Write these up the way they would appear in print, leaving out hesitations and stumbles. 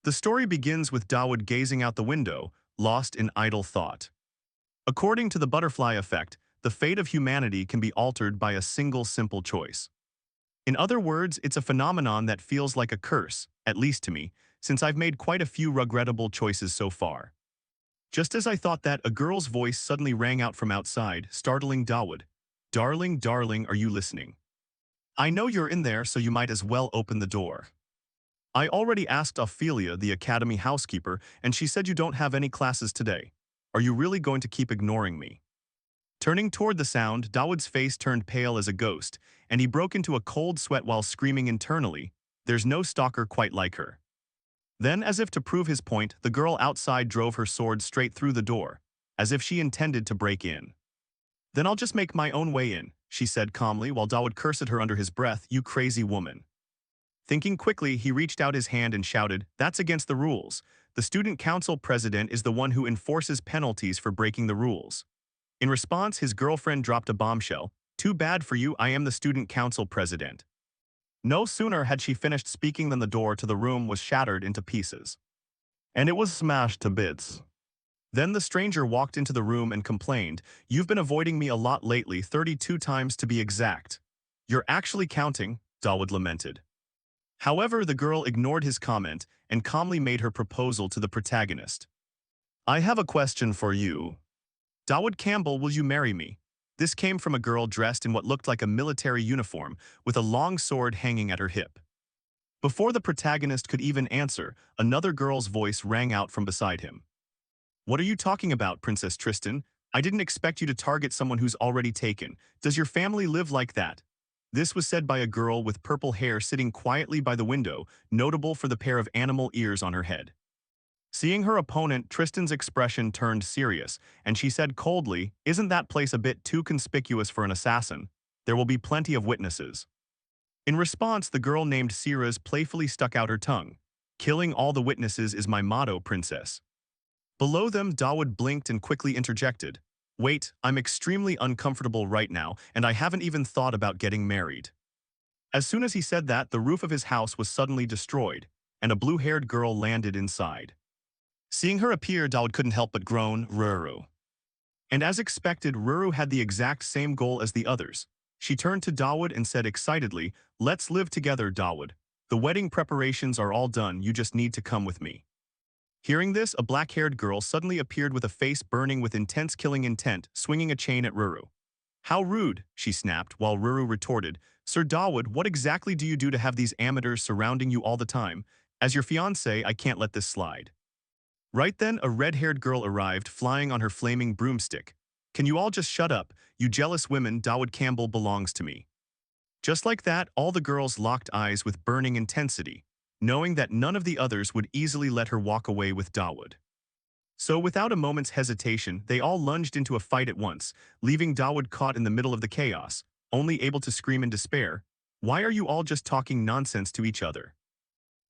The story begins with Dawood gazing out the window, lost in idle thought. According to the butterfly effect, the fate of humanity can be altered by a single simple choice. In other words, it's a phenomenon that feels like a curse, at least to me, since I've made quite a few regrettable choices so far. Just as I thought that, a girl's voice suddenly rang out from outside, startling Dawood. "Darling, darling, are you listening? I know you're in there, so you might as well open the door. I already asked Ophelia, the academy housekeeper, and she said you don't have any classes today. Are you really going to keep ignoring me?" Turning toward the sound, Dawood's face turned pale as a ghost, and he broke into a cold sweat while screaming internally, "There's no stalker quite like her." Then, as if to prove his point, the girl outside drove her sword straight through the door, as if she intended to break in. "Then I'll just make my own way in," she said calmly while Dawood cursed at her under his breath, "You crazy woman." Thinking quickly, he reached out his hand and shouted, "That's against the rules. The student council president is the one who enforces penalties for breaking the rules." In response, his girlfriend dropped a bombshell. "Too bad for you, I am the student council president." No sooner had she finished speaking than the door to the room was shattered into pieces. And it was smashed to bits. Then the stranger walked into the room and complained, "You've been avoiding me a lot lately, 32 times to be exact." "You're actually counting," Dawood lamented. However, the girl ignored his comment and calmly made her proposal to the protagonist. "I have a question for you. Dawood Campbell, will you marry me?" This came from a girl dressed in what looked like a military uniform, with a long sword hanging at her hip. Before the protagonist could even answer, another girl's voice rang out from beside him. "What are you talking about, Princess Tristan? I didn't expect you to target someone who's already taken. Does your family live like that?" This was said by a girl with purple hair sitting quietly by the window, notable for the pair of animal ears on her head. Seeing her opponent, Tristan's expression turned serious, and she said coldly, "Isn't that place a bit too conspicuous for an assassin? There will be plenty of witnesses." In response, the girl named Siraz playfully stuck out her tongue. "Killing all the witnesses is my motto, princess." Below them, Dawood blinked and quickly interjected, "Wait, I'm extremely uncomfortable right now, and I haven't even thought about getting married." As soon as he said that, the roof of his house was suddenly destroyed, and a blue-haired girl landed inside. Seeing her appear, Dawood couldn't help but groan, "Ruru." And as expected, Ruru had the exact same goal as the others. She turned to Dawood and said excitedly, "Let's live together, Dawood. The wedding preparations are all done, you just need to come with me." Hearing this, a black-haired girl suddenly appeared with a face burning with intense killing intent, swinging a chain at Ruru. "How rude," she snapped, while Ruru retorted, "Sir Dawood, what exactly do you do to have these amateurs surrounding you all the time? As your fiancé, I can't let this slide." Right then, a red-haired girl arrived, flying on her flaming broomstick. "Can you all just shut up? You jealous women, Dawood Campbell belongs to me." Just like that, all the girls locked eyes with burning intensity, knowing that none of the others would easily let her walk away with Dawood. So without a moment's hesitation, they all lunged into a fight at once, leaving Dawood caught in the middle of the chaos, only able to scream in despair, "Why are you all just talking nonsense to each other?"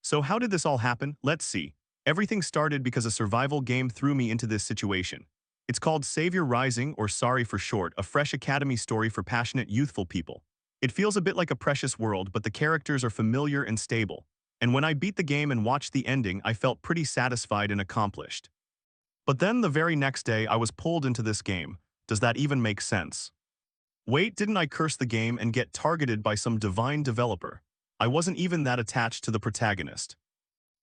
So how did this all happen? Let's see. Everything started because a survival game threw me into this situation. It's called Savior Rising, or Sorry for short, a fresh academy story for passionate youthful people. It feels a bit like a Precious World, but the characters are familiar and stable. And when I beat the game and watched the ending, I felt pretty satisfied and accomplished. But then the very next day, I was pulled into this game. Does that even make sense? Wait, didn't I curse the game and get targeted by some divine developer? I wasn't even that attached to the protagonist.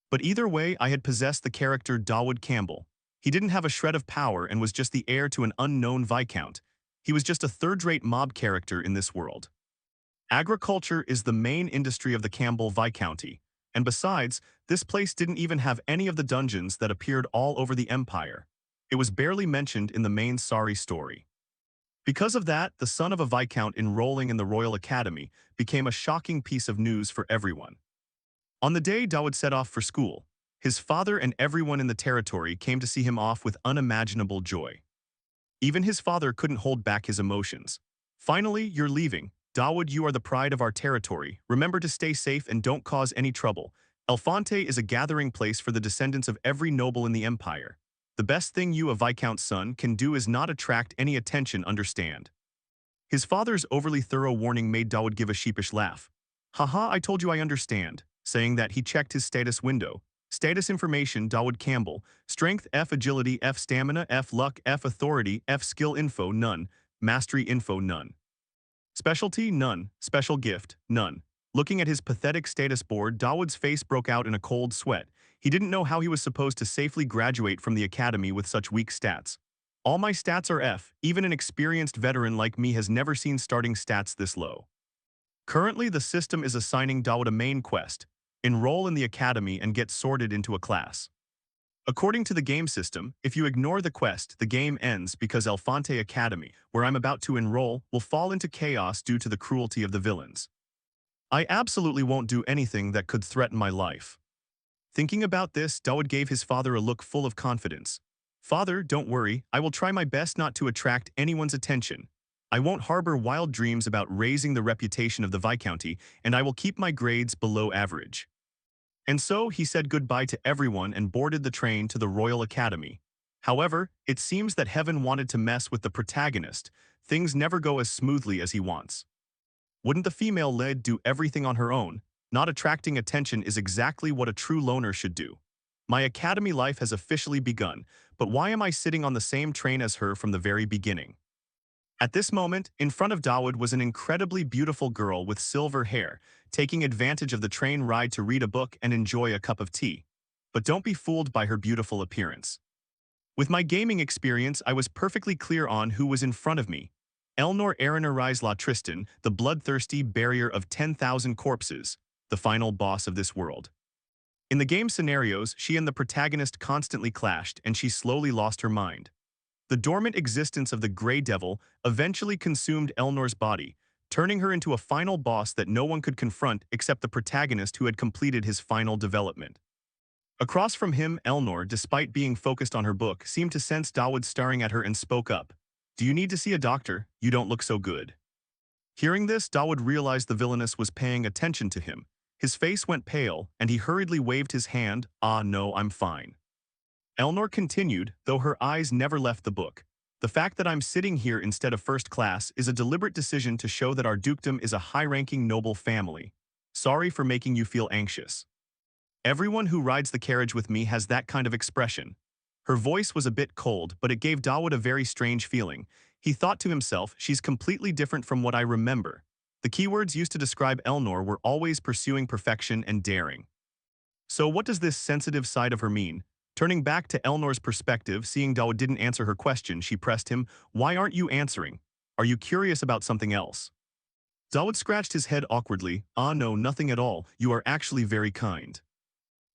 But either way, I had possessed the character Dawood Campbell. He didn't have a shred of power and was just the heir to an unknown viscount. He was just a third-rate mob character in this world. Agriculture is the main industry of the Campbell Viscounty, and besides, this place didn't even have any of the dungeons that appeared all over the Empire. It was barely mentioned in the main Sorry story. Because of that, the son of a viscount enrolling in the Royal Academy became a shocking piece of news for everyone. On the day Dawood set off for school, his father and everyone in the territory came to see him off with unimaginable joy. Even his father couldn't hold back his emotions. "Finally, you're leaving. Dawood, you are the pride of our territory. Remember to stay safe and don't cause any trouble. Elfonte is a gathering place for the descendants of every noble in the Empire. The best thing you, a viscount's son, can do is not attract any attention, understand?" His father's overly thorough warning made Dawood give a sheepish laugh. "Haha, I told you I understand," saying that he checked his status window. Status information Dawood Campbell. Strength F agility F stamina F luck F authority F skill info none. Mastery info none. Specialty none. Special gift none. Looking at his pathetic status board, Dawood's face broke out in a cold sweat. He didn't know how he was supposed to safely graduate from the academy with such weak stats. All my stats are F, even an experienced veteran like me has never seen starting stats this low. Currently, the system is assigning Dawood a main quest: enroll in the academy and get sorted into a class. According to the game system, if you ignore the quest, the game ends because Elfante Academy, where I'm about to enroll, will fall into chaos due to the cruelty of the villains. I absolutely won't do anything that could threaten my life. Thinking about this, Dawood gave his father a look full of confidence. Father, don't worry, I will try my best not to attract anyone's attention. I won't harbor wild dreams about raising the reputation of the Viscounty, and I will keep my grades below average. And so he said goodbye to everyone and boarded the train to the Royal Academy. However, it seems that Heaven wanted to mess with the protagonist. Things never go as smoothly as he wants. Wouldn't the female lead do everything on her own? Not attracting attention is exactly what a true loner should do. My academy life has officially begun, but why am I sitting on the same train as her from the very beginning? At this moment, in front of Dawood was an incredibly beautiful girl with silver hair, taking advantage of the train ride to read a book and enjoy a cup of tea. But don't be fooled by her beautiful appearance. With my gaming experience, I was perfectly clear on who was in front of me. Elnor Erinerize La Tristan, the bloodthirsty barrier of 10,000 corpses, the final boss of this world. In the game scenarios, she and the protagonist constantly clashed, and she slowly lost her mind. The dormant existence of the Grey Devil eventually consumed Elnor's body, turning her into a final boss that no one could confront except the protagonist who had completed his final development. Across from him, Elnor, despite being focused on her book, seemed to sense Dawood staring at her and spoke up. "Do you need to see a doctor? You don't look so good." Hearing this, Dawood realized the villainess was paying attention to him. His face went pale, and he hurriedly waved his hand. "Ah, no, I'm fine." Elnor continued, though her eyes never left the book. "The fact that I'm sitting here instead of first class is a deliberate decision to show that our dukedom is a high-ranking noble family. Sorry for making you feel anxious. Everyone who rides the carriage with me has that kind of expression." Her voice was a bit cold, but it gave Dawood a very strange feeling. He thought to himself, she's completely different from what I remember. The keywords used to describe Elnor were always pursuing perfection and daring. So what does this sensitive side of her mean? Turning back to Elnor's perspective, seeing Dawood didn't answer her question, she pressed him. "Why aren't you answering? Are you curious about something else?" Dawood scratched his head awkwardly. "Ah, no, nothing at all. You are actually very kind."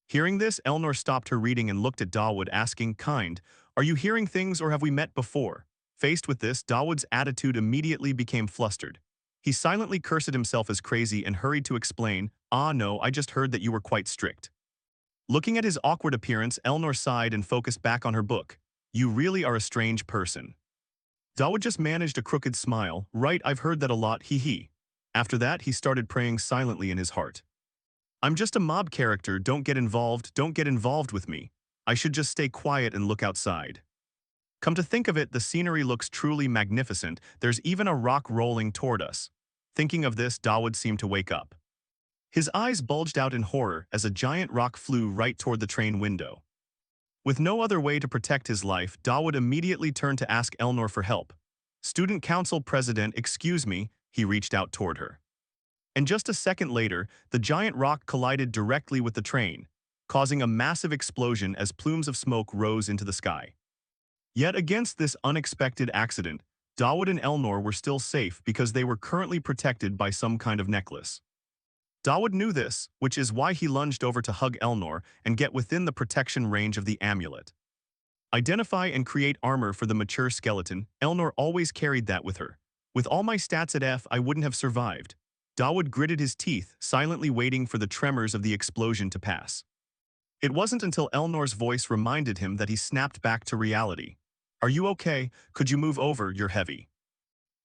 Hearing this, Elnor stopped her reading and looked at Dawood, asking, "Kind, are you hearing things or have we met before?" Faced with this, Dawood's attitude immediately became flustered. He silently cursed himself as crazy and hurried to explain, "Ah, no, I just heard that you were quite strict." Looking at his awkward appearance, Elnor sighed and focused back on her book. "You really are a strange person." Dawood just managed a crooked smile. "Right, I've heard that a lot, hee." After that, he started praying silently in his heart. "I'm just a mob character, don't get involved with me. I should just stay quiet and look outside." Come to think of it, the scenery looks truly magnificent. There's even a rock rolling toward us. Thinking of this, Dawood seemed to wake up. His eyes bulged out in horror as a giant rock flew right toward the train window. With no other way to protect his life, Dawood immediately turned to ask Elnor for help. "Student Council President, excuse me," he reached out toward her. And just a second later, the giant rock collided directly with the train, causing a massive explosion as plumes of smoke rose into the sky. Yet against this unexpected accident, Dawood and Elnor were still safe because they were currently protected by some kind of necklace. Dawood knew this, which is why he lunged over to hug Elnor and get within the protection range of the amulet. Identify and create armor for the mature skeleton. Elnor always carried that with her. "With all my stats at F, I wouldn't have survived." Dawood gritted his teeth, silently waiting for the tremors of the explosion to pass. It wasn't until Elnor's voice reminded him that he snapped back to reality. "Are you okay? Could you move over? You're heavy."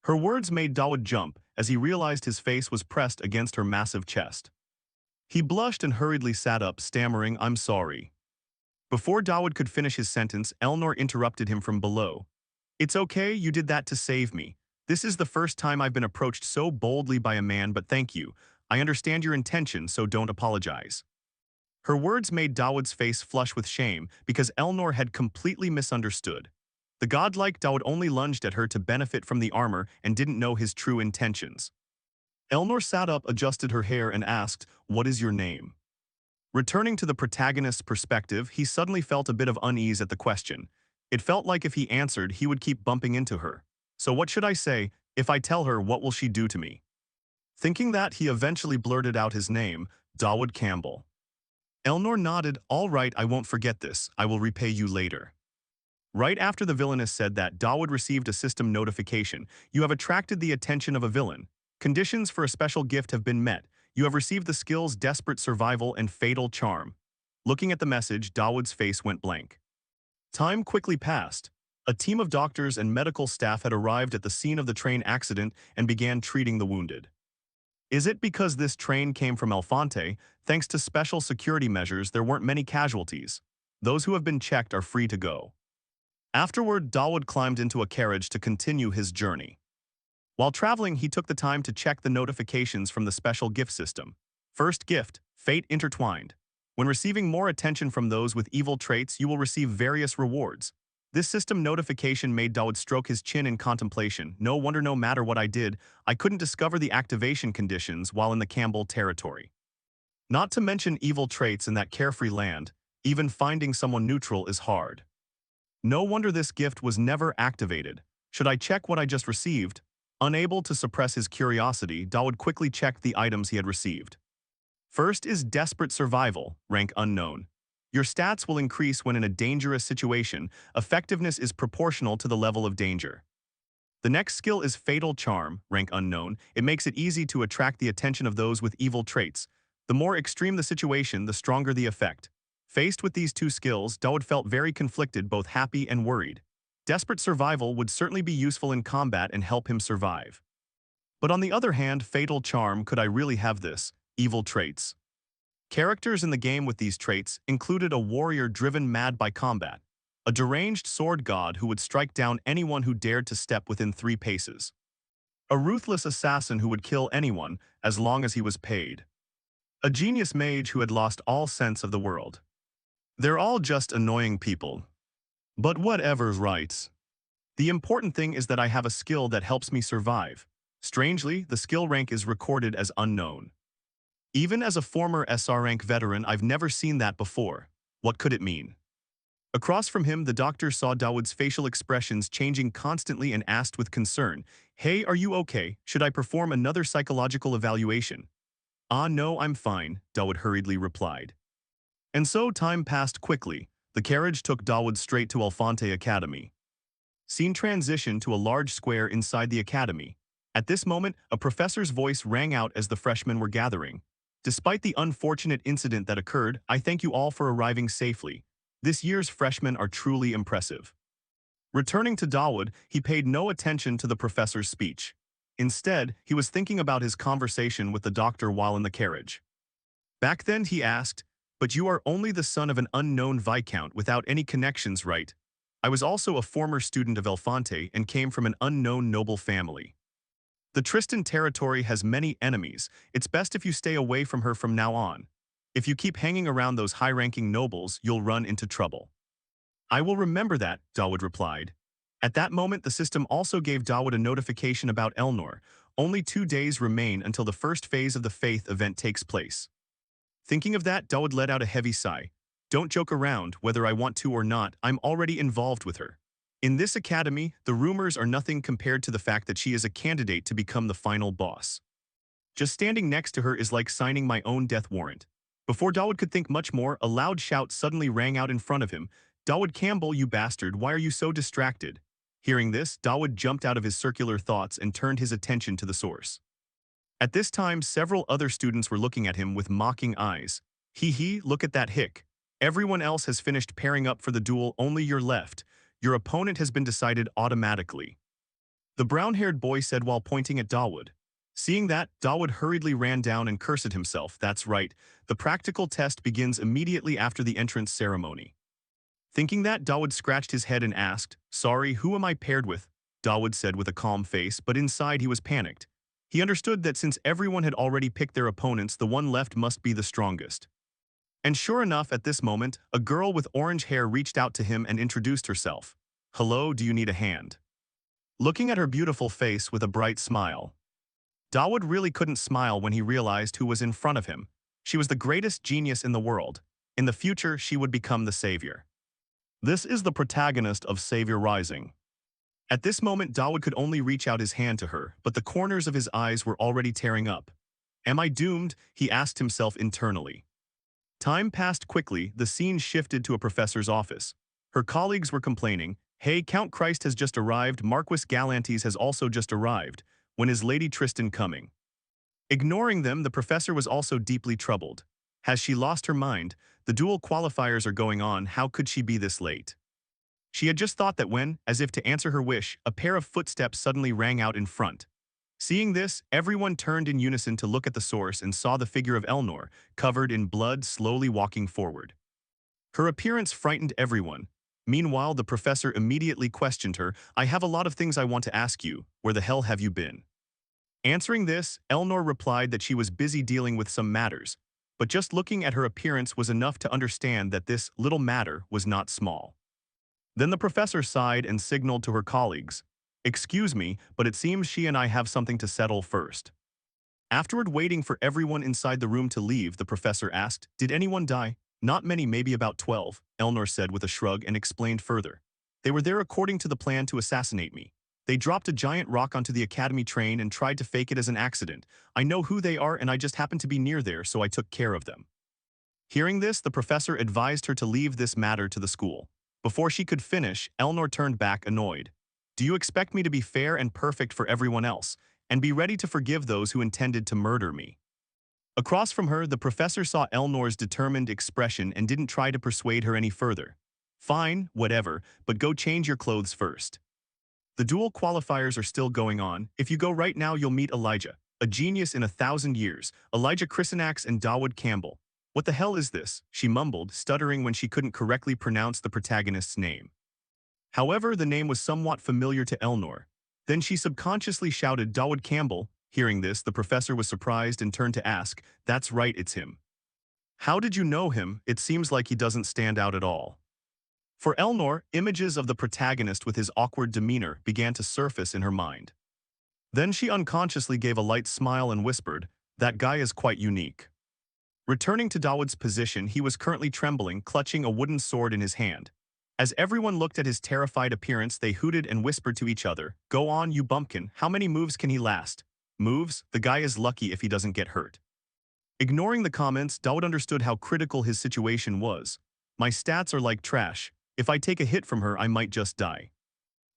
Her words made Dawood jump as he realized his face was pressed against her massive chest. He blushed and hurriedly sat up, stammering, "I'm sorry." Before Dawood could finish his sentence, Elnor interrupted him from below. "It's okay, you did that to save me. This is the first time I've been approached so boldly by a man, but thank you. I understand your intention, so don't apologize." Her words made Dawood's face flush with shame because Elnor had completely misunderstood. The godlike Dawood only lunged at her to benefit from the armor and didn't know his true intentions. Elnor sat up, adjusted her hair, and asked, "What is your name?" Returning to the protagonist's perspective, he suddenly felt a bit of unease at the question. It felt like if he answered, he would keep bumping into her. So what should I say? If I tell her, what will she do to me? Thinking that, he eventually blurted out his name, Dawood Campbell. Elnor nodded. "All right, I won't forget this. I will repay you later." Right after the villainess said that, Dawood received a system notification. "You have attracted the attention of a villain. Conditions for a special gift have been met. You have received the skills Desperate Survival and Fatal Charm." Looking at the message, Dawood's face went blank. Time quickly passed. A team of doctors and medical staff had arrived at the scene of the train accident and began treating the wounded. Is it because this train came from Alfonte? Thanks to special security measures, there weren't many casualties. Those who have been checked are free to go. Afterward, Dawood climbed into a carriage to continue his journey. While traveling, he took the time to check the notifications from the special gift system. First gift, Fate Intertwined. When receiving more attention from those with evil traits, you will receive various rewards. This system notification made Dawood stroke his chin in contemplation. No wonder, no matter what I did, I couldn't discover the activation conditions while in the Campbell territory. Not to mention evil traits in that carefree land, even finding someone neutral is hard. No wonder this gift was never activated. Should I check what I just received? Unable to suppress his curiosity, Dawood quickly checked the items he had received. First is Desperate Survival, rank unknown. Your stats will increase when in a dangerous situation. Effectiveness is proportional to the level of danger. The next skill is Fatal Charm, rank unknown. It makes it easy to attract the attention of those with evil traits. The more extreme the situation, the stronger the effect. Faced with these two skills, Dawood felt very conflicted, both happy and worried. Desperate Survival would certainly be useful in combat and help him survive. But on the other hand, Fatal Charm, could I really have this? Evil traits. Characters in the game with these traits included a warrior driven mad by combat, a deranged sword god who would strike down anyone who dared to step within 3 paces, a ruthless assassin who would kill anyone as long as he was paid, a genius mage who had lost all sense of the world. They're all just annoying people. But whatever's right. The important thing is that I have a skill that helps me survive. Strangely, the skill rank is recorded as unknown. Even as a former SR rank veteran, I've never seen that before. What could it mean? Across from him, the doctor saw Dawood's facial expressions changing constantly and asked with concern, "Hey, are you okay? Should I perform another psychological evaluation?" "Ah, no, I'm fine," Dawood hurriedly replied. And so time passed quickly. The carriage took Dawood straight to Alfonte Academy. Scene transition to a large square inside the academy. At this moment, a professor's voice rang out as the freshmen were gathering. "Despite the unfortunate incident that occurred, I thank you all for arriving safely. This year's freshmen are truly impressive." Returning to Dawood, he paid no attention to the professor's speech. Instead, he was thinking about his conversation with the doctor while in the carriage. Back then, he asked, "But you are only the son of an unknown viscount without any connections, right? I was also a former student of Alfonte and came from an unknown noble family. The Tristan territory has many enemies. It's best if you stay away from her from now on. If you keep hanging around those high-ranking nobles, you'll run into trouble." "I will remember that," Dawood replied. At that moment, the system also gave Dawood a notification about Elnor. Only 2 days remain until the first phase of the Faith event takes place. Thinking of that, Dawood let out a heavy sigh. Don't joke around, whether I want to or not, I'm already involved with her. In this academy, the rumors are nothing compared to the fact that she is a candidate to become the final boss. Just standing next to her is like signing my own death warrant. Before Dawood could think much more, a loud shout suddenly rang out in front of him. "Dawood Campbell, you bastard, why are you so distracted?" Hearing this, Dawood jumped out of his circular thoughts and turned his attention to the source. At this time, several other students were looking at him with mocking eyes. "Hee, look at that hick. Everyone else has finished pairing up for the duel, only you're left. Your opponent has been decided automatically," the brown-haired boy said while pointing at Dawood. Seeing that, Dawood hurriedly ran down and cursed himself. That's right, the practical test begins immediately after the entrance ceremony. Thinking that, Dawood scratched his head and asked, "Sorry, who am I paired with?" Dawood said with a calm face, but inside he was panicked. He understood that since everyone had already picked their opponents, the one left must be the strongest. And sure enough, at this moment, a girl with orange hair reached out to him and introduced herself. Hello, do you need a hand? Looking at her beautiful face with a bright smile, Dawood really couldn't smile when he realized who was in front of him. She was the greatest genius in the world. In the future, she would become the savior. This is the protagonist of Savior Rising. At this moment, Dawood could only reach out his hand to her, but the corners of his eyes were already tearing up. Am I doomed? He asked himself internally. Time passed quickly. The scene shifted to a professor's office. Her colleagues were complaining, hey, Count Christ has just arrived, Marquis Galantes has also just arrived. When is Lady Tristan coming? Ignoring them, the professor was also deeply troubled. Has she lost her mind? The dual qualifiers are going on, how could she be this late? She had just thought that when, as if to answer her wish, a pair of footsteps suddenly rang out in front. Seeing this, everyone turned in unison to look at the source and saw the figure of Elnor, covered in blood, slowly walking forward. Her appearance frightened everyone. Meanwhile, the professor immediately questioned her, I have a lot of things I want to ask you, where the hell have you been? Answering this, Elnor replied that she was busy dealing with some matters, but just looking at her appearance was enough to understand that this little matter was not small. Then the professor sighed and signaled to her colleagues, excuse me, but it seems she and I have something to settle first. Afterward, waiting for everyone inside the room to leave, the professor asked, did anyone die? Not many, maybe about 12, Elnor said with a shrug and explained further. They were there according to the plan to assassinate me. They dropped a giant rock onto the academy train and tried to fake it as an accident. I know who they are and I just happened to be near there, so I took care of them. Hearing this, the professor advised her to leave this matter to the school. Before she could finish, Elnor turned back annoyed. Do you expect me to be fair and perfect for everyone else, and be ready to forgive those who intended to murder me? Across from her, the professor saw Elnor's determined expression and didn't try to persuade her any further. Fine, whatever, but go change your clothes first. The dual qualifiers are still going on. If you go right now, you'll meet Elijah, a genius in 1,000 years, Elijah Chrysanax and Dawood Campbell. What the hell is this? She mumbled, stuttering when she couldn't correctly pronounce the protagonist's name. However, the name was somewhat familiar to Elnor. Then she subconsciously shouted, Dawood Campbell. Hearing this, the professor was surprised and turned to ask, that's right, it's him. How did you know him? It seems like he doesn't stand out at all. For Elnor, images of the protagonist with his awkward demeanor began to surface in her mind. Then she unconsciously gave a light smile and whispered, that guy is quite unique. Returning to Dawood's position, he was currently trembling, clutching a wooden sword in his hand. As everyone looked at his terrified appearance, they hooted and whispered to each other, go on, you bumpkin, how many moves can he last? Moves? The guy is lucky if he doesn't get hurt. Ignoring the comments, Dawood understood how critical his situation was. My stats are like trash. If I take a hit from her, I might just die.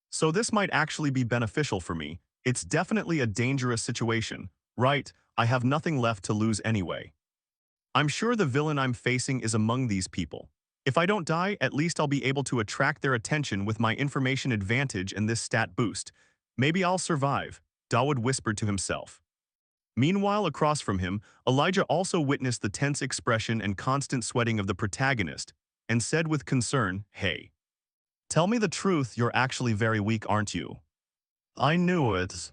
So this might actually be beneficial for me. It's definitely a dangerous situation. Right, I have nothing left to lose anyway. I'm sure the villain I'm facing is among these people. If I don't die, at least I'll be able to attract their attention with my information advantage and this stat boost. Maybe I'll survive, Dawood whispered to himself. Meanwhile, across from him, Elijah also witnessed the tense expression and constant sweating of the protagonist, and said with concern, hey. Tell me the truth, you're actually very weak, aren't you? I knew it.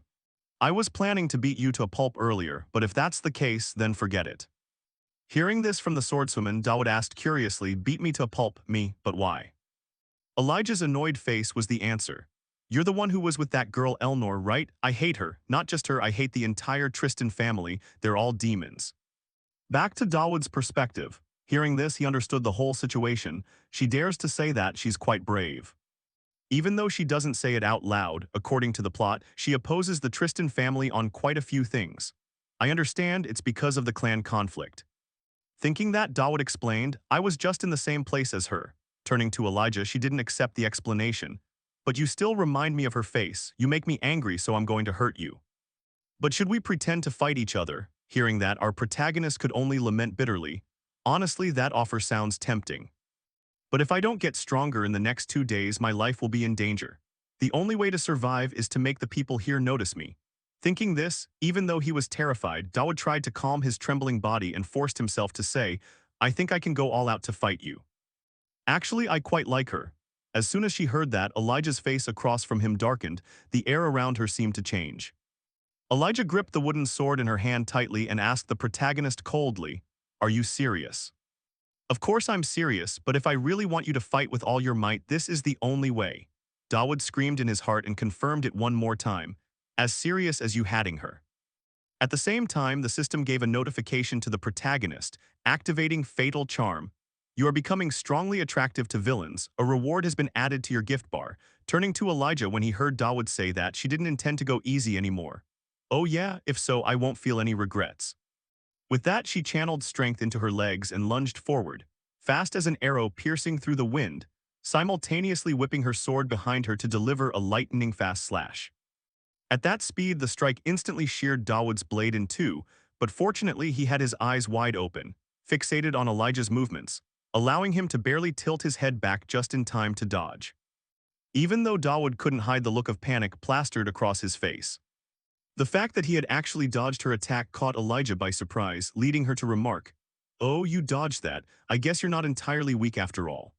I was planning to beat you to a pulp earlier, but if that's the case, then forget it. Hearing this from the swordswoman, Dawood asked curiously, beat me to a pulp, me, but why? Elijah's annoyed face was the answer. You're the one who was with that girl Elnor, right? I hate her. Not just her, I hate the entire Tristan family. They're all demons. Back to Dawood's perspective. Hearing this, he understood the whole situation. She dares to say that she's quite brave. Even though she doesn't say it out loud, according to the plot, she opposes the Tristan family on quite a few things. I understand it's because of the clan conflict. Thinking that, Dawood explained, I was just in the same place as her. Turning to Elijah, she didn't accept the explanation. But you still remind me of her face. You make me angry, so I'm going to hurt you. But should we pretend to fight each other? Hearing that, our protagonist could only lament bitterly. Honestly, that offer sounds tempting. But if I don't get stronger in the next 2 days, my life will be in danger. The only way to survive is to make the people here notice me. Thinking this, even though he was terrified, Dawood tried to calm his trembling body and forced himself to say, I think I can go all out to fight you. Actually, I quite like her. As soon as she heard that, Elijah's face across from him darkened, the air around her seemed to change. Elijah gripped the wooden sword in her hand tightly and asked the protagonist coldly, are you serious? Of course I'm serious, but if I really want you to fight with all your might, this is the only way. Dawood screamed in his heart and confirmed it one more time. As serious as you hatting her. At the same time, the system gave a notification to the protagonist, activating Fatal Charm. You are becoming strongly attractive to villains. A reward has been added to your gift bar. Turning to Elijah when he heard Dawood say that, she didn't intend to go easy anymore. Oh yeah, if so, I won't feel any regrets. With that, she channeled strength into her legs and lunged forward, fast as an arrow piercing through the wind, simultaneously whipping her sword behind her to deliver a lightning-fast slash. At that speed, the strike instantly sheared Dawood's blade in two, but fortunately he had his eyes wide open, fixated on Elijah's movements, allowing him to barely tilt his head back just in time to dodge. Even though Dawood couldn't hide the look of panic plastered across his face. The fact that he had actually dodged her attack caught Elijah by surprise, leading her to remark, "Oh, you dodged that. I guess you're not entirely weak after all."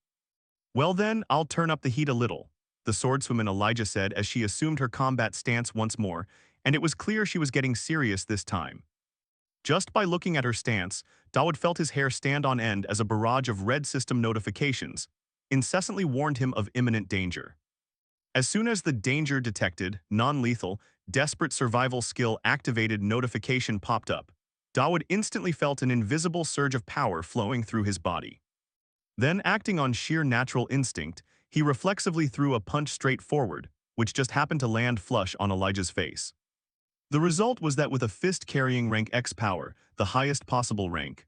"Well then, I'll turn up the heat a little," the swordswoman Elijah said as she assumed her combat stance once more, and it was clear she was getting serious this time. Just by looking at her stance, Dawood felt his hair stand on end as a barrage of red system notifications incessantly warned him of imminent danger. As soon as the danger detected, non-lethal, desperate survival skill activated notification popped up, Dawood instantly felt an invisible surge of power flowing through his body. Then, acting on sheer natural instinct, he reflexively threw a punch straight forward, which just happened to land flush on Elijah's face. The result was that with a fist carrying rank X power, the highest possible rank,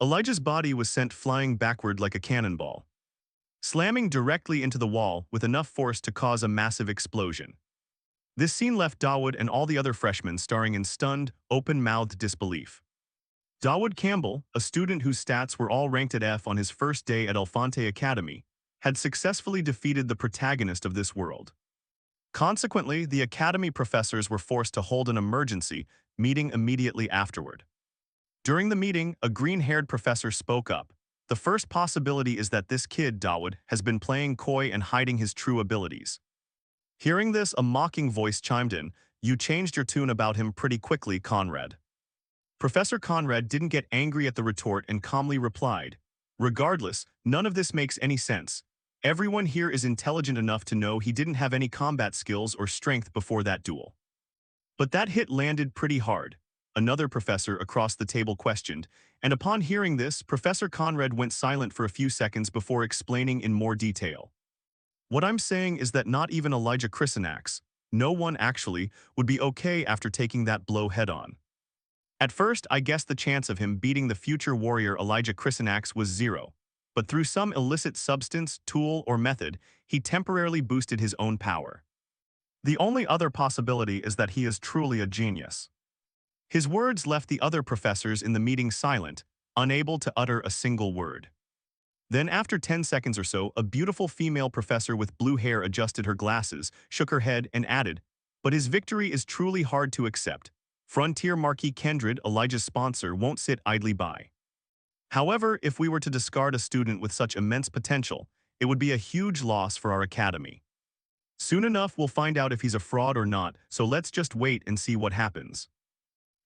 Elijah's body was sent flying backward like a cannonball, slamming directly into the wall with enough force to cause a massive explosion. This scene left Dawood and all the other freshmen staring in stunned, open-mouthed disbelief. Dawood Campbell, a student whose stats were all ranked at F on his first day at Elefante Academy, had successfully defeated the protagonist of this world. Consequently, the academy professors were forced to hold an emergency meeting immediately afterward. During the meeting, a green-haired professor spoke up. "The first possibility is that this kid, Dawood, has been playing coy and hiding his true abilities." Hearing this, a mocking voice chimed in, "You changed your tune about him pretty quickly, Conrad." Professor Conrad didn't get angry at the retort and calmly replied, "Regardless, none of this makes any sense. Everyone here is intelligent enough to know he didn't have any combat skills or strength before that duel." "But that hit landed pretty hard," another professor across the table questioned, and upon hearing this, Professor Conrad went silent for a few seconds before explaining in more detail. "What I'm saying is that not even Elijah Chrysanax, no one actually, would be okay after taking that blow head-on. At first, I guessed the chance of him beating the future warrior Elijah Chrysanax was zero, but through some illicit substance, tool, or method, he temporarily boosted his own power. The only other possibility is that he is truly a genius." His words left the other professors in the meeting silent, unable to utter a single word. Then after 10 seconds or so, a beautiful female professor with blue hair adjusted her glasses, shook her head, and added, "But his victory is truly hard to accept. Frontier Marquis Kendred, Elijah's sponsor, won't sit idly by. However, if we were to discard a student with such immense potential, it would be a huge loss for our academy. Soon enough, we'll find out if he's a fraud or not, so let's just wait and see what happens."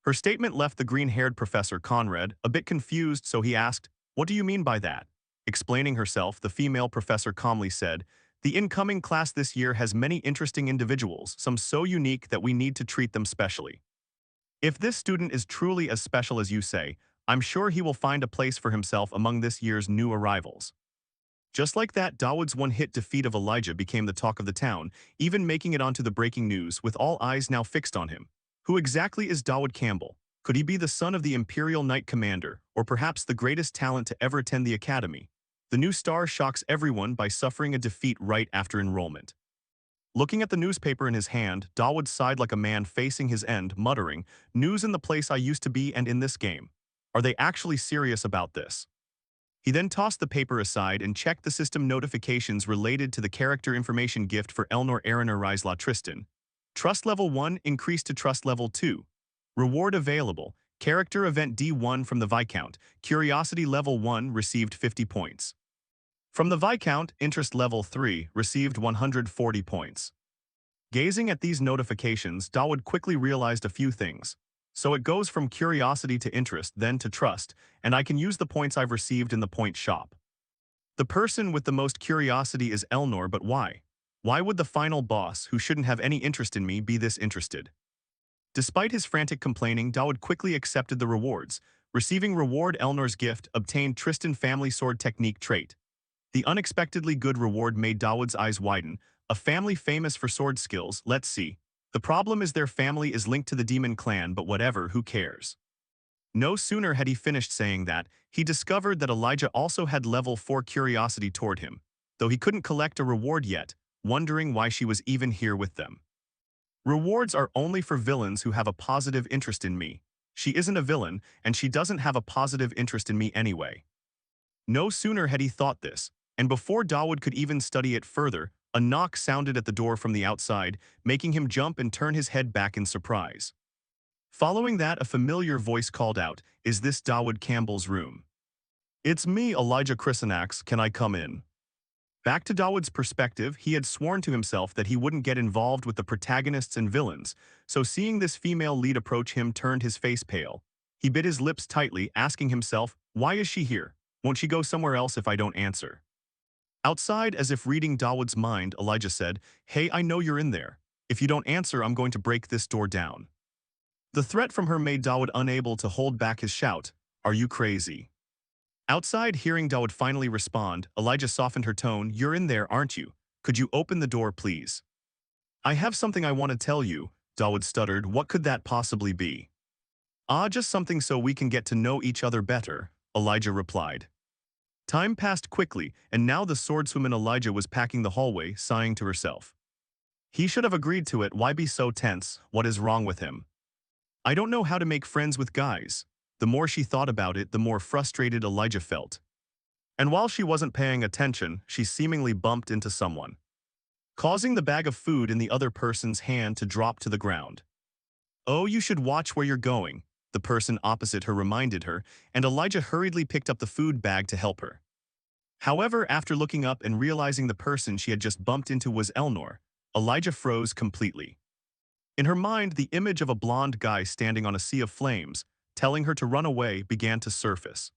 Her statement left the green-haired Professor Conrad a bit confused, so he asked, "What do you mean by that?" Explaining herself, the female professor calmly said, "The incoming class this year has many interesting individuals, some so unique that we need to treat them specially. If this student is truly as special as you say, I'm sure he will find a place for himself among this year's new arrivals." Just like that, Dawood's one-hit defeat of Elijah became the talk of the town, even making it onto the breaking news, with all eyes now fixed on him. Who exactly is Dawood Campbell? Could he be the son of the Imperial Knight Commander, or perhaps the greatest talent to ever attend the academy? The new star shocks everyone by suffering a defeat right after enrollment. Looking at the newspaper in his hand, Dawood sighed like a man facing his end, muttering, "News in the place I used to be and in this game. Are they actually serious about this?" He then tossed the paper aside and checked the system notifications related to the character information gift for Elnor Ariner Rizla Tristan. Trust level 1 increased to trust level 2. Reward available. Character event D1 from the Viscount. Curiosity level 1 received 50 points. From the Viscount, interest level 3 received 140 points. Gazing at these notifications, Dawood quickly realized a few things. So it goes from curiosity to interest, then to trust, and I can use the points I've received in the point shop. The person with the most curiosity is Elnor, but why? Why would the final boss, who shouldn't have any interest in me, be this interested? Despite his frantic complaining, Dawood quickly accepted the rewards. Receiving reward Elnor's gift, obtained Tristan family sword technique trait. The unexpectedly good reward made Dawood's eyes widen. A family famous for sword skills, let's see. The problem is their family is linked to the demon clan, but whatever, who cares? No sooner had he finished saying that, he discovered that Elijah also had level 4 curiosity toward him, though he couldn't collect a reward yet, wondering why she was even here with them. Rewards are only for villains who have a positive interest in me. She isn't a villain, and she doesn't have a positive interest in me anyway. No sooner had he thought this, and before Dawood could even study it further, a knock sounded at the door from the outside, making him jump and turn his head back in surprise. Following that, a familiar voice called out, "Is this Dawood Campbell's room?" "It's me, Elijah Chrysanax, can I come in?" Back to Dawood's perspective, he had sworn to himself that he wouldn't get involved with the protagonists and villains, so seeing this female lead approach him turned his face pale. He bit his lips tightly, asking himself, why is she here? Won't she go somewhere else if I don't answer? Outside, as if reading Dawood's mind, Elijah said, "Hey, I know you're in there. If you don't answer, I'm going to break this door down." The threat from her made Dawood unable to hold back his shout, "Are you crazy?" Outside, hearing Dawood finally respond, Elijah softened her tone, "You're in there, aren't you? Could you open the door, please?" "I have something I want to tell you," Dawood stuttered. "What could that possibly be?" "Ah, just something so we can get to know each other better," Elijah replied. Time passed quickly, and now the swordswoman Elijah was packing the hallway, sighing to herself. He should have agreed to it. Why be so tense? What is wrong with him? I don't know how to make friends with guys. The more she thought about it, the more frustrated Elijah felt. And while she wasn't paying attention, she seemingly bumped into someone, causing the bag of food in the other person's hand to drop to the ground. "Oh, you should watch where you're going," the person opposite her reminded her, and Elijah hurriedly picked up the food bag to help her. However, after looking up and realizing the person she had just bumped into was Elnor, Elijah froze completely. In her mind, the image of a blonde guy standing on a sea of flames, telling her to run away, began to surface.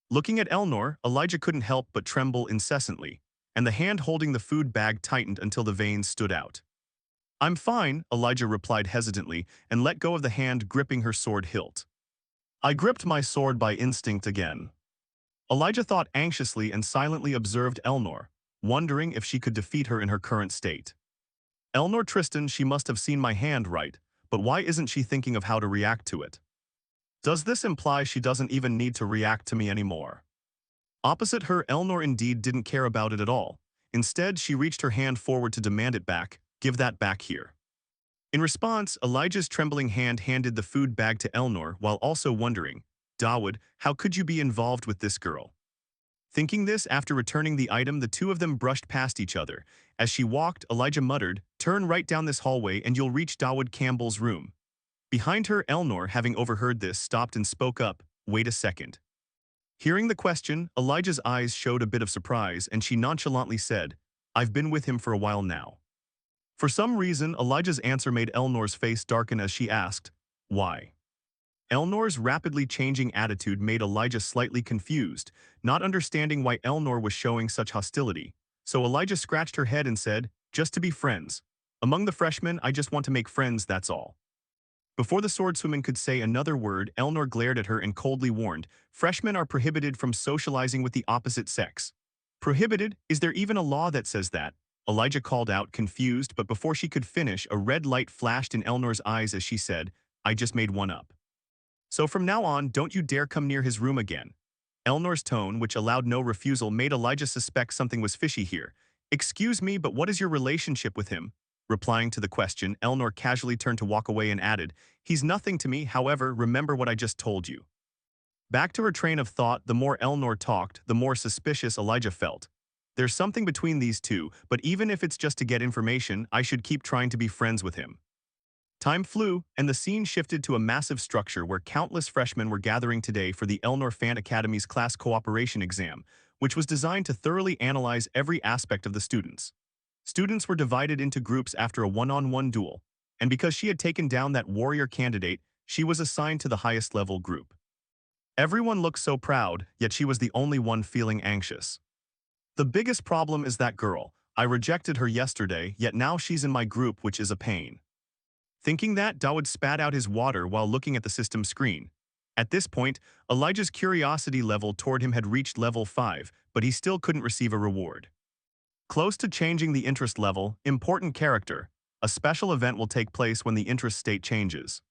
Looking at Elnor, Elijah couldn't help but tremble incessantly, and the hand holding the food bag tightened until the veins stood out. "I'm fine," Elijah replied hesitantly, and let go of the hand gripping her sword hilt. "I gripped my sword by instinct again." Elijah thought anxiously and silently observed Elnor, wondering if she could defeat her in her current state. "Elnor Tristan, she must have seen my hand right, but why isn't she thinking of how to react to it? Does this imply she doesn't even need to react to me anymore?" Opposite her, Elnor indeed didn't care about it at all. Instead, she reached her hand forward to demand it back. "Give that back here." In response, Elijah's trembling hand handed the food bag to Elnor while also wondering, "Dawood, how could you be involved with this girl?" Thinking this, after returning the item, the two of them brushed past each other. As she walked, Elijah muttered, "Turn right down this hallway and you'll reach Dawood Campbell's room." Behind her, Elnor, having overheard this, stopped and spoke up, "Wait a second." Hearing the question, Elijah's eyes showed a bit of surprise, and she nonchalantly said, "I've been with him for a while now." For some reason, Elijah's answer made Elnor's face darken as she asked, "Why?" Elnor's rapidly changing attitude made Elijah slightly confused, not understanding why Elnor was showing such hostility. So Elijah scratched her head and said, "Just to be friends. Among the freshmen, I just want to make friends, that's all." Before the swordswoman could say another word, Elnor glared at her and coldly warned, "Freshmen are prohibited from socializing with the opposite sex." "Prohibited? Is there even a law that says that?" Elijah called out, confused, but before she could finish, a red light flashed in Elnor's eyes as she said, "I just made one up. So from now on, don't you dare come near his room again." Elnor's tone, which allowed no refusal, made Elijah suspect something was fishy here. "Excuse me, but what is your relationship with him?" Replying to the question, Elnor casually turned to walk away and added, "He's nothing to me, however, remember what I just told you." Back to her train of thought, the more Elnor talked, the more suspicious Elijah felt. There's something between these two, but even if it's just to get information, I should keep trying to be friends with him. Time flew, and the scene shifted to a massive structure where countless freshmen were gathering today for the Elnor Fant Academy's class cooperation exam, which was designed to thoroughly analyze every aspect of the students. Students were divided into groups after a one-on-one duel, and because she had taken down that warrior candidate, she was assigned to the highest level group. Everyone looked so proud, yet she was the only one feeling anxious. The biggest problem is that girl. I rejected her yesterday, yet now she's in my group, which is a pain. Thinking that, Dawood spat out his water while looking at the system screen. At this point, Elijah's curiosity level toward him had reached level 5, but he still couldn't receive a reward. Close to changing the interest level, important character. A special event will take place when the interest state changes.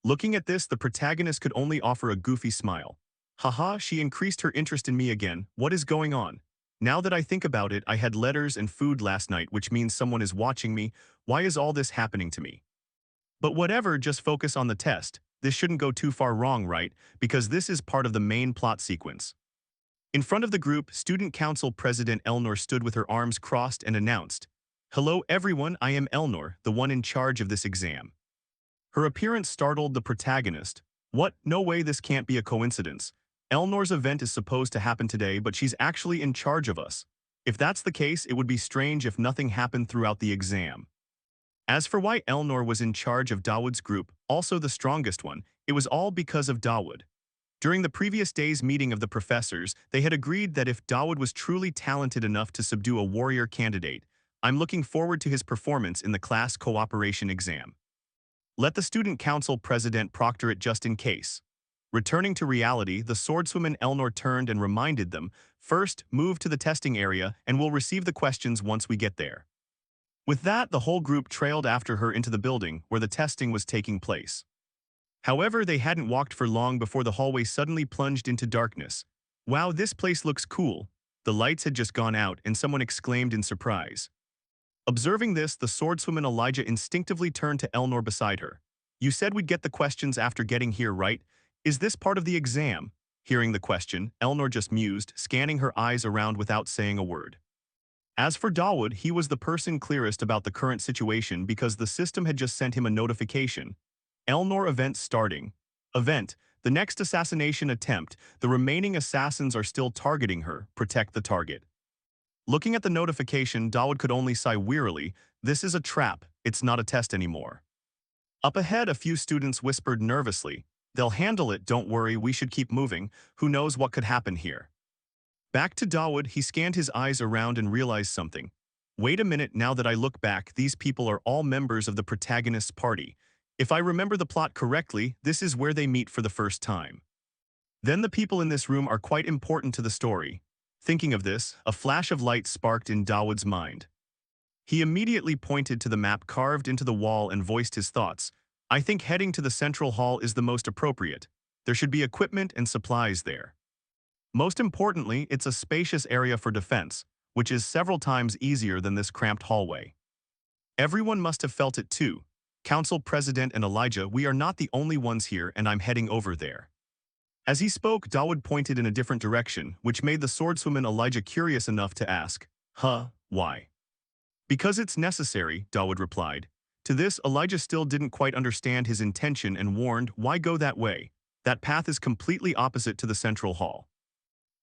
Looking at this, the protagonist could only offer a goofy smile. Haha, she increased her interest in me again. What is going on? Now that I think about it, I had letters and food last night, which means someone is watching me. Why is all this happening to me? But whatever, just focus on the test. This shouldn't go too far wrong, right? Because this is part of the main plot sequence. In front of the group, Student Council President Elnor stood with her arms crossed and announced, "Hello everyone, I am Elnor, the one in charge of this exam." Her appearance startled the protagonist. What? No way, this can't be a coincidence. Elnor's event is supposed to happen today, but she's actually in charge of us. If that's the case, it would be strange if nothing happened throughout the exam. As for why Elnor was in charge of Dawood's group, also the strongest one, it was all because of Dawood. During the previous day's meeting of the professors, they had agreed that if Dawood was truly talented enough to subdue a warrior candidate, I'm looking forward to his performance in the class cooperation exam. Let the student council president proctor it just in case. Returning to reality, the swordswoman Elnor turned and reminded them, "First, move to the testing area and we'll receive the questions once we get there." With that, the whole group trailed after her into the building where the testing was taking place. However, they hadn't walked for long before the hallway suddenly plunged into darkness. "Wow, this place looks cool." The lights had just gone out and someone exclaimed in surprise. Observing this, the swordswoman Elijah instinctively turned to Elnor beside her. "You said we'd get the questions after getting here, right? Is this part of the exam?" Hearing the question, Elnor just mused, scanning her eyes around without saying a word. As for Dawood, he was the person clearest about the current situation because the system had just sent him a notification. Elnor event starting. Event. The next assassination attempt. The remaining assassins are still targeting her. Protect the target. Looking at the notification, Dawood could only sigh wearily. This is a trap. It's not a test anymore. Up ahead, a few students whispered nervously, "They'll handle it, don't worry, we should keep moving. Who knows what could happen here." Back to Dawood, he scanned his eyes around and realized something. Wait a minute, now that I look back, these people are all members of the protagonist's party. If I remember the plot correctly, this is where they meet for the first time. Then the people in this room are quite important to the story. Thinking of this, a flash of light sparked in Dawood's mind. He immediately pointed to the map carved into the wall and voiced his thoughts. "I think heading to the central hall is the most appropriate. There should be equipment and supplies there. Most importantly, it's a spacious area for defense, which is several times easier than this cramped hallway." Everyone must have felt it too. Council President and Elijah, we are not the only ones here and I'm heading over there. As he spoke, Dawood pointed in a different direction, which made the swordswoman Elijah curious enough to ask, why? "Because it's necessary," Dawood replied. To this, Elijah still didn't quite understand his intention and warned, "Why go that way? That path is completely opposite to the central hall."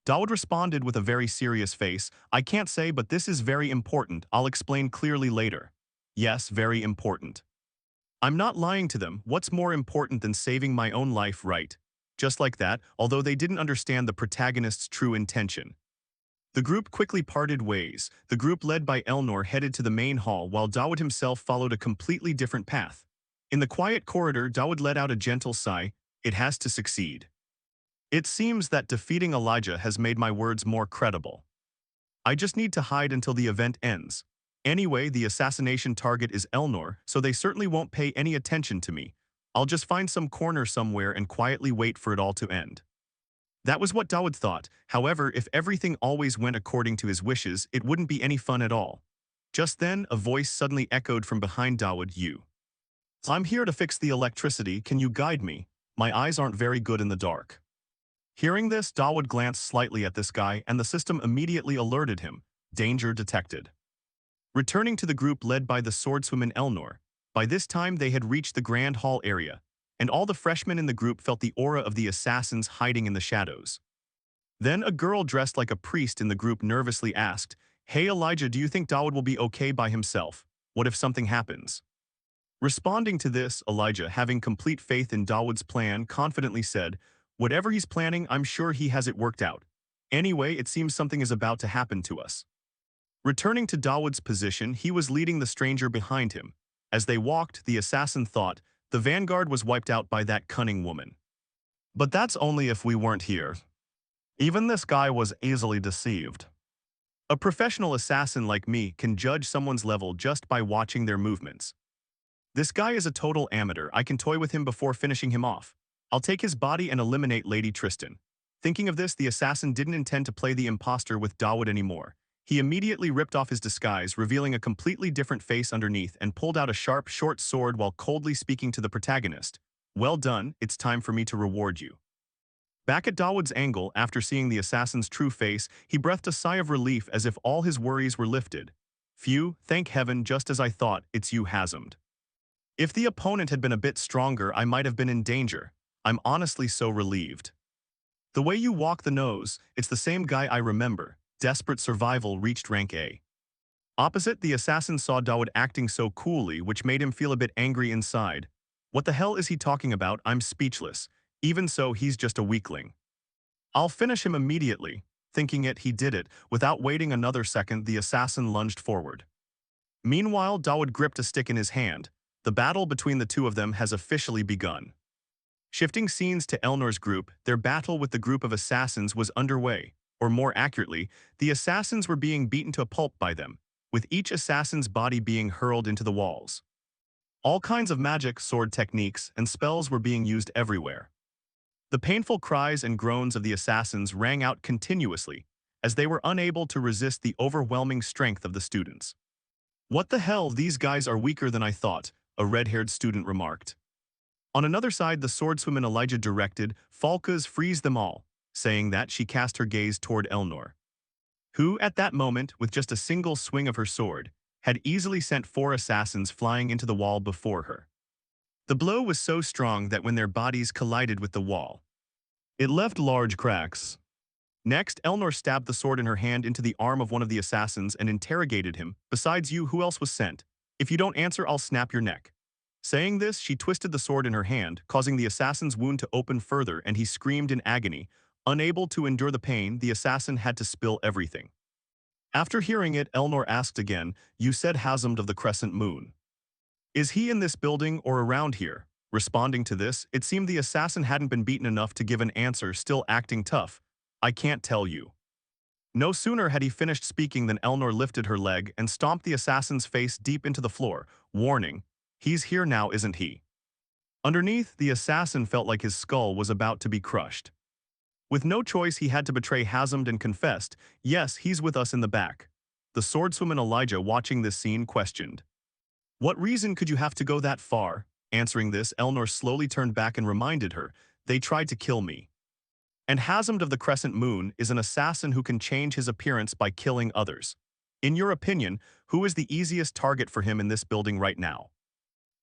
Dawood responded with a very serious face, "I can't say, but this is very important. I'll explain clearly later." "Yes, very important." "I'm not lying to them. What's more important than saving my own life, right?" Just like that, although they didn't understand the protagonist's true intention. The group quickly parted ways. The group led by Elnor headed to the main hall while Dawood himself followed a completely different path. In the quiet corridor, Dawood let out a gentle sigh. It has to succeed. It seems that defeating Elijah has made my words more credible. I just need to hide until the event ends. Anyway, the assassination target is Elnor, so they certainly won't pay any attention to me. I'll just find some corner somewhere and quietly wait for it all to end. That was what Dawood thought. However, if everything always went according to his wishes, it wouldn't be any fun at all. Just then, a voice suddenly echoed from behind Dawood. "I'm here to fix the electricity, can you guide me? My eyes aren't very good in the dark." Hearing this, Dawood glanced slightly at this guy and the system immediately alerted him. Danger detected. Returning to the group led by the swordswoman Elnor, by this time they had reached the grand hall area, and all the freshmen in the group felt the aura of the assassins hiding in the shadows. Then a girl dressed like a priest in the group nervously asked, "Hey Elijah, do you think Dawood will be okay by himself? What if something happens?" Responding to this, Elijah, having complete faith in Dawood's plan, confidently said, "Whatever he's planning, I'm sure he has it worked out. Anyway, it seems something is about to happen to us." Returning to Dawood's position, he was leading the stranger behind him. As they walked, the assassin thought, the vanguard was wiped out by that cunning woman. But that's only if we weren't here. Even this guy was easily deceived. A professional assassin like me can judge someone's level just by watching their movements. This guy is a total amateur. I can toy with him before finishing him off. I'll take his body and eliminate Lady Tristan. Thinking of this, the assassin didn't intend to play the imposter with Dawood anymore. He immediately ripped off his disguise, revealing a completely different face underneath, and pulled out a sharp, short sword while coldly speaking to the protagonist. "Well done, it's time for me to reward you." Back at Dawood's angle, after seeing the assassin's true face, he breathed a sigh of relief as if all his worries were lifted. "Phew, thank heaven, just as I thought, it's you, Hazmed. If the opponent had been a bit stronger, I might have been in danger. I'm honestly so relieved. The way you walk the nose, it's the same guy I remember." Desperate survival reached rank A. Opposite, the assassin saw Dawood acting so coolly, which made him feel a bit angry inside. What the hell is he talking about? I'm speechless. Even so, he's just a weakling. I'll finish him immediately. Thinking it, he did it. Without waiting another second, the assassin lunged forward. Meanwhile, Dawood gripped a stick in his hand. The battle between the two of them has officially begun. Shifting scenes to Elnor's group, their battle with the group of assassins was underway. Or more accurately, the assassins were being beaten to a pulp by them, with each assassin's body being hurled into the walls. All kinds of magic, sword techniques, and spells were being used everywhere. The painful cries and groans of the assassins rang out continuously, as they were unable to resist the overwhelming strength of the students. "What the hell, these guys are weaker than I thought," a red-haired student remarked. On another side, the swordswoman Elijah directed, "Falkas, freeze them all," saying that, she cast her gaze toward Elnor, who, at that moment, with just a single swing of her sword, had easily sent 4 assassins flying into the wall before her. The blow was so strong that when their bodies collided with the wall, it left large cracks. Next, Elnor stabbed the sword in her hand into the arm of one of the assassins and interrogated him. "Besides you, who else was sent? If you don't answer, I'll snap your neck." Saying this, she twisted the sword in her hand, causing the assassin's wound to open further, and he screamed in agony. Unable to endure the pain, the assassin had to spill everything. After hearing it, Elnor asked again, "You said Hazmed of the Crescent Moon. Is he in this building or around here?" Responding to this, it seemed the assassin hadn't been beaten enough to give an answer, still acting tough. "I can't tell you." No sooner had he finished speaking than Elnor lifted her leg and stomped the assassin's face deep into the floor, warning, "He's here now, isn't he?" Underneath, the assassin felt like his skull was about to be crushed. With no choice, he had to betray Hazmed and confessed, "Yes, he's with us in the back." The swordswoman Elijah, watching this scene, questioned, "What reason could you have to go that far?" Answering this, Elnor slowly turned back and reminded her, "They tried to kill me. And Hazmed of the Crescent Moon is an assassin who can change his appearance by killing others. In your opinion, who is the easiest target for him in this building right now?"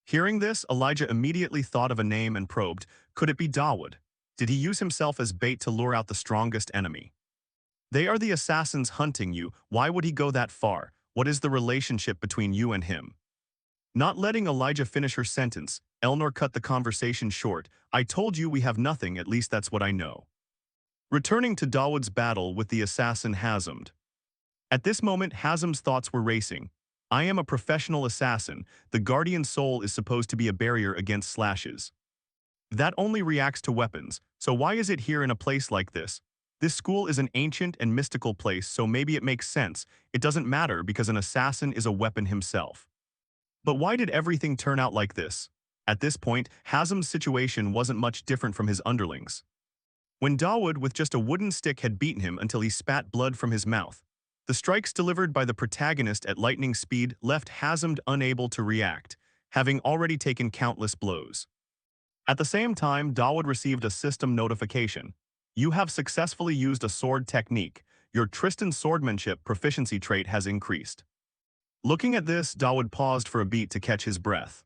Hearing this, Elijah immediately thought of a name and probed, could it be Dawood? Did he use himself as bait to lure out the strongest enemy? "They are the assassins hunting you. Why would he go that far? What is the relationship between you and him?" Not letting Elijah finish her sentence, Elnor cut the conversation short. "I told you we have nothing, at least that's what I know." Returning to Dawood's battle with the assassin Hazmed. At this moment, Hazem's thoughts were racing. "I am a professional assassin. The guardian soul is supposed to be a barrier against slashes. That only reacts to weapons, so why is it here in a place like this? This school is an ancient and mystical place, so maybe it makes sense. It doesn't matter because an assassin is a weapon himself. But why did everything turn out like this?" At this point, Hazem's situation wasn't much different from his underlings. When Dawood with just a wooden stick had beaten him until he spat blood from his mouth, the strikes delivered by the protagonist at lightning speed left Hazmed unable to react, having already taken countless blows. At the same time, Dawood received a system notification. "You have successfully used a sword technique. Your Tristan swordsmanship proficiency trait has increased." Looking at this, Dawood paused for a beat to catch his breath.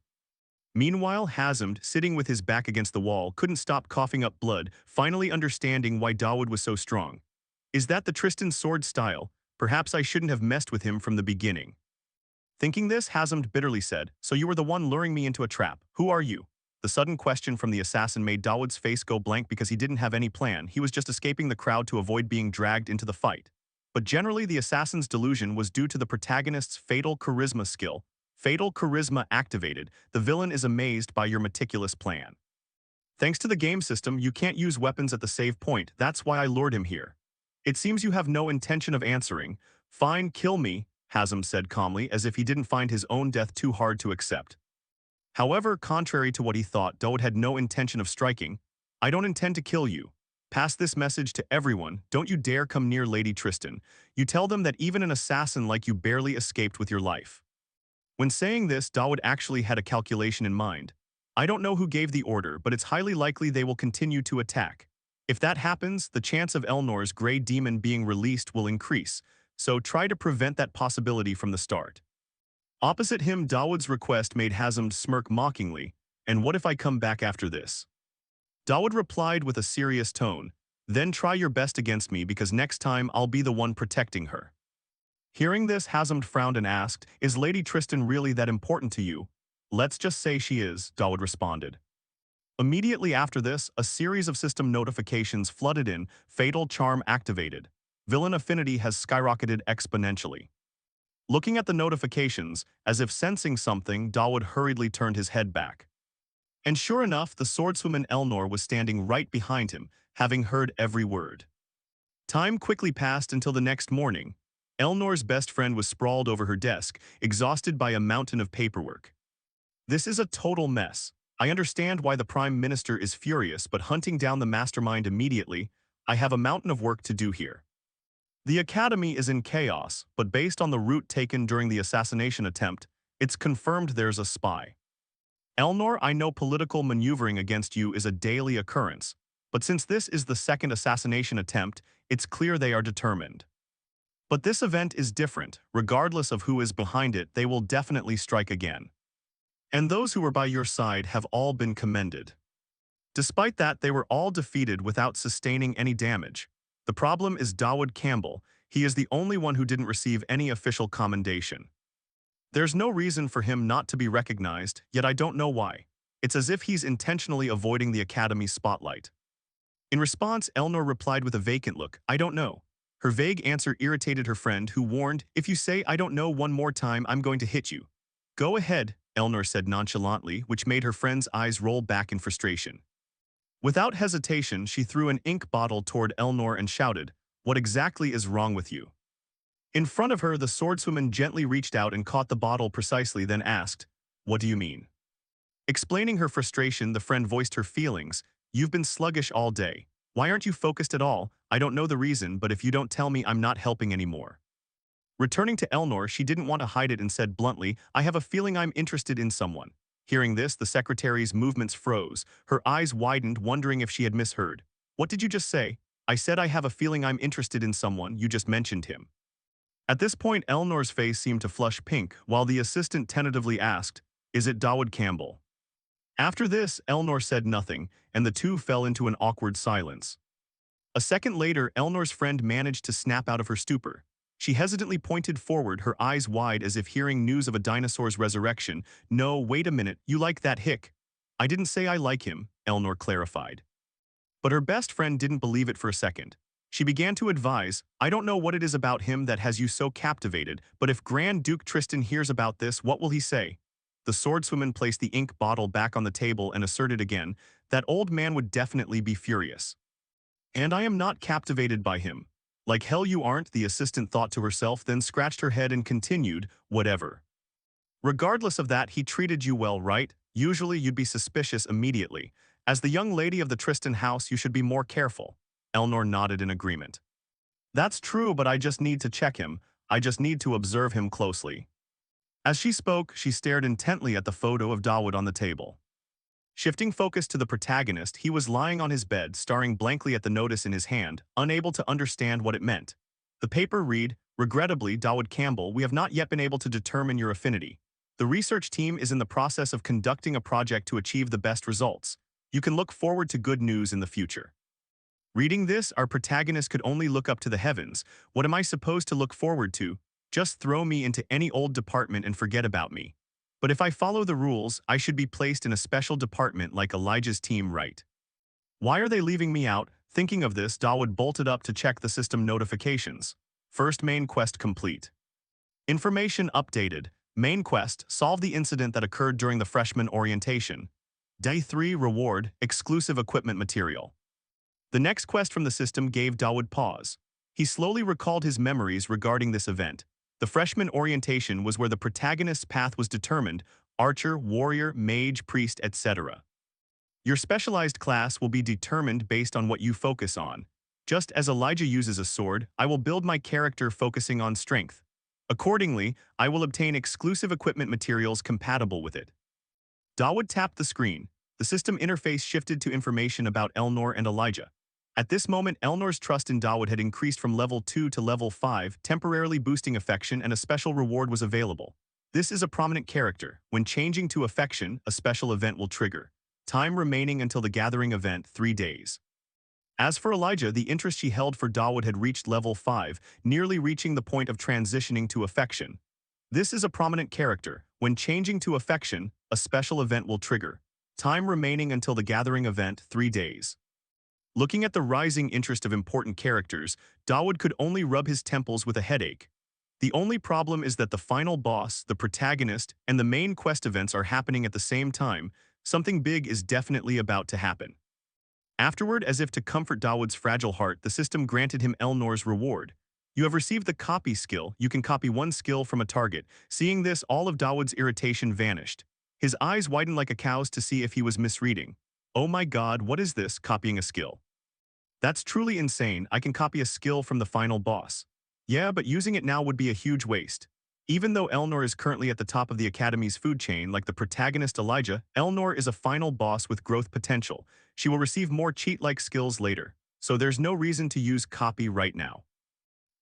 Meanwhile, Hazmed, sitting with his back against the wall, couldn't stop coughing up blood, finally understanding why Dawood was so strong. "Is that the Tristan sword style? Perhaps I shouldn't have messed with him from the beginning." Thinking this, Hazard bitterly said, "So you were the one luring me into a trap. Who are you?" The sudden question from the assassin made Dawood's face go blank because he didn't have any plan. He was just escaping the crowd to avoid being dragged into the fight. But generally, the assassin's delusion was due to the protagonist's fatal charisma skill. Fatal charisma activated. The villain is amazed by your meticulous plan. Thanks to the game system, you can't use weapons at the save point. That's why I lured him here. It seems you have no intention of answering. Fine, kill me, Hazm said calmly, as if he didn't find his own death too hard to accept. However, contrary to what he thought, Dawood had no intention of striking. "I don't intend to kill you. Pass this message to everyone. Don't you dare come near Lady Tristan. You tell them that even an assassin like you barely escaped with your life." When saying this, Dawood actually had a calculation in mind. "I don't know who gave the order, but it's highly likely they will continue to attack. If that happens, the chance of Elnor's Grey Demon being released will increase, so try to prevent that possibility from the start." Opposite him, Dawood's request made Hazm smirk mockingly. "And what if I come back after this?" Dawood replied with a serious tone, "Then try your best against me because next time I'll be the one protecting her." Hearing this, Hazm frowned and asked, "Is Lady Tristan really that important to you?" "Let's just say she is," Dawood responded. Immediately after this, a series of system notifications flooded in. Fatal charm activated. Villain affinity has skyrocketed exponentially. Looking at the notifications, as if sensing something, Dawood hurriedly turned his head back. And sure enough, the swordswoman Elnor was standing right behind him, having heard every word. Time quickly passed until the next morning. Elnor's best friend was sprawled over her desk, exhausted by a mountain of paperwork. "This is a total mess. I understand why the Prime Minister is furious, but hunting down the mastermind immediately, I have a mountain of work to do here. The Academy is in chaos, but based on the route taken during the assassination attempt, it's confirmed there's a spy. Elnor, I know political maneuvering against you is a daily occurrence, but since this is the second assassination attempt, it's clear they are determined. But this event is different. Regardless of who is behind it, they will definitely strike again. And those who were by your side have all been commended. Despite that, they were all defeated without sustaining any damage. The problem is Dawood Campbell. He is the only one who didn't receive any official commendation. There's no reason for him not to be recognized, yet I don't know why. It's as if he's intentionally avoiding the Academy's spotlight." In response, Elnor replied with a vacant look, "I don't know." Her vague answer irritated her friend, who warned, "If you say I don't know one more time, I'm going to hit you." "Go ahead," Elnor said nonchalantly, which made her friend's eyes roll back in frustration. Without hesitation, she threw an ink bottle toward Elnor and shouted, "What exactly is wrong with you?" In front of her, the swordswoman gently reached out and caught the bottle precisely, then asked, "What do you mean?" Explaining her frustration, the friend voiced her feelings. "You've been sluggish all day. Why aren't you focused at all? I don't know the reason, but if you don't tell me, I'm not helping anymore." Returning to Elnor, she didn't want to hide it and said bluntly, "I have a feeling I'm interested in someone." Hearing this, the secretary's movements froze. Her eyes widened, wondering if she had misheard. "What did you just say?" "I said I have a feeling I'm interested in someone. You just mentioned him." At this point, Elnor's face seemed to flush pink, while the assistant tentatively asked, "Is it Dawood Campbell?" After this, Elnor said nothing, and the two fell into an awkward silence. A second later, Elnor's friend managed to snap out of her stupor. She hesitantly pointed forward, her eyes wide as if hearing news of a dinosaur's resurrection. "No, wait a minute, you like that hick." "I didn't say I like him," Elnor clarified. But her best friend didn't believe it for a second. She began to advise, "I don't know what it is about him that has you so captivated, but if Grand Duke Tristan hears about this, what will he say?" The swordswoman placed the ink bottle back on the table and asserted again, "That old man would definitely be furious. And I am not captivated by him." "Like hell you aren't," the assistant thought to herself, then scratched her head and continued, "Whatever. Regardless of that, he treated you well, right? Usually you'd be suspicious immediately. As the young lady of the Tristan house, you should be more careful." Elnor nodded in agreement. "That's true, but I just need to check him. I just need to observe him closely." As she spoke, she stared intently at the photo of Dawood on the table. Shifting focus to the protagonist, he was lying on his bed, staring blankly at the notice in his hand, unable to understand what it meant. The paper read, "Regrettably, Dawood Campbell, we have not yet been able to determine your affinity. The research team is in the process of conducting a project to achieve the best results. You can look forward to good news in the future." Reading this, our protagonist could only look up to the heavens. What am I supposed to look forward to? Just throw me into any old department and forget about me. But if I follow the rules, I should be placed in a special department like Elijah's team, right? Why are they leaving me out? Thinking of this, Dawood bolted up to check the system notifications. First main quest complete. Information updated. Main quest, solve the incident that occurred during the freshman orientation. Day 3 reward, exclusive equipment material. The next quest from the system gave Dawood pause. He slowly recalled his memories regarding this event. The freshman orientation was where the protagonist's path was determined: archer, warrior, mage, priest, etc. Your specialized class will be determined based on what you focus on. Just as Elijah uses a sword, I will build my character focusing on strength. Accordingly, I will obtain exclusive equipment materials compatible with it. Dawood tapped the screen. The system interface shifted to information about Elnor and Elijah. At this moment, Elnor's trust in Dawood had increased from level 2 to level 5, temporarily boosting affection, and a special reward was available. This is a prominent character. When changing to affection, a special event will trigger. Time remaining until the gathering event, 3 days. As for Elijah, the interest she held for Dawood had reached level 5, nearly reaching the point of transitioning to affection. This is a prominent character. When changing to affection, a special event will trigger. Time remaining until the gathering event, 3 days. Looking at the rising interest of important characters, Dawood could only rub his temples with a headache. The only problem is that the final boss, the protagonist, and the main quest events are happening at the same time. Something big is definitely about to happen. Afterward, as if to comfort Dawood's fragile heart, the system granted him Elnor's reward. You have received the copy skill. You can copy one skill from a target. Seeing this, all of Dawood's irritation vanished. His eyes widened like a cow's to see if he was misreading. Oh my god, what is this, copying a skill? That's truly insane. I can copy a skill from the final boss. Yeah, but using it now would be a huge waste. Even though Elnor is currently at the top of the Academy's food chain like the protagonist Elijah, Elnor is a final boss with growth potential. She will receive more cheat-like skills later, so there's no reason to use copy right now.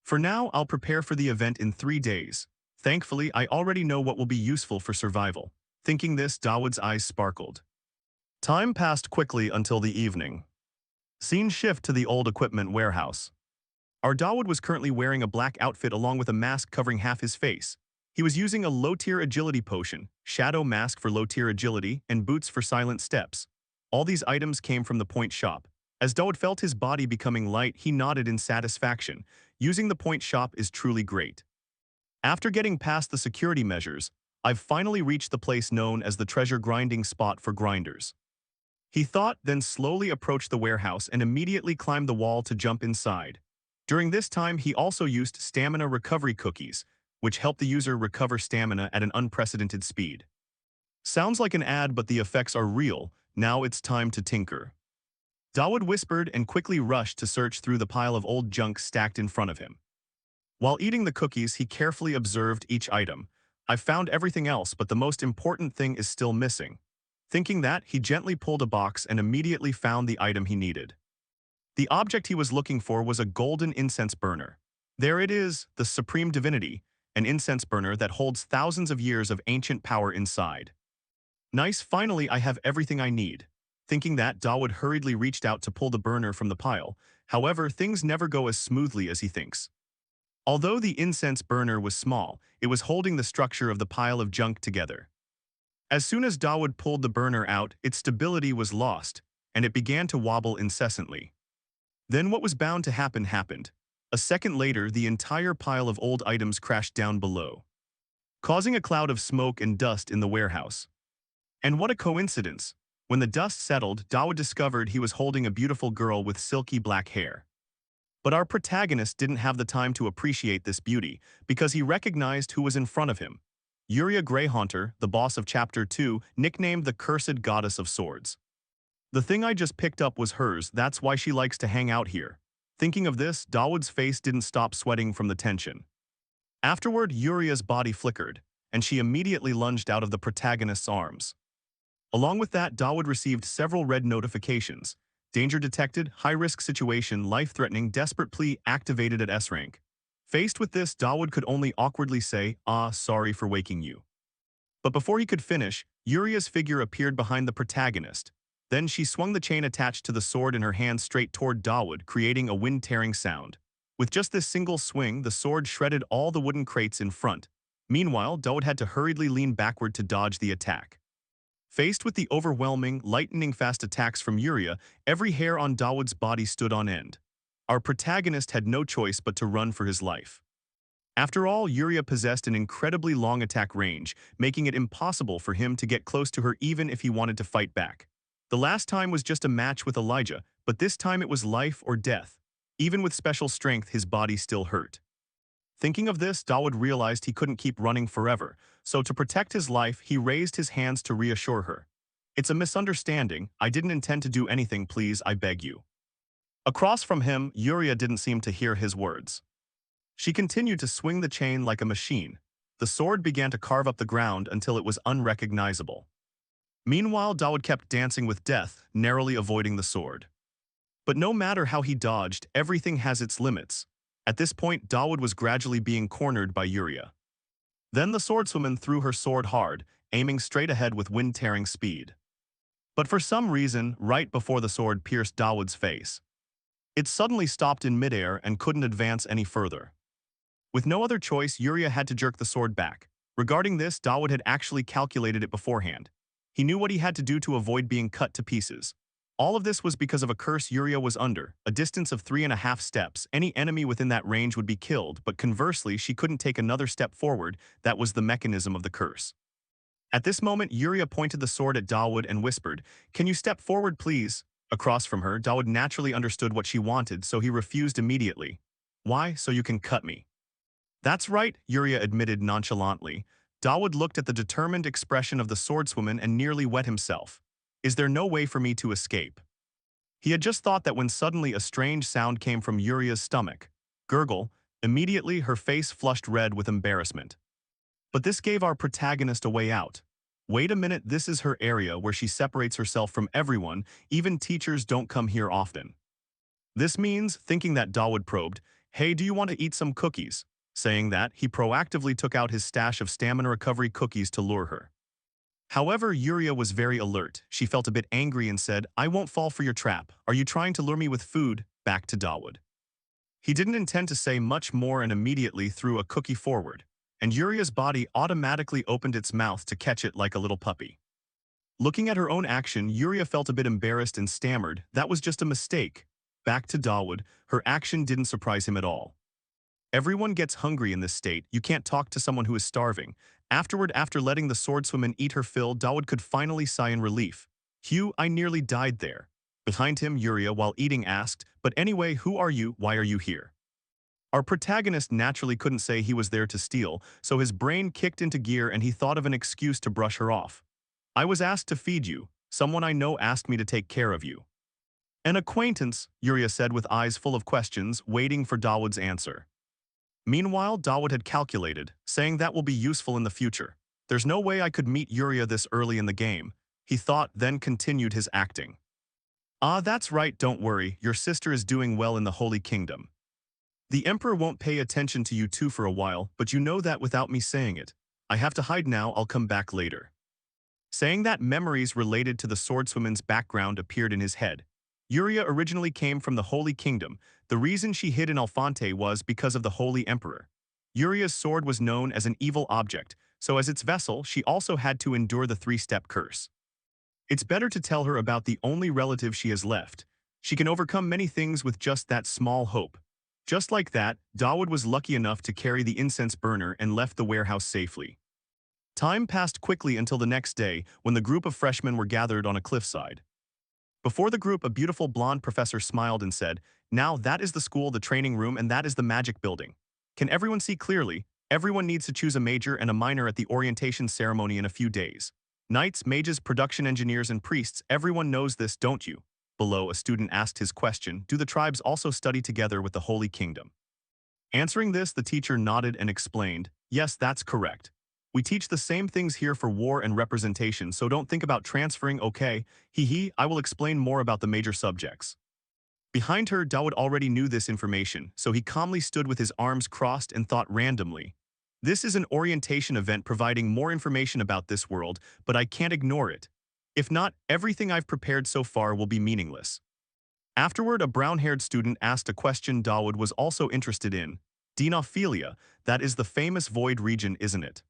For now, I'll prepare for the event in 3 days. Thankfully, I already know what will be useful for survival. Thinking this, Dawood's eyes sparkled. Time passed quickly until the evening. Scene shift to the old equipment warehouse. Our Dawood was currently wearing a black outfit along with a mask covering half his face. He was using a low-tier agility potion, shadow mask for low-tier agility, and boots for silent steps. All these items came from the point shop. As Dawood felt his body becoming light, he nodded in satisfaction. Using the point shop is truly great. After getting past the security measures, I've finally reached the place known as the treasure grinding spot for grinders. He thought, then slowly approached the warehouse and immediately climbed the wall to jump inside. During this time, he also used stamina recovery cookies, which help the user recover stamina at an unprecedented speed. Sounds like an ad, but the effects are real. Now it's time to tinker. Dawood whispered and quickly rushed to search through the pile of old junk stacked in front of him. While eating the cookies, he carefully observed each item. I've found everything else, but the most important thing is still missing. Thinking that, he gently pulled a box and immediately found the item he needed. The object he was looking for was a golden incense burner. There it is, the supreme divinity, an incense burner that holds thousands of years of ancient power inside. Nice, finally I have everything I need. Thinking that, Dawood hurriedly reached out to pull the burner from the pile. However, things never go as smoothly as he thinks. Although the incense burner was small, it was holding the structure of the pile of junk together. As soon as Dawood pulled the burner out, its stability was lost, and it began to wobble incessantly. Then what was bound to happen happened. A second later, the entire pile of old items crashed down below, causing a cloud of smoke and dust in the warehouse. And what a coincidence! When the dust settled, Dawood discovered he was holding a beautiful girl with silky black hair. But our protagonist didn't have the time to appreciate this beauty, because he recognized who was in front of him. Yuria Greyhaunter, the boss of Chapter 2, nicknamed the Cursed Goddess of Swords. The thing I just picked up was hers, that's why she likes to hang out here. Thinking of this, Dawood's face didn't stop sweating from the tension. Afterward, Yuria's body flickered, and she immediately lunged out of the protagonist's arms. Along with that, Dawood received several red notifications. Danger detected, high-risk situation, life-threatening, desperate plea activated at S rank. Faced with this, Dawood could only awkwardly say, sorry for waking you. But before he could finish, Yuria's figure appeared behind the protagonist. Then she swung the chain attached to the sword in her hand straight toward Dawood, creating a wind-tearing sound. With just this single swing, the sword shredded all the wooden crates in front. Meanwhile, Dawood had to hurriedly lean backward to dodge the attack. Faced with the overwhelming, lightning-fast attacks from Yuria, every hair on Dawood's body stood on end. Our protagonist had no choice but to run for his life. After all, Yuria possessed an incredibly long attack range, making it impossible for him to get close to her even if he wanted to fight back. The last time was just a match with Elijah, but this time it was life or death. Even with special strength, his body still hurt. Thinking of this, Dawood realized he couldn't keep running forever, so to protect his life, he raised his hands to reassure her. "It's a misunderstanding. I didn't intend to do anything, please, I beg you." Across from him, Yuria didn't seem to hear his words. She continued to swing the chain like a machine. The sword began to carve up the ground until it was unrecognizable. Meanwhile, Dawood kept dancing with death, narrowly avoiding the sword. But no matter how he dodged, everything has its limits. At this point, Dawood was gradually being cornered by Yuria. Then the swordswoman threw her sword hard, aiming straight ahead with wind-tearing speed. But for some reason, right before the sword pierced Dawood's face, it suddenly stopped in midair and couldn't advance any further. With no other choice, Yuria had to jerk the sword back. Regarding this, Dawood had actually calculated it beforehand. He knew what he had to do to avoid being cut to pieces. All of this was because of a curse Yuria was under, a distance of 3.5 steps. Any enemy within that range would be killed, but conversely, she couldn't take another step forward. That was the mechanism of the curse. At this moment, Yuria pointed the sword at Dawood and whispered, "Can you step forward, please?" Across from her, Dawood naturally understood what she wanted, so he refused immediately. "Why? So you can cut me." "That's right," Yuria admitted nonchalantly. Dawood looked at the determined expression of the swordswoman and nearly wet himself. "Is there no way for me to escape?" He had just thought that when suddenly a strange sound came from Yuria's stomach. Gurgle. Immediately, her face flushed red with embarrassment. But this gave our protagonist a way out. Wait a minute, this is her area where she separates herself from everyone. Even teachers don't come here often. This means, thinking that Dawood probed, "Hey, do you want to eat some cookies?" Saying that, he proactively took out his stash of stamina recovery cookies to lure her. However, Yuria was very alert. She felt a bit angry and said, "I won't fall for your trap. Are you trying to lure me with food?" Back to Dawood. He didn't intend to say much more and immediately threw a cookie forward, and Yuria's body automatically opened its mouth to catch it like a little puppy. Looking at her own action, Yuria felt a bit embarrassed and stammered, "That was just a mistake." Back to Dawood, her action didn't surprise him at all. Everyone gets hungry in this state. You can't talk to someone who is starving. Afterward, after letting the swordswoman eat her fill, Dawood could finally sigh in relief. "Hugh, I nearly died there." Behind him, Yuria, while eating, asked, "But anyway, who are you? Why are you here?" Our protagonist naturally couldn't say he was there to steal, so his brain kicked into gear and he thought of an excuse to brush her off. "I was asked to feed you. Someone I know asked me to take care of you." "An acquaintance," Yuria said with eyes full of questions, waiting for Dawood's answer. Meanwhile, Dawood had calculated, saying that will be useful in the future. "There's no way I could meet Yuria this early in the game," he thought, then continued his acting. "Ah, that's right, don't worry, your sister is doing well in the Holy Kingdom. The Emperor won't pay attention to you two for a while, but you know that without me saying it. I have to hide now, I'll come back later." Saying that, memories related to the swordswoman's background appeared in his head. Yuria originally came from the Holy Kingdom. The reason she hid in Alphonte was because of the Holy Emperor. Yuria's sword was known as an evil object, so as its vessel, she also had to endure the three-step curse. It's better to tell her about the only relative she has left. She can overcome many things with just that small hope. Just like that, Dawood was lucky enough to carry the incense burner and left the warehouse safely. Time passed quickly until the next day, when the group of freshmen were gathered on a cliffside. Before the group, a beautiful blonde professor smiled and said, "Now that is the school, the training room, and that is the magic building. Can everyone see clearly? Everyone needs to choose a major and a minor at the orientation ceremony in a few days. Knights, mages, production engineers, and priests, everyone knows this, don't you?" Below, a student asked his question, "Do the tribes also study together with the Holy Kingdom?" Answering this, the teacher nodded and explained, "Yes, that's correct. We teach the same things here for war and representation, so don't think about transferring, okay? I will explain more about the major subjects." Behind her, Dawood already knew this information, so he calmly stood with his arms crossed and thought randomly. This is an orientation event providing more information about this world, but I can't ignore it. If not, everything I've prepared so far will be meaningless. Afterward, a brown-haired student asked a question Dawood was also interested in. Dinophilia, that is the famous void region, isn't it?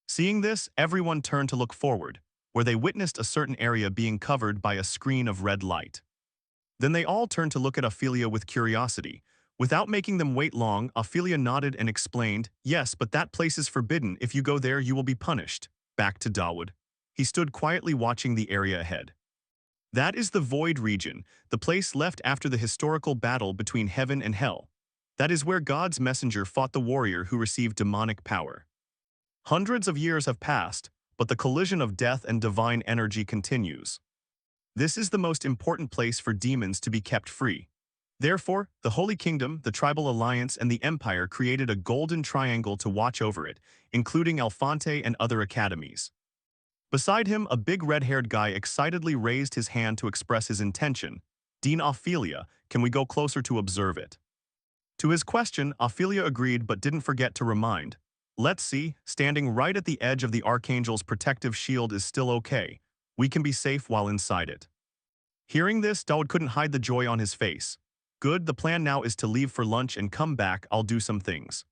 Seeing this, everyone turned to look forward, where they witnessed a certain area being covered by a screen of red light. Then they all turned to look at Ophelia with curiosity. Without making them wait long, Ophelia nodded and explained, "Yes, but that place is forbidden. If you go there, you will be punished." Back to Dawood. He stood quietly watching the area ahead. That is the Void region, the place left after the historical battle between heaven and hell. That is where God's messenger fought the warrior who received demonic power. Hundreds of years have passed, but the collision of death and divine energy continues. This is the most important place for demons to be kept free. Therefore, the Holy Kingdom, the Tribal Alliance, and the Empire created a golden triangle to watch over it, including Alphonte and other academies. Beside him, a big red-haired guy excitedly raised his hand to express his intention. "Dean Ophelia, can we go closer to observe it?" To his question, Ophelia agreed but didn't forget to remind. "Let's see, standing right at the edge of the Archangel's protective shield is still okay. We can be safe while inside it." Hearing this, Dawood couldn't hide the joy on his face. "Good, the plan now is to leave for lunch and come back. I'll do some things."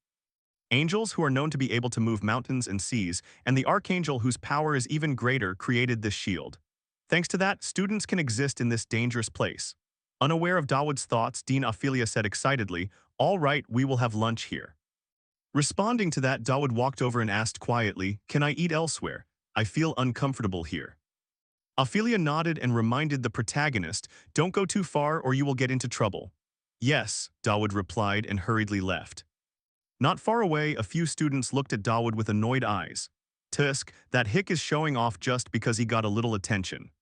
Angels, who are known to be able to move mountains and seas, and the Archangel, whose power is even greater, created this shield. Thanks to that, students can exist in this dangerous place. Unaware of Dawood's thoughts, Dean Ophelia said excitedly, "All right, we will have lunch here." Responding to that, Dawood walked over and asked quietly, "Can I eat elsewhere? I feel uncomfortable here." Ophelia nodded and reminded the protagonist, "Don't go too far or you will get into trouble." "Yes," Dawood replied and hurriedly left. Not far away, a few students looked at Dawood with annoyed eyes. "Tusk, that hick is showing off just because he got a little attention."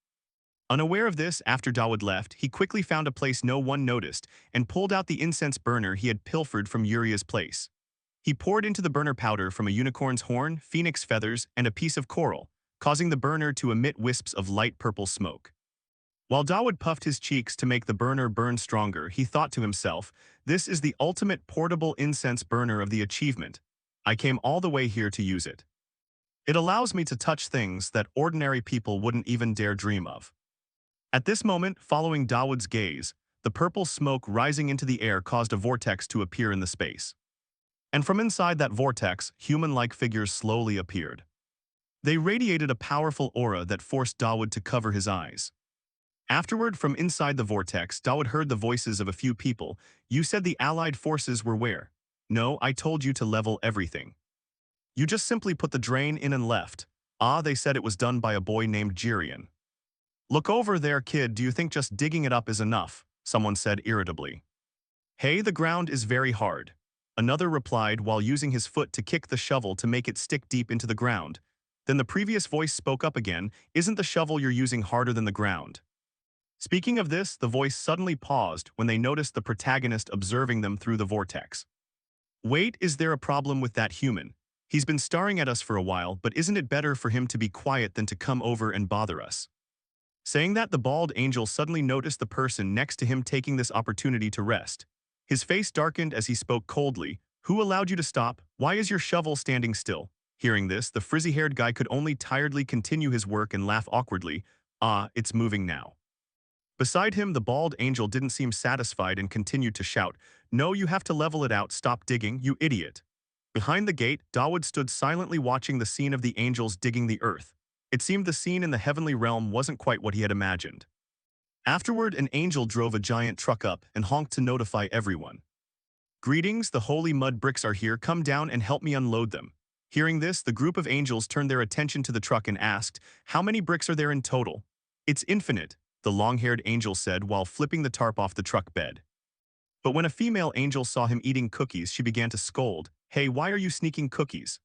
Unaware of this, after Dawood left, he quickly found a place no one noticed and pulled out the incense burner he had pilfered from Uria's place. He poured into the burner powder from a unicorn's horn, phoenix feathers, and a piece of coral, causing the burner to emit wisps of light purple smoke. While Dawood puffed his cheeks to make the burner burn stronger, he thought to himself, "This is the ultimate portable incense burner of the achievement. I came all the way here to use it. It allows me to touch things that ordinary people wouldn't even dare dream of." At this moment, following Dawood's gaze, the purple smoke rising into the air caused a vortex to appear in the space. And from inside that vortex, human-like figures slowly appeared. They radiated a powerful aura that forced Dawood to cover his eyes. Afterward, from inside the vortex, Dawood heard the voices of a few people. "You said the Allied forces were where?" "No, I told you to level everything. You just simply put the drain in and left." "Ah, they said it was done by a boy named Jirian." "Look over there, kid, do you think just digging it up is enough?" someone said irritably. "Hey, the ground is very hard." Another replied while using his foot to kick the shovel to make it stick deep into the ground. Then the previous voice spoke up again, "Isn't the shovel you're using harder than the ground?" Speaking of this, the voice suddenly paused when they noticed the protagonist observing them through the vortex. "Wait, is there a problem with that human? He's been staring at us for a while, but isn't it better for him to be quiet than to come over and bother us?" Saying that, the bald angel suddenly noticed the person next to him taking this opportunity to rest. His face darkened as he spoke coldly. "Who allowed you to stop? Why is your shovel standing still?" Hearing this, the frizzy-haired guy could only tiredly continue his work and laugh awkwardly. "Ah, it's moving now." Beside him, the bald angel didn't seem satisfied and continued to shout, "No, you have to level it out, stop digging, you idiot." Behind the gate, Dawood stood silently watching the scene of the angels digging the earth. It seemed the scene in the heavenly realm wasn't quite what he had imagined. Afterward, an angel drove a giant truck up and honked to notify everyone. "Greetings, the holy mud bricks are here, come down and help me unload them." Hearing this, the group of angels turned their attention to the truck and asked, "How many bricks are there in total?" "It's infinite," the long-haired angel said while flipping the tarp off the truck bed. But when a female angel saw him eating cookies, she began to scold, "Hey, why are you sneaking cookies?"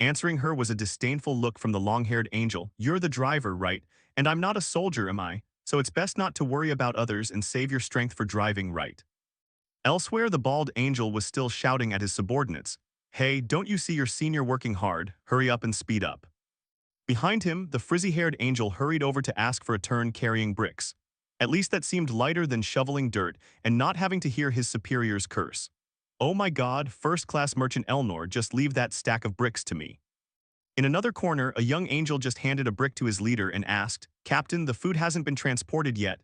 Answering her was a disdainful look from the long-haired angel. "You're the driver, right? And I'm not a soldier, am I? So it's best not to worry about others and save your strength for driving, right?" Elsewhere, the bald angel was still shouting at his subordinates, "Hey, don't you see your senior working hard? Hurry up and speed up." Behind him, the frizzy-haired angel hurried over to ask for a turn carrying bricks. At least that seemed lighter than shoveling dirt and not having to hear his superior's curse. "Oh my god, first-class merchant Elnor, just leave that stack of bricks to me." In another corner, a young angel just handed a brick to his leader and asked, "Captain, the food hasn't been transported yet."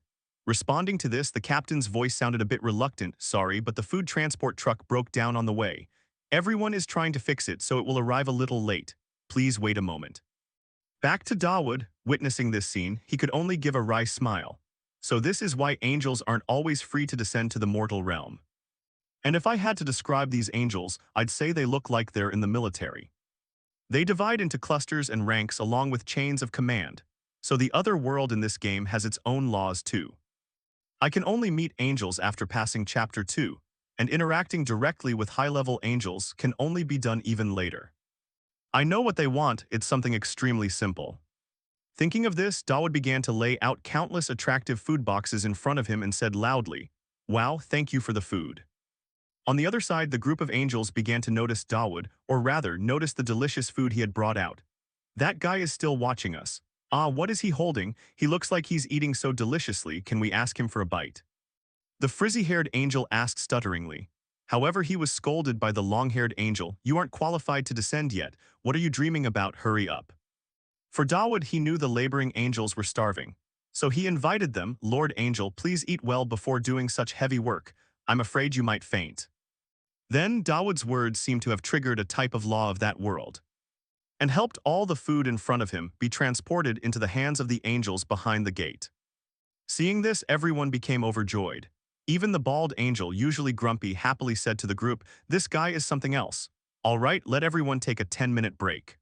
Responding to this, the captain's voice sounded a bit reluctant. Sorry, but the food transport truck broke down on the way. Everyone is trying to fix it, so it will arrive a little late. Please wait a moment. Back to Dawood, witnessing this scene, he could only give a wry smile. So this is why angels aren't always free to descend to the mortal realm. And if I had to describe these angels, I'd say they look like they're in the military. They divide into clusters and ranks along with chains of command. So the other world in this game has its own laws too. I can only meet angels after passing Chapter 2, and interacting directly with high-level angels can only be done even later. I know what they want, it's something extremely simple. Thinking of this, Dawood began to lay out countless attractive food boxes in front of him and said loudly, "Wow, thank you for the food." On the other side, the group of angels began to notice Dawood, or rather, notice the delicious food he had brought out. That guy is still watching us. Ah, what is he holding? He looks like he's eating so deliciously, can we ask him for a bite? The frizzy-haired angel asked stutteringly. However, he was scolded by the long-haired angel, "You aren't qualified to descend yet. What are you dreaming about? Hurry up." For Dawood, he knew the laboring angels were starving. So he invited them, "Lord Angel, please eat well before doing such heavy work. I'm afraid you might faint." Then Dawood's words seemed to have triggered a type of law of that world, and helped all the food in front of him be transported into the hands of the angels behind the gate. Seeing this, everyone became overjoyed. Even the bald angel, usually grumpy, happily said to the group, "This guy is something else. All right, let everyone take a 10-minute break."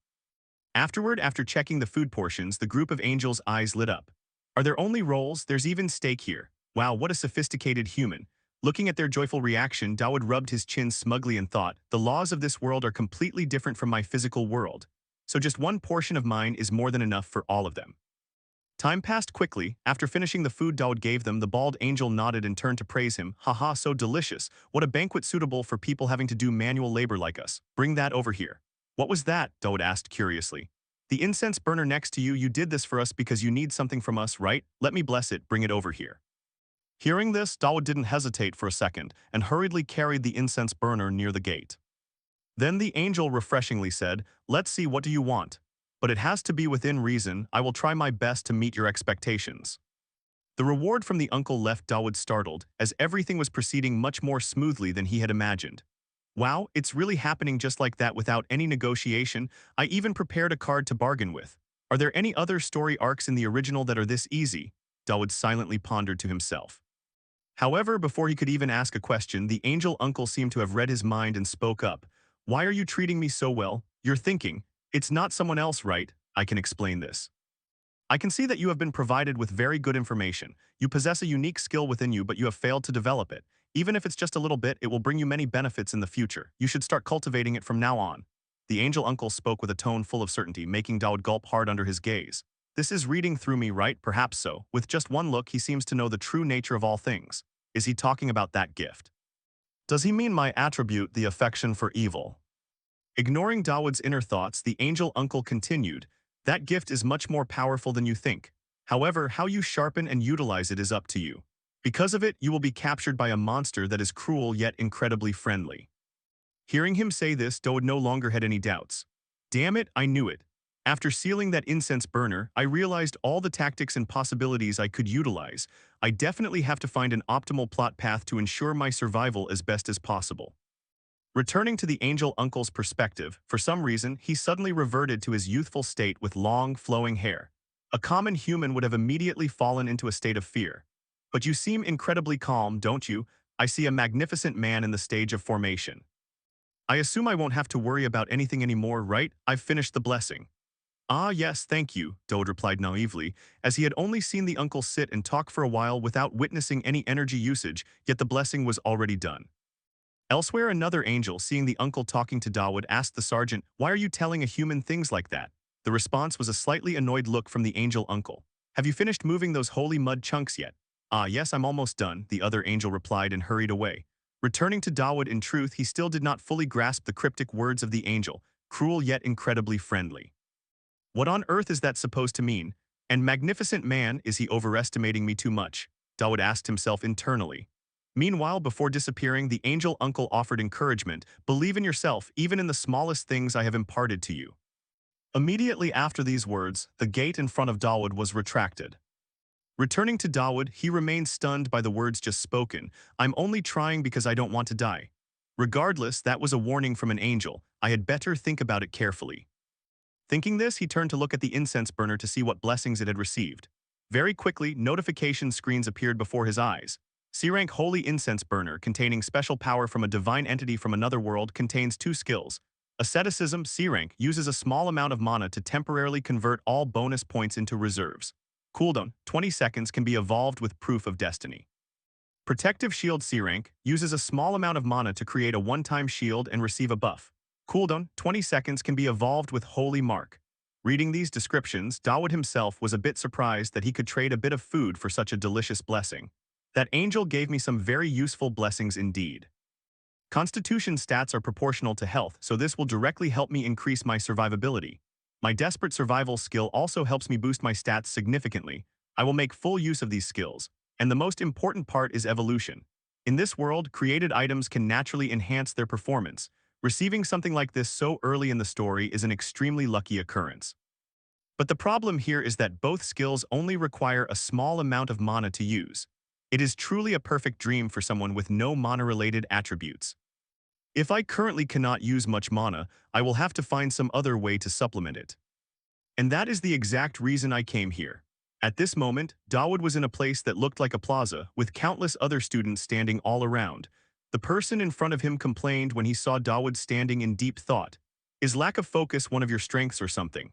Afterward, after checking the food portions, the group of angels' eyes lit up. "Are there only rolls? There's even steak here. Wow, what a sophisticated human." Looking at their joyful reaction, Dawood rubbed his chin smugly and thought, "The laws of this world are completely different from my physical world. So just one portion of mine is more than enough for all of them." Time passed quickly. After finishing the food Dawood gave them, the bald angel nodded and turned to praise him. "Haha, so delicious. What a banquet suitable for people having to do manual labor like us. Bring that over here." "What was that?" Dawood asked curiously. "The incense burner next to you. You did this for us because you need something from us, right? Let me bless it. Bring it over here." Hearing this, Dawood didn't hesitate for a second and hurriedly carried the incense burner near the gate. Then the angel refreshingly said, "Let's see, what do you want? But it has to be within reason. I will try my best to meet your expectations." The reward from the uncle left Dawood startled, as everything was proceeding much more smoothly than he had imagined. "Wow, it's really happening just like that without any negotiation. I even prepared a card to bargain with. Are there any other story arcs in the original that are this easy?" Dawood silently pondered to himself. However, before he could even ask a question, the angel uncle seemed to have read his mind and spoke up. "Why are you treating me so well? You're thinking, it's not someone else, right? I can explain this. I can see that you have been provided with very good information. You possess a unique skill within you, but you have failed to develop it. Even if it's just a little bit, it will bring you many benefits in the future. You should start cultivating it from now on." The angel uncle spoke with a tone full of certainty, making Dawood gulp hard under his gaze. "This is reading through me, right? Perhaps so. With just one look, he seems to know the true nature of all things. Is he talking about that gift? Does he mean my attribute, the affection for evil?" Ignoring Dawood's inner thoughts, the angel uncle continued, "That gift is much more powerful than you think. However, how you sharpen and utilize it is up to you. Because of it, you will be captured by a monster that is cruel yet incredibly friendly." Hearing him say this, Dawood no longer had any doubts. Damn it, I knew it. After sealing that incense burner, I realized all the tactics and possibilities I could utilize. I definitely have to find an optimal plot path to ensure my survival as best as possible. Returning to the angel uncle's perspective, for some reason, he suddenly reverted to his youthful state with long, flowing hair. A common human would have immediately fallen into a state of fear. "But you seem incredibly calm, don't you? I see a magnificent man in the stage of formation. I assume I won't have to worry about anything anymore, right? I've finished the blessing." "Ah, yes, thank you," Dawood replied naively, as he had only seen the uncle sit and talk for a while without witnessing any energy usage, yet the blessing was already done. Elsewhere, another angel, seeing the uncle talking to Dawood, asked the sergeant, "Why are you telling a human things like that?" The response was a slightly annoyed look from the angel uncle. "Have you finished moving those holy mud chunks yet?" "Ah, yes, I'm almost done," the other angel replied and hurried away. Returning to Dawood, in truth, he still did not fully grasp the cryptic words of the angel, cruel yet incredibly friendly. What on earth is that supposed to mean? And magnificent man, is he overestimating me too much? Dawood asked himself internally. Meanwhile, before disappearing, the angel uncle offered encouragement. "Believe in yourself, even in the smallest things I have imparted to you." Immediately after these words, the gate in front of Dawood was retracted. Returning to Dawood, he remained stunned by the words just spoken. I'm only trying because I don't want to die. Regardless, that was a warning from an angel. I had better think about it carefully. Thinking this, he turned to look at the incense burner to see what blessings it had received. Very quickly, notification screens appeared before his eyes. C-rank Holy Incense Burner, containing special power from a divine entity from another world, contains 2 skills. Asceticism, C-rank, uses a small amount of mana to temporarily convert all bonus points into reserves. Cooldown, 20 seconds, can be evolved with Proof of Destiny. Protective Shield C-rank uses a small amount of mana to create a one-time shield and receive a buff. Cooldown, 20 seconds, can be evolved with Holy Mark. Reading these descriptions, Dawood himself was a bit surprised that he could trade a bit of food for such a delicious blessing. That angel gave me some very useful blessings indeed. Constitution stats are proportional to health, so this will directly help me increase my survivability. My desperate survival skill also helps me boost my stats significantly. I will make full use of these skills. And the most important part is evolution. In this world, created items can naturally enhance their performance. Receiving something like this so early in the story is an extremely lucky occurrence. But the problem here is that both skills only require a small amount of mana to use. It is truly a perfect dream for someone with no mana-related attributes. If I currently cannot use much mana, I will have to find some other way to supplement it. And that is the exact reason I came here. At this moment, Dawood was in a place that looked like a plaza, with countless other students standing all around. The person in front of him complained when he saw Dawood standing in deep thought. Is lack of focus one of your strengths or something?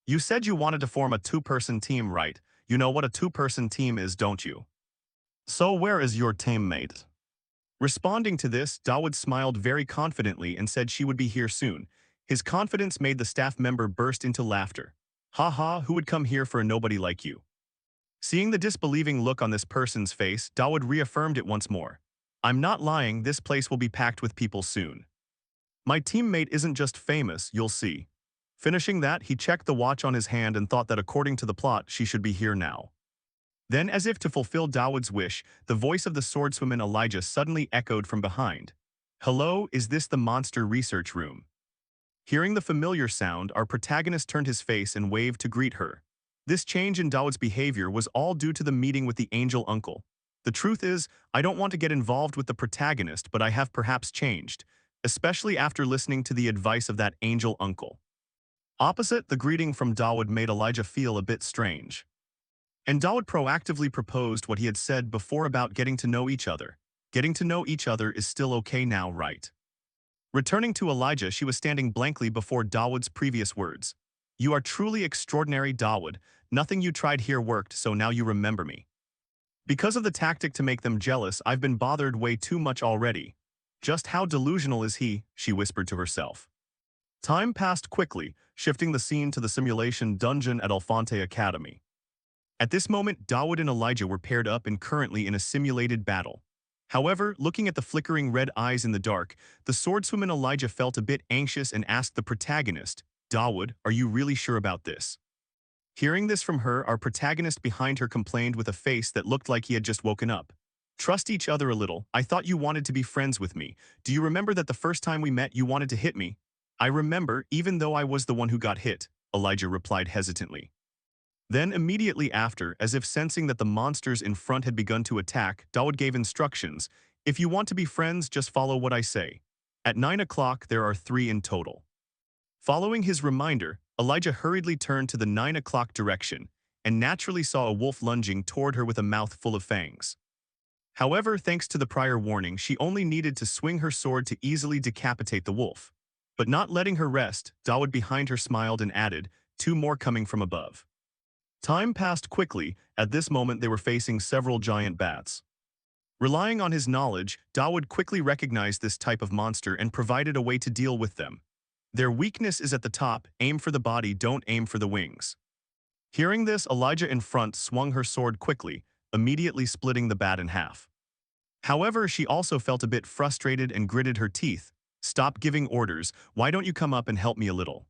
You said you wanted to form a 2-person team, right? You know what a 2-person team is, don't you? So where is your teammate? Responding to this, Dawood smiled very confidently and said she would be here soon. His confidence made the staff member burst into laughter. Ha ha, who would come here for a nobody like you? Seeing the disbelieving look on this person's face, Dawood reaffirmed it once more. I'm not lying, this place will be packed with people soon. My teammate isn't just famous, you'll see. Finishing that, he checked the watch on his hand and thought that according to the plot, she should be here now. Then, as if to fulfill Dawood's wish, the voice of the swordswoman Elijah suddenly echoed from behind. Hello, is this the monster research room? Hearing the familiar sound, our protagonist turned his face and waved to greet her. This change in Dawood's behavior was all due to the meeting with the angel uncle. The truth is, I don't want to get involved with the protagonist, but I have perhaps changed, especially after listening to the advice of that angel uncle. Opposite, the greeting from Dawood made Elijah feel a bit strange. And Dawood proactively proposed what he had said before about getting to know each other. Getting to know each other is still okay now, right? Returning to Elijah, she was standing blankly before Dawood's previous words. You are truly extraordinary, Dawood. Nothing you tried here worked, so now you remember me. Because of the tactic to make them jealous, I've been bothered way too much already. Just how delusional is he, she whispered to herself. Time passed quickly, shifting the scene to the simulation dungeon at Alfonte Academy. At this moment, Dawood and Elijah were paired up and currently in a simulated battle. However, looking at the flickering red eyes in the dark, the swordswoman Elijah felt a bit anxious and asked the protagonist, Dawood, are you really sure about this? Hearing this from her, our protagonist behind her complained with a face that looked like he had just woken up. Trust each other a little. I thought you wanted to be friends with me. Do you remember that the first time we met you wanted to hit me? I remember, even though I was the one who got hit, Elijah replied hesitantly. Then immediately after, as if sensing that the monsters in front had begun to attack, Dawood gave instructions. If you want to be friends, just follow what I say. At 9 o'clock, there are 3 in total. Following his reminder, Elijah hurriedly turned to the 9 o'clock direction and naturally saw a wolf lunging toward her with a mouth full of fangs. However, thanks to the prior warning, she only needed to swing her sword to easily decapitate the wolf. But not letting her rest, Dawood behind her smiled and added, 2 more coming from above. Time passed quickly. At this moment they were facing several giant bats. Relying on his knowledge, Dawood quickly recognized this type of monster and provided a way to deal with them. Their weakness is at the top, aim for the body, don't aim for the wings. Hearing this, Elijah in front swung her sword quickly, immediately splitting the bat in half. However, she also felt a bit frustrated and gritted her teeth. Stop giving orders, why don't you come up and help me a little?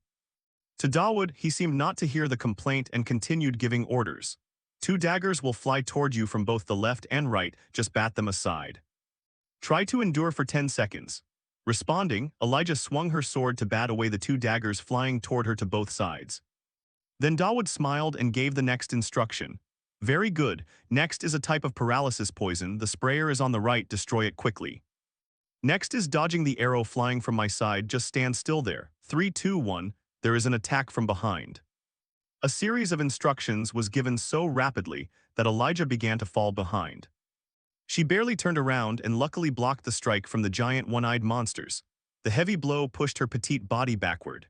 To Dawood, he seemed not to hear the complaint and continued giving orders. 2 daggers will fly toward you from both the left and right, just bat them aside. Try to endure for 10 seconds. Responding, Elijah swung her sword to bat away the 2 daggers flying toward her to both sides. Then Dawood smiled and gave the next instruction. Very good. Next is a type of paralysis poison. The sprayer is on the right. Destroy it quickly. Next is dodging the arrow flying from my side. Just stand still there. 3, 2, 1. There is an attack from behind. A series of instructions was given so rapidly that Elijah began to fall behind. She barely turned around and luckily blocked the strike from the giant one-eyed monsters. The heavy blow pushed her petite body backward.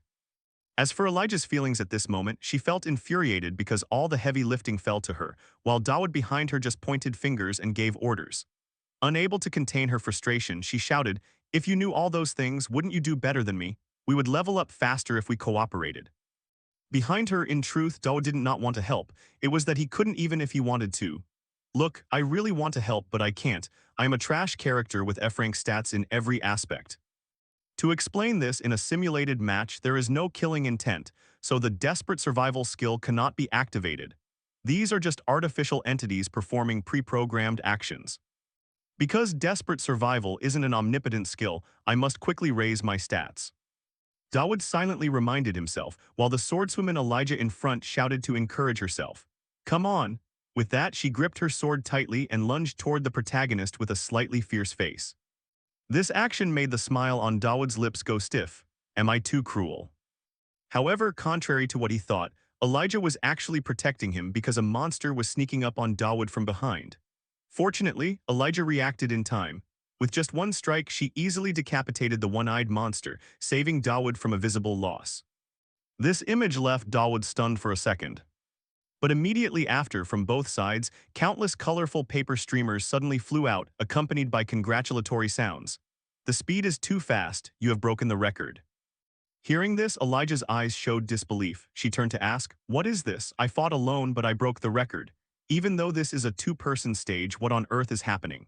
As for Elijah's feelings at this moment, she felt infuriated because all the heavy lifting fell to her, while Dawood behind her just pointed fingers and gave orders. Unable to contain her frustration, she shouted, "If you knew all those things, wouldn't you do better than me? We would level up faster if we cooperated." Behind her, in truth, Dawood did not want to help. It was that he couldn't even if he wanted to. "Look, I really want to help, but I can't. I am a trash character with F-rank stats in every aspect." To explain this, in a simulated match, there is no killing intent, so the desperate survival skill cannot be activated. These are just artificial entities performing pre-programmed actions. Because desperate survival isn't an omnipotent skill, I must quickly raise my stats. Dawood silently reminded himself, while the swordswoman Elijah in front shouted to encourage herself. "Come on." With that, she gripped her sword tightly and lunged toward the protagonist with a slightly fierce face. This action made the smile on Dawood's lips go stiff. Am I too cruel? However, contrary to what he thought, Elijah was actually protecting him because a monster was sneaking up on Dawood from behind. Fortunately, Elijah reacted in time. With just one strike, she easily decapitated the one-eyed monster, saving Dawood from a visible loss. This image left Dawood stunned for a second. But immediately after, from both sides, countless colorful paper streamers suddenly flew out, accompanied by congratulatory sounds. "The speed is too fast. You have broken the record." Hearing this, Elijah's eyes showed disbelief. She turned to ask, "What is this? I fought alone, but I broke the record. Even though this is a two-person stage, what on earth is happening?"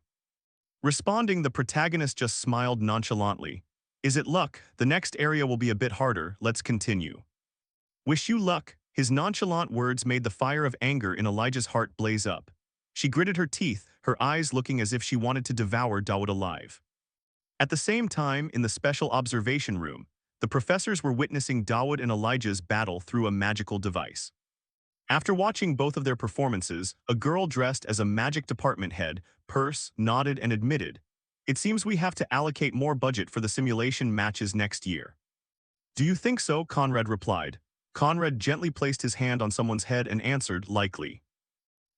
Responding, the protagonist just smiled nonchalantly. "Is it luck? The next area will be a bit harder. Let's continue." "Wish you luck." His nonchalant words made the fire of anger in Elijah's heart blaze up. She gritted her teeth, her eyes looking as if she wanted to devour Dawood alive. At the same time, in the special observation room, the professors were witnessing Dawood and Elijah's battle through a magical device. After watching both of their performances, a girl dressed as a magic department head, Purse, nodded and admitted, "It seems we have to allocate more budget for the simulation matches next year." "Do you think so?" Conrad replied. Conrad gently placed his hand on someone's head and answered, "Likely."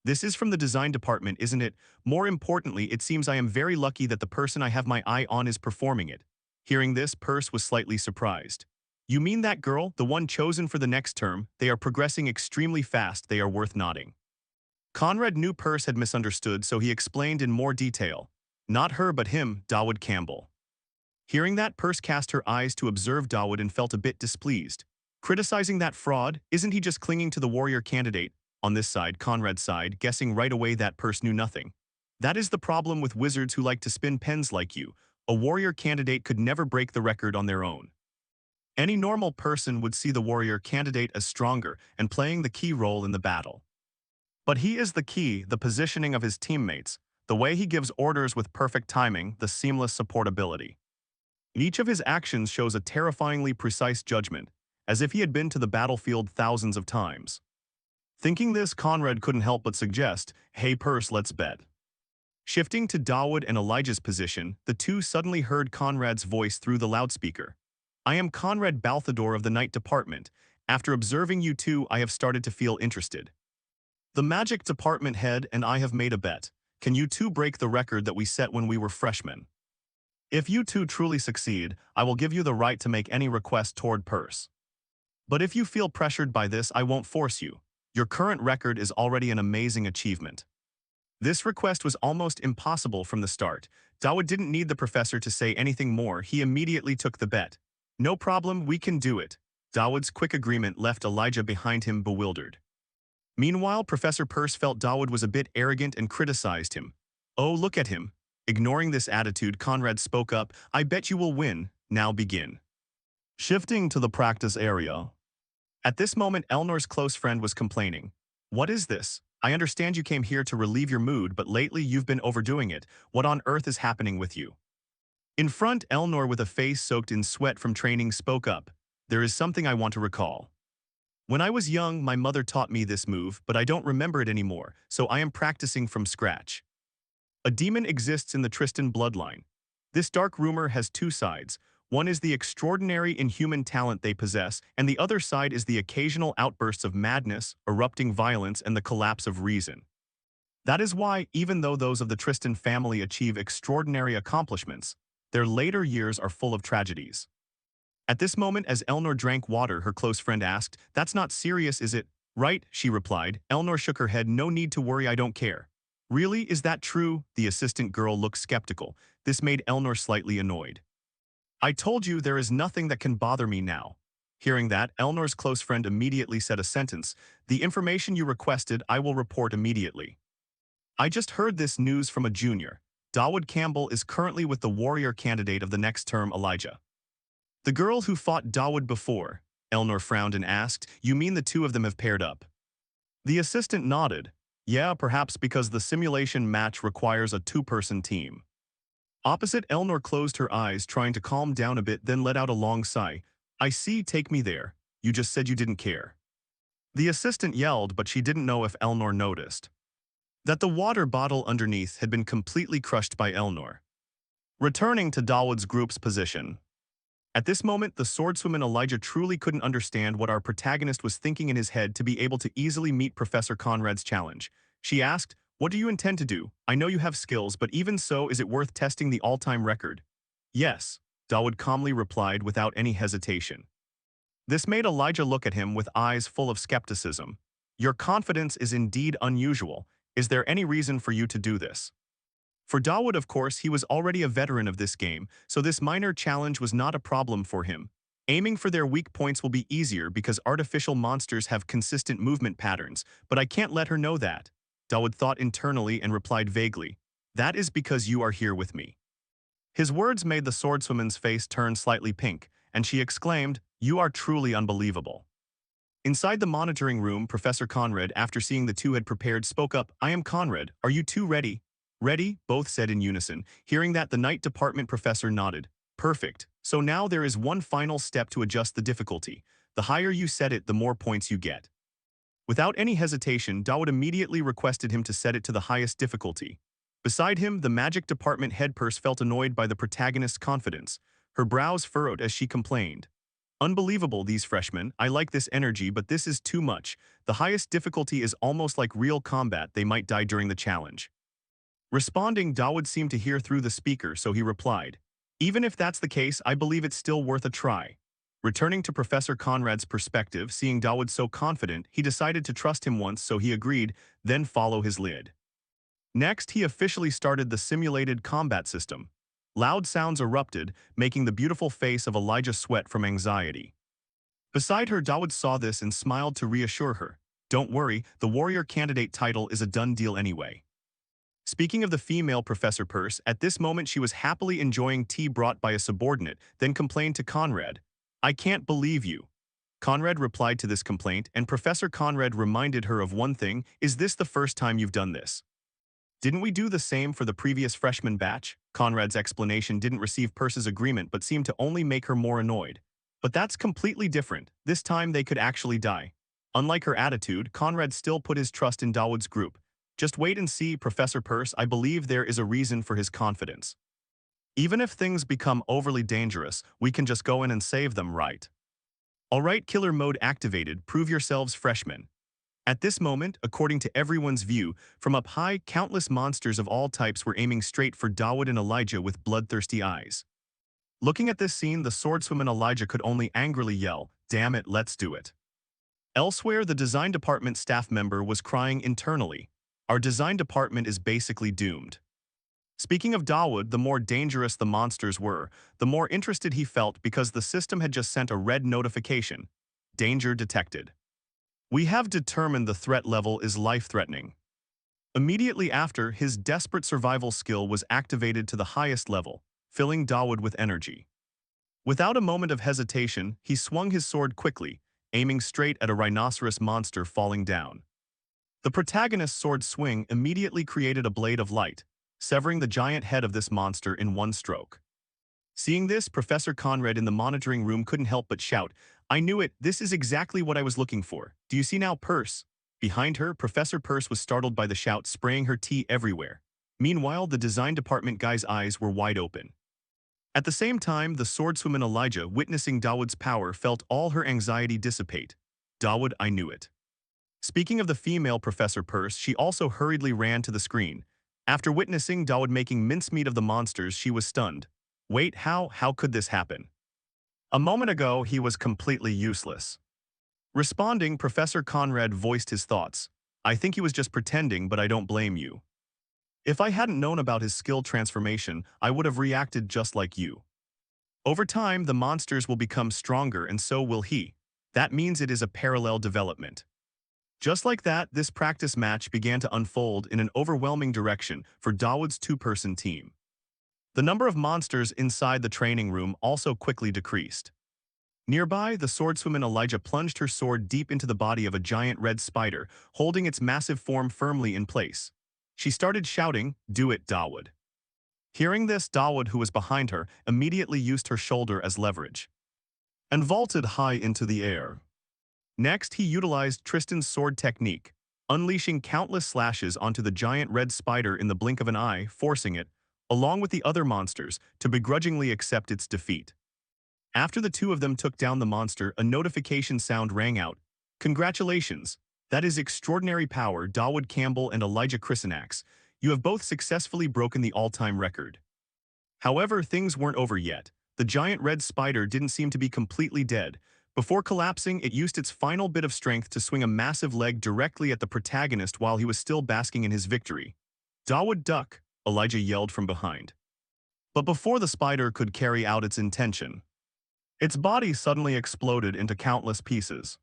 "This is from the design department, isn't it? More importantly, it seems I am very lucky that the person I have my eye on is performing it." Hearing this, Purse was slightly surprised. "You mean that girl, the one chosen for the next term? They are progressing extremely fast. They are worth nodding." Conrad knew Purse had misunderstood, so he explained in more detail. "Not her but him, Dawood Campbell." Hearing that, Purse cast her eyes to observe Dawood and felt a bit displeased. Criticizing that fraud, isn't he just clinging to the warrior candidate? On this side, Conrad sighed, guessing right away that Purse knew nothing. "That is the problem with wizards who like to spin pens like you. A warrior candidate could never break the record on their own. Any normal person would see the warrior candidate as stronger and playing the key role in the battle. But he is the key, the positioning of his teammates, the way he gives orders with perfect timing, the seamless supportability. Each of his actions shows a terrifyingly precise judgment, as if he had been to the battlefield thousands of times." Thinking this, Conrad couldn't help but suggest, "Hey Purse, let's bet." Shifting to Dawood and Elijah's position, the two suddenly heard Conrad's voice through the loudspeaker. "I am Conrad Balthador of the Night Department. After observing you two, I have started to feel interested. The magic department head and I have made a bet. Can you two break the record that we set when we were freshmen? If you two truly succeed, I will give you the right to make any request toward Purse. But if you feel pressured by this, I won't force you. Your current record is already an amazing achievement." This request was almost impossible from the start. Dawood didn't need the professor to say anything more. He immediately took the bet. "No problem, we can do it." Dawood's quick agreement left Elijah behind him bewildered. Meanwhile, Professor Purse felt Dawood was a bit arrogant and criticized him. "Oh, look at him." Ignoring this attitude, Conrad spoke up, "I bet you will win. Now begin." Shifting to the practice area. At this moment, Elnor's close friend was complaining. "What is this? I understand you came here to relieve your mood, but lately you've been overdoing it. What on earth is happening with you?" In front, Elnor, with a face soaked in sweat from training, spoke up. "There is something I want to recall." When I was young, my mother taught me this move, but I don't remember it anymore, so I am practicing from scratch. A demon exists in the Tristan bloodline. This dark rumor has two sides. One is the extraordinary inhuman talent they possess, and the other side is the occasional outbursts of madness, erupting violence, and the collapse of reason. That is why, even though those of the Tristan family achieve extraordinary accomplishments, their later years are full of tragedies. At this moment, as Elnor drank water, her close friend asked, "That's not serious, is it?" "Right," she replied. Elnor shook her head. "No need to worry, I don't care." "Really, is that true?" The assistant girl looked skeptical. This made Elnor slightly annoyed. "I told you there is nothing that can bother me now." Hearing that, Elnor's close friend immediately said a sentence. "The information you requested, I will report immediately." "I just heard this news from a junior. Dawood Campbell is currently with the warrior candidate of the next term, Elijah." "The girl who fought Dawood before?" Elnor frowned and asked. "You mean the two of them have paired up?" The assistant nodded. "Yeah, perhaps because the simulation match requires a two-person team." Opposite, Elnor closed her eyes, trying to calm down a bit, then let out a long sigh. "I see, take me there. You just said you didn't care." The assistant yelled, but she didn't know if Elnor noticed that the water bottle underneath had been completely crushed by Elnor. Returning to Dawood's group's position. At this moment, the swordswoman Elijah truly couldn't understand what our protagonist was thinking in his head to be able to easily meet Professor Conrad's challenge. She asked, "What do you intend to do? I know you have skills, but even so, is it worth testing the all-time record?" "Yes," Dawood calmly replied without any hesitation. This made Elijah look at him with eyes full of skepticism. "Your confidence is indeed unusual. Is there any reason for you to do this?" For Dawood, of course, he was already a veteran of this game, so this minor challenge was not a problem for him. Aiming for their weak points will be easier because artificial monsters have consistent movement patterns, but I can't let her know that. Dawood thought internally and replied vaguely, "That is because you are here with me." His words made the swordswoman's face turn slightly pink, and she exclaimed, "You are truly unbelievable." Inside the monitoring room, Professor Conrad, after seeing the two had prepared, spoke up, "I am Conrad. Are you two ready?" "Ready," both said in unison. Hearing that, the Night Department professor nodded. "Perfect. So now there is one final step to adjust the difficulty. The higher you set it, the more points you get." Without any hesitation, Dawood immediately requested him to set it to the highest difficulty. Beside him, the Magic Department head purse felt annoyed by the protagonist's confidence. Her brows furrowed as she complained. "Unbelievable, these freshmen. I like this energy, but this is too much. The highest difficulty is almost like real combat. They might die during the challenge." Responding, Dawood seemed to hear through the speaker, so he replied, "Even if that's the case, I believe it's still worth a try." Returning to Professor Conrad's perspective, seeing Dawood so confident, he decided to trust him once, so he agreed, then follow his lead. Next, he officially started the simulated combat system. Loud sounds erupted, making the beautiful face of Elijah sweat from anxiety. Beside her, Dawood saw this and smiled to reassure her. "Don't worry, the warrior candidate title is a done deal anyway." Speaking of the female Professor Peirce, at this moment she was happily enjoying tea brought by a subordinate, then complained to Conrad, "I can't believe you." Conrad replied to this complaint, and Professor Conrad reminded her of one thing, "Is this the first time you've done this? Didn't we do the same for the previous freshman batch?" Conrad's explanation didn't receive Peirce's agreement but seemed to only make her more annoyed. "But that's completely different. This time they could actually die." Unlike her attitude, Conrad still put his trust in Dawood's group. "Just wait and see, Professor Peirce. I believe there is a reason for his confidence. Even if things become overly dangerous, we can just go in and save them, right?" "Alright, killer mode activated. Prove yourselves, freshmen." At this moment, according to everyone's view, from up high, countless monsters of all types were aiming straight for Dawood and Elijah with bloodthirsty eyes. Looking at this scene, the swordswoman Elijah could only angrily yell, "Damn it, let's do it." Elsewhere, the design department staff member was crying internally. "Our design department is basically doomed." Speaking of Dawood, the more dangerous the monsters were, the more interested he felt because the system had just sent a red notification. Danger detected. We have determined the threat level is life-threatening. Immediately after, his desperate survival skill was activated to the highest level, filling Dawood with energy. Without a moment of hesitation, he swung his sword quickly, aiming straight at a rhinoceros monster falling down. The protagonist's sword swing immediately created a blade of light, severing the giant head of this monster in one stroke. Seeing this, Professor Conrad in the monitoring room couldn't help but shout, I knew it. This is exactly what I was looking for. Do you see now, Purse? Behind her, Professor Purse was startled by the shout, spraying her tea everywhere. Meanwhile, the design department guy's eyes were wide open. At the same time, the swordswoman Elijah, witnessing Dawood's power, felt all her anxiety dissipate. Dawood, I knew it. Speaking of the female Professor Purse, she also hurriedly ran to the screen. After witnessing Dawood making mincemeat of the monsters, she was stunned. Wait, how could this happen? A moment ago, he was completely useless. Responding, Professor Conrad voiced his thoughts. I think he was just pretending, but I don't blame you. If I hadn't known about his skill transformation, I would have reacted just like you. Over time, the monsters will become stronger and so will he. That means it is a parallel development. Just like that, this practice match began to unfold in an overwhelming direction for Dawood's two-person team. The number of monsters inside the training room also quickly decreased. Nearby, the swordswoman Elijah plunged her sword deep into the body of a giant red spider, holding its massive form firmly in place. She started shouting, "Do it, Dawood." Hearing this, Dawood, who was behind her, immediately used her shoulder as leverage and vaulted high into the air. Next, he utilized Tristan's sword technique, unleashing countless slashes onto the giant red spider in the blink of an eye, forcing it, along with the other monsters, to begrudgingly accept its defeat. After the two of them took down the monster, a notification sound rang out. Congratulations! That is extraordinary power, Dawood Campbell and Elijah Chrysanax. You have both successfully broken the all-time record. However, things weren't over yet. The giant red spider didn't seem to be completely dead. Before collapsing, it used its final bit of strength to swing a massive leg directly at the protagonist while he was still basking in his victory. Dawood, duck, Elijah yelled from behind. But before the spider could carry out its intention, its body suddenly exploded into countless pieces.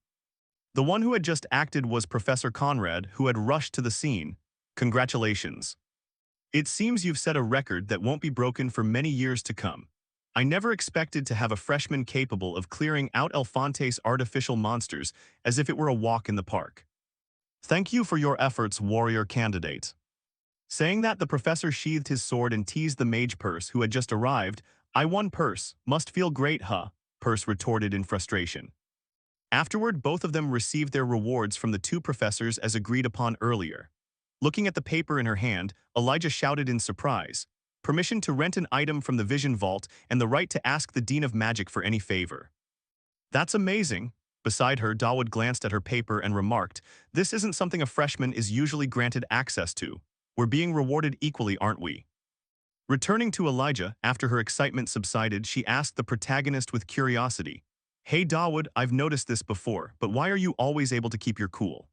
The one who had just acted was Professor Conrad, who had rushed to the scene. Congratulations. It seems you've set a record that won't be broken for many years to come. I never expected to have a freshman capable of clearing out Elfante's artificial monsters as if it were a walk in the park. Thank you for your efforts, warrior candidate. Saying that, the professor sheathed his sword and teased the mage Purse, who had just arrived. I won, Purse. Must feel great, huh? Purse retorted in frustration. Afterward, both of them received their rewards from the two professors as agreed upon earlier. Looking at the paper in her hand, Elijah shouted in surprise. Permission to rent an item from the Vision Vault and the right to ask the Dean of Magic for any favor. That's amazing. Beside her, Dawood glanced at her paper and remarked, this isn't something a freshman is usually granted access to. We're being rewarded equally, aren't we? Returning to Elijah, after her excitement subsided, she asked the protagonist with curiosity. Hey Dawood, I've noticed this before, but why are you always able to keep your cool?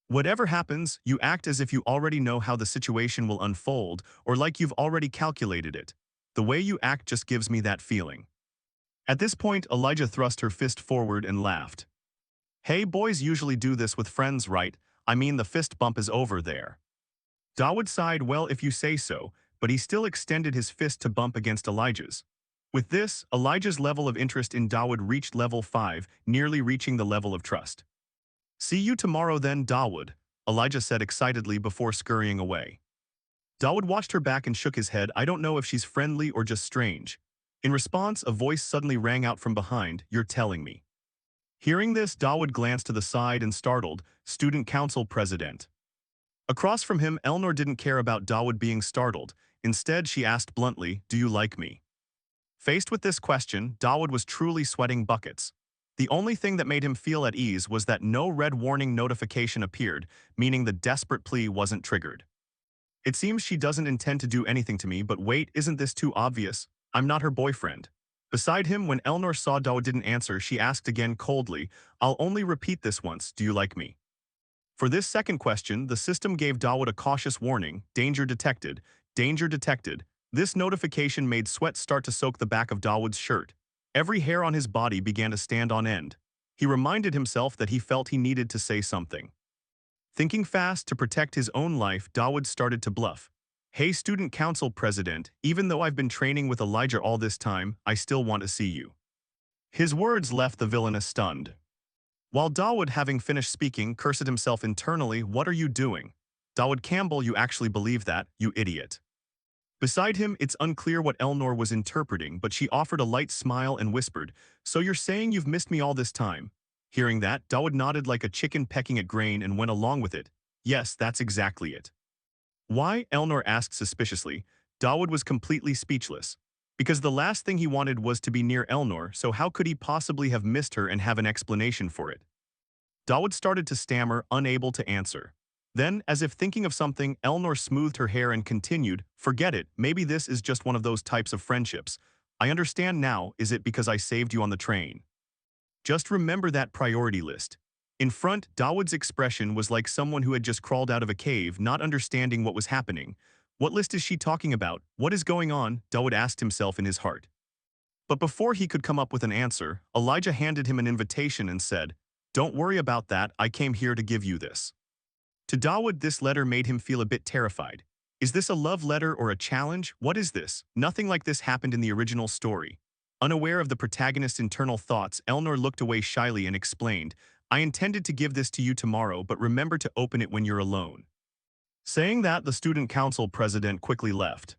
Whatever happens, you act as if you already know how the situation will unfold, or like you've already calculated it. The way you act just gives me that feeling. At this point, Elijah thrust her fist forward and laughed. Hey, boys usually do this with friends, right? I mean, the fist bump is over there. Dawood sighed, well, if you say so, but he still extended his fist to bump against Elijah's. With this, Elijah's level of interest in Dawood reached level 5, nearly reaching the level of trust. See you tomorrow then, Dawood, Elijah said excitedly before scurrying away. Dawood watched her back and shook his head. I don't know if she's friendly or just strange. In response, a voice suddenly rang out from behind, you're telling me. Hearing this, Dawood glanced to the side and startled, Student Council President. Across from him, Elnor didn't care about Dawood being startled. Instead, she asked bluntly, do you like me? Faced with this question, Dawood was truly sweating buckets. The only thing that made him feel at ease was that no red warning notification appeared, meaning the desperate plea wasn't triggered. It seems she doesn't intend to do anything to me, but wait, isn't this too obvious? I'm not her boyfriend. Beside him, when Elnor saw Dawood didn't answer, she asked again coldly, I'll only repeat this once, do you like me? For this second question, the system gave Dawood a cautious warning, danger detected, danger detected. This notification made sweat start to soak the back of Dawood's shirt. Every hair on his body began to stand on end. He reminded himself that he felt he needed to say something. Thinking fast to protect his own life, Dawood started to bluff. Hey, Student Council President, even though I've been training with Elijah all this time, I still want to see you. His words left the villainess stunned. While Dawood, having finished speaking, cursed himself internally, what are you doing? Dawood Campbell, you actually believe that, you idiot. Beside him, it's unclear what Elnor was interpreting, but she offered a light smile and whispered, "So you're saying you've missed me all this time?" Hearing that, Dawood nodded like a chicken pecking at grain and went along with it. "Yes, that's exactly it." Why? Elnor asked suspiciously. Dawood was completely speechless. Because the last thing he wanted was to be near Elnor, so how could he possibly have missed her and have an explanation for it? Dawood started to stammer, unable to answer. Then, as if thinking of something, Elnor smoothed her hair and continued, "Forget it, maybe this is just one of those types of friendships. I understand now, is it because I saved you on the train? Just remember that priority list." In front, Dawood's expression was like someone who had just crawled out of a cave, not understanding what was happening. What list is she talking about? What is going on? Dawood asked himself in his heart. But before he could come up with an answer, Elijah handed him an invitation and said, "Don't worry about that, I came here to give you this." To Dawood, this letter made him feel a bit terrified. Is this a love letter or a challenge? What is this? Nothing like this happened in the original story. Unaware of the protagonist's internal thoughts, Elnor looked away shyly and explained, "I intended to give this to you tomorrow, but remember to open it when you're alone." Saying that, the student council president quickly left,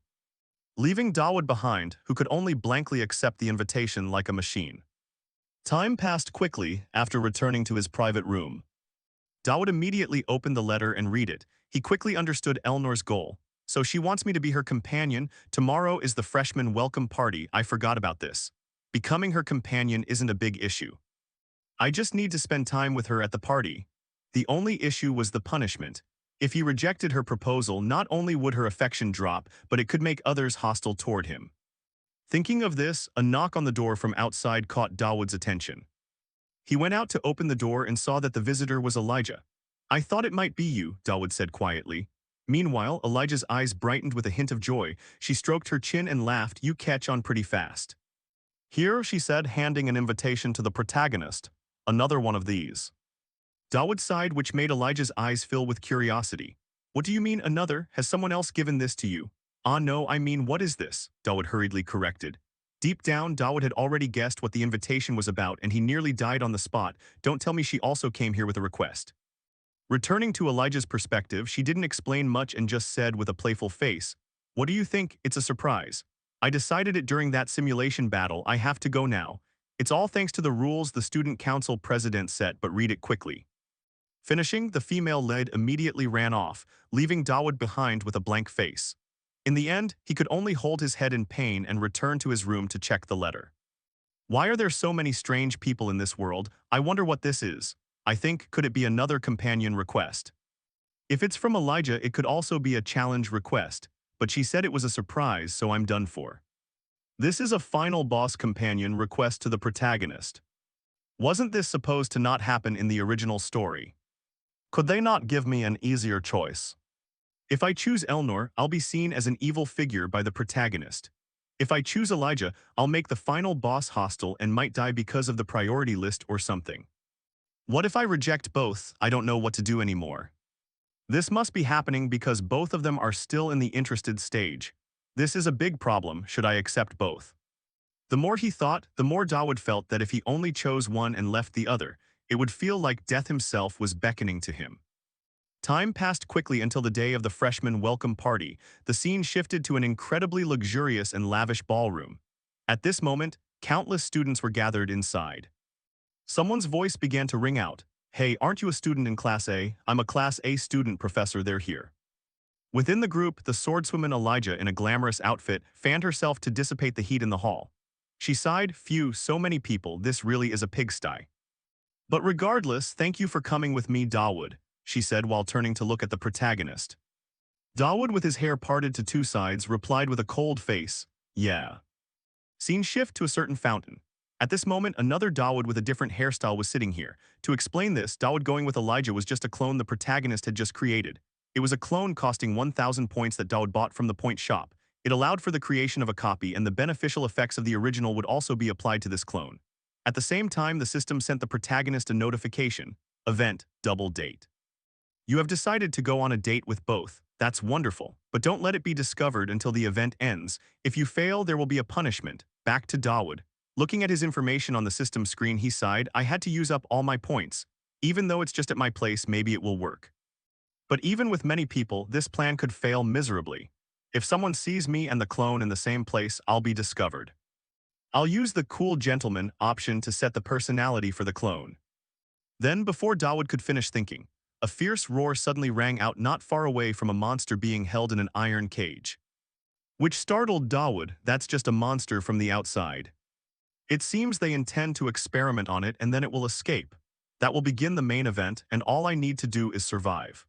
leaving Dawood behind, who could only blankly accept the invitation like a machine. Time passed quickly after returning to his private room. Dawood immediately opened the letter and read it. He quickly understood Elnor's goal. "So she wants me to be her companion. Tomorrow is the freshman welcome party. I forgot about this. Becoming her companion isn't a big issue. I just need to spend time with her at the party." The only issue was the punishment. If he rejected her proposal, not only would her affection drop, but it could make others hostile toward him. Thinking of this, a knock on the door from outside caught Dawood's attention. He went out to open the door and saw that the visitor was Elijah. "I thought it might be you," Dawood said quietly. Meanwhile, Elijah's eyes brightened with a hint of joy. She stroked her chin and laughed, "You catch on pretty fast." "Here," she said, handing an invitation to the protagonist. "Another one of these." Dawood sighed, which made Elijah's eyes fill with curiosity. "What do you mean, another? Has someone else given this to you?" "Ah no, I mean, what is this?" Dawood hurriedly corrected. Deep down, Dawood had already guessed what the invitation was about and he nearly died on the spot. "Don't tell me she also came here with a request." Returning to Elijah's perspective, she didn't explain much and just said with a playful face, "What do you think? It's a surprise. I decided it during that simulation battle. I have to go now. It's all thanks to the rules the student council president set, but read it quickly." Finishing, the female lead immediately ran off, leaving Dawood behind with a blank face. In the end, he could only hold his head in pain and return to his room to check the letter. Why are there so many strange people in this world? I wonder what this is. I think, could it be another companion request? If it's from Elijah, it could also be a challenge request, but she said it was a surprise, so I'm done for. This is a final boss companion request to the protagonist. Wasn't this supposed to not happen in the original story? Could they not give me an easier choice? If I choose Elnor, I'll be seen as an evil figure by the protagonist. If I choose Elijah, I'll make the final boss hostile and might die because of the priority list or something. What if I reject both? I don't know what to do anymore. This must be happening because both of them are still in the interested stage. This is a big problem, should I accept both? The more he thought, the more Dawood felt that if he only chose one and left the other, it would feel like death himself was beckoning to him. Time passed quickly until the day of the freshman welcome party. The scene shifted to an incredibly luxurious and lavish ballroom. At this moment, countless students were gathered inside. Someone's voice began to ring out. "Hey, aren't you a student in Class A? I'm a Class A student, professor, they're here." Within the group, the swordswoman Elijah, in a glamorous outfit, fanned herself to dissipate the heat in the hall. She sighed, "Phew, so many people, this really is a pigsty. But regardless, thank you for coming with me, Dawood," she said while turning to look at the protagonist. Dawood, with his hair parted to two sides, replied with a cold face, "Yeah." Scene shift to a certain fountain. At this moment, another Dawood with a different hairstyle was sitting here. To explain this, Dawood going with Elijah was just a clone the protagonist had just created. It was a clone costing 1,000 points that Dawood bought from the point shop. It allowed for the creation of a copy, and the beneficial effects of the original would also be applied to this clone. At the same time, the system sent the protagonist a notification. Event, double date. You have decided to go on a date with both. That's wonderful, but don't let it be discovered until the event ends. If you fail, there will be a punishment. Back to Dawood. Looking at his information on the system screen, he sighed, "I had to use up all my points. Even though it's just at my place, maybe it will work." But even with many people, this plan could fail miserably. If someone sees me and the clone in the same place, I'll be discovered. I'll use the cool gentleman option to set the personality for the clone. Then, before Dawood could finish thinking, a fierce roar suddenly rang out not far away from a monster being held in an iron cage. Which startled Dawood. That's just a monster from the outside. It seems they intend to experiment on it and then it will escape. That will begin the main event, and all I need to do is survive.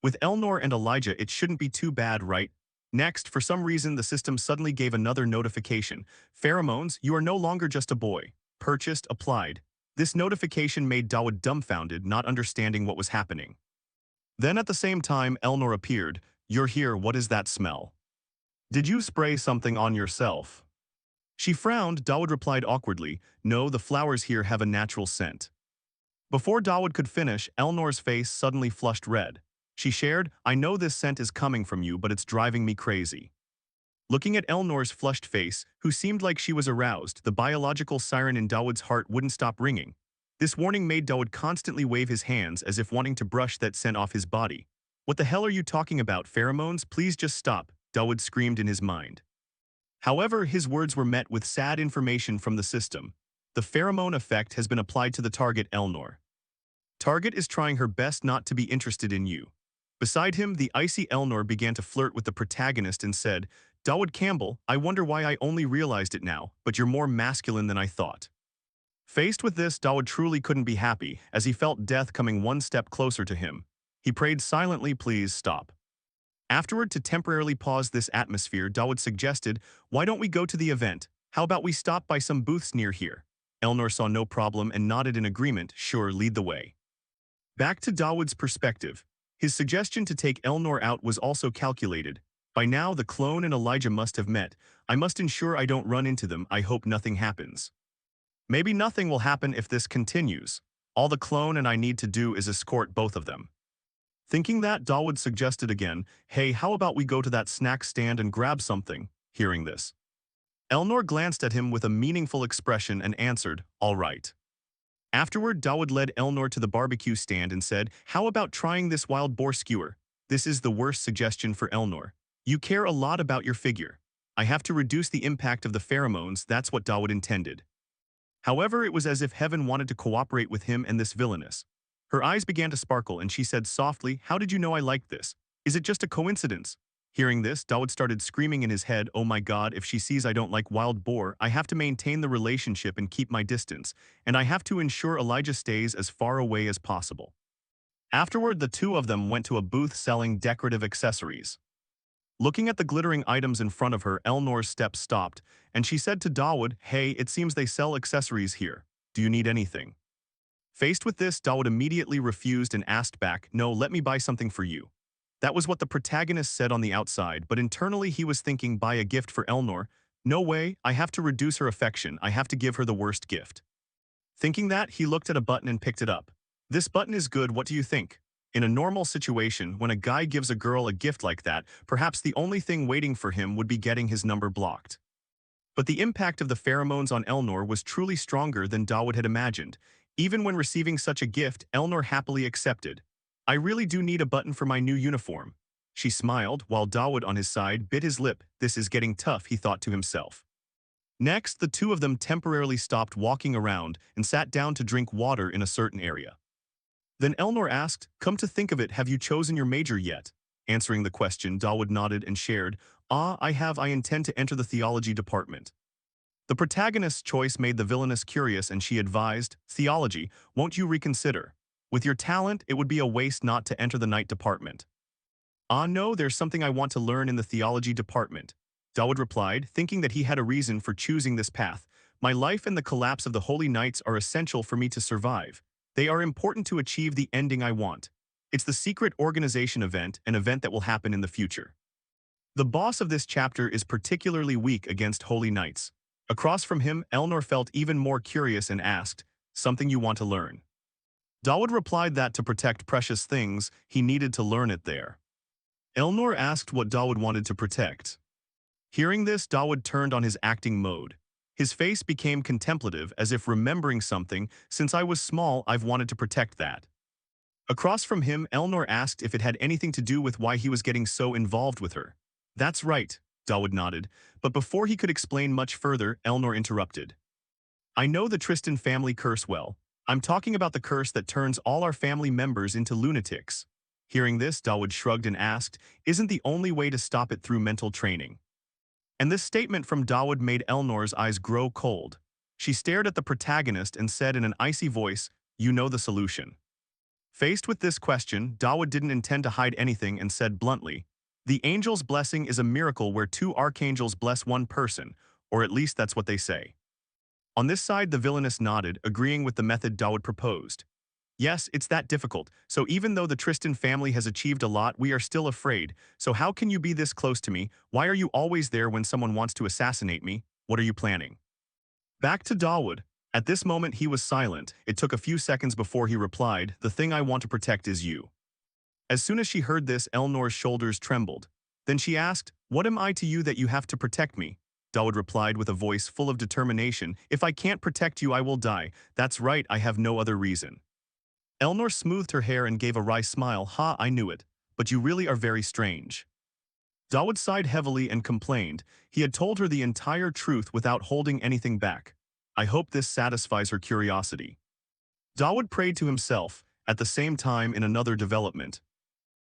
With Elnor and Elijah, it shouldn't be too bad, right? Next, for some reason, the system suddenly gave another notification. Pheromones, you are no longer just a boy. Purchased, applied. This notification made Dawood dumbfounded, not understanding what was happening. Then at the same time, Elnor appeared. You're here, what is that smell? Did you spray something on yourself? She frowned. Dawood replied awkwardly, no, the flowers here have a natural scent. Before Dawood could finish, Elnor's face suddenly flushed red. She shared, I know this scent is coming from you, but it's driving me crazy. Looking at Elnor's flushed face, who seemed like she was aroused, the biological siren in Dawood's heart wouldn't stop ringing. This warning made Dawood constantly wave his hands as if wanting to brush that scent off his body. What the hell are you talking about, pheromones? Please just stop, Dawood screamed in his mind. However, his words were met with sad information from the system. The pheromone effect has been applied to the target, Elnor. Target is trying her best not to be interested in you. Beside him, the icy Elnor began to flirt with the protagonist and said, Dawood Campbell, I wonder why I only realized it now, but you're more masculine than I thought. Faced with this, Dawood truly couldn't be happy, as he felt death coming one step closer to him. He prayed silently, please stop. Afterward, to temporarily pause this atmosphere, Dawood suggested, why don't we go to the event? How about we stop by some booths near here? Elnor saw no problem and nodded in agreement, sure, lead the way. Back to Dawood's perspective. His suggestion to take Elnor out was also calculated. By now, the clone and Elijah must have met. I must ensure I don't run into them. I hope nothing happens. Maybe nothing will happen if this continues. All the clone and I need to do is escort both of them. Thinking that, Dawood suggested again, hey, how about we go to that snack stand and grab something? Hearing this, Elnor glanced at him with a meaningful expression and answered, all right. Afterward, Dawood led Elnor to the barbecue stand and said, how about trying this wild boar skewer? This is the worst suggestion for Elnor. You care a lot about your figure. I have to reduce the impact of the pheromones, that's what Dawood intended. However, it was as if heaven wanted to cooperate with him and this villainess. Her eyes began to sparkle and she said softly, how did you know I liked this? Is it just a coincidence? Hearing this, Dawood started screaming in his head, oh my god, if she sees I don't like wild boar, I have to maintain the relationship and keep my distance, and I have to ensure Elijah stays as far away as possible. Afterward, the two of them went to a booth selling decorative accessories. Looking at the glittering items in front of her, Elnor's steps stopped, and she said to Dawood, hey, it seems they sell accessories here. Do you need anything? Faced with this, Dawood immediately refused and asked back, no, let me buy something for you. That was what the protagonist said on the outside, but internally he was thinking, buy a gift for Elnor? No way, I have to reduce her affection, I have to give her the worst gift. Thinking that, he looked at a button and picked it up. This button is good, what do you think? In a normal situation, when a guy gives a girl a gift like that, perhaps the only thing waiting for him would be getting his number blocked. But the impact of the pheromones on Elnor was truly stronger than Dawood had imagined. Even when receiving such a gift, Elnor happily accepted. I really do need a button for my new uniform. She smiled, while Dawood on his side bit his lip. This is getting tough, he thought to himself. Next, the two of them temporarily stopped walking around and sat down to drink water in a certain area. Then Elnor asked, come to think of it, have you chosen your major yet? Answering the question, Dawood nodded and shared, I have, I intend to enter the theology department. The protagonist's choice made the villainess curious and she advised, theology, won't you reconsider? With your talent, it would be a waste not to enter the night department. No, there's something I want to learn in the theology department. Dawood replied, thinking that he had a reason for choosing this path. My life and the collapse of the Holy Knights are essential for me to survive. They are important to achieve the ending I want. It's the secret organization event, an event that will happen in the future. The boss of this chapter is particularly weak against Holy Knights. Across from him, Elnor felt even more curious and asked, something you want to learn? Dawood replied that to protect precious things, he needed to learn it there. Elnor asked what Dawood wanted to protect. Hearing this, Dawood turned on his acting mode. His face became contemplative as if remembering something, since I was small, I've wanted to protect that. Across from him, Elnor asked if it had anything to do with why he was getting so involved with her. That's right, Dawood nodded, but before he could explain much further, Elnor interrupted. I know the Tristan family curse well. I'm talking about the curse that turns all our family members into lunatics. Hearing this, Dawood shrugged and asked, isn't the only way to stop it through mental training? And this statement from Dawood made Elnor's eyes grow cold. She stared at the protagonist and said in an icy voice, you know the solution. Faced with this question, Dawood didn't intend to hide anything and said bluntly, the angel's blessing is a miracle where two archangels bless one person, or at least that's what they say. On this side, the villainess nodded, agreeing with the method Dawood proposed. Yes, it's that difficult, so even though the Tristan family has achieved a lot, we are still afraid. So how can you be this close to me? Why are you always there when someone wants to assassinate me? What are you planning? Back to Dawood. At this moment he was silent. It took a few seconds before he replied, the thing I want to protect is you. As soon as she heard this, Elnor's shoulders trembled. Then she asked, what am I to you that you have to protect me? Dawood replied with a voice full of determination, if I can't protect you I will die. That's right, I have no other reason. Elnor smoothed her hair and gave a wry smile. Ha, I knew it. But you really are very strange. Dawood sighed heavily and complained. He had told her the entire truth without holding anything back. I hope this satisfies her curiosity. Dawood prayed to himself, at the same time in another development.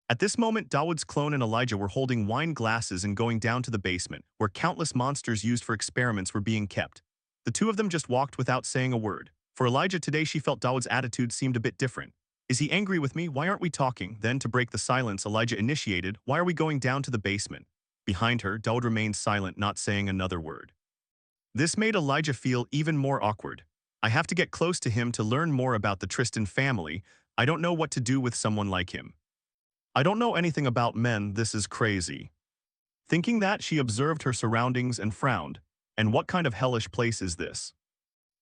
At this moment, Dawood's clone and Elijah were holding wine glasses and going down to the basement, where countless monsters used for experiments were being kept. The two of them just walked without saying a word. For Elijah today, she felt Dawood's attitude seemed a bit different. Is he angry with me? Why aren't we talking? Then, to break the silence, Elijah initiated, why are we going down to the basement? Behind her, Dawood remained silent, not saying another word. This made Elijah feel even more awkward. I have to get close to him to learn more about the Tristan family. I don't know what to do with someone like him. I don't know anything about men, this is crazy. Thinking that, she observed her surroundings and frowned. And what kind of hellish place is this?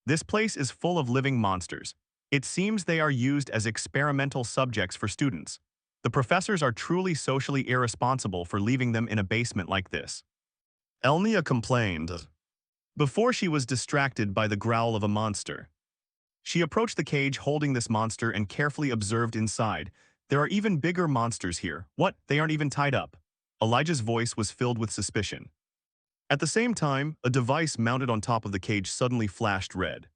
This place is full of living monsters. It seems they are used as experimental subjects for students. The professors are truly socially irresponsible for leaving them in a basement like this. Elnia complained before she was distracted by the growl of a monster. She approached the cage holding this monster and carefully observed inside. There are even bigger monsters here. What? They aren't even tied up. Elijah's voice was filled with suspicion. At the same time, a device mounted on top of the cage suddenly flashed red.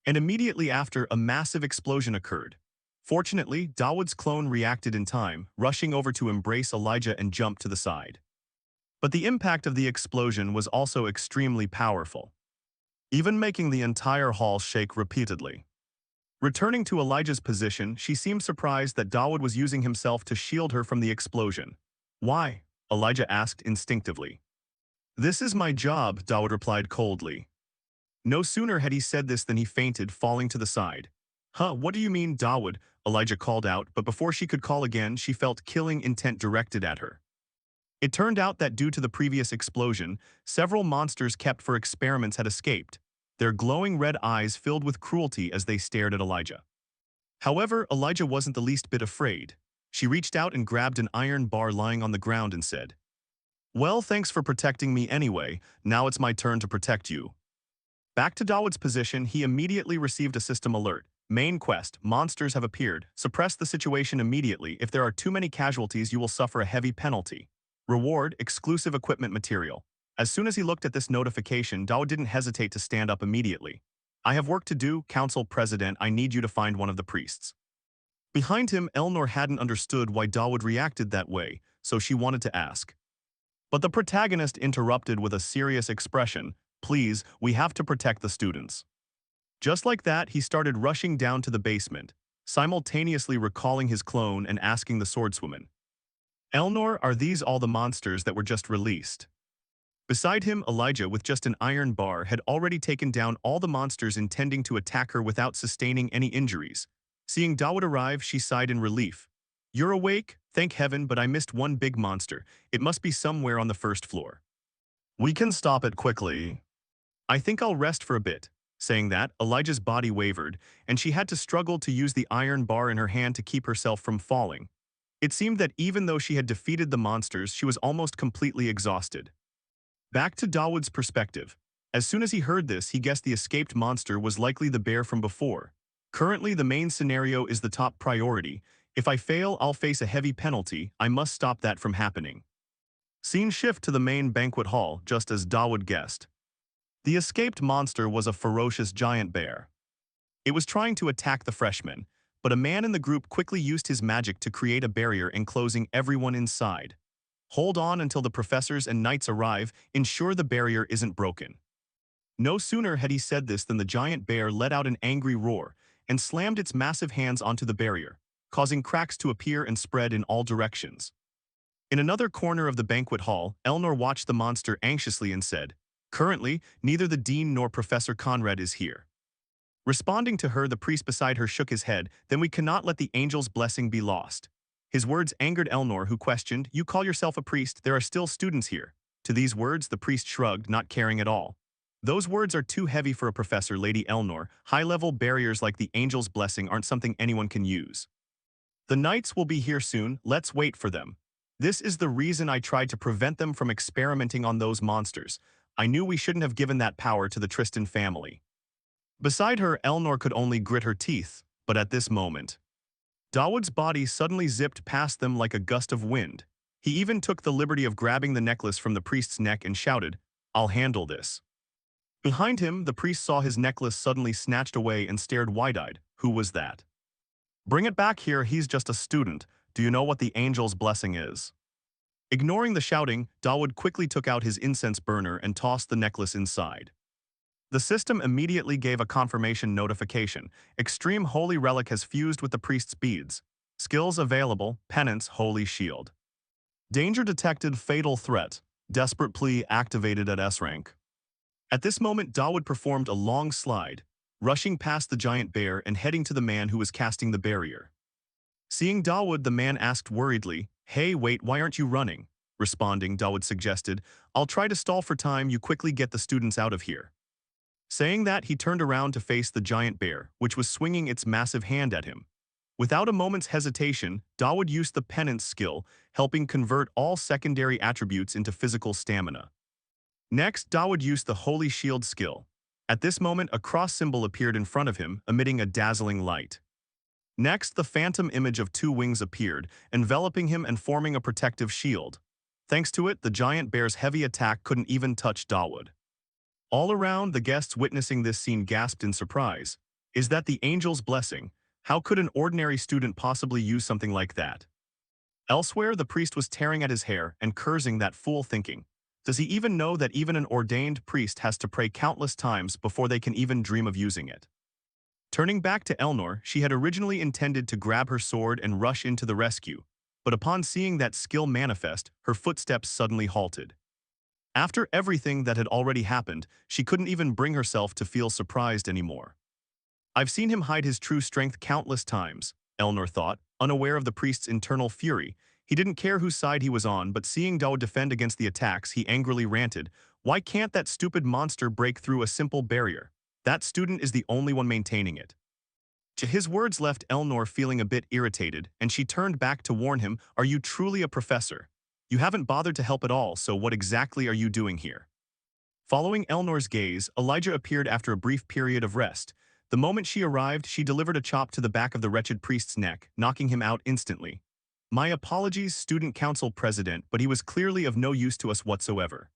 And immediately after, a massive explosion occurred. Fortunately, Dawood's clone reacted in time, rushing over to embrace Elijah and jump to the side. But the impact of the explosion was also extremely powerful, even making the entire hall shake repeatedly. Returning to Elijah's position, she seemed surprised that Dawood was using himself to shield her from the explosion. Why? Elijah asked instinctively. This is my job, Dawood replied coldly. No sooner had he said this than he fainted, falling to the side. Huh, what do you mean, Dawood? Elijah called out, but before she could call again, she felt killing intent directed at her. It turned out that due to the previous explosion, several monsters kept for experiments had escaped, their glowing red eyes filled with cruelty as they stared at Elijah. However, Elijah wasn't the least bit afraid. She reached out and grabbed an iron bar lying on the ground and said, well, thanks for protecting me anyway, now it's my turn to protect you. Back to Dawood's position, he immediately received a system alert. Main quest, monsters have appeared. Suppress the situation immediately. If there are too many casualties, you will suffer a heavy penalty. Reward, exclusive equipment material. As soon as he looked at this notification, Dawood didn't hesitate to stand up immediately. I have work to do, Council President, I need you to find one of the priests. Behind him, Elnor hadn't understood why Dawood reacted that way, so she wanted to ask. But the protagonist interrupted with a serious expression, please, we have to protect the students. Just like that, he started rushing down to the basement, simultaneously recalling his clone and asking the swordswoman, Elnor, are these all the monsters that were just released? Beside him, Elijah, with just an iron bar, had already taken down all the monsters intending to attack her without sustaining any injuries. Seeing Dawood arrive, she sighed in relief. You're awake? Thank heaven, but I missed one big monster. It must be somewhere on the first floor. We can stop it quickly. I think I'll rest for a bit. Saying that, Elijah's body wavered, and she had to struggle to use the iron bar in her hand to keep herself from falling. It seemed that even though she had defeated the monsters, she was almost completely exhausted. Back to Dawood's perspective. As soon as he heard this, he guessed the escaped monster was likely the bear from before. Currently, the main scenario is the top priority. If I fail, I'll face a heavy penalty. I must stop that from happening. Scene shift to the main banquet hall, just as Dawood guessed. The escaped monster was a ferocious giant bear. It was trying to attack the freshmen, but a man in the group quickly used his magic to create a barrier enclosing everyone inside. Hold on until the professors and knights arrive, ensure the barrier isn't broken. No sooner had he said this than the giant bear let out an angry roar and slammed its massive hands onto the barrier, causing cracks to appear and spread in all directions. In another corner of the banquet hall, Elnor watched the monster anxiously and said, "Currently, neither the dean nor Professor Conrad is here." Responding to her, the priest beside her shook his head, "Then we cannot let the angel's blessing be lost." His words angered Elnor, who questioned, "You call yourself a priest, there are still students here." To these words, the priest shrugged, not caring at all. "Those words are too heavy for a professor, Lady Elnor. High-level barriers like the angel's blessing aren't something anyone can use. The knights will be here soon, let's wait for them. This is the reason I tried to prevent them from experimenting on those monsters. I knew we shouldn't have given that power to the Tristan family." Beside her, Elnor could only grit her teeth, but at this moment, Dawood's body suddenly zipped past them like a gust of wind. He even took the liberty of grabbing the necklace from the priest's neck and shouted, "I'll handle this." Behind him, the priest saw his necklace suddenly snatched away and stared wide-eyed. Who was that? "Bring it back here, he's just a student. Do you know what the angel's blessing is?" Ignoring the shouting, Dawood quickly took out his incense burner and tossed the necklace inside. The system immediately gave a confirmation notification. Extreme Holy Relic has fused with the priest's beads. Skills available, Penance, Holy Shield. Danger detected, Fatal Threat. Desperate Plea activated at S rank. At this moment, Dawood performed a long slide, rushing past the giant bear and heading to the man who was casting the barrier. Seeing Dawood, the man asked worriedly, "Hey, wait, why aren't you running?" Responding, Dawood suggested, "I'll try to stall for time, you quickly get the students out of here." Saying that, he turned around to face the giant bear, which was swinging its massive hand at him. Without a moment's hesitation, Dawood used the penance skill, helping convert all secondary attributes into physical stamina. Next, Dawood used the Holy Shield skill. At this moment, a cross symbol appeared in front of him, emitting a dazzling light. Next, the phantom image of two wings appeared, enveloping him and forming a protective shield. Thanks to it, the giant bear's heavy attack couldn't even touch Dawood. All around, the guests witnessing this scene gasped in surprise. Is that the angel's blessing? How could an ordinary student possibly use something like that? Elsewhere, the priest was tearing at his hair and cursing that fool, thinking, does he even know that even an ordained priest has to pray countless times before they can even dream of using it? Turning back to Elnor, she had originally intended to grab her sword and rush into the rescue, but upon seeing that skill manifest, her footsteps suddenly halted. After everything that had already happened, she couldn't even bring herself to feel surprised anymore. I've seen him hide his true strength countless times, Elnor thought, unaware of the priest's internal fury. He didn't care whose side he was on, but seeing Dawood defend against the attacks, he angrily ranted, "Why can't that stupid monster break through a simple barrier? That student is the only one maintaining it." His words left Elnor feeling a bit irritated, and she turned back to warn him, "Are you truly a professor? You haven't bothered to help at all, so what exactly are you doing here?" Following Elnor's gaze, Elijah appeared after a brief period of rest. The moment she arrived, she delivered a chop to the back of the wretched priest's neck, knocking him out instantly. "My apologies, student council president, but he was clearly of no use to us whatsoever."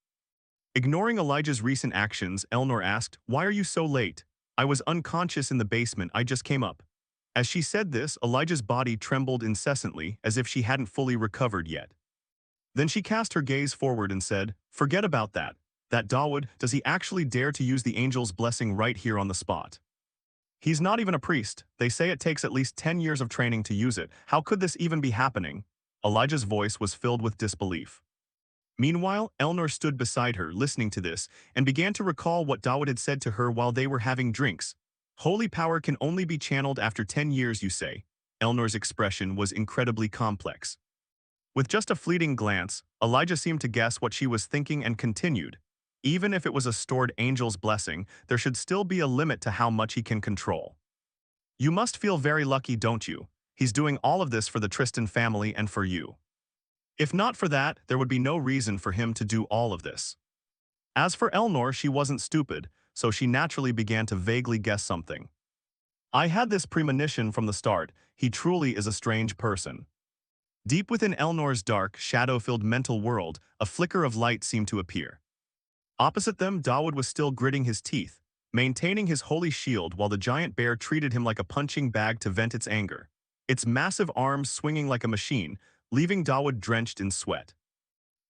Ignoring Elijah's recent actions, Elnor asked, "Why are you so late? I was unconscious in the basement, I just came up." As she said this, Elijah's body trembled incessantly, as if she hadn't fully recovered yet. Then she cast her gaze forward and said, "Forget about that. That Dawood, does he actually dare to use the angel's blessing right here on the spot? He's not even a priest. They say it takes at least 10 years of training to use it. How could this even be happening?" Elijah's voice was filled with disbelief. Meanwhile, Elnor stood beside her, listening to this, and began to recall what Dawood had said to her while they were having drinks. "Holy power can only be channeled after 10 years, you say?" Elnor's expression was incredibly complex. With just a fleeting glance, Elijah seemed to guess what she was thinking and continued, "Even if it was a stored angel's blessing, there should still be a limit to how much he can control. You must feel very lucky, don't you? He's doing all of this for the Tristan family and for you. If not for that, there would be no reason for him to do all of this." As for Elnor, she wasn't stupid, so she naturally began to vaguely guess something. "I had this premonition from the start. He truly is a strange person." Deep within Elnor's dark, shadow-filled mental world, a flicker of light seemed to appear. Opposite them, Dawood was still gritting his teeth, maintaining his holy shield while the giant bear treated him like a punching bag to vent its anger, its massive arms swinging like a machine, leaving Dawood drenched in sweat.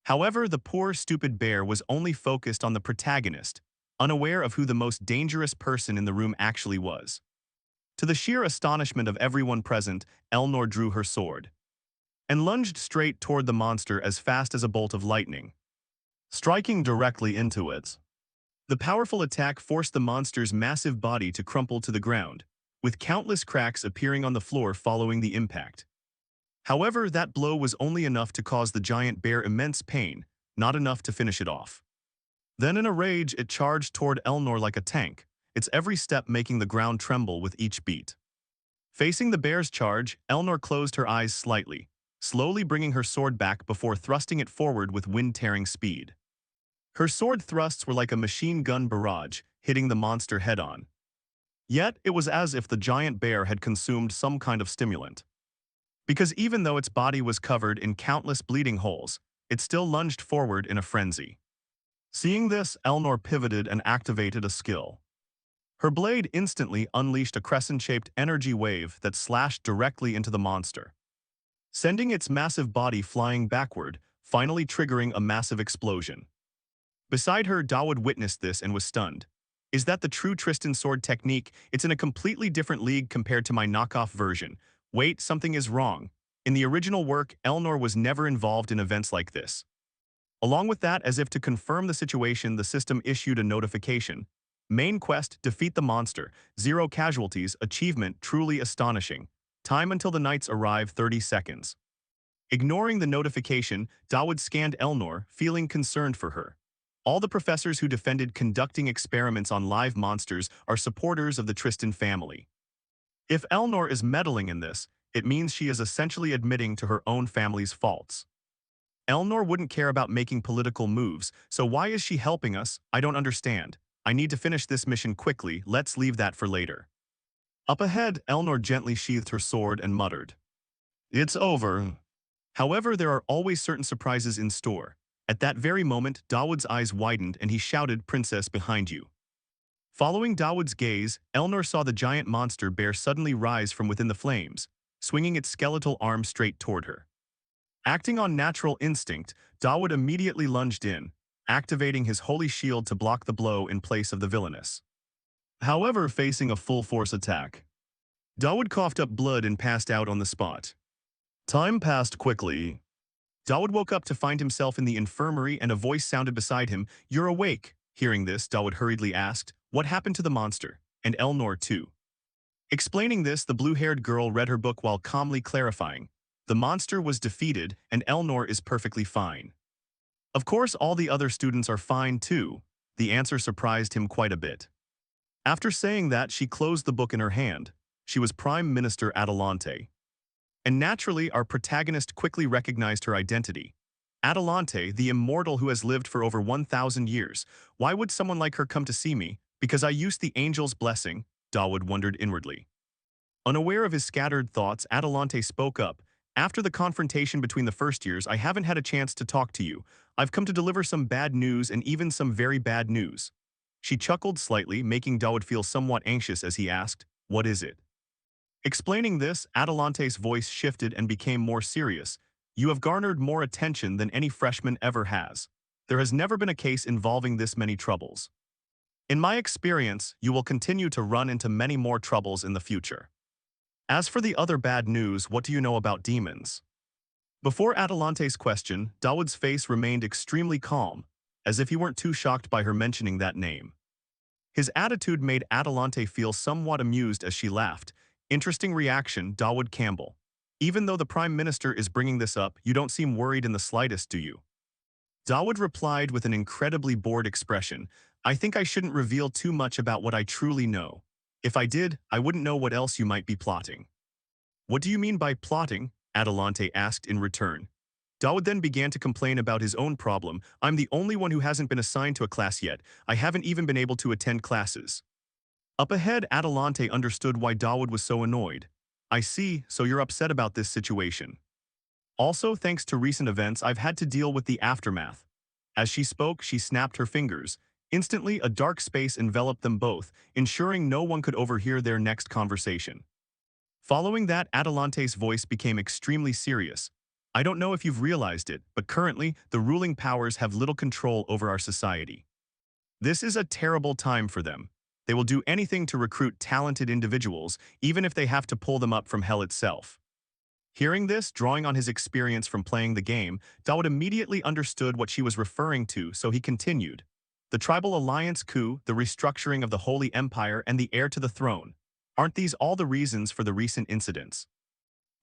However, the poor, stupid bear was only focused on the protagonist, unaware of who the most dangerous person in the room actually was. To the sheer astonishment of everyone present, Elnor drew her sword and lunged straight toward the monster as fast as a bolt of lightning, striking directly into it. The powerful attack forced the monster's massive body to crumple to the ground, with countless cracks appearing on the floor following the impact. However, that blow was only enough to cause the giant bear immense pain, not enough to finish it off. Then in a rage, it charged toward Elnor like a tank, its every step making the ground tremble with each beat. Facing the bear's charge, Elnor closed her eyes slightly, slowly bringing her sword back before thrusting it forward with wind-tearing speed. Her sword thrusts were like a machine gun barrage, hitting the monster head-on. Yet, it was as if the giant bear had consumed some kind of stimulant. Because even though its body was covered in countless bleeding holes, it still lunged forward in a frenzy. Seeing this, Elnor pivoted and activated a skill. Her blade instantly unleashed a crescent-shaped energy wave that slashed directly into the monster, sending its massive body flying backward, finally triggering a massive explosion. Beside her, Dawood witnessed this and was stunned. Is that the true Tristan sword technique? It's in a completely different league compared to my knockoff version. Wait, something is wrong. In the original work, Elnor was never involved in events like this. Along with that, as if to confirm the situation, the system issued a notification. Main quest, defeat the monster. 0 casualties, achievement, truly astonishing. Time until the knights arrive, 30 seconds. Ignoring the notification, Dawood scanned Elnor, feeling concerned for her. All the professors who defended conducting experiments on live monsters are supporters of the Tristan family. If Elnor is meddling in this, it means she is essentially admitting to her own family's faults. Elnor wouldn't care about making political moves, so why is she helping us? I don't understand. I need to finish this mission quickly, let's leave that for later. Up ahead, Elnor gently sheathed her sword and muttered, "It's over." However, there are always certain surprises in store. At that very moment, Dawood's eyes widened and he shouted, "Princess, behind you." Following Dawood's gaze, Elnor saw the giant monster bear suddenly rise from within the flames, swinging its skeletal arm straight toward her. Acting on natural instinct, Dawood immediately lunged in, activating his holy shield to block the blow in place of the villainess. However, facing a full-force attack, Dawood coughed up blood and passed out on the spot. Time passed quickly. Dawood woke up to find himself in the infirmary and a voice sounded beside him, "You're awake." Hearing this, Dawood hurriedly asked, "What happened to the monster?" And Elnor too. Explaining this, the blue-haired girl read her book while calmly clarifying, "The monster was defeated and Elnor is perfectly fine." Of course, all the other students are fine too. The answer surprised him quite a bit. After saying that, she closed the book in her hand. She was Prime Minister Adelante. And naturally, our protagonist quickly recognized her identity. Adelante, the immortal who has lived for over 1,000 years. Why would someone like her come to see me? Because I used the angel's blessing, Dawood wondered inwardly. Unaware of his scattered thoughts, Adelante spoke up. After the confrontation between the first years, I haven't had a chance to talk to you. I've come to deliver some bad news and even some very bad news. She chuckled slightly, making Dawood feel somewhat anxious as he asked, "What is it?" Explaining this, Adelante's voice shifted and became more serious. "You have garnered more attention than any freshman ever has. There has never been a case involving this many troubles. In my experience, you will continue to run into many more troubles in the future. As for the other bad news, what do you know about demons?" Before Adelante's question, Dawood's face remained extremely calm, as if he weren't too shocked by her mentioning that name. His attitude made Adelante feel somewhat amused as she laughed. "Interesting reaction, Dawood Campbell. Even though the Prime Minister is bringing this up, you don't seem worried in the slightest, do you?" Dawood replied with an incredibly bored expression, "I think I shouldn't reveal too much about what I truly know. If I did, I wouldn't know what else you might be plotting." "What do you mean by plotting?" Adelante asked in return. Dawood then began to complain about his own problem. "I'm the only one who hasn't been assigned to a class yet. I haven't even been able to attend classes." Up ahead, Adelante understood why Dawood was so annoyed. "I see, so you're upset about this situation." Also, thanks to recent events, I've had to deal with the aftermath. As she spoke, she snapped her fingers. Instantly, a dark space enveloped them both, ensuring no one could overhear their next conversation. Following that, Atalante's voice became extremely serious. I don't know if you've realized it, but currently, the ruling powers have little control over our society. This is a terrible time for them. They will do anything to recruit talented individuals, even if they have to pull them up from hell itself. Hearing this, drawing on his experience from playing the game, Dawood immediately understood what she was referring to, so he continued. The tribal alliance coup, the restructuring of the Holy Empire, and the heir to the throne. Aren't these all the reasons for the recent incidents?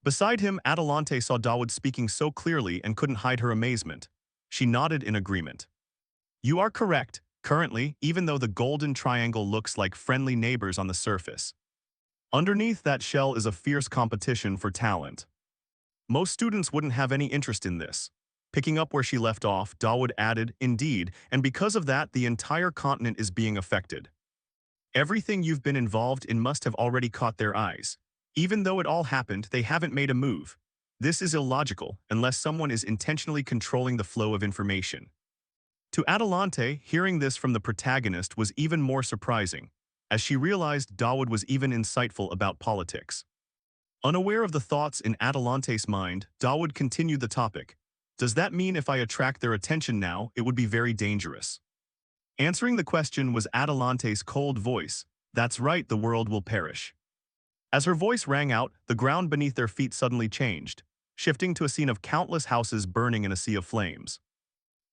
Beside him, Adelante saw Dawood speaking so clearly and couldn't hide her amazement. She nodded in agreement. You are correct. Currently, even though the Golden Triangle looks like friendly neighbors on the surface, underneath that shell is a fierce competition for talent. Most students wouldn't have any interest in this. Picking up where she left off, Dawood added, indeed, and because of that, the entire continent is being affected. Everything you've been involved in must have already caught their eyes. Even though it all happened, they haven't made a move. This is illogical, unless someone is intentionally controlling the flow of information. To Adelante, hearing this from the protagonist was even more surprising, as she realized Dawood was even insightful about politics. Unaware of the thoughts in Adelante's mind, Dawood continued the topic. Does that mean if I attract their attention now, it would be very dangerous? Answering the question was Adelante's cold voice. That's right, the world will perish. As her voice rang out, the ground beneath their feet suddenly changed, shifting to a scene of countless houses burning in a sea of flames.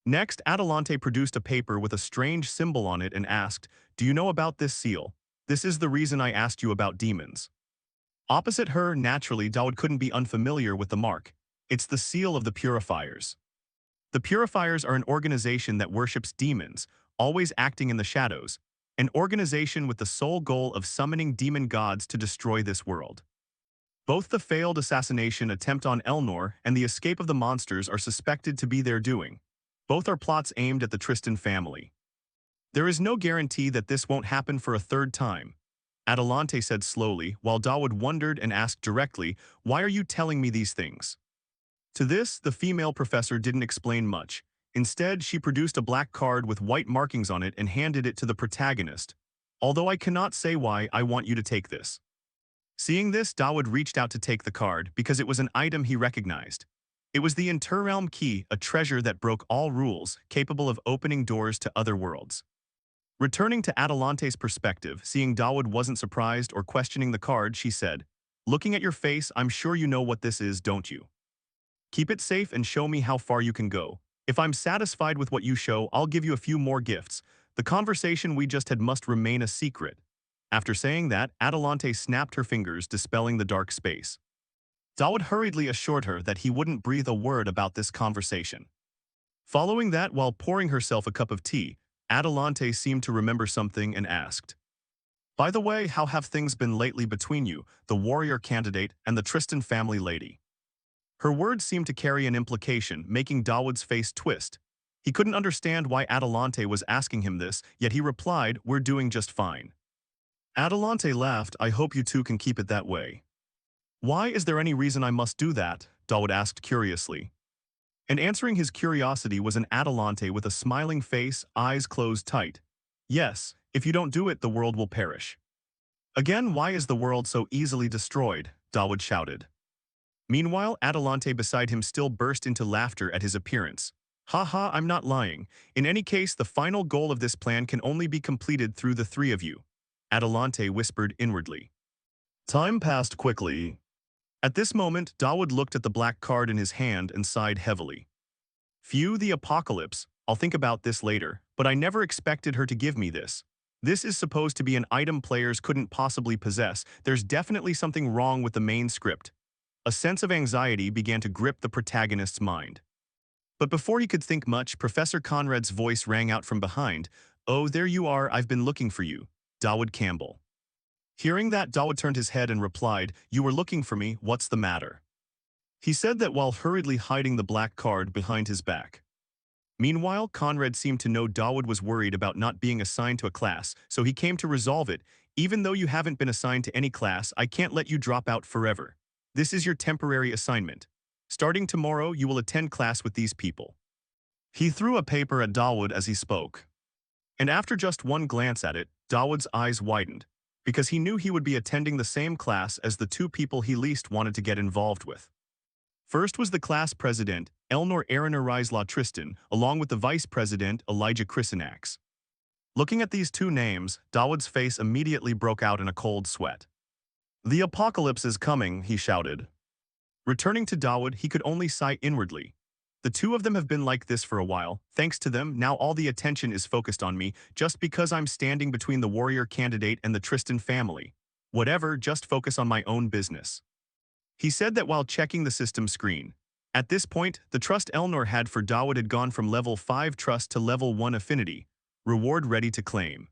Next, Adelante produced a paper with a strange symbol on it and asked, Do you know about this seal? This is the reason I asked you about demons. Opposite her, naturally, Dawood couldn't be unfamiliar with the mark. It's the seal of the Purifiers. The Purifiers are an organization that worships demons, always acting in the shadows, an organization with the sole goal of summoning demon gods to destroy this world. Both the failed assassination attempt on Elnor and the escape of the monsters are suspected to be their doing. Both are plots aimed at the Tristan family. There is no guarantee that this won't happen for a third time, Adelante said slowly, while Dawood wondered and asked directly, Why are you telling me these things? To this, the female professor didn't explain much. Instead, she produced a black card with white markings on it and handed it to the protagonist. Although I cannot say why, I want you to take this. Seeing this, Dawood reached out to take the card because it was an item he recognized. It was the Interrealm key, a treasure that broke all rules, capable of opening doors to other worlds. Returning to Adelante's perspective, seeing Dawood wasn't surprised or questioning the card, she said, Looking at your face, I'm sure you know what this is, don't you? Keep it safe and show me how far you can go. If I'm satisfied with what you show, I'll give you a few more gifts. The conversation we just had must remain a secret. After saying that, Adelante snapped her fingers, dispelling the dark space. Dawood hurriedly assured her that he wouldn't breathe a word about this conversation. Following that, while pouring herself a cup of tea, Adelante seemed to remember something and asked, By the way, how have things been lately between you, the warrior candidate, and the Tristan family lady? Her words seemed to carry an implication, making Dawood's face twist. He couldn't understand why Adelante was asking him this, yet he replied, We're doing just fine. Adelante laughed, I hope you two can keep it that way. Why is there any reason I must do that? Dawood asked curiously. And answering his curiosity was an Adelante with a smiling face, eyes closed tight. Yes, if you don't do it, the world will perish. Again, why is the world so easily destroyed? Dawood shouted. Meanwhile, Adelante beside him still burst into laughter at his appearance. Ha, I'm not lying. In any case, the final goal of this plan can only be completed through the three of you, Adelante whispered inwardly. Time passed quickly. At this moment, Dawood looked at the black card in his hand and sighed heavily. Phew, the apocalypse. I'll think about this later, but I never expected her to give me this. This is supposed to be an item players couldn't possibly possess. There's definitely something wrong with the main script. A sense of anxiety began to grip the protagonist's mind. But before he could think much, Professor Conrad's voice rang out from behind. Oh, there you are, I've been looking for you. Dawood Campbell. Hearing that, Dawood turned his head and replied, You were looking for me, what's the matter? He said that while hurriedly hiding the black card behind his back. Meanwhile, Conrad seemed to know Dawood was worried about not being assigned to a class, so he came to resolve it. Even though you haven't been assigned to any class, I can't let you drop out forever. This is your temporary assignment. Starting tomorrow, you will attend class with these people. He threw a paper at Dawood as he spoke. And after just one glance at it, Dawood's eyes widened, because he knew he would be attending the same class as the two people he least wanted to get involved with. First was the class president, Elnor Aaron Tristan, along with the vice president, Elijah Chrysanax. Looking at these two names, Dawood's face immediately broke out in a cold sweat. "The apocalypse is coming," he shouted. Returning to Dawood, he could only sigh inwardly. The two of them have been like this for a while. Thanks to them, now all the attention is focused on me, just because I'm standing between the warrior candidate and the Tristan family. Whatever, just focus on my own business. He said that while checking the system screen. At this point, the trust Elnor had for Dawood had gone from level 5 trust to level 1 affinity. Reward ready to claim.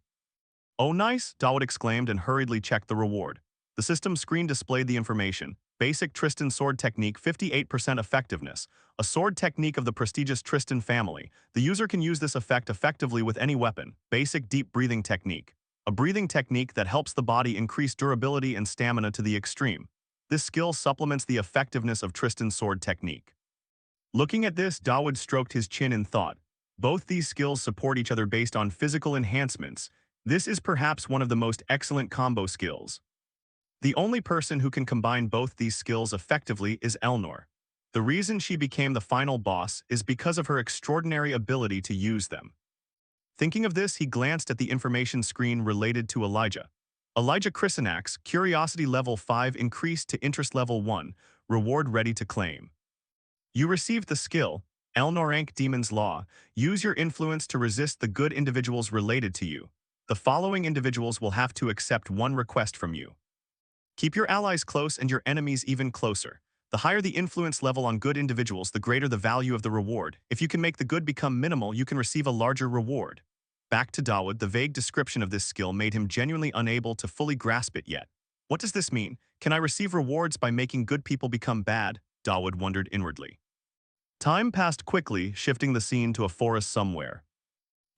"Oh nice," Dawood exclaimed and hurriedly checked the reward. The system screen displayed the information. Basic Tristan sword technique, 58% effectiveness. A sword technique of the prestigious Tristan family. The user can use this effect effectively with any weapon. Basic deep breathing technique. A breathing technique that helps the body increase durability and stamina to the extreme. This skill supplements the effectiveness of Tristan's sword technique. Looking at this, Dawood stroked his chin in thought. Both these skills support each other based on physical enhancements. This is perhaps one of the most excellent combo skills. The only person who can combine both these skills effectively is Elnor. The reason she became the final boss is because of her extraordinary ability to use them. Thinking of this, he glanced at the information screen related to Elijah. Elijah Chrysanax, Curiosity level 5 increased to Interest level 1, reward ready to claim. You received the skill, Elnorank Demon's Law. Use your influence to resist the good individuals related to you. The following individuals will have to accept one request from you. Keep your allies close and your enemies even closer. The higher the influence level on good individuals, the greater the value of the reward. If you can make the good become minimal, you can receive a larger reward. Back to Dawood, the vague description of this skill made him genuinely unable to fully grasp it yet. What does this mean? Can I receive rewards by making good people become bad? Dawood wondered inwardly. Time passed quickly, shifting the scene to a forest somewhere.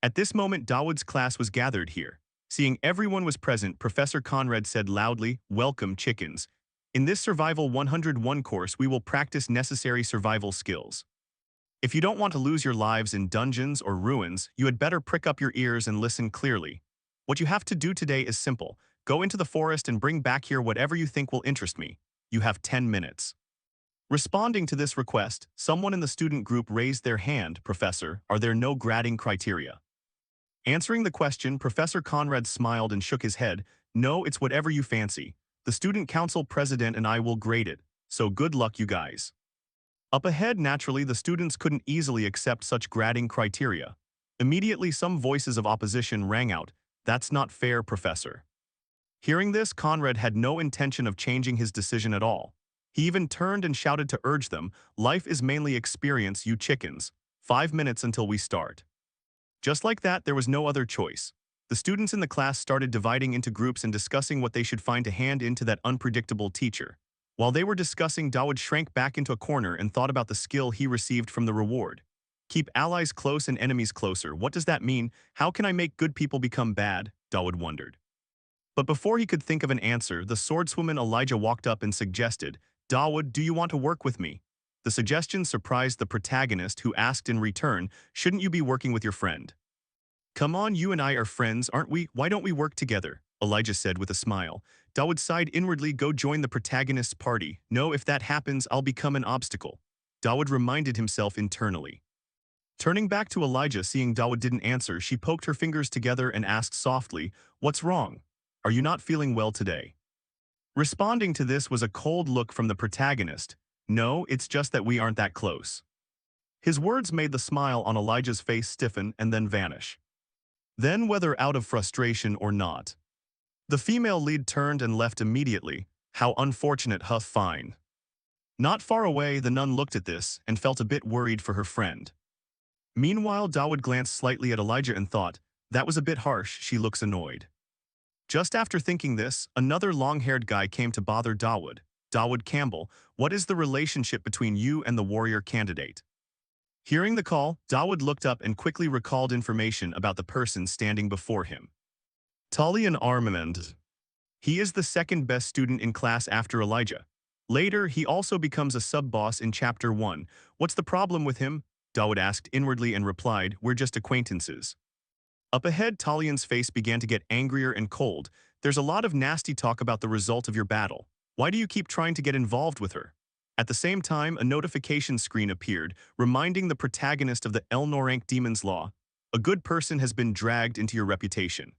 At this moment, Dawood's class was gathered here. Seeing everyone was present, Professor Conrad said loudly, "Welcome, chickens. In this Survival 101 course, we will practice necessary survival skills. If you don't want to lose your lives in dungeons or ruins, you had better prick up your ears and listen clearly. What you have to do today is simple. Go into the forest and bring back here whatever you think will interest me. You have 10 minutes. Responding to this request, someone in the student group raised their hand. "Professor, are there no grading criteria?" Answering the question, Professor Conrad smiled and shook his head. "No, it's whatever you fancy. The student council president and I will grade it, so good luck you guys." Up ahead, naturally, the students couldn't easily accept such grading criteria. Immediately, some voices of opposition rang out. "That's not fair, Professor." Hearing this, Conrad had no intention of changing his decision at all. He even turned and shouted to urge them, "Life is mainly experience, you chickens. 5 minutes until we start." Just like that, there was no other choice. The students in the class started dividing into groups and discussing what they should find to hand in to that unpredictable teacher. While they were discussing, Dawood shrank back into a corner and thought about the skill he received from the reward. Keep allies close and enemies closer. What does that mean? How can I make good people become bad? Dawood wondered. But before he could think of an answer, the swordswoman Elijah walked up and suggested, "Dawood, do you want to work with me?" The suggestion surprised the protagonist, who asked in return, "Shouldn't you be working with your friend?" "Come on, you and I are friends, aren't we? Why don't we work together?" Elijah said with a smile. Dawood sighed inwardly. "Go join the protagonist's party. No, if that happens, I'll become an obstacle." Dawood reminded himself internally. Turning back to Elijah, seeing Dawood didn't answer, she poked her fingers together and asked softly, "What's wrong? Are you not feeling well today?" Responding to this was a cold look from the protagonist. "No, it's just that we aren't that close." His words made the smile on Elijah's face stiffen and then vanish. Then, whether out of frustration or not, the female lead turned and left immediately. How unfortunate, huh? Fine. Not far away, the nun looked at this and felt a bit worried for her friend. Meanwhile, Dawood glanced slightly at Elijah and thought, "That was a bit harsh, she looks annoyed." Just after thinking this, another long-haired guy came to bother Dawood. "Dawood Campbell, what is the relationship between you and the warrior candidate?" Hearing the call, Dawood looked up and quickly recalled information about the person standing before him. Talian Armand. He is the second best student in class after Elijah. Later, he also becomes a sub-boss in Chapter 1. What's the problem with him? Dawood asked inwardly and replied, we're just acquaintances. Up ahead, Talian's face began to get angrier and cold. There's a lot of nasty talk about the result of your battle. Why do you keep trying to get involved with her? At the same time, a notification screen appeared, reminding the protagonist of the Elnorank Demon's Law. A good person has been dragged into your reputation.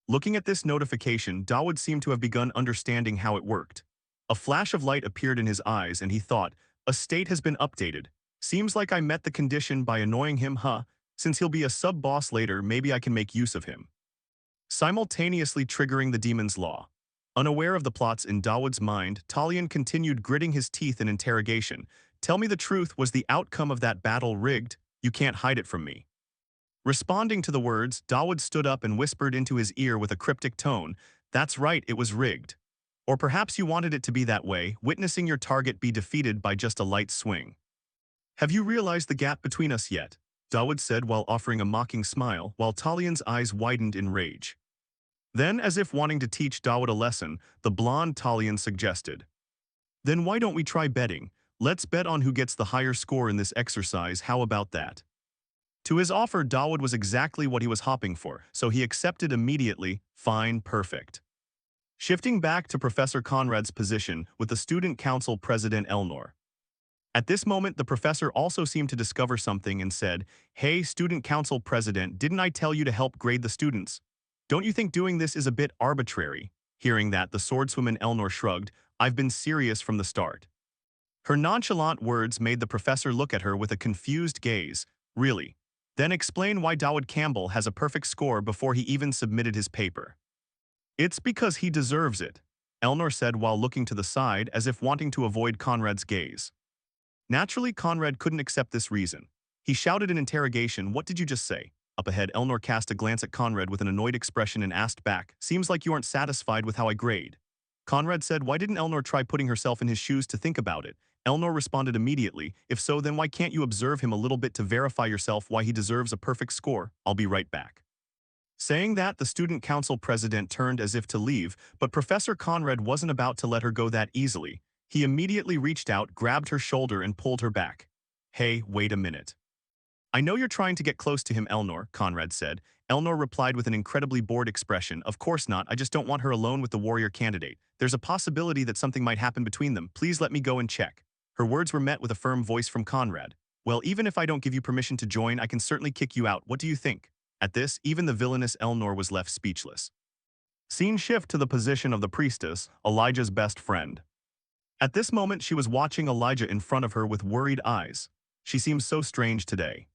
Looking at this notification, Dawood seemed to have begun understanding how it worked. A flash of light appeared in his eyes and he thought, a state has been updated. Seems like I met the condition by annoying him, huh? Since he'll be a sub-boss later, maybe I can make use of him. Simultaneously triggering the demon's law. Unaware of the plots in Dawood's mind, Talion continued gritting his teeth in interrogation. Tell me the truth, was the outcome of that battle rigged? You can't hide it from me. Responding to the words, Dawood stood up and whispered into his ear with a cryptic tone, that's right, it was rigged. Or perhaps you wanted it to be that way, witnessing your target be defeated by just a light swing. Have you realized the gap between us yet? Dawood said while offering a mocking smile, while Talion's eyes widened in rage. Then, as if wanting to teach Dawood a lesson, the blonde Talion suggested. Then why don't we try betting? Let's bet on who gets the higher score in this exercise, how about that? To his offer, Dawood was exactly what he was hoping for, so he accepted immediately, fine, perfect. Shifting back to Professor Conrad's position with the student council president Elnor. At this moment, the professor also seemed to discover something and said, hey, student council president, didn't I tell you to help grade the students? Don't you think doing this is a bit arbitrary? Hearing that, the swordswoman Elnor shrugged, I've been serious from the start. Her nonchalant words made the professor look at her with a confused gaze. Really? Then explain why Dawood Campbell has a perfect score before he even submitted his paper. It's because he deserves it, Elnor said while looking to the side as if wanting to avoid Conrad's gaze. Naturally, Conrad couldn't accept this reason. He shouted in interrogation, what did you just say? Up ahead, Elnor cast a glance at Conrad with an annoyed expression and asked back, seems like you aren't satisfied with how I grade. Conrad said, why didn't Elnor try putting herself in his shoes to think about it? Elnor responded immediately, if so, then why can't you observe him a little bit to verify yourself why he deserves a perfect score? I'll be right back. Saying that, the student council president turned as if to leave, but Professor Conrad wasn't about to let her go that easily. He immediately reached out, grabbed her shoulder and pulled her back. Hey, wait a minute. I know you're trying to get close to him, Elnor, Conrad said. Elnor replied with an incredibly bored expression, of course not, I just don't want her alone with the warrior candidate. There's a possibility that something might happen between them. Please let me go and check. Her words were met with a firm voice from Conrad. Well, even if I don't give you permission to join, I can certainly kick you out. What do you think? At this, even the villainous Elnor was left speechless. Scene shift to the position of the priestess, Elijah's best friend. At this moment, she was watching Elijah in front of her with worried eyes. She seemed so strange today.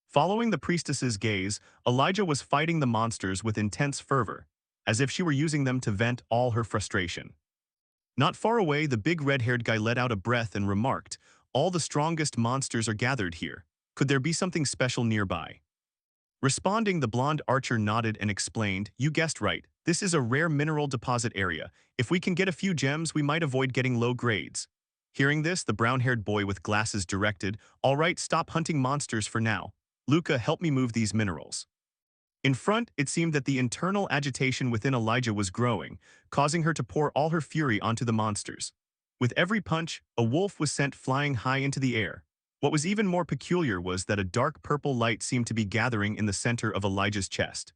Following the priestess's gaze, Elijah was fighting the monsters with intense fervor, as if she were using them to vent all her frustration. Not far away, the big red-haired guy let out a breath and remarked, all the strongest monsters are gathered here. Could there be something special nearby? Responding, the blonde archer nodded and explained, you guessed right, this is a rare mineral deposit area. If we can get a few gems, we might avoid getting low grades. Hearing this, the brown-haired boy with glasses directed, all right, stop hunting monsters for now. Luca, help me move these minerals. In front, it seemed that the internal agitation within Elijah was growing, causing her to pour all her fury onto the monsters. With every punch, a wolf was sent flying high into the air. What was even more peculiar was that a dark purple light seemed to be gathering in the center of Elijah's chest.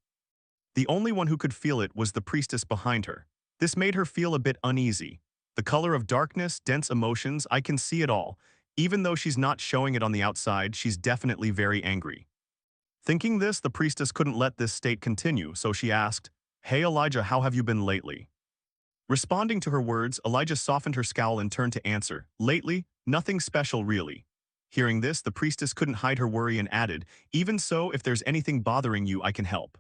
The only one who could feel it was the priestess behind her. This made her feel a bit uneasy. The color of darkness, dense emotions, I can see it all. Even though she's not showing it on the outside, she's definitely very angry. Thinking this, the priestess couldn't let this state continue, so she asked, hey Elijah, how have you been lately? Responding to her words, Elijah softened her scowl and turned to answer, lately, nothing special really. Hearing this, the priestess couldn't hide her worry and added, even so, if there's anything bothering you, I can help.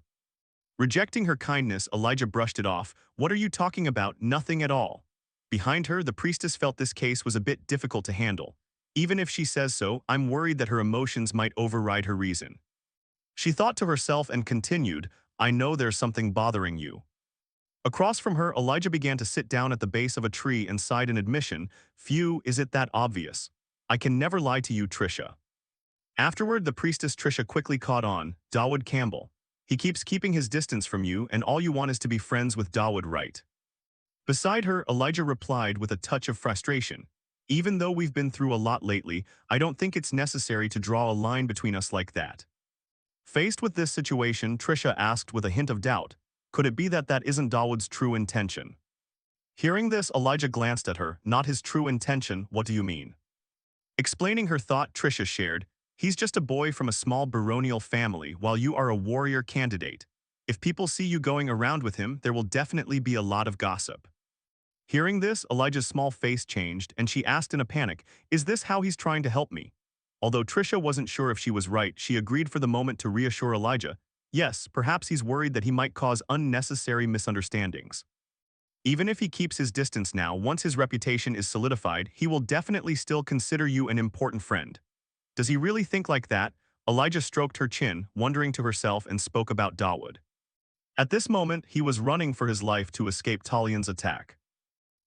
Rejecting her kindness, Elijah brushed it off, what are you talking about? Nothing at all. Behind her, the priestess felt this case was a bit difficult to handle. Even if she says so, I'm worried that her emotions might override her reason. She thought to herself and continued, I know there's something bothering you. Across from her, Elijah began to sit down at the base of a tree and sighed in admission, phew, is it that obvious? I can never lie to you, Trisha. Afterward, the priestess Trisha quickly caught on, Dawood Campbell. He keeps keeping his distance from you and all you want is to be friends with Dawood, right? Beside her, Elijah replied with a touch of frustration. Even though we've been through a lot lately, I don't think it's necessary to draw a line between us like that. Faced with this situation, Trisha asked with a hint of doubt, could it be that that isn't Dawood's true intention? Hearing this, Elijah glanced at her. Not his true intention, what do you mean? Explaining her thought, Trisha shared, he's just a boy from a small baronial family while you are a warrior candidate. If people see you going around with him, there will definitely be a lot of gossip. Hearing this, Elijah's small face changed and she asked in a panic, is this how he's trying to help me? Although Trisha wasn't sure if she was right, she agreed for the moment to reassure Elijah, yes, perhaps he's worried that he might cause unnecessary misunderstandings. Even if he keeps his distance now, once his reputation is solidified, he will definitely still consider you an important friend. Does he really think like that? Elijah stroked her chin, wondering to herself, and spoke about Dawood. At this moment, he was running for his life to escape Talian's attack.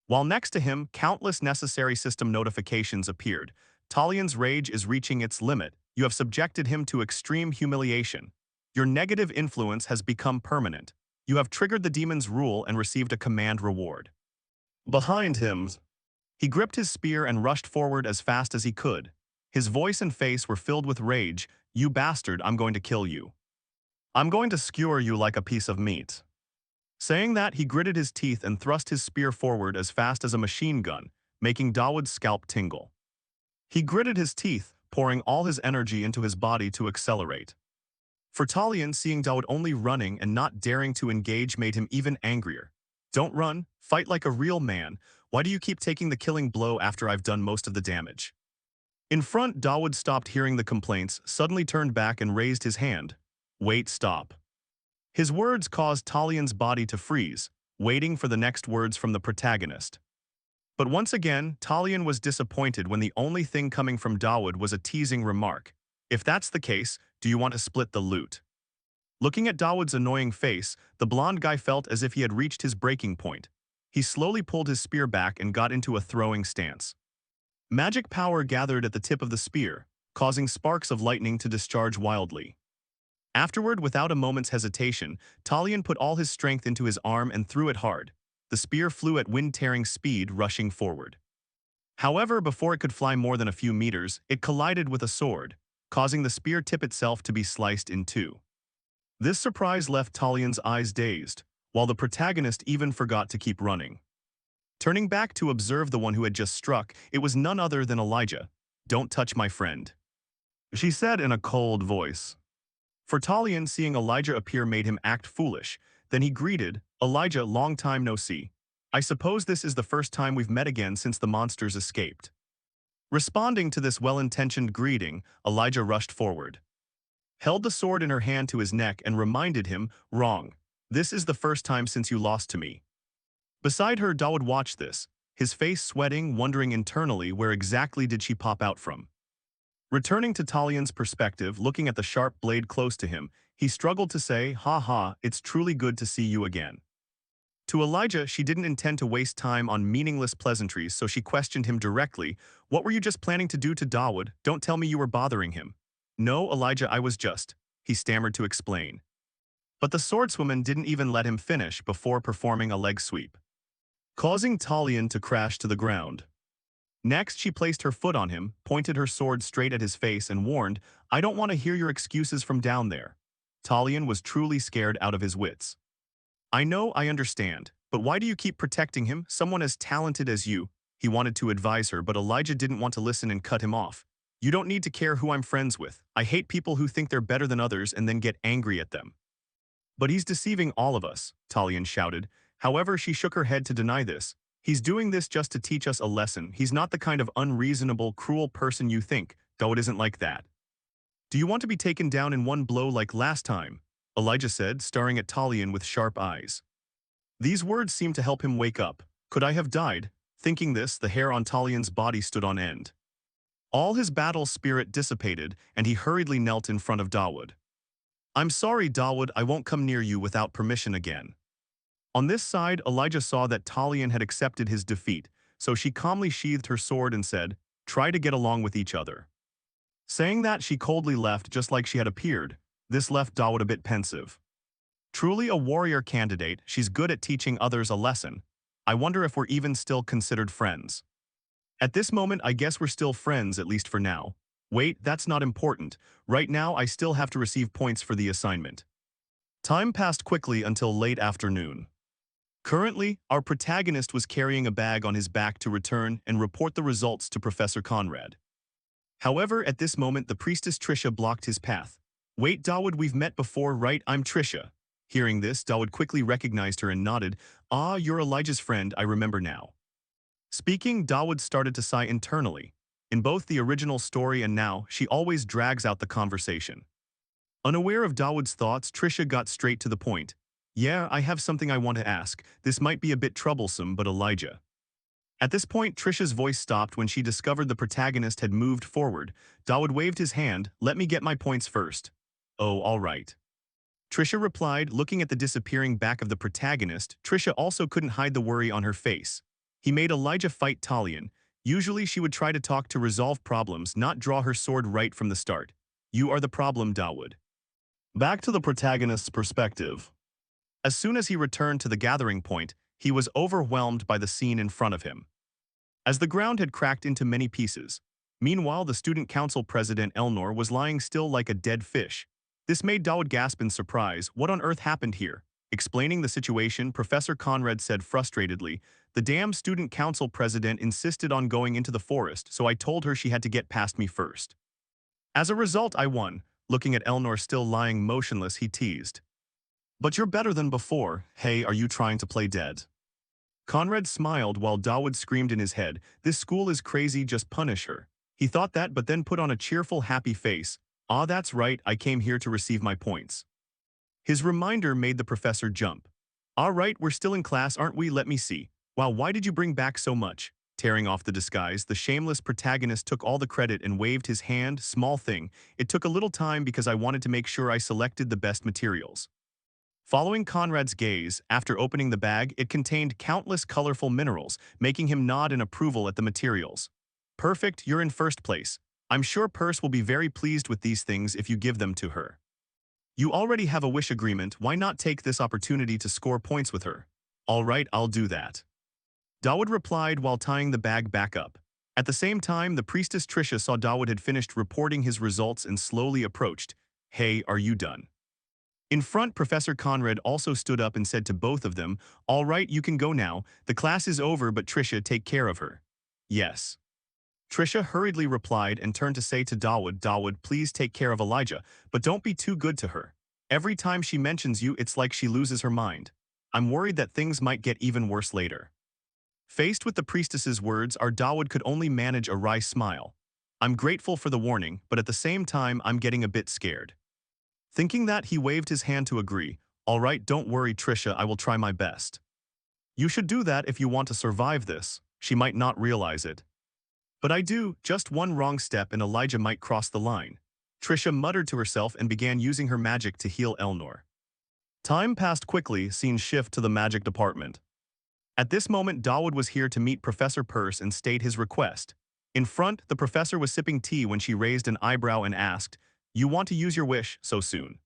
While next to him, countless necessary system notifications appeared. Talian's rage is reaching its limit. You have subjected him to extreme humiliation. Your negative influence has become permanent. You have triggered the demon's rule and received a command reward. Behind him, he gripped his spear and rushed forward as fast as he could. His voice and face were filled with rage. You bastard, I'm going to kill you. I'm going to skewer you like a piece of meat. Saying that, he gritted his teeth and thrust his spear forward as fast as a machine gun, making Dawood's scalp tingle. He gritted his teeth, pouring all his energy into his body to accelerate. For Talian, seeing Dawood only running and not daring to engage made him even angrier. Don't run, fight like a real man. Why do you keep taking the killing blow after I've done most of the damage? In front, Dawood stopped hearing the complaints, suddenly turned back and raised his hand. Wait, stop. His words caused Talian's body to freeze, waiting for the next words from the protagonist. But once again, Talian was disappointed when the only thing coming from Dawood was a teasing remark. If that's the case, do you want to split the loot? Looking at Dawood's annoying face, the blonde guy felt as if he had reached his breaking point. He slowly pulled his spear back and got into a throwing stance. Magic power gathered at the tip of the spear, causing sparks of lightning to discharge wildly. Afterward, without a moment's hesitation, Talian put all his strength into his arm and threw it hard. The spear flew at wind-tearing speed, rushing forward. However, before it could fly more than a few meters, it collided with a sword, causing the spear tip itself to be sliced in two. This surprise left Talian's eyes dazed, while the protagonist even forgot to keep running. Turning back to observe the one who had just struck, it was none other than Elijah. Don't touch my friend, she said in a cold voice. For Talian, seeing Elijah appear made him act foolish. Then he greeted, Elijah, long time no see. I suppose this is the first time we've met again since the monsters escaped. Responding to this well-intentioned greeting, Elijah rushed forward, held the sword in her hand to his neck and reminded him, wrong. This is the first time since you lost to me. Beside her, Dawood watched this, his face sweating, wondering internally where exactly did she pop out from. Returning to Talian's perspective, looking at the sharp blade close to him, he struggled to say, ha ha, it's truly good to see you again. To Elijah, she didn't intend to waste time on meaningless pleasantries, so she questioned him directly. What were you just planning to do to Dawood? Don't tell me you were bothering him. No, Elijah, I was just, he stammered to explain. But the swordswoman didn't even let him finish before performing a leg sweep, causing Talian to crash to the ground. Next, she placed her foot on him, pointed her sword straight at his face and warned, I don't want to hear your excuses from down there. Talian was truly scared out of his wits. I know, I understand, but why do you keep protecting him, someone as talented as you? He wanted to advise her, but Elijah didn't want to listen and cut him off. You don't need to care who I'm friends with. I hate people who think they're better than others and then get angry at them. But he's deceiving all of us, Talian shouted. However, she shook her head to deny this. He's doing this just to teach us a lesson. He's not the kind of unreasonable, cruel person you think, though it isn't like that. Do you want to be taken down in one blow like last time? Elijah said, staring at Talian with sharp eyes. These words seemed to help him wake up. Could I have died? Thinking this, the hair on Talian's body stood on end. All his battle spirit dissipated, and he hurriedly knelt in front of Dawood. I'm sorry, Dawood, I won't come near you without permission again. On this side, Elijah saw that Talian had accepted his defeat, so she calmly sheathed her sword and said, try to get along with each other. Saying that, she coldly left just like she had appeared. This left Dawood a bit pensive. Truly a warrior candidate, she's good at teaching others a lesson. I wonder if we're even still considered friends. At this moment, I guess we're still friends, at least for now. Wait, that's not important. Right now, I still have to receive points for the assignment. Time passed quickly until late afternoon. Currently, our protagonist was carrying a bag on his back to return and report the results to Professor Conrad. However, at this moment, the priestess Trisha blocked his path. Wait, Dawood, we've met before, right? I'm Trisha. Hearing this, Dawood quickly recognized her and nodded. Ah, you're Elijah's friend, I remember now. Speaking, Dawood started to sigh internally. In both the original story and now, she always drags out the conversation. Unaware of Dawood's thoughts, Trisha got straight to the point. Yeah, I have something I want to ask. This might be a bit troublesome, but Elijah. At this point, Trisha's voice stopped when she discovered the protagonist had moved forward. Dawood waved his hand. Let me get my points first. Oh, all right. Trisha replied, looking at the disappearing back of the protagonist. Trisha also couldn't hide the worry on her face. He made Elijah fight Talion. Usually she would try to talk to resolve problems, not draw her sword right from the start. You are the problem, Dawood. Back to the protagonist's perspective. As soon as he returned to the gathering point, he was overwhelmed by the scene in front of him. As the ground had cracked into many pieces. Meanwhile, the student council president Elnor was lying still like a dead fish. This made Dawood gasp in surprise. What on earth happened here? Explaining the situation, Professor Conrad said frustratedly, the damn student council president insisted on going into the forest, so I told her she had to get past me first. As a result, I won. Looking at Elnor still lying motionless, he teased. But you're better than before. Hey, are you trying to play dead? Conrad smiled while Dawood screamed in his head, this school is crazy, just punish her. He thought that but then put on a cheerful, happy face. Ah, that's right, I came here to receive my points. His reminder made the professor jump. All right, we're still in class, aren't we? Let me see. Wow, why did you bring back so much? Tearing off the disguise, the shameless protagonist took all the credit and waved his hand. Small thing. It took a little time because I wanted to make sure I selected the best materials. Following Conrad's gaze, after opening the bag, it contained countless colorful minerals, making him nod in approval at the materials. Perfect, you're in first place. I'm sure Perse will be very pleased with these things if you give them to her. You already have a wish agreement, why not take this opportunity to score points with her? All right, I'll do that. Dawood replied while tying the bag back up. At the same time, the priestess Trisha saw Dawood had finished reporting his results and slowly approached. Hey, are you done? In front, Professor Conrad also stood up and said to both of them, all right, you can go now. The class is over, but Trisha, take care of her. Yes. Trisha hurriedly replied and turned to say to Dawood, Dawood, please take care of Elijah, but don't be too good to her. Every time she mentions you, it's like she loses her mind. I'm worried that things might get even worse later. Faced with the priestess's words, our Dawood could only manage a wry smile. I'm grateful for the warning, but at the same time, I'm getting a bit scared. Thinking that, he waved his hand to agree. All right, don't worry, Trisha, I will try my best. You should do that if you want to survive this. She might not realize it. But I do, just one wrong step and Elijah might cross the line. Trisha muttered to herself and began using her magic to heal Elnor. Time passed quickly, scene shift to the magic department. At this moment, Dawood was here to meet Professor Perse and state his request. In front, the professor was sipping tea when she raised an eyebrow and asked, you want to use your wish so soon?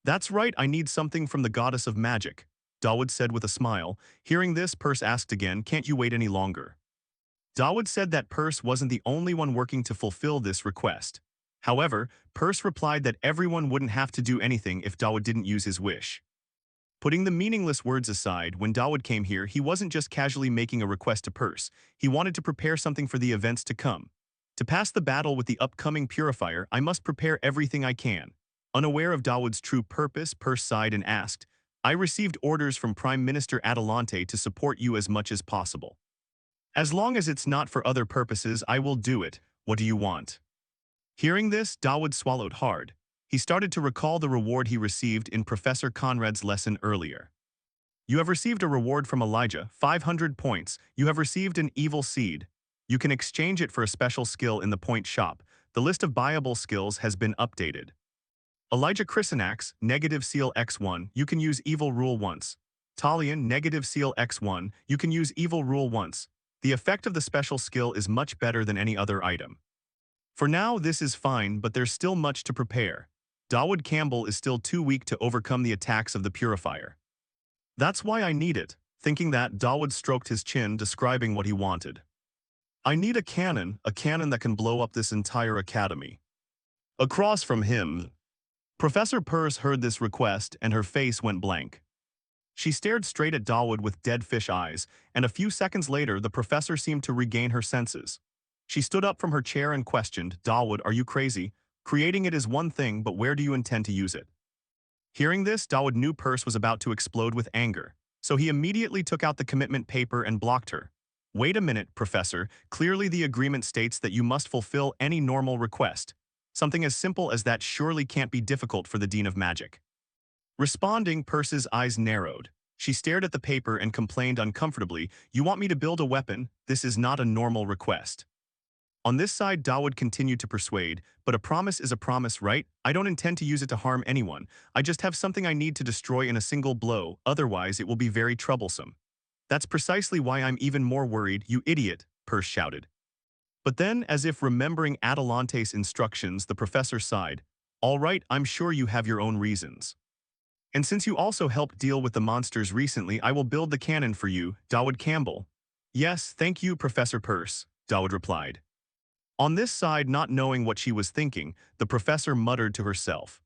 That's right, I need something from the goddess of magic, Dawood said with a smile. Hearing this, Perse asked again, can't you wait any longer? Dawood said that Perse wasn't the only one working to fulfill this request. However, Perse replied that everyone wouldn't have to do anything if Dawood didn't use his wish. Putting the meaningless words aside, when Dawood came here, he wasn't just casually making a request to Perse. He wanted to prepare something for the events to come. To pass the battle with the upcoming purifier, I must prepare everything I can. Unaware of Dawood's true purpose, Perse sighed and asked, I received orders from Prime Minister Adelante to support you as much as possible. As long as it's not for other purposes, I will do it. What do you want? Hearing this, Dawood swallowed hard. He started to recall the reward he received in Professor Conrad's lesson earlier. You have received a reward from Elijah, 500 points. You have received an evil seed. You can exchange it for a special skill in the point shop. The list of buyable skills has been updated. Elijah Chrysanax, negative seal X1, you can use evil rule once. Talion, negative seal X1, you can use evil rule once. The effect of the special skill is much better than any other item. For now, this is fine, but there's still much to prepare. Dawood Campbell is still too weak to overcome the attacks of the purifier. That's why I need it. Thinking that, Dawood stroked his chin, describing what he wanted. I need a cannon that can blow up this entire academy. Across from him, Professor Purse heard this request and her face went blank. She stared straight at Dawood with dead fish eyes, and a few seconds later the professor seemed to regain her senses. She stood up from her chair and questioned, Dawood, are you crazy? Creating it is one thing, but where do you intend to use it? Hearing this, Dawood knew Purse was about to explode with anger, so he immediately took out the commitment paper and blocked her. Wait a minute, Professor, clearly the agreement states that you must fulfill any normal request. Something as simple as that surely can't be difficult for the Dean of Magic. Responding, Purse's eyes narrowed. She stared at the paper and complained uncomfortably, you want me to build a weapon? This is not a normal request. On this side, Dawood continued to persuade, but a promise is a promise, right? I don't intend to use it to harm anyone. I just have something I need to destroy in a single blow, otherwise it will be very troublesome. That's precisely why I'm even more worried, you idiot, Purse shouted. But then, as if remembering Atalante's instructions, the professor sighed. All right, I'm sure you have your own reasons. And since you also helped deal with the monsters recently, I will build the cannon for you, Dawood Campbell. Yes, thank you, Professor Purse, Dawood replied. On this side, not knowing what she was thinking, the professor muttered to herself.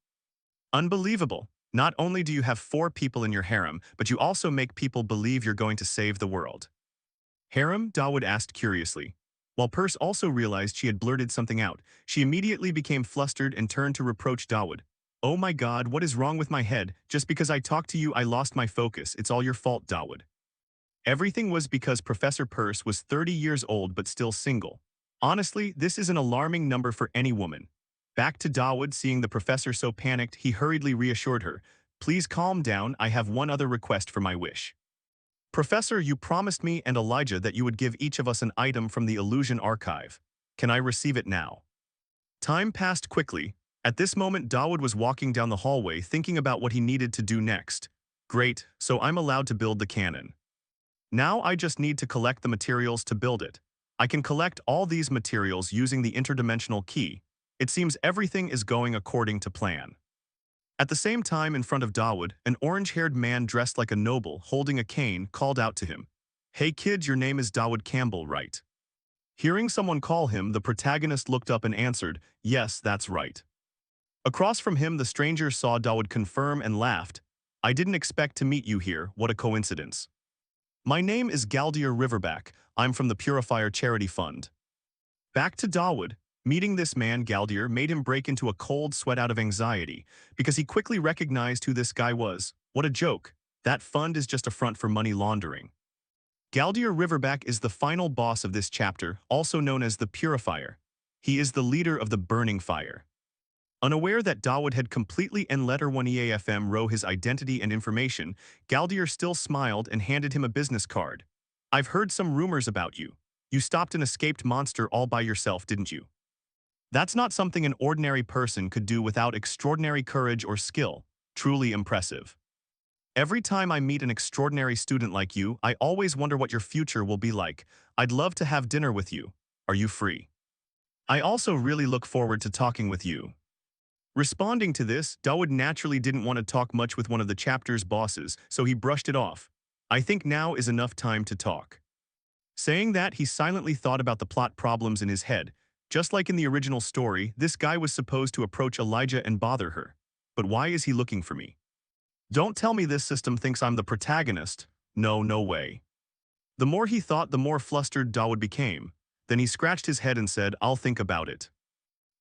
Unbelievable. Not only do you have 4 people in your harem, but you also make people believe you're going to save the world. Harem? Dawood asked curiously. While Purse also realized she had blurted something out, she immediately became flustered and turned to reproach Dawood. Oh my god, what is wrong with my head? Just because I talked to you I lost my focus, it's all your fault, Dawood. Everything was because Professor Purse was 30 years old but still single. Honestly, this is an alarming number for any woman. Back to Dawood, seeing the professor so panicked, he hurriedly reassured her. Please calm down, I have one other request for my wish. Professor, you promised me and Elijah that you would give each of us an item from the illusion archive. Can I receive it now? Time passed quickly. At this moment, Dawood was walking down the hallway thinking about what he needed to do next. Great, so I'm allowed to build the cannon. Now I just need to collect the materials to build it. I can collect all these materials using the interdimensional key. It seems everything is going according to plan. At the same time, in front of Dawood, an orange-haired man dressed like a noble, holding a cane, called out to him. Hey kid, your name is Dawood Campbell, right? Hearing someone call him, the protagonist looked up and answered, yes, that's right. Across from him, the stranger saw Dawood confirm and laughed. I didn't expect to meet you here, what a coincidence. My name is Galdier Riverback, I'm from the Purifier Charity Fund. Back to Dawood. Meeting this man, Galdier, made him break into a cold sweat out of anxiety, because he quickly recognized who this guy was. What a joke. That fund is just a front for money laundering. Galdier Riverback is the final boss of this chapter, also known as the Purifier. He is the leader of the Burning Fire. Unaware that Dawood had completely and letter 1 EAFM row his identity and information, Galdier still smiled and handed him a business card. I've heard some rumors about you. You stopped an escaped monster all by yourself, didn't you? That's not something an ordinary person could do without extraordinary courage or skill. Truly impressive. Every time I meet an extraordinary student like you, I always wonder what your future will be like. I'd love to have dinner with you. Are you free? I also really look forward to talking with you. Responding to this, Dawood naturally didn't want to talk much with one of the chapter's bosses, so he brushed it off. I think now is enough time to talk. Saying that, he silently thought about the plot problems in his head. Just like in the original story, this guy was supposed to approach Elijah and bother her. But why is he looking for me? Don't tell me this system thinks I'm the protagonist. No, no way. The more he thought, the more flustered Dawood became. Then he scratched his head and said, I'll think about it.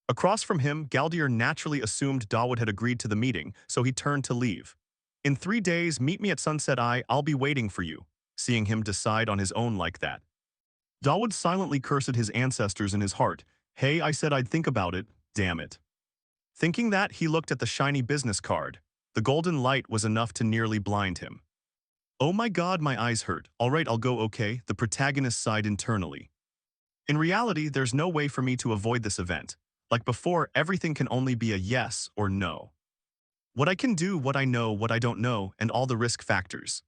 Across from him, Galdier naturally assumed Dawood had agreed to the meeting, so he turned to leave. In 3 days, meet me at Sunset Eye, I'll be waiting for you. Seeing him decide on his own like that. Dawood silently cursed his ancestors in his heart. Hey, I said I'd think about it, damn it. Thinking that, he looked at the shiny business card. The golden light was enough to nearly blind him. Oh my god, my eyes hurt. Alright, I'll go, okay, the protagonist sighed internally. In reality, there's no way for me to avoid this event. Like before, everything can only be a yes or no. What I can do, what I know, what I don't know, and all the risk factors.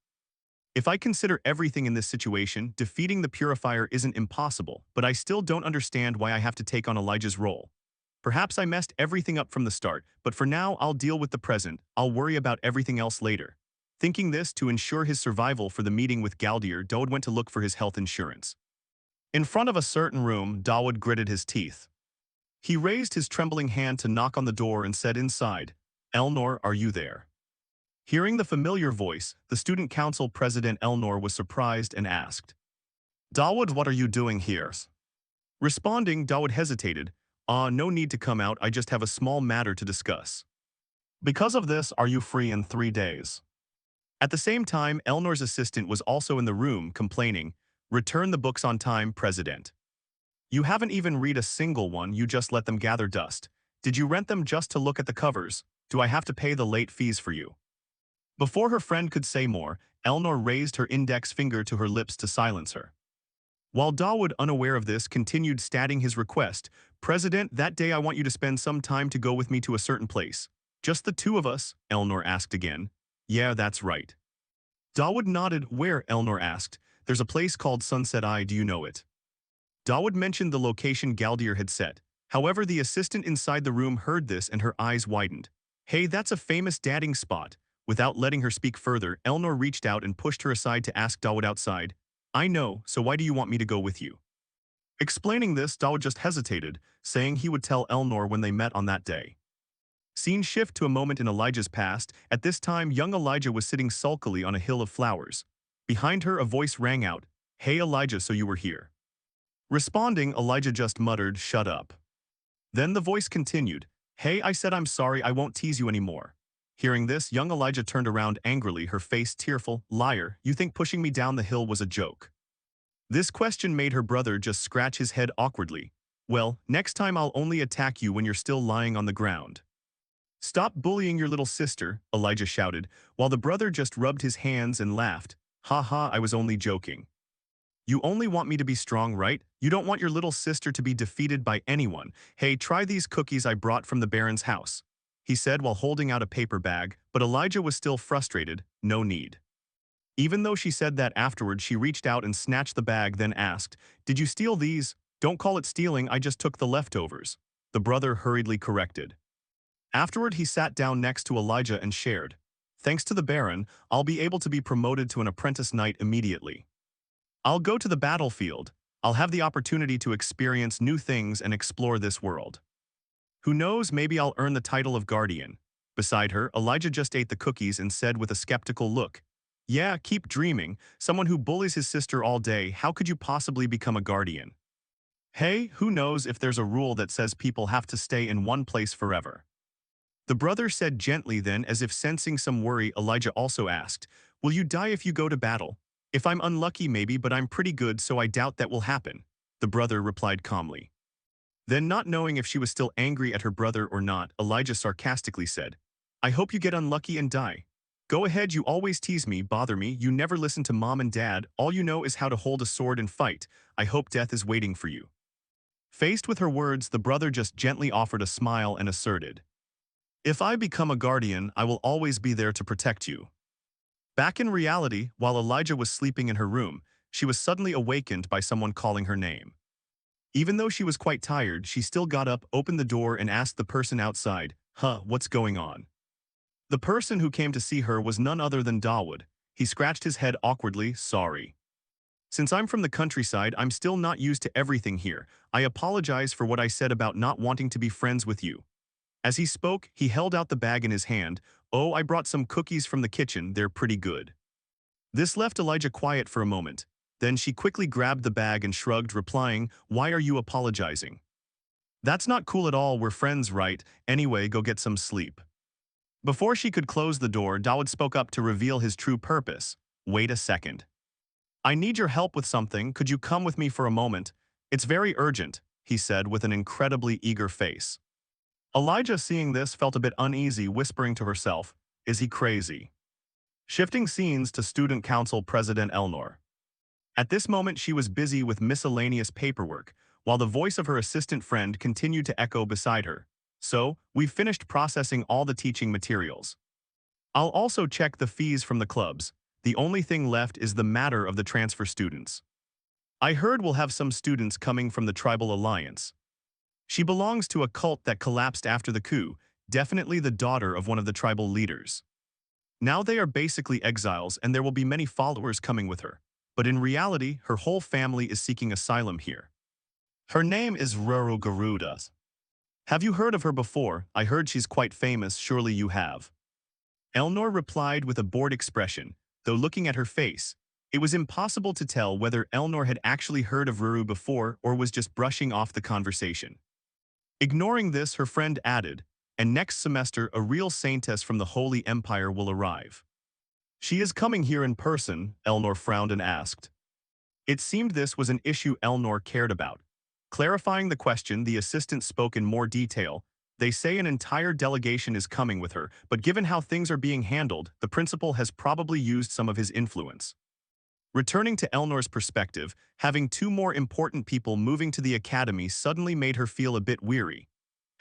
If I consider everything in this situation, defeating the Purifier isn't impossible, but I still don't understand why I have to take on Elijah's role. Perhaps I messed everything up from the start, but for now I'll deal with the present, I'll worry about everything else later. Thinking this to ensure his survival for the meeting with Galdier, Dawood went to look for his health insurance. In front of a certain room, Dawood gritted his teeth. He raised his trembling hand to knock on the door and said inside, "Elnor, are you there?" Hearing the familiar voice, the student council president Elnor was surprised and asked, "Dawood, what are you doing here?" Responding, Dawood hesitated. No need to come out, I just have a small matter to discuss. Because of this, are you free in 3 days? At the same time, Elnor's assistant was also in the room, complaining, "Return the books on time, President. You haven't even read a single one, you just let them gather dust. Did you rent them just to look at the covers? Do I have to pay the late fees for you?" Before her friend could say more, Elnor raised her index finger to her lips to silence her. While Dawood, unaware of this, continued stating his request, "President, that day I want you to spend some time to go with me to a certain place." "Just the two of us?" Elnor asked again. "Yeah, that's right." Dawood nodded. "Where?" Elnor asked. "There's a place called Sunset Eye, do you know it?" Dawood mentioned the location Galdier had set. However, the assistant inside the room heard this and her eyes widened. "Hey, that's a famous dating spot." Without letting her speak further, Elnor reached out and pushed her aside to ask Dawood outside. "I know, so why do you want me to go with you?" Explaining this, Dawood just hesitated, saying he would tell Elnor when they met on that day. Scene shift to a moment in Elijah's past. At this time, young Elijah was sitting sulkily on a hill of flowers. Behind her, a voice rang out, "Hey Elijah, so you were here." Responding, Elijah just muttered, "Shut up." Then the voice continued, "Hey, I said I'm sorry, I won't tease you anymore." Hearing this, young Elijah turned around angrily, her face tearful. "Liar, you think pushing me down the hill was a joke?" This question made her brother just scratch his head awkwardly. "Well, next time I'll only attack you when you're still lying on the ground." "Stop bullying your little sister," Elijah shouted, while the brother just rubbed his hands and laughed. "Ha ha, I was only joking. You only want me to be strong, right? You don't want your little sister to be defeated by anyone. Hey, try these cookies I brought from the Baron's house," he said while holding out a paper bag, but Elijah was still frustrated. "No need." Even though she said that afterward, she reached out and snatched the bag, then asked, "Did you steal these?" "Don't call it stealing, I just took the leftovers," the brother hurriedly corrected. Afterward, he sat down next to Elijah and shared, "Thanks to the Baron, I'll be able to be promoted to an apprentice knight immediately. I'll go to the battlefield. I'll have the opportunity to experience new things and explore this world. Who knows, maybe I'll earn the title of guardian." Beside her, Elijah just ate the cookies and said with a skeptical look, "Yeah, keep dreaming. Someone who bullies his sister all day, how could you possibly become a guardian? Hey, who knows if there's a rule that says people have to stay in one place forever?" The brother said gently, then, as if sensing some worry, Elijah also asked, "Will you die if you go to battle?" "If I'm unlucky, maybe, but I'm pretty good, so I doubt that will happen," the brother replied calmly. Then, not knowing if she was still angry at her brother or not, Elijah sarcastically said, "I hope you get unlucky and die. Go ahead, you always tease me, bother me, you never listen to mom and dad, all you know is how to hold a sword and fight. I hope death is waiting for you." Faced with her words, the brother just gently offered a smile and asserted, "If I become a guardian, I will always be there to protect you." Back in reality, while Elijah was sleeping in her room, she was suddenly awakened by someone calling her name. Even though she was quite tired, she still got up, opened the door, and asked the person outside, "What's going on?" The person who came to see her was none other than Dawood. He scratched his head awkwardly, "Sorry. Since I'm from the countryside, I'm still not used to everything here. I apologize for what I said about not wanting to be friends with you." As he spoke, he held out the bag in his hand. "Oh, I brought some cookies from the kitchen, they're pretty good." This left Elijah quiet for a moment. Then she quickly grabbed the bag and shrugged, replying, "Why are you apologizing? That's not cool at all, we're friends, right? Anyway, go get some sleep." Before she could close the door, Dawood spoke up to reveal his true purpose. "Wait a second. I need your help with something, could you come with me for a moment? It's very urgent," he said with an incredibly eager face. Elijah, seeing this, felt a bit uneasy, whispering to herself, "Is he crazy?" Shifting scenes to Student Council President Elnor. At this moment, she was busy with miscellaneous paperwork, while the voice of her assistant friend continued to echo beside her. "So, we've finished processing all the teaching materials. I'll also check the fees from the clubs. The only thing left is the matter of the transfer students. I heard we'll have some students coming from the Tribal Alliance. She belongs to a cult that collapsed after the coup, definitely the daughter of one of the tribal leaders." Now they are basically exiles and there will be many followers coming with her. But in reality, her whole family is seeking asylum here. Her name is Ruru Garuda. Have you heard of her before? I heard she's quite famous, surely you have. Elnor replied with a bored expression, though looking at her face, it was impossible to tell whether Elnor had actually heard of Ruru before or was just brushing off the conversation. Ignoring this, her friend added, and next semester a real saintess from the Holy Empire will arrive. She is coming here in person, Elnor frowned and asked. It seemed this was an issue Elnor cared about. Clarifying the question, the assistant spoke in more detail. They say an entire delegation is coming with her, but given how things are being handled, the principal has probably used some of his influence. Returning to Elnor's perspective, having two more important people moving to the academy suddenly made her feel a bit weary.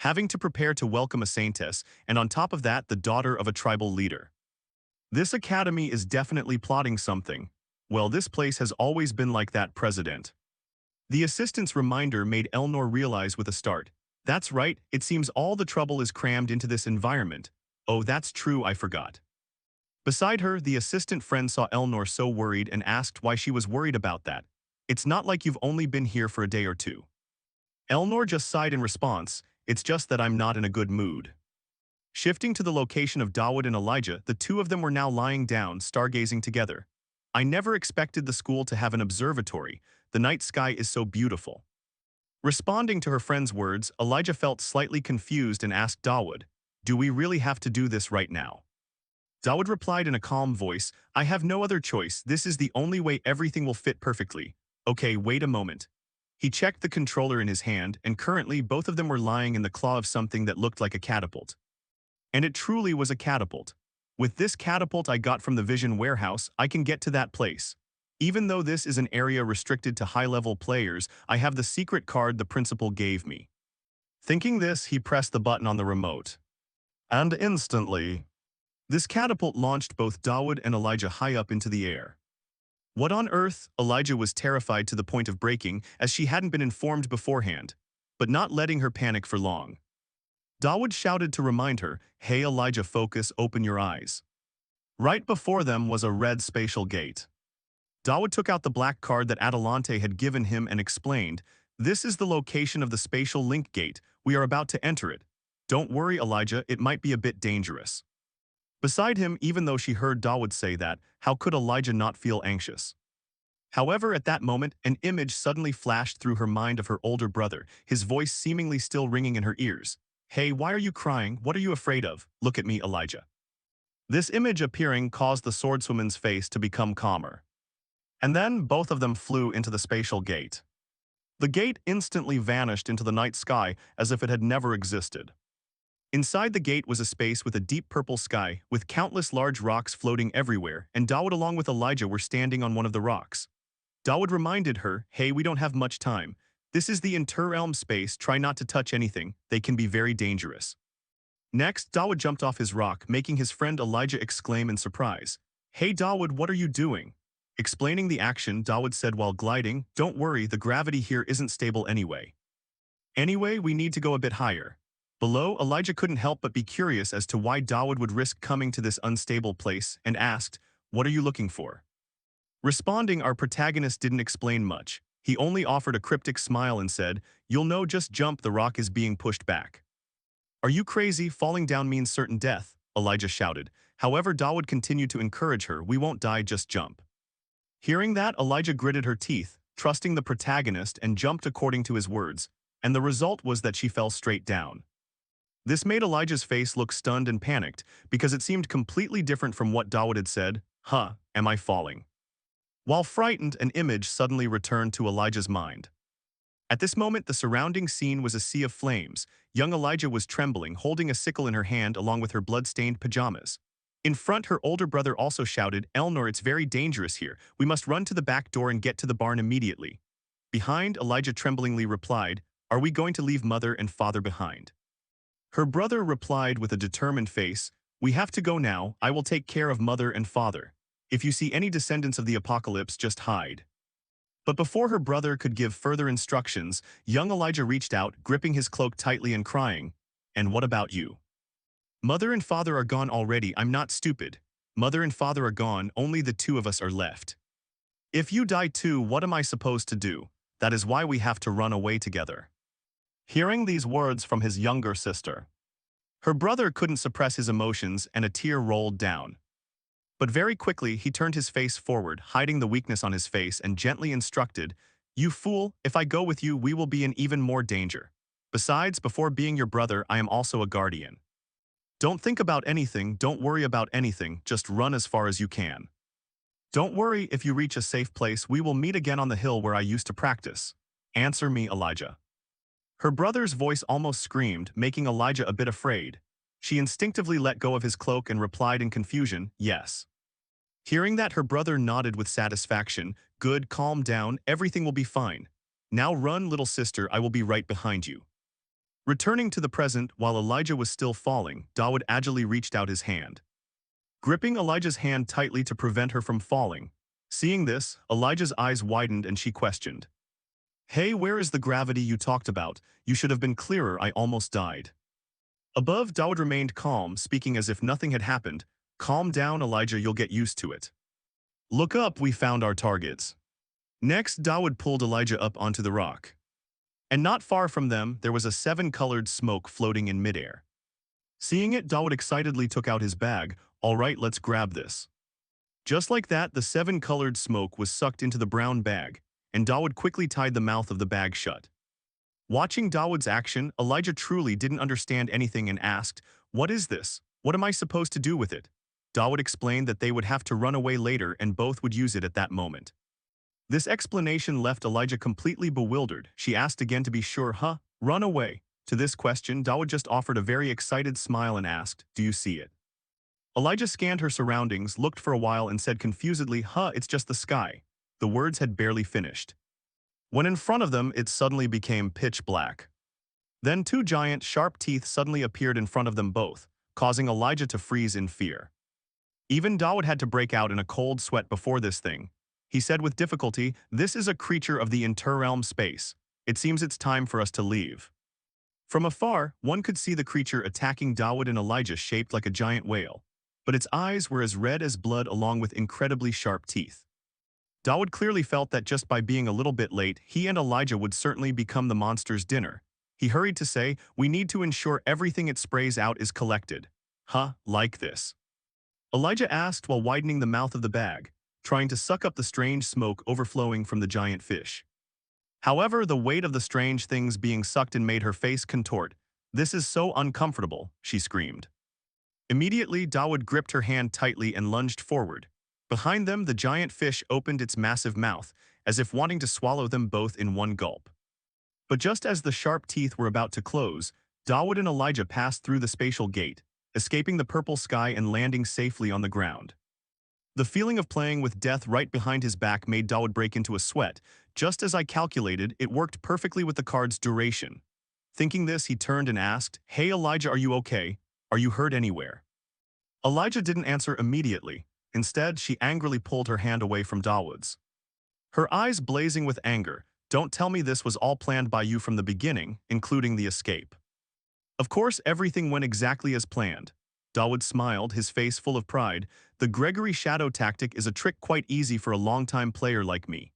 Having to prepare to welcome a saintess, and on top of that, the daughter of a tribal leader. This academy is definitely plotting something. Well, this place has always been like that, President. The assistant's reminder made Elnor realize with a start. That's right, it seems all the trouble is crammed into this environment. Oh, that's true, I forgot. Beside her, the assistant friend saw Elnor so worried and asked why she was worried about that. It's not like you've only been here for a day or two. Elnor just sighed in response, it's just that I'm not in a good mood. Shifting to the location of Dawood and Elijah, the two of them were now lying down, stargazing together. I never expected the school to have an observatory. The night sky is so beautiful. Responding to her friend's words, Elijah felt slightly confused and asked Dawood, do we really have to do this right now? Dawood replied in a calm voice, I have no other choice, this is the only way everything will fit perfectly. Okay, wait a moment. He checked the controller in his hand, and currently both of them were lying in the claw of something that looked like a catapult. And it truly was a catapult. With this catapult I got from the Vision Warehouse, I can get to that place. Even though this is an area restricted to high-level players, I have the secret card the principal gave me. Thinking this, he pressed the button on the remote. And instantly, this catapult launched both Dawood and Elijah high up into the air. What on earth? Elijah was terrified to the point of breaking, as she hadn't been informed beforehand, but not letting her panic for long. Dawood shouted to remind her, hey Elijah, focus, open your eyes. Right before them was a red spatial gate. Dawood took out the black card that Adelante had given him and explained, this is the location of the spatial link gate, we are about to enter it. Don't worry Elijah, it might be a bit dangerous. Beside him, even though she heard Dawood say that, how could Elijah not feel anxious? However, at that moment, an image suddenly flashed through her mind of her older brother, his voice seemingly still ringing in her ears. Hey, why are you crying? What are you afraid of? Look at me, Elijah. This image appearing caused the swordswoman's face to become calmer. And then both of them flew into the spatial gate. The gate instantly vanished into the night sky as if it had never existed. Inside the gate was a space with a deep purple sky, with countless large rocks floating everywhere, and Dawood along with Elijah were standing on one of the rocks. Dawood reminded her, hey, we don't have much time. This is the interrealm space, try not to touch anything, they can be very dangerous. Next, Dawood jumped off his rock, making his friend Elijah exclaim in surprise. Hey Dawood, what are you doing? Explaining the action, Dawood said while gliding, don't worry, the gravity here isn't stable anyway. Anyway, we need to go a bit higher. Below, Elijah couldn't help but be curious as to why Dawood would risk coming to this unstable place and asked, what are you looking for? Responding, our protagonist didn't explain much. He only offered a cryptic smile and said, you'll know, just jump, the rock is being pushed back. Are you crazy? Falling down means certain death, Elijah shouted. However, Dawood continued to encourage her, we won't die, just jump. Hearing that, Elijah gritted her teeth, trusting the protagonist, and jumped according to his words, and the result was that she fell straight down. This made Elijah's face look stunned and panicked, because it seemed completely different from what Dawood had said. Huh, am I falling? While frightened, an image suddenly returned to Elijah's mind. At this moment, the surrounding scene was a sea of flames. Young Elijah was trembling, holding a sickle in her hand along with her blood-stained pajamas. In front, her older brother also shouted, Elnor, it's very dangerous here. We must run to the back door and get to the barn immediately. Behind, Elijah tremblingly replied, are we going to leave mother and father behind? Her brother replied with a determined face, we have to go now, I will take care of mother and father. If you see any descendants of the apocalypse, just hide. But before her brother could give further instructions, young Elijah reached out, gripping his cloak tightly and crying, and what about you? Mother and father are gone already, I'm not stupid. Mother and father are gone, only the two of us are left. If you die too, what am I supposed to do? That is why we have to run away together." Hearing these words from his younger sister, her brother couldn't suppress his emotions and a tear rolled down. But very quickly he turned his face forward, hiding the weakness on his face, and gently instructed, "You fool, if I go with you we will be in even more danger. Besides, before being your brother I am also a guardian. Don't think about anything, don't worry about anything, just run as far as you can. Don't worry, if you reach a safe place we will meet again on the hill where I used to practice. Answer me, Elijah." Her brother's voice almost screamed, making Elijah a bit afraid. She instinctively let go of his cloak and replied in confusion, "Yes." Hearing that, her brother nodded with satisfaction. "Good, calm down, everything will be fine. Now run, little sister, I will be right behind you." Returning to the present, while Elijah was still falling, Dawood agilely reached out his hand, gripping Elijah's hand tightly to prevent her from falling. Seeing this, Elijah's eyes widened and she questioned, "Hey, where is the gravity you talked about? You should have been clearer, I almost died." Above, Dawood remained calm, speaking as if nothing had happened. "Calm down, Elijah, you'll get used to it. Look up, we found our targets." Next, Dawood pulled Elijah up onto the rock. And not far from them, there was a seven-colored smoke floating in midair. Seeing it, Dawood excitedly took out his bag. "All right, let's grab this." Just like that, the seven-colored smoke was sucked into the brown bag, and Dawood quickly tied the mouth of the bag shut. Watching Dawood's action, Elijah truly didn't understand anything and asked, "What is this? What am I supposed to do with it?" Dawood explained that they would have to run away later and both would use it at that moment. This explanation left Elijah completely bewildered. She asked again to be sure, Run away?" To this question, Dawood just offered a very excited smile and asked, "Do you see it?" Elijah scanned her surroundings, looked for a while and said confusedly, It's just the sky." The words had barely finished, when in front of them it suddenly became pitch black. Then two giant, sharp teeth suddenly appeared in front of them both, causing Elijah to freeze in fear. Even Dawood had to break out in a cold sweat before this thing. He said with difficulty, "This is a creature of the interrealm space. It seems it's time for us to leave." From afar, one could see the creature attacking Dawood and Elijah, shaped like a giant whale, but its eyes were as red as blood along with incredibly sharp teeth. Dawood clearly felt that just by being a little bit late, he and Elijah would certainly become the monster's dinner. He hurried to say, "We need to ensure everything it sprays out is collected." Like this?" Elijah asked while widening the mouth of the bag, trying to suck up the strange smoke overflowing from the giant fish. However, the weight of the strange things being sucked in made her face contort. "This is so uncomfortable," she screamed. Immediately, Dawood gripped her hand tightly and lunged forward. Behind them, the giant fish opened its massive mouth, as if wanting to swallow them both in one gulp. But just as the sharp teeth were about to close, Dawood and Elijah passed through the spatial gate, escaping the purple sky and landing safely on the ground. The feeling of playing with death right behind his back made Dawood break into a sweat. "Just as I calculated, it worked perfectly with the card's duration." Thinking this, he turned and asked, "Hey Elijah, are you okay? Are you hurt anywhere?" Elijah didn't answer immediately. Instead, she angrily pulled her hand away from Dawood's, her eyes blazing with anger. "Don't tell me this was all planned by you from the beginning, including the escape." "Of course, everything went exactly as planned." Dawood smiled, his face full of pride. "The Gregory Shadow tactic is a trick quite easy for a long-time player like me."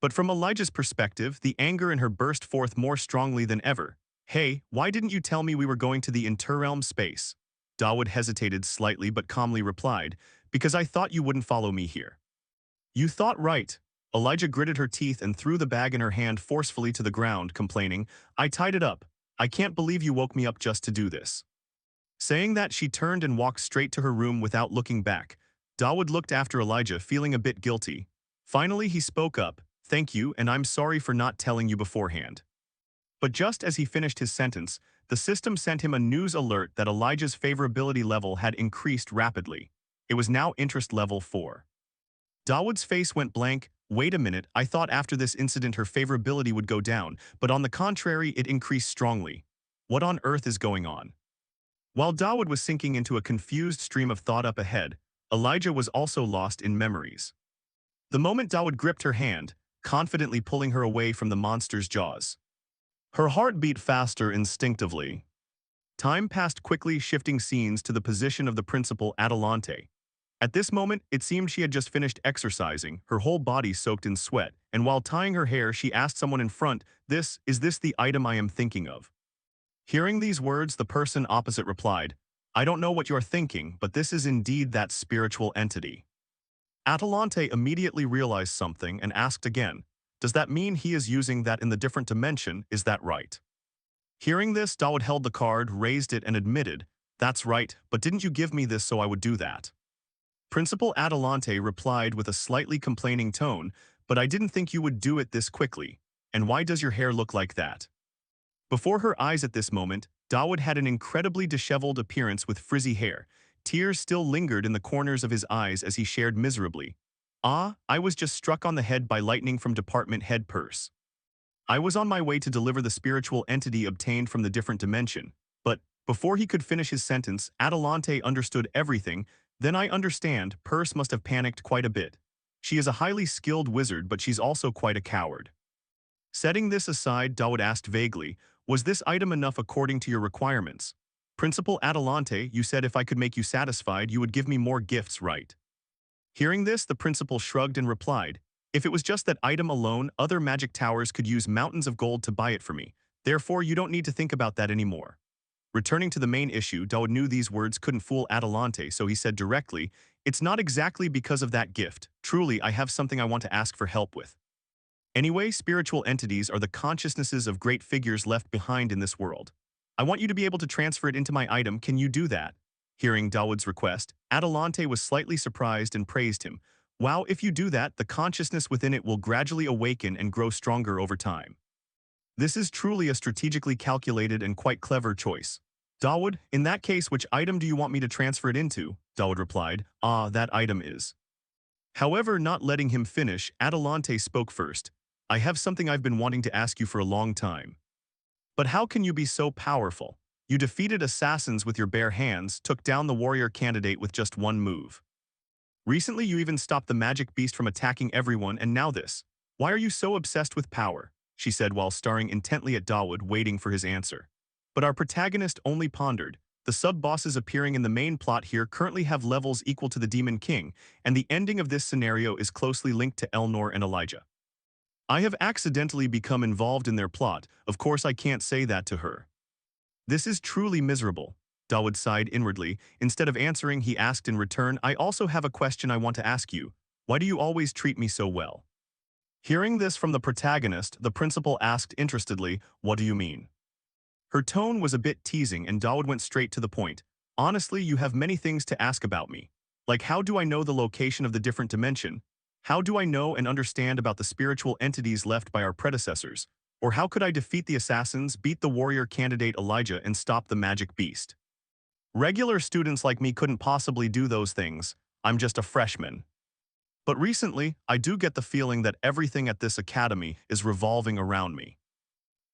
But from Elijah's perspective, the anger in her burst forth more strongly than ever. "Hey, why didn't you tell me we were going to the interrealm space?" Dawood hesitated slightly but calmly replied, "Because I thought you wouldn't follow me here." "You thought right." Elijah gritted her teeth and threw the bag in her hand forcefully to the ground, complaining, "I tied it up. I can't believe you woke me up just to do this." Saying that, she turned and walked straight to her room without looking back. Dawood looked after Elijah, feeling a bit guilty. Finally, he spoke up, "Thank you, and I'm sorry for not telling you beforehand." But just as he finished his sentence, the system sent him a news alert that Elijah's favorability level had increased rapidly. It was now interest level 4. Dawood's face went blank. "Wait a minute, I thought after this incident her favorability would go down, but on the contrary it increased strongly. What on earth is going on?" While Dawood was sinking into a confused stream of thought up ahead, Elijah was also lost in memories. The moment Dawood gripped her hand, confidently pulling her away from the monster's jaws, her heart beat faster instinctively. Time passed quickly, shifting scenes to the position of the principal Adelante. At this moment, it seemed she had just finished exercising, her whole body soaked in sweat, and while tying her hair, she asked someone in front, Is this the item I am thinking of? Hearing these words, the person opposite replied, I don't know what you are thinking, but this is indeed that spiritual entity. Atalante immediately realized something and asked again, Does that mean he is using that in the different dimension, is that right? Hearing this, Dawood held the card, raised it, and admitted, That's right, but didn't you give me this so I would do that? Principal Adelante replied with a slightly complaining tone, But I didn't think you would do it this quickly. And why does your hair look like that? Before her eyes at this moment, Dawood had an incredibly disheveled appearance with frizzy hair. Tears still lingered in the corners of his eyes as he shared miserably. I was just struck on the head by lightning from department head purse. I was on my way to deliver the spiritual entity obtained from the different dimension. But, before he could finish his sentence, Adelante understood everything. Then I understand, Purse must have panicked quite a bit. She is a highly skilled wizard, but she's also quite a coward. Setting this aside, Dawood asked vaguely, Was this item enough according to your requirements? Principal Adelante, you said if I could make you satisfied, you would give me more gifts, right? Hearing this, the principal shrugged and replied, If it was just that item alone, other magic towers could use mountains of gold to buy it for me. Therefore, you don't need to think about that anymore. Returning to the main issue, Dawood knew these words couldn't fool Adelante, so he said directly, It's not exactly because of that gift. Truly, I have something I want to ask for help with. Anyway, spiritual entities are the consciousnesses of great figures left behind in this world. I want you to be able to transfer it into my item. Can you do that? Hearing Dawood's request, Adelante was slightly surprised and praised him. Wow, if you do that, the consciousness within it will gradually awaken and grow stronger over time. This is truly a strategically calculated and quite clever choice. Dawood, in that case, which item do you want me to transfer it into? Dawood replied, That item is. However, not letting him finish, Adelante spoke first. I have something I've been wanting to ask you for a long time. But how can you be so powerful? You defeated assassins with your bare hands, took down the warrior candidate with just one move. Recently, you even stopped the magic beast from attacking everyone, and now this. Why are you so obsessed with power? She said while staring intently at Dawood, waiting for his answer. But our protagonist only pondered. The sub-bosses appearing in the main plot here currently have levels equal to the Demon King, and the ending of this scenario is closely linked to Elnor and Elijah. I have accidentally become involved in their plot. Of course I can't say that to her. This is truly miserable. Dawood sighed inwardly. Instead of answering, he asked in return, I also have a question I want to ask you. Why do you always treat me so well? Hearing this from the protagonist, the principal asked interestedly, What do you mean? Her tone was a bit teasing and Dawood went straight to the point. Honestly, you have many things to ask about me. Like how do I know the location of the different dimension? How do I know and understand about the spiritual entities left by our predecessors? Or how could I defeat the assassins, beat the warrior candidate Elijah, and stop the magic beast? Regular students like me couldn't possibly do those things. I'm just a freshman. But recently, I do get the feeling that everything at this academy is revolving around me.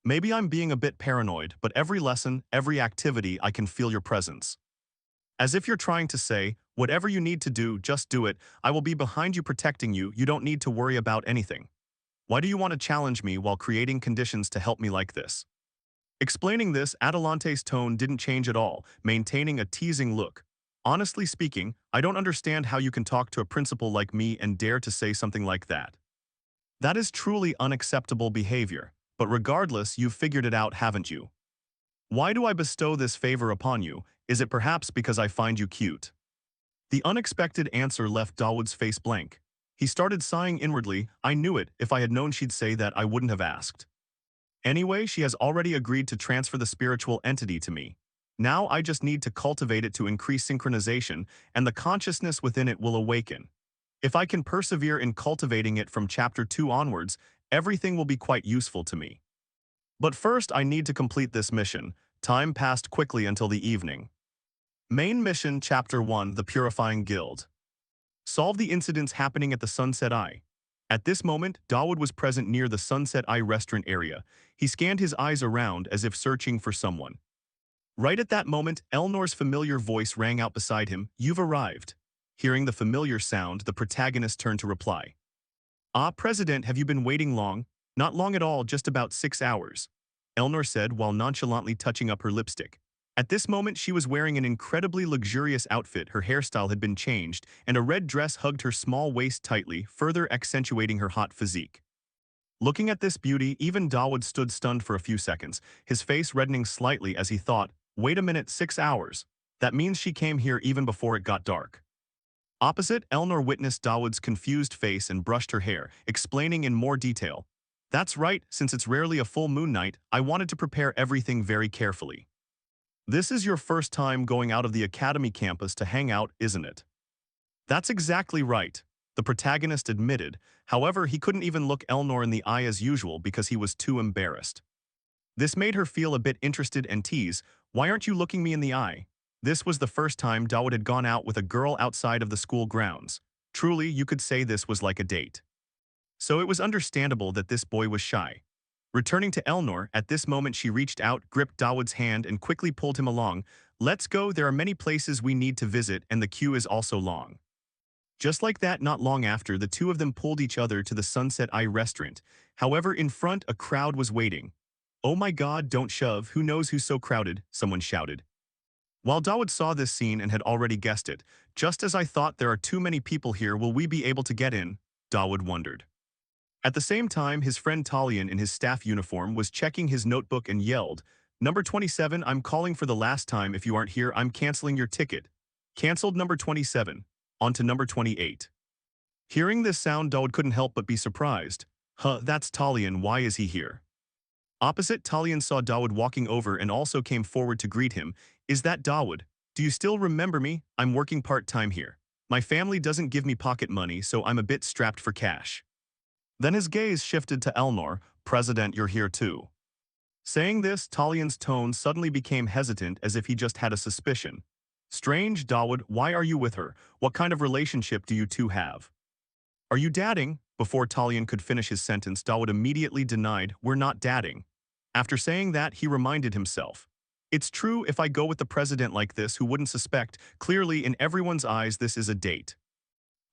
Maybe I'm being a bit paranoid, but every lesson, every activity, I can feel your presence. As if you're trying to say, whatever you need to do, just do it. I will be behind you protecting you. You don't need to worry about anything. Why do you want to challenge me while creating conditions to help me like this? Explaining this, Adelante's tone didn't change at all, maintaining a teasing look. Honestly speaking, I don't understand how you can talk to a principal like me and dare to say something like that. That is truly unacceptable behavior, but regardless, you've figured it out, haven't you? Why do I bestow this favor upon you? Is it perhaps because I find you cute? The unexpected answer left Dawood's face blank. He started sighing inwardly. I knew it. If I had known she'd say that, I wouldn't have asked. Anyway, she has already agreed to transfer the spiritual entity to me. Now I just need to cultivate it to increase synchronization, and the consciousness within it will awaken. If I can persevere in cultivating it from Chapter 2 onwards, everything will be quite useful to me. But first, I need to complete this mission. Time passed quickly until the evening. Main Mission Chapter 1, The Purifying Guild. Solve the incidents happening at the Sunset Eye. At this moment, Dawood was present near the Sunset Eye restaurant area. He scanned his eyes around as if searching for someone. Right at that moment, Elnor's familiar voice rang out beside him, You've arrived. Hearing the familiar sound, the protagonist turned to reply. President, have you been waiting long? Not long at all, just about 6 hours. Elnor said while nonchalantly touching up her lipstick. At this moment, she was wearing an incredibly luxurious outfit, her hairstyle had been changed, and a red dress hugged her small waist tightly, further accentuating her hot physique. Looking at this beauty, even Dawood stood stunned for a few seconds, his face reddening slightly as he thought, wait a minute, 6 hours. That means she came here even before it got dark. Opposite, Elnor witnessed Dawood's confused face and brushed her hair, explaining in more detail. That's right, since it's rarely a full moon night, I wanted to prepare everything very carefully. This is your first time going out of the academy campus to hang out, isn't it? That's exactly right, the protagonist admitted. However, he couldn't even look Elnor in the eye as usual because he was too embarrassed. This made her feel a bit interested and tease, why aren't you looking me in the eye? This was the first time Dawood had gone out with a girl outside of the school grounds. Truly, you could say this was like a date. So it was understandable that this boy was shy. Returning to Elnor, at this moment she reached out, gripped Dawood's hand and quickly pulled him along. Let's go, there are many places we need to visit and the queue is also long. Just like that, not long after, the two of them pulled each other to the Sunset Eye restaurant. However, in front, a crowd was waiting. Oh my god, don't shove, who knows who's so crowded, someone shouted. While Dawood saw this scene and had already guessed it, just as I thought, there are too many people here, will we be able to get in? Dawood wondered. At the same time, his friend Talion in his staff uniform was checking his notebook and yelled, Number 27, I'm calling for the last time, if you aren't here, I'm canceling your ticket. Cancelled number 27. On to number 28. Hearing this sound, Dawood couldn't help but be surprised. Huh, that's Talion, why is he here? Opposite, Talion saw Dawood walking over and also came forward to greet him. Is that Dawood? Do you still remember me? I'm working part-time here. My family doesn't give me pocket money, so I'm a bit strapped for cash. Then his gaze shifted to Elnor. President, you're here too. Saying this, Talion's tone suddenly became hesitant, as if he just had a suspicion. Strange, Dawood, why are you with her? What kind of relationship do you two have? Are you dating? Before Talion could finish his sentence, Dawood immediately denied, we're not dating. After saying that, he reminded himself. It's true, if I go with the president like this, who wouldn't suspect? Clearly, in everyone's eyes, this is a date.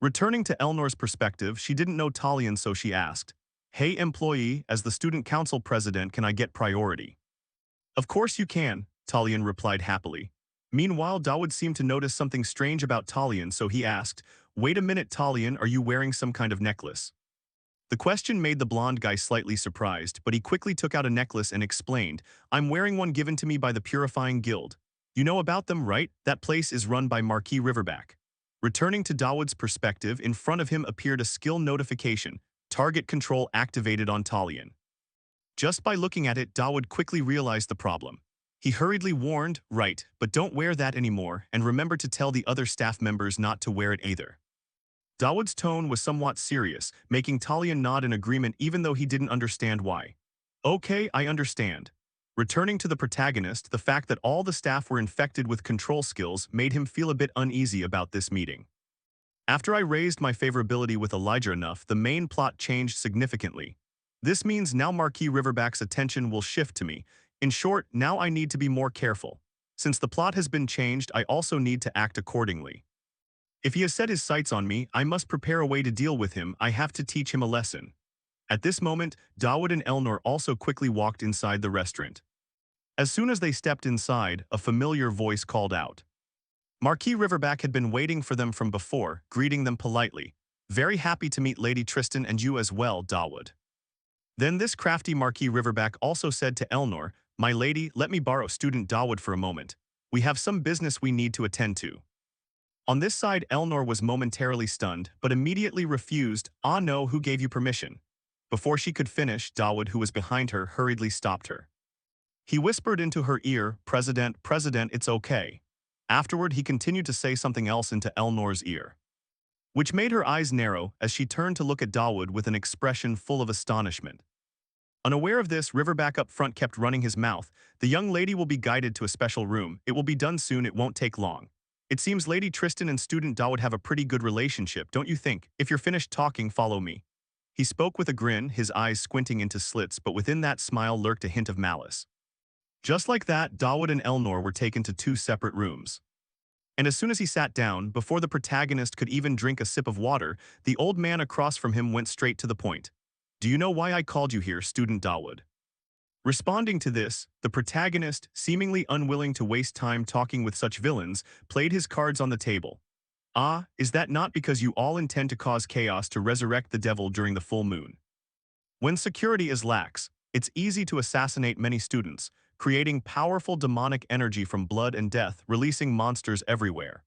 Returning to Elnor's perspective, she didn't know Talion, so she asked, Hey employee, as the student council president, can I get priority? Of course you can, Talion replied happily. Meanwhile, Dawood seemed to notice something strange about Talion, so he asked, Wait a minute, Talion, are you wearing some kind of necklace? The question made the blonde guy slightly surprised, but he quickly took out a necklace and explained, I'm wearing one given to me by the Purifying Guild. You know about them, right? That place is run by Marquis Riverback. Returning to Dawood's perspective, in front of him appeared a skill notification, target control activated on Talion. Just by looking at it, Dawood quickly realized the problem. He hurriedly warned, right, but don't wear that anymore, and remember to tell the other staff members not to wear it either. Dawood's tone was somewhat serious, making Talion nod in agreement even though he didn't understand why. Okay, I understand. Returning to the protagonist, the fact that all the staff were infected with control skills made him feel a bit uneasy about this meeting. After I raised my favorability with Elijah enough, the main plot changed significantly. This means now Marquis Riverback's attention will shift to me. In short, now I need to be more careful. Since the plot has been changed, I also need to act accordingly. If he has set his sights on me, I must prepare a way to deal with him. I have to teach him a lesson. At this moment, Dawood and Elnor also quickly walked inside the restaurant. As soon as they stepped inside, a familiar voice called out. Marquis Riverback had been waiting for them from before, greeting them politely. Very happy to meet Lady Tristan and you as well, Dawood. Then this crafty Marquis Riverback also said to Elnor, My lady, let me borrow student Dawood for a moment. We have some business we need to attend to. On this side, Elnor was momentarily stunned, but immediately refused. Ah no, who gave you permission? Before she could finish, Dawood, who was behind her, hurriedly stopped her. He whispered into her ear, President, it's okay. Afterward, he continued to say something else into Elnor's ear, which made her eyes narrow as she turned to look at Dawood with an expression full of astonishment. Unaware of this, Riverback up front kept running his mouth. The young lady will be guided to a special room. It will be done soon, it won't take long. It seems Lady Tristan and student Dawood have a pretty good relationship, don't you think? If you're finished talking, follow me. He spoke with a grin, his eyes squinting into slits, but within that smile lurked a hint of malice. Just like that, Dawood and Elnor were taken to two separate rooms. And as soon as he sat down, before the protagonist could even drink a sip of water, the old man across from him went straight to the point. Do you know why I called you here, student Dawood? Responding to this, the protagonist, seemingly unwilling to waste time talking with such villains, played his cards on the table. Ah, is that not because you all intend to cause chaos to resurrect the devil during the full moon? When security is lax, it's easy to assassinate many students, creating powerful demonic energy from blood and death, releasing monsters everywhere.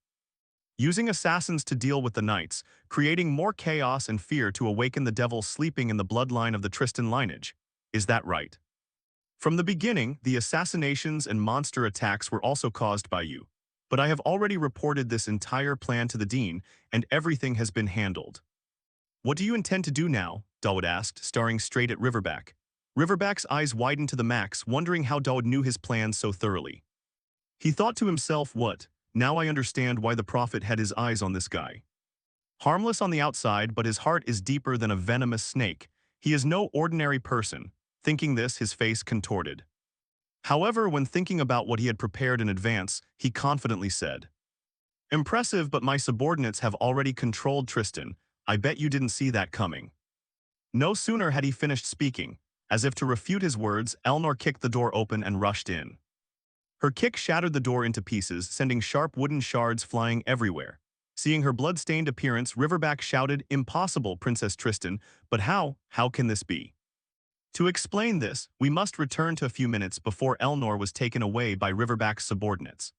Using assassins to deal with the knights, creating more chaos and fear to awaken the devil sleeping in the bloodline of the Tristan lineage. Is that right? From the beginning, the assassinations and monster attacks were also caused by you. But I have already reported this entire plan to the dean, and everything has been handled. What do you intend to do now? Dawood asked, staring straight at Riverback. Riverback's eyes widened to the max, wondering how Dawood knew his plans so thoroughly. He thought to himself, what? Now I understand why the prophet had his eyes on this guy. Harmless on the outside, but his heart is deeper than a venomous snake. He is no ordinary person. Thinking this, his face contorted. However, when thinking about what he had prepared in advance, he confidently said, "Impressive, but my subordinates have already controlled Tristan. I bet you didn't see that coming." No sooner had he finished speaking, as if to refute his words, Elnor kicked the door open and rushed in. Her kick shattered the door into pieces, sending sharp wooden shards flying everywhere. Seeing her blood-stained appearance, Riverback shouted, "Impossible, Princess Tristan, but how? How can this be?" To explain this, we must return to a few minutes before Elnor was taken away by Riverback's subordinates.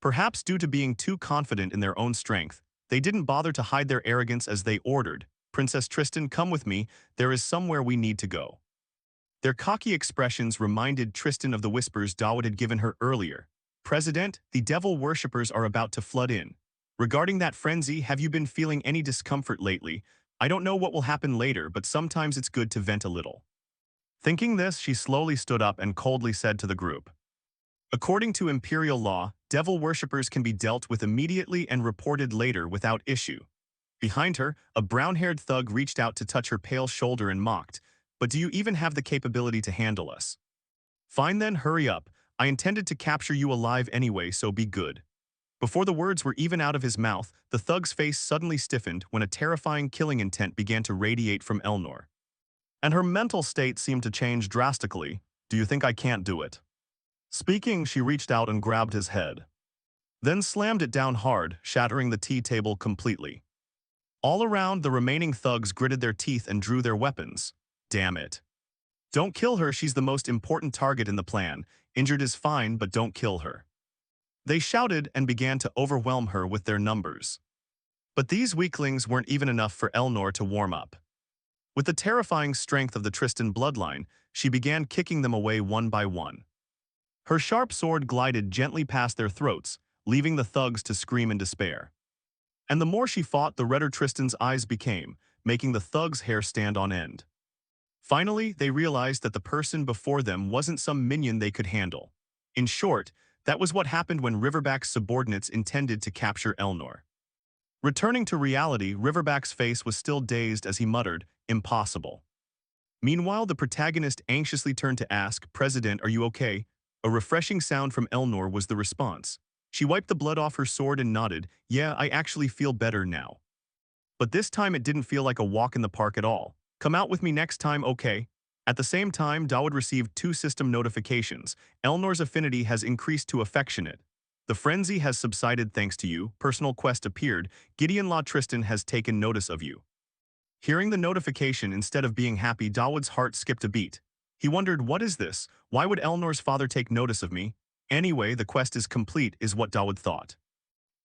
Perhaps due to being too confident in their own strength, they didn't bother to hide their arrogance as they ordered, "Princess Tristan, come with me, there is somewhere we need to go." Their cocky expressions reminded Tristan of the whispers Dawood had given her earlier. "President, the devil worshippers are about to flood in. Regarding that frenzy, have you been feeling any discomfort lately? I don't know what will happen later, but sometimes it's good to vent a little." Thinking this, she slowly stood up and coldly said to the group, "According to imperial law, devil worshippers can be dealt with immediately and reported later without issue." Behind her, a brown-haired thug reached out to touch her pale shoulder and mocked, "But do you even have the capability to handle us? Fine then, hurry up. I intended to capture you alive anyway, so be good." Before the words were even out of his mouth, the thug's face suddenly stiffened when a terrifying killing intent began to radiate from Elnor. And her mental state seemed to change drastically. "Do you think I can't do it?" Speaking, she reached out and grabbed his head. Then slammed it down hard, shattering the tea table completely. All around, the remaining thugs gritted their teeth and drew their weapons. Damn it. "Don't kill her, she's the most important target in the plan. Injured is fine, but don't kill her." They shouted and began to overwhelm her with their numbers. But these weaklings weren't even enough for Elnor to warm up. With the terrifying strength of the Tristan bloodline, she began kicking them away one by one. Her sharp sword glided gently past their throats, leaving the thugs to scream in despair. And the more she fought, the redder Tristan's eyes became, making the thugs' hair stand on end. Finally, they realized that the person before them wasn't some minion they could handle. In short, that was what happened when Riverback's subordinates intended to capture Elnor. Returning to reality, Riverback's face was still dazed as he muttered, "Impossible." Meanwhile, the protagonist anxiously turned to ask, "President, are you okay?" A refreshing sound from Elnor was the response. She wiped the blood off her sword and nodded, "Yeah, I actually feel better now." But this time it didn't feel like a walk in the park at all. "Come out with me next time, okay?" At the same time, Dawood received two system notifications. Elnor's affinity has increased to affectionate. The frenzy has subsided thanks to you. Personal quest appeared. Gideon Law Tristan has taken notice of you. Hearing the notification, instead of being happy, Dawood's heart skipped a beat. He wondered, what is this? Why would Elnor's father take notice of me? Anyway, the quest is complete, is what Dawood thought.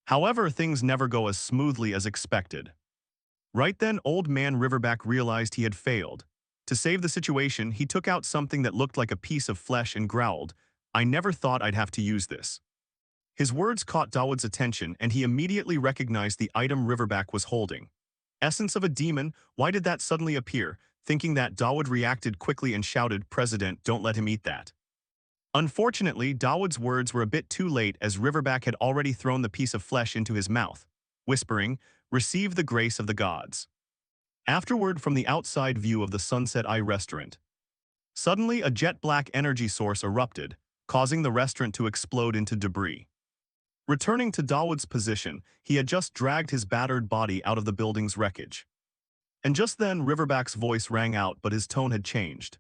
However, things never go as smoothly as expected. Right then, old man Riverback realized he had failed. To save the situation, he took out something that looked like a piece of flesh and growled, "I never thought I'd have to use this." His words caught Dawood's attention, and he immediately recognized the item Riverback was holding. Essence of a demon, why did that suddenly appear? Thinking that, Dawood reacted quickly and shouted, "President, don't let him eat that." Unfortunately, Dawood's words were a bit too late as Riverback had already thrown the piece of flesh into his mouth, whispering, "Receive the grace of the gods." Afterward, from the outside view of the Sunset Eye restaurant, suddenly a jet-black energy source erupted, causing the restaurant to explode into debris. Returning to Dawood's position, he had just dragged his battered body out of the building's wreckage. And just then, Riverback's voice rang out, but his tone had changed.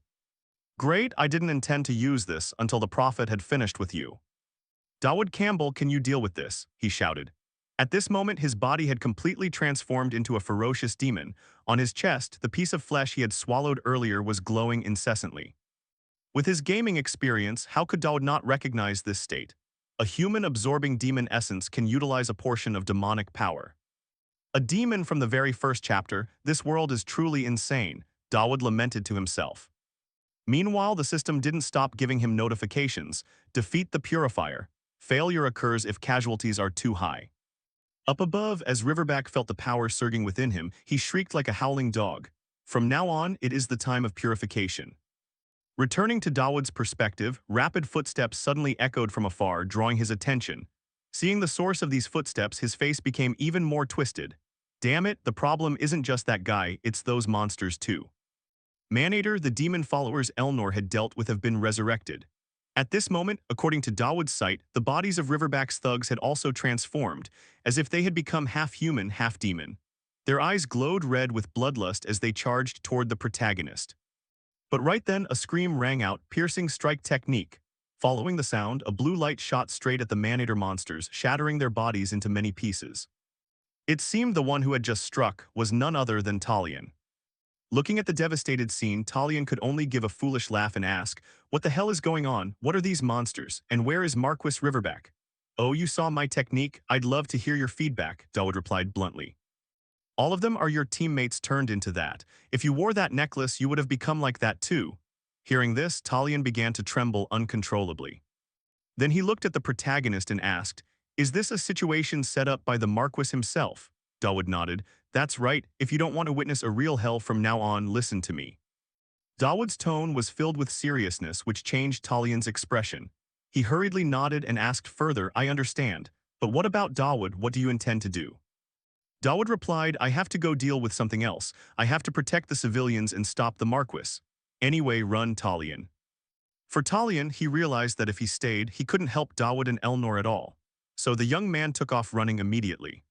Great, I didn't intend to use this until the prophet had finished with you. Dawood Campbell, can you deal with this? He shouted. At this moment, his body had completely transformed into a ferocious demon. On his chest, the piece of flesh he had swallowed earlier was glowing incessantly. With his gaming experience, how could Dawood not recognize this state? A human absorbing demon essence can utilize a portion of demonic power. A demon from the very first chapter, this world is truly insane, Dawood lamented to himself. Meanwhile, the system didn't stop giving him notifications. Defeat the purifier. Failure occurs if casualties are too high. Up above, as Riverback felt the power surging within him, he shrieked like a howling dog. From now on, it is the time of purification. Returning to Dawood's perspective, rapid footsteps suddenly echoed from afar, drawing his attention. Seeing the source of these footsteps, his face became even more twisted. Damn it, the problem isn't just that guy, it's those monsters too. Maneater, the demon followers Elnor had dealt with, have been resurrected. At this moment, according to Dawood's sight, the bodies of Riverback's thugs had also transformed, as if they had become half human, half demon. Their eyes glowed red with bloodlust as they charged toward the protagonist. But right then, a scream rang out, piercing strike technique. Following the sound, a blue light shot straight at the Maneater monsters, shattering their bodies into many pieces. It seemed the one who had just struck was none other than Talion. Looking at the devastated scene, Talion could only give a foolish laugh and ask, "What the hell is going on? What are these monsters? And where is Marquis Riverback?" "Oh, you saw my technique? I'd love to hear your feedback," Dawood replied bluntly. "All of them are your teammates turned into that. If you wore that necklace, you would have become like that too." Hearing this, Talion began to tremble uncontrollably. Then he looked at the protagonist and asked, "Is this a situation set up by the Marquis himself?" Dawood nodded. "That's right, if you don't want to witness a real hell from now on, listen to me." Dawood's tone was filled with seriousness, which changed Talion's expression. He hurriedly nodded and asked further, "I understand, but what about Dawood? What do you intend to do?" Dawood replied, "I have to go deal with something else. I have to protect the civilians and stop the Marquis. Anyway, run, Talion." For Talion, he realized that if he stayed, he couldn't help Dawood and Elnor at all. So the young man took off running immediately.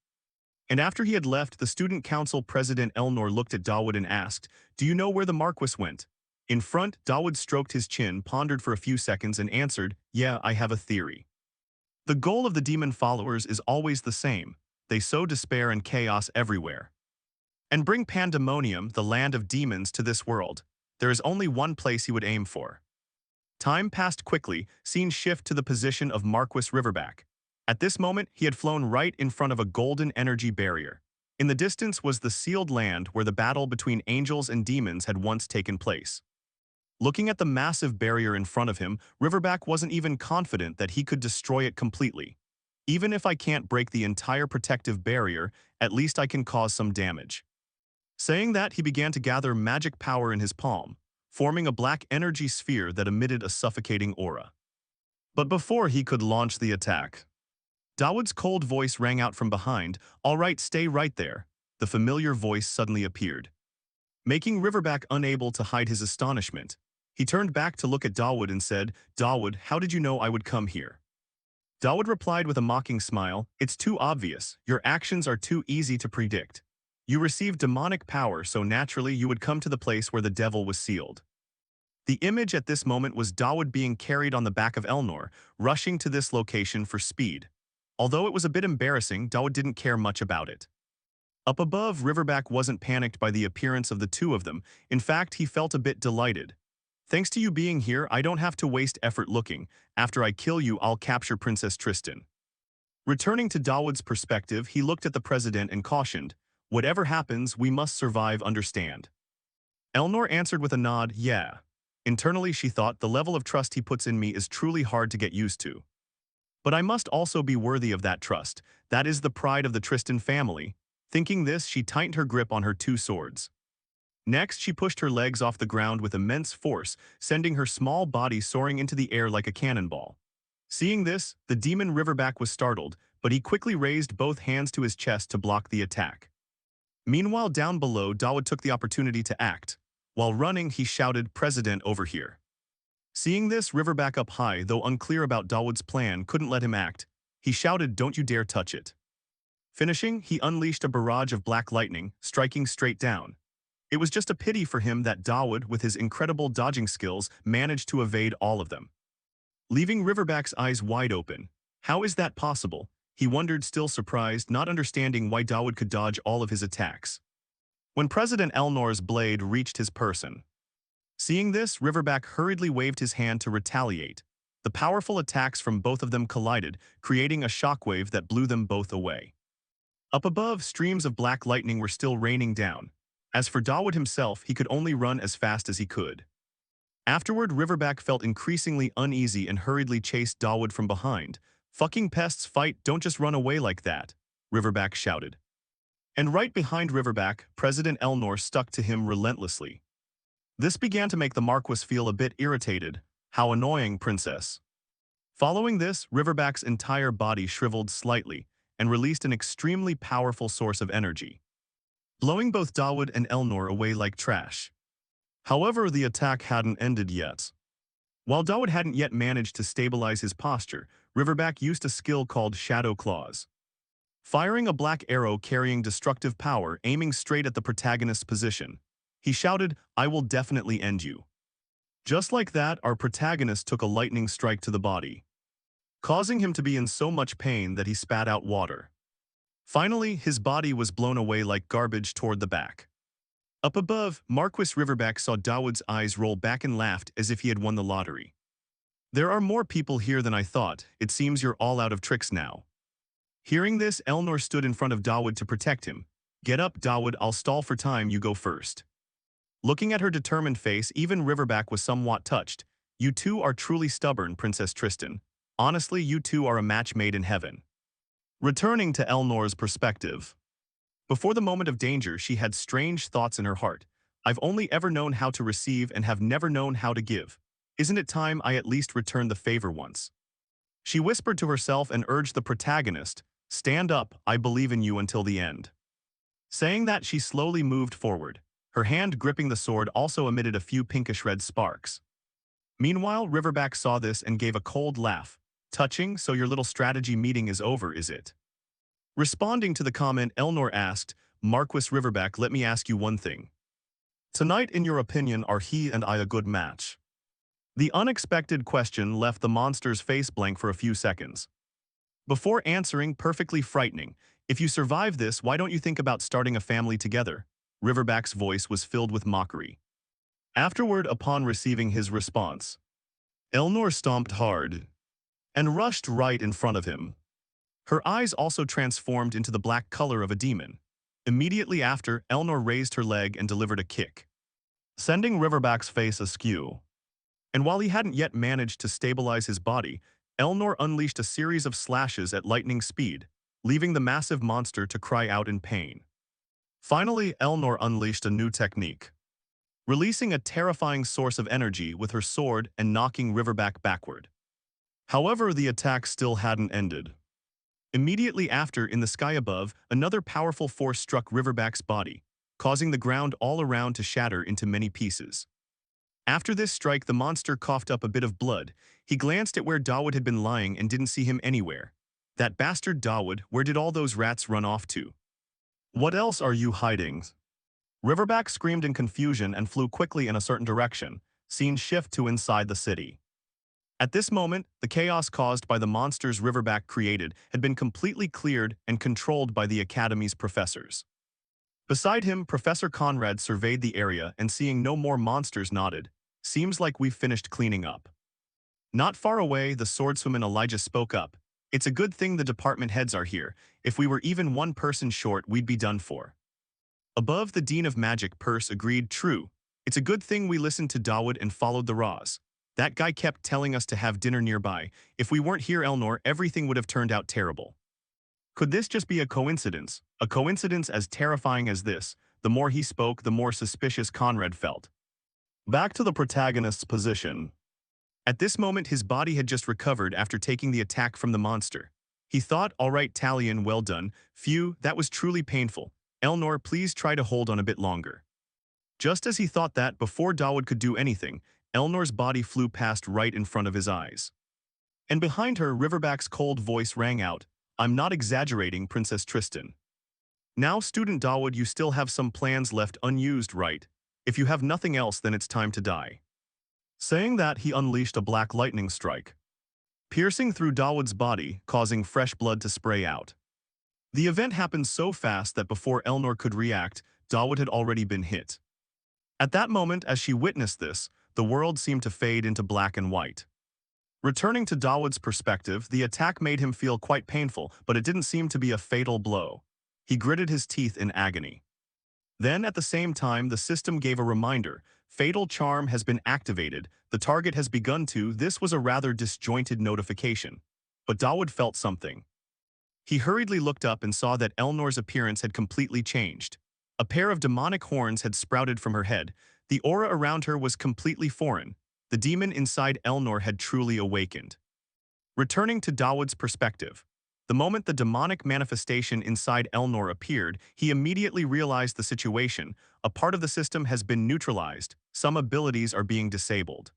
And after he had left, the student council president Elnor looked at Dawood and asked, "Do you know where the Marquis went?" In front, Dawood stroked his chin, pondered for a few seconds, and answered, "Yeah, I have a theory. The goal of the demon followers is always the same. They sow despair and chaos everywhere. And bring pandemonium, the land of demons, to this world. There is only one place he would aim for." Time passed quickly, scene shift to the position of Marquis Riverback. At this moment, he had flown right in front of a golden energy barrier. In the distance was the sealed land where the battle between angels and demons had once taken place. Looking at the massive barrier in front of him, Riverback wasn't even confident that he could destroy it completely. "Even if I can't break the entire protective barrier, at least I can cause some damage." Saying that, he began to gather magic power in his palm, forming a black energy sphere that emitted a suffocating aura. But before he could launch the attack, Dawood's cold voice rang out from behind, "All right, stay right there." The familiar voice suddenly appeared, making Riverback unable to hide his astonishment. He turned back to look at Dawood and said, "Dawood, how did you know I would come here?" Dawood replied with a mocking smile, "It's too obvious. Your actions are too easy to predict. You received demonic power, so naturally you would come to the place where the devil was sealed." The image at this moment was Dawood being carried on the back of Elnor, rushing to this location for speed. Although it was a bit embarrassing, Dawood didn't care much about it. Up above, Riverback wasn't panicked by the appearance of the two of them. In fact, he felt a bit delighted. "Thanks to you being here, I don't have to waste effort looking. After I kill you, I'll capture Princess Tristan." Returning to Dawood's perspective, he looked at the president and cautioned, "Whatever happens, we must survive, understand?" Elnor answered with a nod, "Yeah." Internally, she thought, the level of trust he puts in me is truly hard to get used to. But I must also be worthy of that trust. That is the pride of the Tristan family. Thinking this, she tightened her grip on her two swords. Next, she pushed her legs off the ground with immense force, sending her small body soaring into the air like a cannonball. Seeing this, the demon Riverback was startled, but he quickly raised both hands to his chest to block the attack. Meanwhile, down below, Dawood took the opportunity to act. While running, he shouted, "President, over here." Seeing this, Riverback up high, though unclear about Dawood's plan, couldn't let him act. He shouted, "Don't you dare touch it." Finishing, he unleashed a barrage of black lightning, striking straight down. It was just a pity for him that Dawood, with his incredible dodging skills, managed to evade all of them, leaving Riverback's eyes wide open. How is that possible? He wondered, still surprised, not understanding why Dawood could dodge all of his attacks. When President Elnor's blade reached his person, seeing this, Riverback hurriedly waved his hand to retaliate. The powerful attacks from both of them collided, creating a shockwave that blew them both away. Up above, streams of black lightning were still raining down. As for Dawood himself, he could only run as fast as he could. Afterward, Riverback felt increasingly uneasy and hurriedly chased Dawood from behind. "Fucking pests, fight, don't just run away like that," Riverback shouted. And right behind Riverback, President Elnor stuck to him relentlessly. This began to make the Marquis feel a bit irritated. How annoying, Princess. Following this, Riverback's entire body shriveled slightly and released an extremely powerful source of energy, blowing both Dawood and Elnor away like trash. However, the attack hadn't ended yet. While Dawood hadn't yet managed to stabilize his posture, Riverback used a skill called Shadow Claws, firing a black arrow carrying destructive power, aiming straight at the protagonist's position. He shouted, "I will definitely end you." Just like that, our protagonist took a lightning strike to the body, causing him to be in so much pain that he spat out water. Finally, his body was blown away like garbage toward the back. Up above, Marquis Riverback saw Dawood's eyes roll back and laughed as if he had won the lottery. "There are more people here than I thought. It seems you're all out of tricks now." Hearing this, Elnor stood in front of Dawood to protect him. "Get up, Dawood, I'll stall for time, you go first." Looking at her determined face, even Riverback was somewhat touched. "You two are truly stubborn, Princess Tristan. Honestly, you two are a match made in heaven." Returning to Elnor's perspective. Before the moment of danger, she had strange thoughts in her heart. "I've only ever known how to receive and have never known how to give. Isn't it time I at least returned the favor once?" She whispered to herself and urged the protagonist, "Stand up, I believe in you until the end." Saying that, she slowly moved forward. Her hand gripping the sword also emitted a few pinkish-red sparks. Meanwhile, Riverback saw this and gave a cold laugh. "Touching, so your little strategy meeting is over, is it?" Responding to the comment, Elnor asked, "Marquis Riverback, let me ask you one thing. Tonight, in your opinion, are he and I a good match?" The unexpected question left the monster's face blank for a few seconds, before answering, perfectly frightening, "If you survive this, why don't you think about starting a family together?" Riverback's voice was filled with mockery. Afterward, upon receiving his response, Elnor stomped hard and rushed right in front of him. Her eyes also transformed into the black color of a demon. Immediately after, Elnor raised her leg and delivered a kick, sending Riverback's face askew. And while he hadn't yet managed to stabilize his body, Elnor unleashed a series of slashes at lightning speed, leaving the massive monster to cry out in pain. Finally, Elnor unleashed a new technique, releasing a terrifying source of energy with her sword and knocking Riverback backward. However, the attack still hadn't ended. Immediately after, in the sky above, another powerful force struck Riverback's body, causing the ground all around to shatter into many pieces. After this strike, the monster coughed up a bit of blood. He glanced at where Dawood had been lying and didn't see him anywhere. "That bastard Dawood, where did all those rats run off to? What else are you hiding?" Riverback screamed in confusion and flew quickly in a certain direction. Scene shift to inside the city. At this moment, the chaos caused by the monsters Riverback created had been completely cleared and controlled by the Academy's professors. Beside him, Professor Conrad surveyed the area and, seeing no more monsters, nodded. "Seems like we've finished cleaning up." Not far away, the swordswoman Elijah spoke up. "It's a good thing the department heads are here. If we were even one person short, we'd be done for." Above, the Dean of Magic Purse agreed, "True. It's a good thing we listened to Dawood and followed the Raws. That guy kept telling us to have dinner nearby. If we weren't here, Elnor, everything would have turned out terrible." Could this just be a coincidence? A coincidence as terrifying as this? The more he spoke, the more suspicious Conrad felt. Back to the protagonist's position. At this moment, his body had just recovered after taking the attack from the monster. He thought, "All right, Talion, well done. Phew, that was truly painful. Elnor, please try to hold on a bit longer." Just as he thought that, before Dawood could do anything, Elnor's body flew past right in front of his eyes. And behind her, Riverback's cold voice rang out, "I'm not exaggerating, Princess Tristan. Now, student Dawood, you still have some plans left unused, right? If you have nothing else, then it's time to die. Saying that, he unleashed a black lightning strike, piercing through Dawood's body, causing fresh blood to spray out. The event happened so fast that before Elnor could react, Dawood had already been hit. At that moment, as she witnessed this, the world seemed to fade into black and white. Returning to Dawood's perspective, the attack made him feel quite painful, but it didn't seem to be a fatal blow. He gritted his teeth in agony. Then, at the same time, the system gave a reminder. Fatal charm has been activated. The target has begun to. This was a rather disjointed notification. But Dawood felt something. He hurriedly looked up and saw that Elnor's appearance had completely changed. A pair of demonic horns had sprouted from her head. The aura around her was completely foreign. The demon inside Elnor had truly awakened. Returning to Dawood's perspective, the moment the demonic manifestation inside Elnor appeared, he immediately realized the situation. A part of the system has been neutralized. Some abilities are being disabled.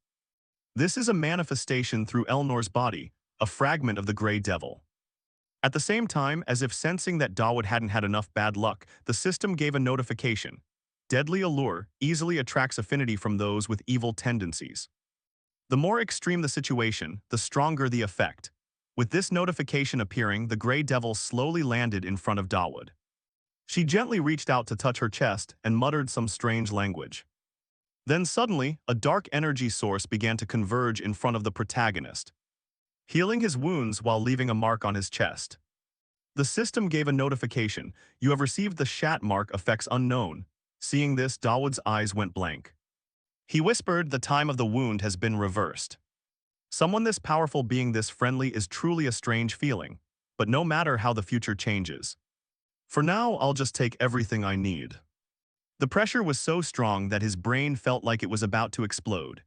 This is a manifestation through Elnor's body, a fragment of the Grey Devil. At the same time, as if sensing that Dawood hadn't had enough bad luck, the system gave a notification. Deadly allure easily attracts affinity from those with evil tendencies. The more extreme the situation, the stronger the effect. With this notification appearing, the Grey Devil slowly landed in front of Dawood. She gently reached out to touch her chest and muttered some strange language. Then suddenly, a dark energy source began to converge in front of the protagonist, healing his wounds while leaving a mark on his chest. The system gave a notification. You have received the Shat mark, effects unknown. Seeing this, Dawood's eyes went blank. He whispered, the time of the wound has been reversed. Someone this powerful being this friendly is truly a strange feeling, but no matter how the future changes. For now, I'll just take everything I need. The pressure was so strong that his brain felt like it was about to explode.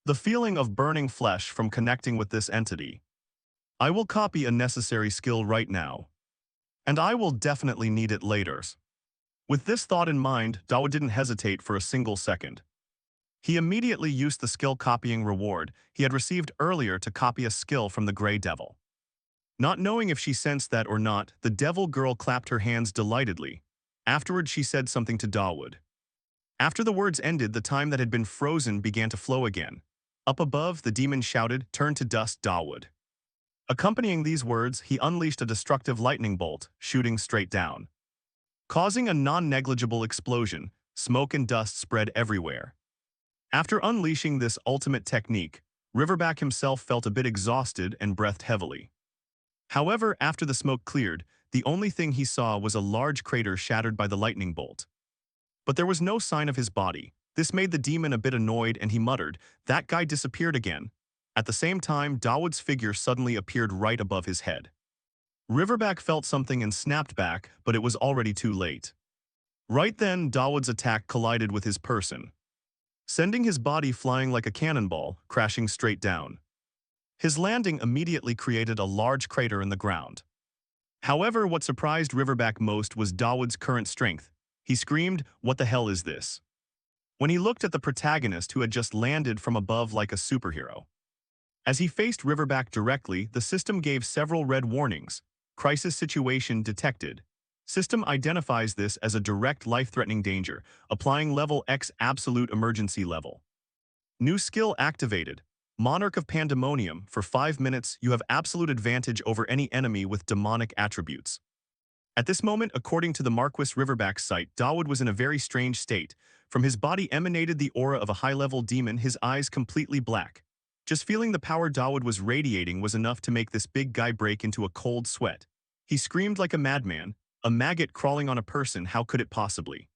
The feeling of burning flesh from connecting with this entity. I will copy a necessary skill right now. And I will definitely need it later. With this thought in mind, Dawood didn't hesitate for a single second. He immediately used the skill copying reward he had received earlier to copy a skill from the Grey Devil. Not knowing if she sensed that or not, the Devil Girl clapped her hands delightedly. Afterward, she said something to Dawood. After the words ended, the time that had been frozen began to flow again. Up above, the demon shouted, "Turn to dust, Dawood." Accompanying these words, he unleashed a destructive lightning bolt, shooting straight down. Causing a non-negligible explosion, smoke and dust spread everywhere. After unleashing this ultimate technique, Riverback himself felt a bit exhausted and breathed heavily. However, after the smoke cleared, the only thing he saw was a large crater shattered by the lightning bolt. But there was no sign of his body. This made the demon a bit annoyed and he muttered, "That guy disappeared again." At the same time, Dawood's figure suddenly appeared right above his head. Riverback felt something and snapped back, but it was already too late. Right then, Dawood's attack collided with his person, sending his body flying like a cannonball, crashing straight down. His landing immediately created a large crater in the ground. However, what surprised Riverback most was Dawood's current strength. He screamed, "What the hell is this?" when he looked at the protagonist who had just landed from above like a superhero. As he faced Riverback directly, the system gave several red warnings. Crisis situation detected. System identifies this as a direct life-threatening danger, applying level X absolute emergency level. New skill activated. Monarch of Pandemonium. For 5 minutes, you have absolute advantage over any enemy with demonic attributes. At this moment, according to the Marquis Riverback site, Dawood was in a very strange state. From his body emanated the aura of a high-level demon, his eyes completely black. Just feeling the power Dawood was radiating was enough to make this big guy break into a cold sweat. He screamed like a madman, a maggot crawling on a person, how could it possibly?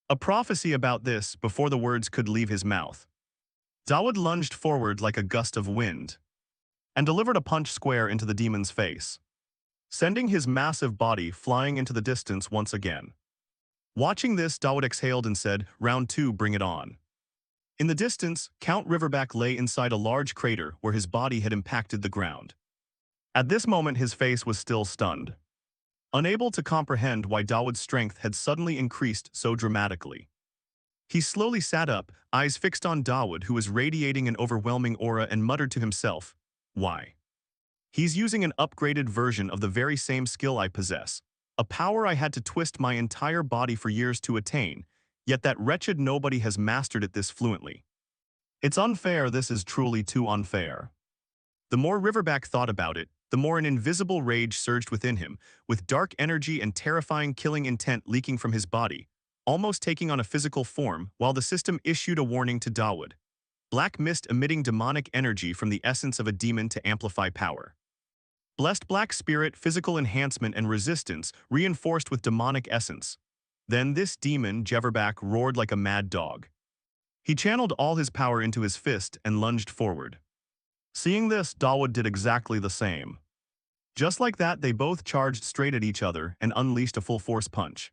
A prophecy about this before the words could leave his mouth. Dawood lunged forward like a gust of wind and delivered a punch square into the demon's face, sending his massive body flying into the distance once again. Watching this, Dawood exhaled and said, "Round 2, bring it on." In the distance, Count Riverback lay inside a large crater where his body had impacted the ground. At this moment, his face was still stunned, unable to comprehend why Dawood's strength had suddenly increased so dramatically. He slowly sat up, eyes fixed on Dawood, who was radiating an overwhelming aura, and muttered to himself, "Why? He's using an upgraded version of the very same skill I possess. a power I had to twist my entire body for years to attain, yet that wretched nobody has mastered it this fluently. It's unfair, this is truly too unfair. The more Riverback thought about it, the more an invisible rage surged within him, with dark energy and terrifying killing intent leaking from his body, almost taking on a physical form, while the system issued a warning to Dawood. Black mist emitting demonic energy from the essence of a demon to amplify power. Blessed black spirit, physical enhancement and resistance, reinforced with demonic essence. Then this demon, Jeverback, roared like a mad dog. He channeled all his power into his fist and lunged forward. Seeing this, Dawood did exactly the same. Just like that, they both charged straight at each other and unleashed a full-force punch.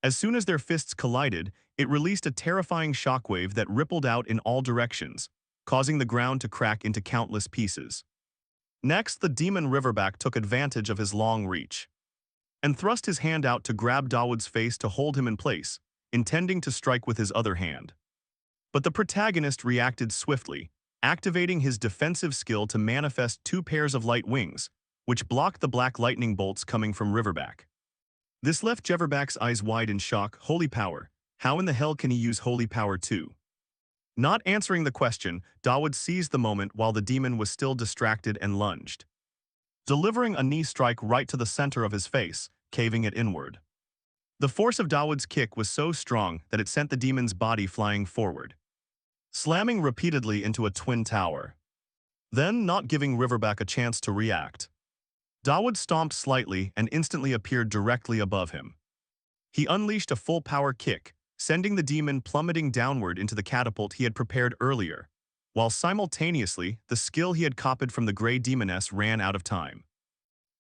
As soon as their fists collided, it released a terrifying shockwave that rippled out in all directions, causing the ground to crack into countless pieces. Next, the demon Riverback took advantage of his long reach and thrust his hand out to grab Dawood's face to hold him in place, intending to strike with his other hand. But the protagonist reacted swiftly, activating his defensive skill to manifest two pairs of light wings, which blocked the black lightning bolts coming from Riverback. This left Jeverback's eyes wide in shock. Holy power. How in the hell can he use holy power too? Not answering the question, Dawood seized the moment while the demon was still distracted and lunged, delivering a knee strike right to the center of his face, caving it inward. The force of Dawood's kick was so strong that it sent the demon's body flying forward, slamming repeatedly into a twin tower. Then, not giving Riverback a chance to react, Dawood stomped slightly and instantly appeared directly above him. He unleashed a full-power kick, sending the demon plummeting downward into the catapult he had prepared earlier, while simultaneously, the skill he had copied from the Grey Demoness ran out of time.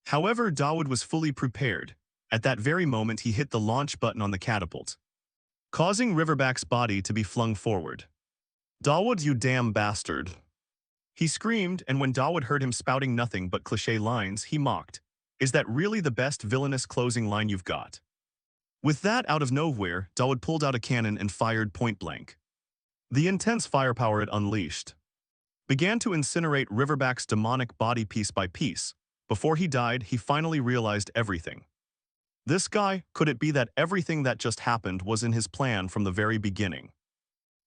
However, Dawood was fully prepared. At that very moment, he hit the launch button on the catapult, causing Riverback's body to be flung forward. "Dawood, you damn bastard!" he screamed, and when Dawood heard him spouting nothing but cliché lines, he mocked. "Is that really the best villainous closing line you've got?" With that out of nowhere, Dawood pulled out a cannon and fired point blank. The intense firepower it unleashed began to incinerate Riverback's demonic body piece by piece. Before he died, he finally realized everything. This guy, could it be that everything that just happened was in his plan from the very beginning?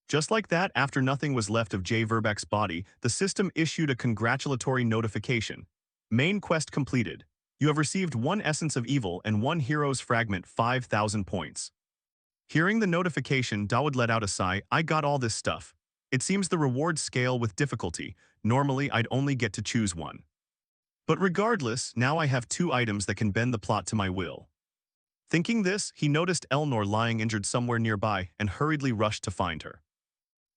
Just like that, after nothing was left of J. Verback's body, the system issued a congratulatory notification. Main quest completed. You have received 1 essence of evil and 1 hero's fragment, 5,000 points. Hearing the notification, Dawood let out a sigh. I got all this stuff. It seems the rewards scale with difficulty. Normally, I'd only get to choose one. But regardless, now I have 2 items that can bend the plot to my will. Thinking this, he noticed Elnor lying injured somewhere nearby and hurriedly rushed to find her.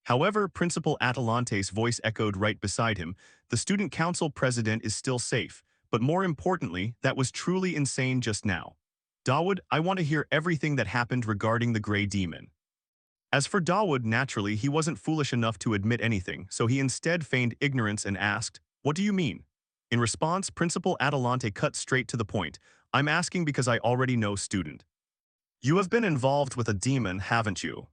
However, Principal Atalante's voice echoed right beside him. The student council president is still safe, but more importantly, that was truly insane just now. Dawood, I want to hear everything that happened regarding the Grey Demon. As for Dawood, naturally, he wasn't foolish enough to admit anything, so he instead feigned ignorance and asked, "What do you mean?" In response, Principal Atalante cut straight to the point. "I'm asking because I already know, student. You have been involved with a demon, haven't you?"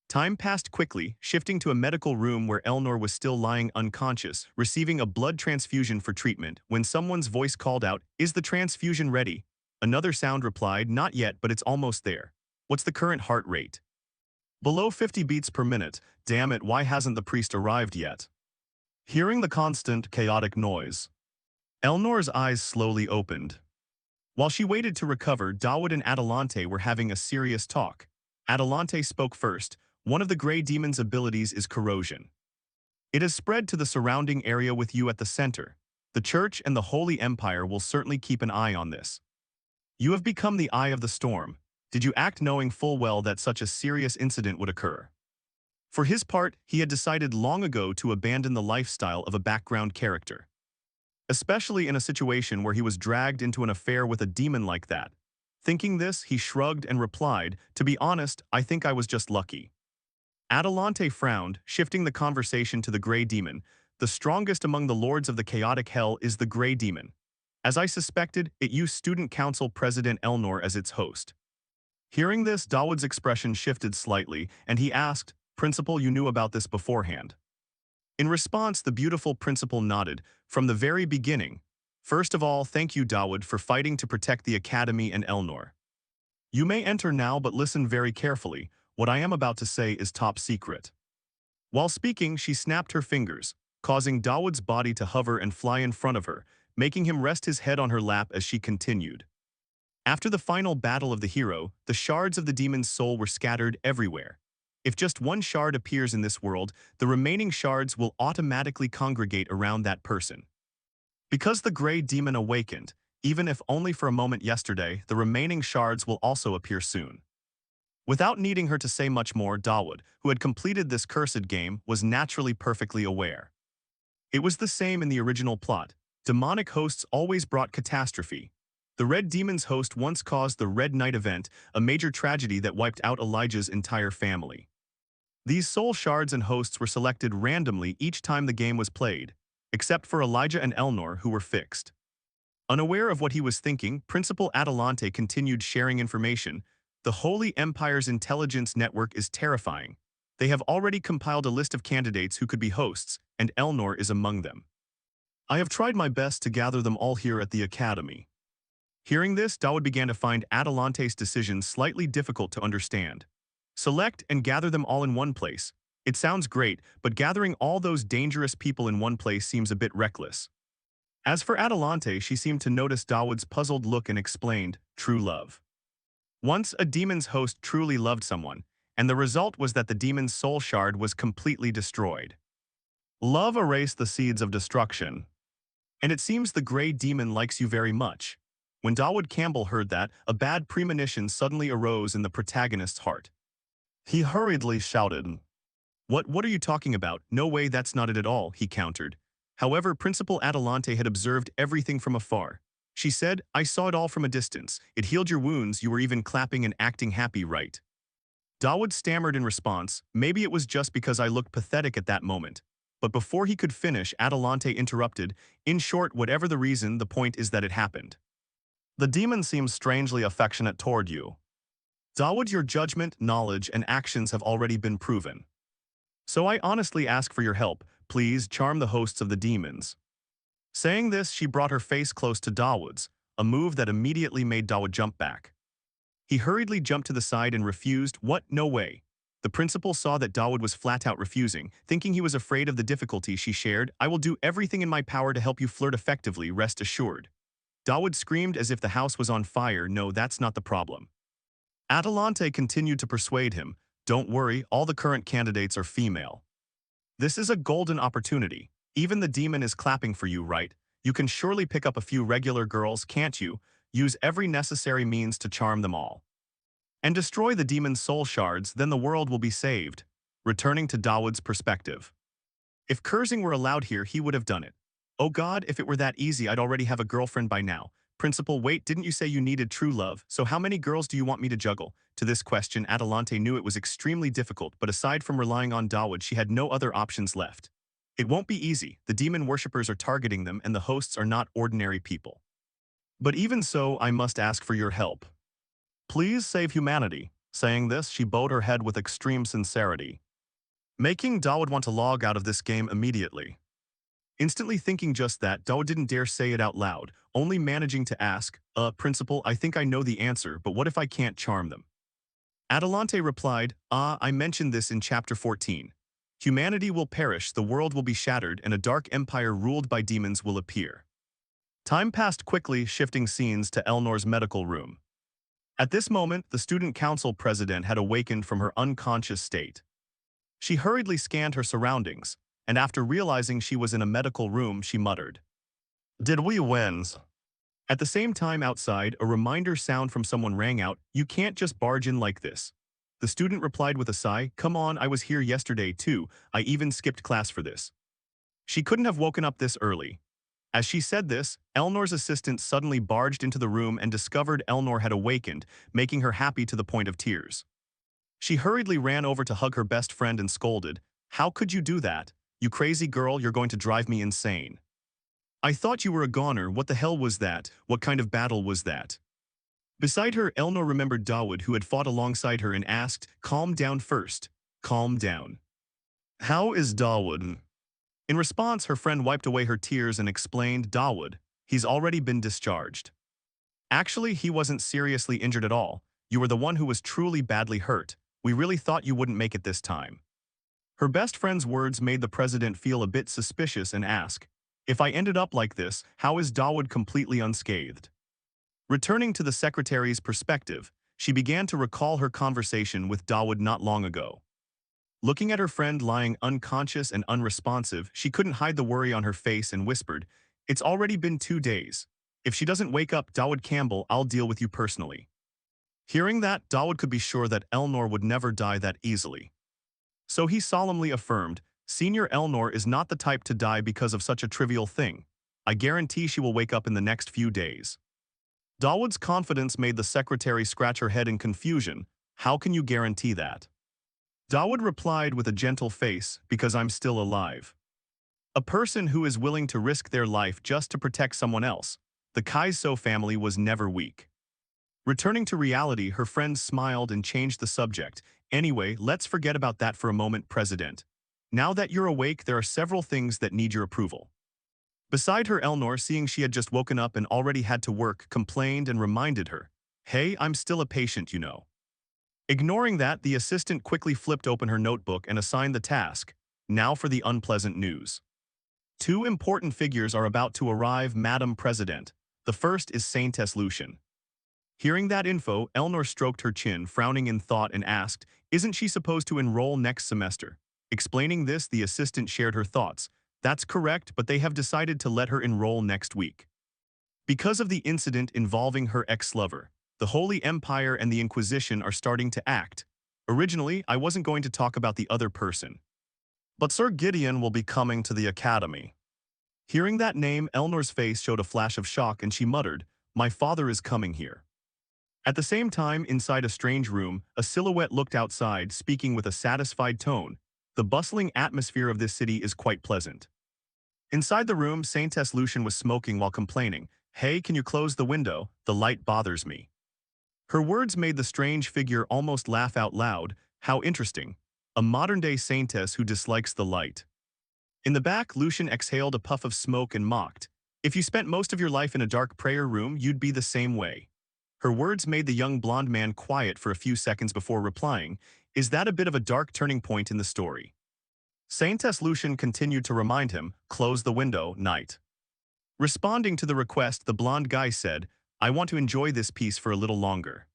Time passed quickly, shifting to a medical room where Elnor was still lying unconscious, receiving a blood transfusion for treatment, when someone's voice called out, "Is the transfusion ready?" Another sound replied, "Not yet, but it's almost there. What's the current heart rate?" "Below 50 beats per minute. Damn it, why hasn't the priest arrived yet?" Hearing the constant, chaotic noise, Elnor's eyes slowly opened. While she waited to recover, Dawood and Atalante were having a serious talk. Atalante spoke first. "One of the Grey Demon's abilities is corrosion. It has spread to the surrounding area with you at the center. The Church and the Holy Empire will certainly keep an eye on this. You have become the eye of the storm. Did you act knowing full well that such a serious incident would occur?" For his part, he had decided long ago to abandon the lifestyle of a background character, especially in a situation where he was dragged into an affair with a demon like that. Thinking this, he shrugged and replied, "To be honest, I think I was just lucky." Atalante frowned, shifting the conversation to the Grey Demon. "The strongest among the lords of the chaotic hell is the Grey Demon. As I suspected, it used Student Council President Elnor as its host." Hearing this, Dawood's expression shifted slightly, and he asked, "Principal, you knew about this beforehand?" In response, the beautiful principal nodded. "From the very beginning. First of all, thank you, Dawood, for fighting to protect the Academy and Elnor. You may enter now, but listen very carefully. What I am about to say is top secret. While speaking, she snapped her fingers, causing Dawood's body to hover and fly in front of her, making him rest his head on her lap as she continued. After the final battle of the hero, the shards of the demon's soul were scattered everywhere. If just one shard appears in this world, the remaining shards will automatically congregate around that person. Because the gray demon awakened, even if only for a moment yesterday, the remaining shards will also appear soon. Without needing her to say much more, Dawood, who had completed this cursed game, was naturally perfectly aware. It was the same in the original plot. Demonic hosts always brought catastrophe. The Red Demon's host once caused the Red Knight event, a major tragedy that wiped out Elijah's entire family. These soul shards and hosts were selected randomly each time the game was played, except for Elijah and Elnor, who were fixed. Unaware of what he was thinking, Principal Adelante continued sharing information. The Holy Empire's intelligence network is terrifying. They have already compiled a list of candidates who could be hosts, and Elnor is among them. I have tried my best to gather them all here at the Academy. Hearing this, Dawood began to find Adelante's decision slightly difficult to understand. Select and gather them all in one place. It sounds great, but gathering all those dangerous people in one place seems a bit reckless. As for Adelante, she seemed to notice Dawood's puzzled look and explained, true love. Once a demon's host truly loved someone, and the result was that the demon's soul shard was completely destroyed. Love erased the seeds of destruction. And it seems the gray demon likes you very much. When Dawood Campbell heard that, a bad premonition suddenly arose in the protagonist's heart. He hurriedly shouted, What are you talking about? No way, that's not it at all, he countered. However, Principal Adelante had observed everything from afar. She said, I saw it all from a distance. It healed your wounds, you were even clapping and acting happy, right? Dawood stammered in response, maybe it was just because I looked pathetic at that moment. But before he could finish, Adelante interrupted, in short, whatever the reason, the point is that it happened. The demon seems strangely affectionate toward you. Dawood, your judgment, knowledge, and actions have already been proven. So I honestly ask for your help. Please charm the hosts of the demons. Saying this, she brought her face close to Dawood's, a move that immediately made Dawood jump back. He hurriedly jumped to the side and refused. What? No way. The principal saw that Dawood was flat out refusing, thinking he was afraid of the difficulty she shared. I will do everything in my power to help you flirt effectively, rest assured. Dawood screamed as if the house was on fire. No, that's not the problem. Adelante continued to persuade him. Don't worry, all the current candidates are female. This is a golden opportunity. Even the demon is clapping for you, right? You can surely pick up a few regular girls, can't you? Use every necessary means to charm them all. And destroy the demon's soul shards, then the world will be saved. Returning to Dawood's perspective. If cursing were allowed here, he would have done it. Oh God, if it were that easy, I'd already have a girlfriend by now. Principal, wait, didn't you say you needed true love? So how many girls do you want me to juggle? To this question, Adelante knew it was extremely difficult, but aside from relying on Dawood, she had no other options left. It won't be easy. The demon worshippers are targeting them, and the hosts are not ordinary people. But even so, I must ask for your help. Please save humanity. Saying this, she bowed her head with extreme sincerity, making Dawood want to log out of this game immediately. Instantly thinking just that, Dawood didn't dare say it out loud, only managing to ask, Principal, I think I know the answer, but what if I can't charm them? Adelante replied, I mentioned this in Chapter 14. Humanity will perish, the world will be shattered, and a dark empire ruled by demons will appear. Time passed quickly, shifting scenes to Elnor's medical room. At this moment, the student council president had awakened from her unconscious state. She hurriedly scanned her surroundings, and after realizing she was in a medical room, she muttered, Did we win? At the same time outside, a reminder sound from someone rang out, You can't just barge in like this. The student replied with a sigh, Come on, I was here yesterday too, I even skipped class for this. She couldn't have woken up this early. As she said this, Elnor's assistant suddenly barged into the room and discovered Elnor had awakened, making her happy to the point of tears. She hurriedly ran over to hug her best friend and scolded, How could you do that? You crazy girl, you're going to drive me insane. I thought you were a goner, what the hell was that? What kind of battle was that? Beside her, Elnor remembered Dawood, who had fought alongside her, and asked, Calm down first. Calm down. How is Dawood? In response, her friend wiped away her tears and explained, Dawood, He's already been discharged. Actually, he wasn't seriously injured at all. You were the one who was truly badly hurt. We really thought you wouldn't make it this time. Her best friend's words made the president feel a bit suspicious and ask, if I ended up like this, how is Dawood completely unscathed? Returning to the secretary's perspective, she began to recall her conversation with Dawood not long ago. Looking at her friend lying unconscious and unresponsive, she couldn't hide the worry on her face and whispered, it's already been 2 days. If she doesn't wake up, Dawood Campbell, I'll deal with you personally. Hearing that, Dawood could be sure that Elnor would never die that easily. So he solemnly affirmed, Senior Elnor is not the type to die because of such a trivial thing. I guarantee she will wake up in the next few days. Dawood's confidence made the secretary scratch her head in confusion. How can you guarantee that? Dawood replied with a gentle face, because I'm still alive. A person who is willing to risk their life just to protect someone else. The Kaiso family was never weak. Returning to reality, her friend smiled and changed the subject. Anyway, let's forget about that for a moment, President. Now that you're awake, there are several things that need your approval. Beside her, Elnor, seeing she had just woken up and already had to work, complained and reminded her, hey, I'm still a patient, you know. Ignoring that, the assistant quickly flipped open her notebook and assigned the task. Now for the unpleasant news. 2 important figures are about to arrive, Madam President. The first is Saintess Lucian. Hearing that info, Elnor stroked her chin, frowning in thought, and asked, isn't she supposed to enroll next semester? Explaining this, the assistant shared her thoughts. That's correct, but they have decided to let her enroll next week. Because of the incident involving her ex-lover, the Holy Empire and the Inquisition are starting to act. Originally, I wasn't going to talk about the other person. But Sir Gideon will be coming to the academy. Hearing that name, Elnor's face showed a flash of shock and she muttered, my father is coming here. At the same time, inside a strange room, a silhouette looked outside, speaking with a satisfied tone. The bustling atmosphere of this city is quite pleasant. Inside the room, Saintess Lucian was smoking while complaining, hey, can you close the window? The light bothers me. Her words made the strange figure almost laugh out loud. How interesting. A modern-day saintess who dislikes the light. In the back, Lucian exhaled a puff of smoke and mocked. If you spent most of your life in a dark prayer room, you'd be the same way. Her words made the young blonde man quiet for a few seconds before replying, is that a bit of a dark turning point in the story? Saintess Lucian continued to remind him, close the window, night. Responding to the request, the blonde guy said, I want to enjoy this piece for a little longer.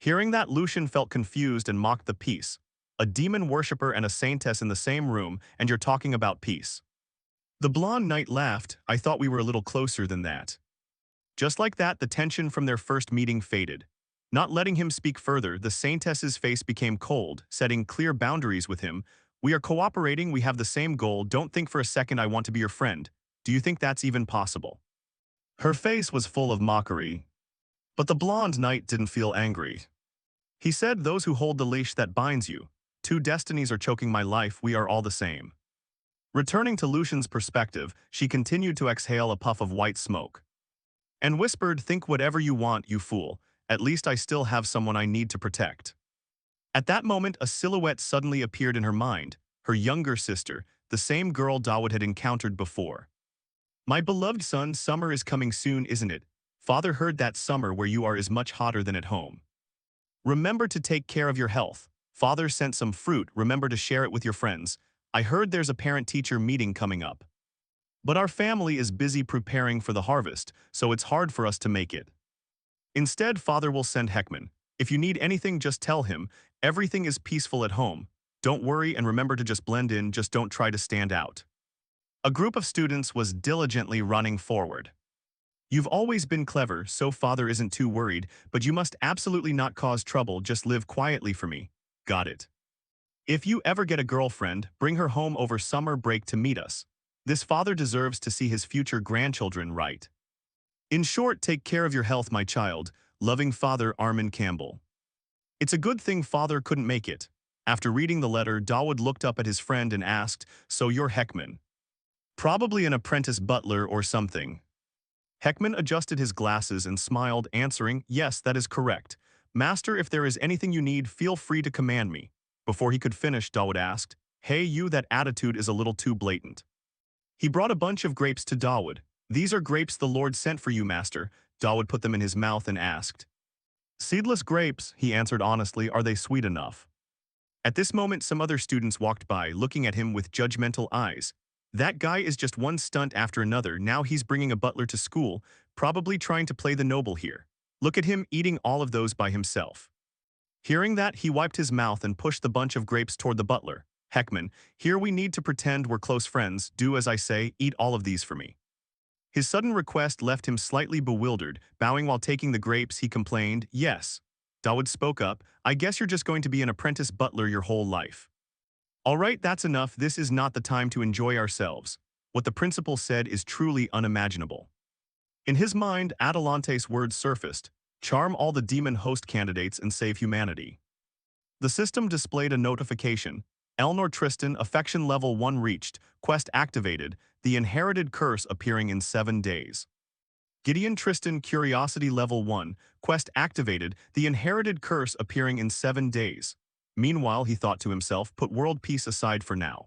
Hearing that, Lucian felt confused and mocked the piece. A demon worshipper and a saintess in the same room, and you're talking about peace. The blonde knight laughed, I thought we were a little closer than that. Just like that, the tension from their first meeting faded. Not letting him speak further, the saintess's face became cold, setting clear boundaries with him. We are cooperating, we have the same goal, don't think for a second I want to be your friend. Do you think that's even possible? Her face was full of mockery. But the blonde knight didn't feel angry. He said, those who hold the leash that binds you. 2 destinies are choking my life, we are all the same. Returning to Lucian's perspective, she continued to exhale a puff of white smoke. And whispered, think whatever you want, you fool. At least I still have someone I need to protect. At that moment, a silhouette suddenly appeared in her mind, her younger sister, the same girl Dawood had encountered before. My beloved son, summer is coming soon, isn't it? Father heard that summer where you are is much hotter than at home. Remember to take care of your health. Father sent some fruit, remember to share it with your friends. I heard there's a parent-teacher meeting coming up. But our family is busy preparing for the harvest, so it's hard for us to make it. Instead, Father will send Heckman. If you need anything, just tell him. Everything is peaceful at home. Don't worry and remember to just blend in, just don't try to stand out. A group of students was diligently running forward. You've always been clever, so Father isn't too worried, but you must absolutely not cause trouble, just live quietly for me. Got it. If you ever get a girlfriend, bring her home over summer break to meet us. This father deserves to see his future grandchildren right. In short, take care of your health, my child. Loving Father Armin Campbell. It's a good thing Father couldn't make it. After reading the letter, Dawood looked up at his friend and asked, so you're Heckman? Probably an apprentice butler or something. Heckman adjusted his glasses and smiled, answering, yes, that is correct. Master, if there is anything you need, feel free to command me. Before he could finish, Dawood asked, hey you, that attitude is a little too blatant. He brought a bunch of grapes to Dawood. These are grapes the Lord sent for you, master. Dawood put them in his mouth and asked. Seedless grapes, he answered honestly, are they sweet enough? At this moment, some other students walked by, looking at him with judgmental eyes. That guy is just one stunt after another. Now he's bringing a butler to school, probably trying to play the noble here. Look at him eating all of those by himself. Hearing that, he wiped his mouth and pushed the bunch of grapes toward the butler. Heckman, here we need to pretend we're close friends. Do as I say, eat all of these for me. His sudden request left him slightly bewildered. Bowing while taking the grapes, he complained, yes. Dawood spoke up, I guess you're just going to be an apprentice butler your whole life. All right, that's enough. This is not the time to enjoy ourselves. What the principal said is truly unimaginable. In his mind, Atalante's words surfaced, charm all the demon host candidates and save humanity. The system displayed a notification. Elnor Tristan, affection level 1 reached, quest activated, the inherited curse appearing in 7 days. Gideon Tristan, curiosity level 1, quest activated, the inherited curse appearing in 7 days. Meanwhile, he thought to himself, put world peace aside for now.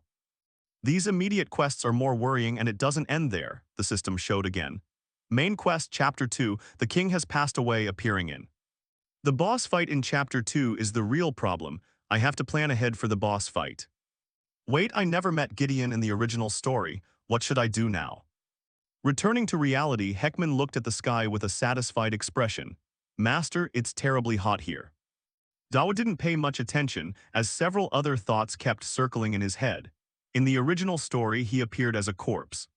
These immediate quests are more worrying and it doesn't end there, the system showed again. Main quest chapter 2, the king has passed away appearing in. The boss fight in chapter 2 is the real problem. I have to plan ahead for the boss fight. Wait, I never met Gideon in the original story. What should I do now? Returning to reality, Heckman looked at the sky with a satisfied expression. Master, it's terribly hot here. Dawood didn't pay much attention, as several other thoughts kept circling in his head. In the original story, he appeared as a corpse.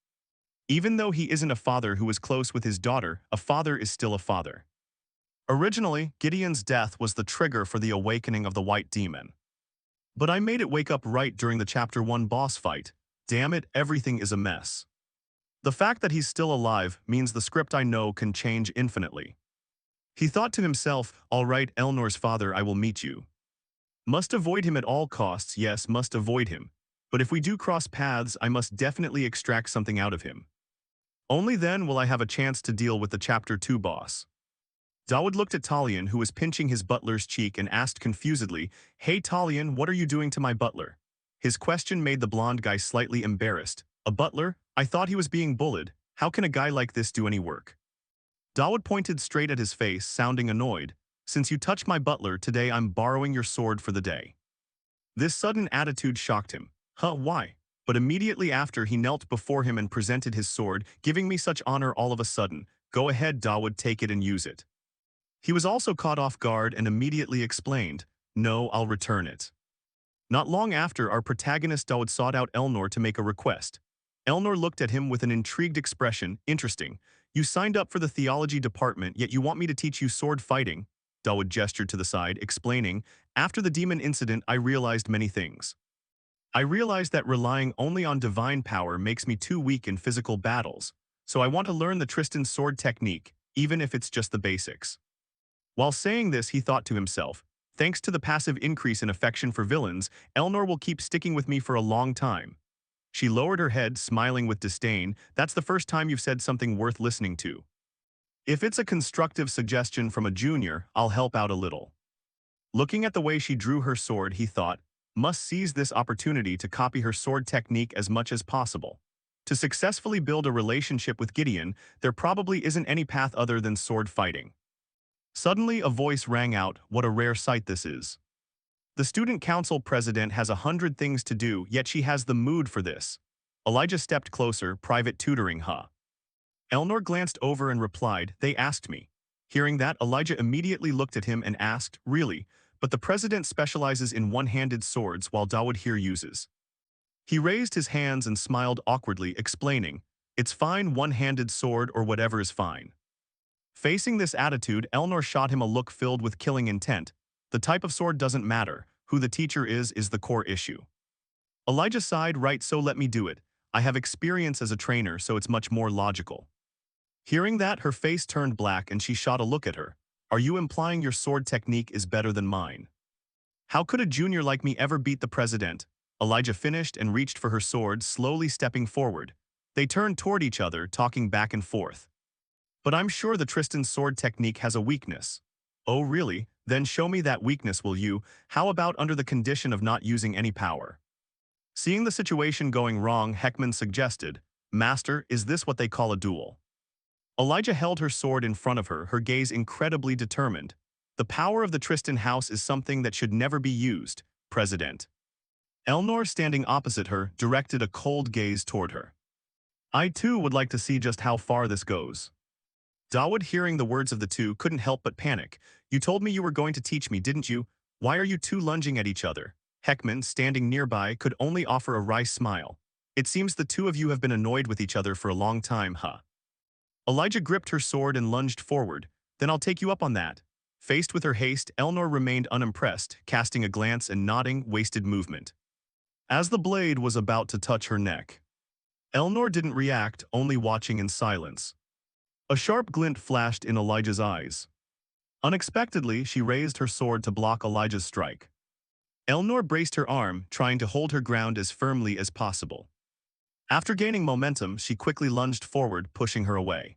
Even though he isn't a father who is close with his daughter, a father is still a father. Originally, Gideon's death was the trigger for the awakening of the White Demon. But I made it wake up right during the Chapter 1 boss fight. Damn it, everything is a mess. The fact that he's still alive means the script I know can change infinitely. He thought to himself, all right, Elnor's father, I will meet you. Must avoid him at all costs, yes, must avoid him. But if we do cross paths, I must definitely extract something out of him. Only then will I have a chance to deal with the Chapter 2 boss. Dawood looked at Talion, who was pinching his butler's cheek, and asked confusedly, Hey Talion, what are you doing to my butler? His question made the blonde guy slightly embarrassed. A butler? I thought he was being bullied. How can a guy like this do any work? Dawood pointed straight at his face, sounding annoyed. Since you touched my butler, today I'm borrowing your sword for the day. This sudden attitude shocked him. Why? But immediately after, he knelt before him and presented his sword, giving me such honor all of a sudden. Go ahead, Dawood, take it and use it. He was also caught off guard and immediately explained, No, I'll return it. Not long after, our protagonist Dawood sought out Elnor to make a request. Elnor looked at him with an intrigued expression. Interesting. You signed up for the theology department, yet you want me to teach you sword fighting? Dawood gestured to the side, explaining, After the demon incident, I realized many things. I realized that relying only on divine power makes me too weak in physical battles, so I want to learn the Tristan sword technique, even if it's just the basics. While saying this, he thought to himself, thanks to the passive increase in affection for villains, Elnor will keep sticking with me for a long time. She lowered her head, smiling with disdain. That's the first time you've said something worth listening to. If it's a constructive suggestion from a junior, I'll help out a little. Looking at the way she drew her sword, he thought, must seize this opportunity to copy her sword technique as much as possible. To successfully build a relationship with Gideon, there probably isn't any path other than sword fighting. Suddenly, a voice rang out, what a rare sight this is. The student council president has 100 things to do, yet she has the mood for this. Elijah stepped closer, private tutoring, huh? Elnor glanced over and replied, they asked me. Hearing that, Elijah immediately looked at him and asked, really? But the president specializes in one-handed swords while Dawood here uses. He raised his hands and smiled awkwardly, explaining, it's fine, one-handed sword or whatever is fine. Facing this attitude, Elnor shot him a look filled with killing intent. The type of sword doesn't matter. Who the teacher is the core issue. Elijah sighed, right, so let me do it. I have experience as a trainer, so it's much more logical. Hearing that, her face turned black and she shot a look at her. Are you implying your sword technique is better than mine? How could a junior like me ever beat the president? Elijah finished and reached for her sword, slowly stepping forward. They turned toward each other, talking back and forth. But I'm sure the Tristan's sword technique has a weakness. Oh really? Then show me that weakness, will you? How about under the condition of not using any power? Seeing the situation going wrong, Heckman suggested, Master, is this what they call a duel? Elijah held her sword in front of her gaze incredibly determined. The power of the Tristan house is something that should never be used, President. Elnor, standing opposite her, directed a cold gaze toward her. I too would like to see just how far this goes. Dawood, hearing the words of the two, couldn't help but panic. You told me you were going to teach me, didn't you? Why are you two lunging at each other? Heckman, standing nearby, could only offer a wry smile. It seems the two of you have been annoyed with each other for a long time, huh? Elijah gripped her sword and lunged forward. Then I'll take you up on that. Faced with her haste, Elnor remained unimpressed, casting a glance and nodding, wasted movement. As the blade was about to touch her neck, Elnor didn't react, only watching in silence. A sharp glint flashed in Elijah's eyes. Unexpectedly, she raised her sword to block Elijah's strike. Elnor braced her arm, trying to hold her ground as firmly as possible. After gaining momentum, she quickly lunged forward, pushing her away.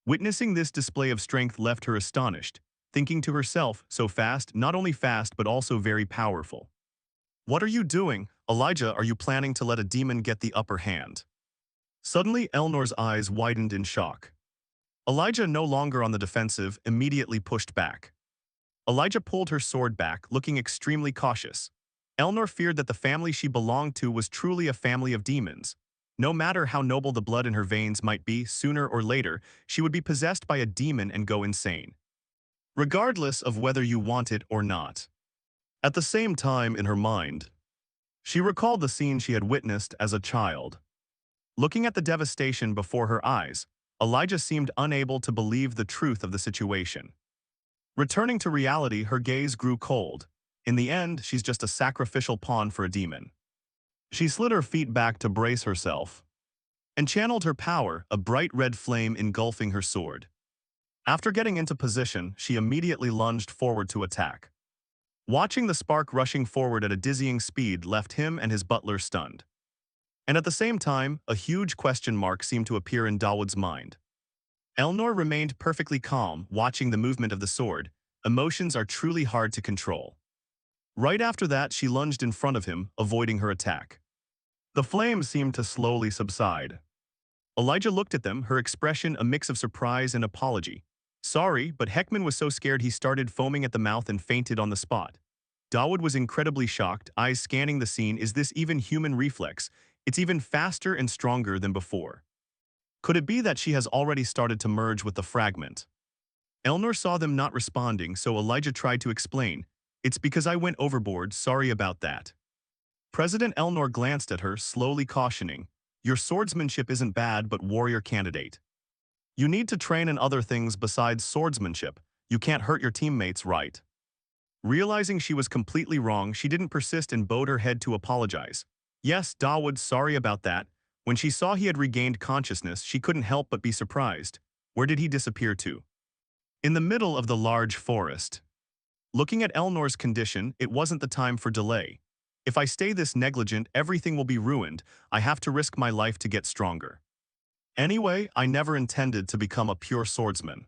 Witnessing this display of strength left her astonished, thinking to herself, so fast, not only fast but also very powerful. What are you doing, Elijah? Are you planning to let a demon get the upper hand? Suddenly, Elnor's eyes widened in shock. Elijah, no longer on the defensive, immediately pushed back. Elijah pulled her sword back, looking extremely cautious. Elnor feared that the family she belonged to was truly a family of demons. No matter how noble the blood in her veins might be, sooner or later, she would be possessed by a demon and go insane. Regardless of whether you want it or not. At the same time, in her mind, she recalled the scene she had witnessed as a child. Looking at the devastation before her eyes, Elijah seemed unable to believe the truth of the situation. Returning to reality, her gaze grew cold. In the end, she's just a sacrificial pawn for a demon. She slid her feet back to brace herself and channeled her power, a bright red flame engulfing her sword. After getting into position, she immediately lunged forward to attack. Watching the spark rushing forward at a dizzying speed left him and his butler stunned. And at the same time, a huge question mark seemed to appear in Dawood's mind. Elnor remained perfectly calm, watching the movement of the sword. Emotions are truly hard to control. Right after that, she lunged in front of him, avoiding her attack. The flames seemed to slowly subside. Elijah looked at them, her expression a mix of surprise and apology. Sorry, but Heckman was so scared he started foaming at the mouth and fainted on the spot. Dawood was incredibly shocked, eyes scanning the scene. Is this even human reflex? It's even faster and stronger than before. Could it be that she has already started to merge with the fragment? Elnor saw them not responding, so Elijah tried to explain. It's because I went overboard, sorry about that. President Elnor glanced at her, slowly cautioning. Your swordsmanship isn't bad, but warrior candidate. You need to train in other things besides swordsmanship. You can't hurt your teammates, right? Realizing she was completely wrong, she didn't persist and bowed her head to apologize. Yes, Dawood, sorry about that. When she saw he had regained consciousness, she couldn't help but be surprised. Where did he disappear to? In the middle of the large forest. Looking at Elnor's condition, it wasn't the time for delay. If I stay this negligent, everything will be ruined. I have to risk my life to get stronger. Anyway, I never intended to become a pure swordsman.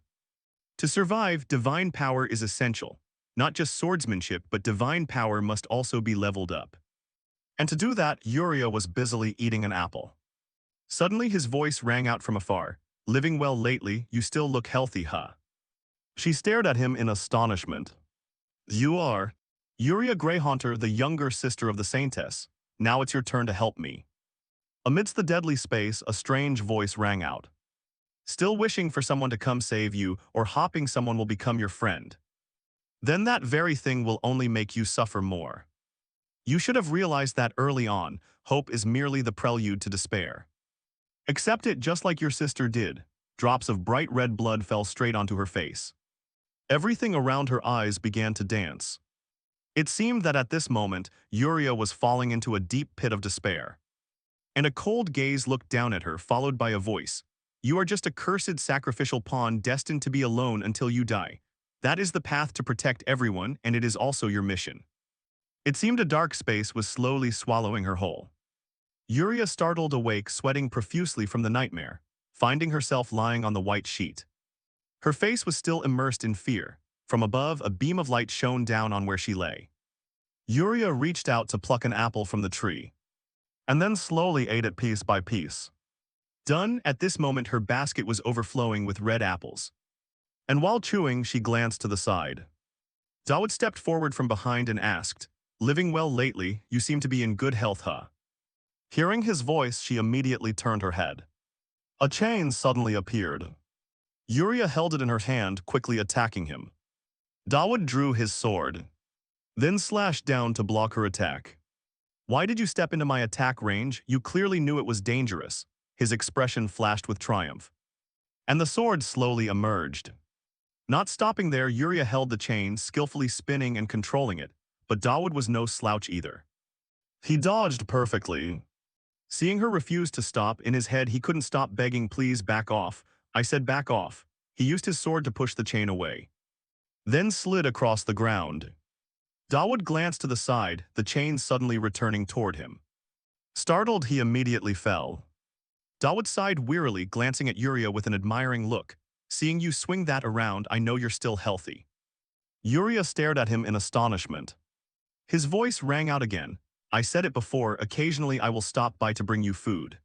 To survive, divine power is essential. Not just swordsmanship, but divine power must also be leveled up. And to do that, Uriah was busily eating an apple. Suddenly his voice rang out from afar. Living well lately, you still look healthy, huh? She stared at him in astonishment. You are Uriah Greyhaunter, the younger sister of the Saintess. Now it's your turn to help me. Amidst the deadly space, a strange voice rang out. Still wishing for someone to come save you, or hoping someone will become your friend. Then that very thing will only make you suffer more. You should have realized that early on. Hope is merely the prelude to despair. Accept it just like your sister did. Drops of bright red blood fell straight onto her face. Everything around her eyes began to dance. It seemed that at this moment, Uriah was falling into a deep pit of despair. And a cold gaze looked down at her, followed by a voice. You are just a cursed sacrificial pawn destined to be alone until you die. That is the path to protect everyone, and it is also your mission. It seemed a dark space was slowly swallowing her whole. Uriah startled awake, sweating profusely from the nightmare, finding herself lying on the white sheet. Her face was still immersed in fear. From above, a beam of light shone down on where she lay. Uriah reached out to pluck an apple from the tree, and then slowly ate it piece by piece. Done. At this moment her basket was overflowing with red apples. And while chewing, she glanced to the side. Dawood stepped forward from behind and asked, "Living well lately? You seem to be in good health, huh?" Hearing his voice, she immediately turned her head. A chain suddenly appeared. Yuria held it in her hand, quickly attacking him. Dawood drew his sword, then slashed down to block her attack. "Why did you step into my attack range? You clearly knew it was dangerous." His expression flashed with triumph. And the sword slowly emerged. Not stopping there, Yuria held the chain, skillfully spinning and controlling it, but Dawood was no slouch either. He dodged perfectly. Seeing her refuse to stop, in his head he couldn't stop begging, "Please back off. I said back off." He used his sword to push the chain away, then slid across the ground. Dawood glanced to the side, the chain suddenly returning toward him. Startled, he immediately fell. Dawood sighed wearily, glancing at Yuria with an admiring look. "Seeing you swing that around, I know you're still healthy." Yuria stared at him in astonishment. His voice rang out again. "I said it before, occasionally I will stop by to bring you food.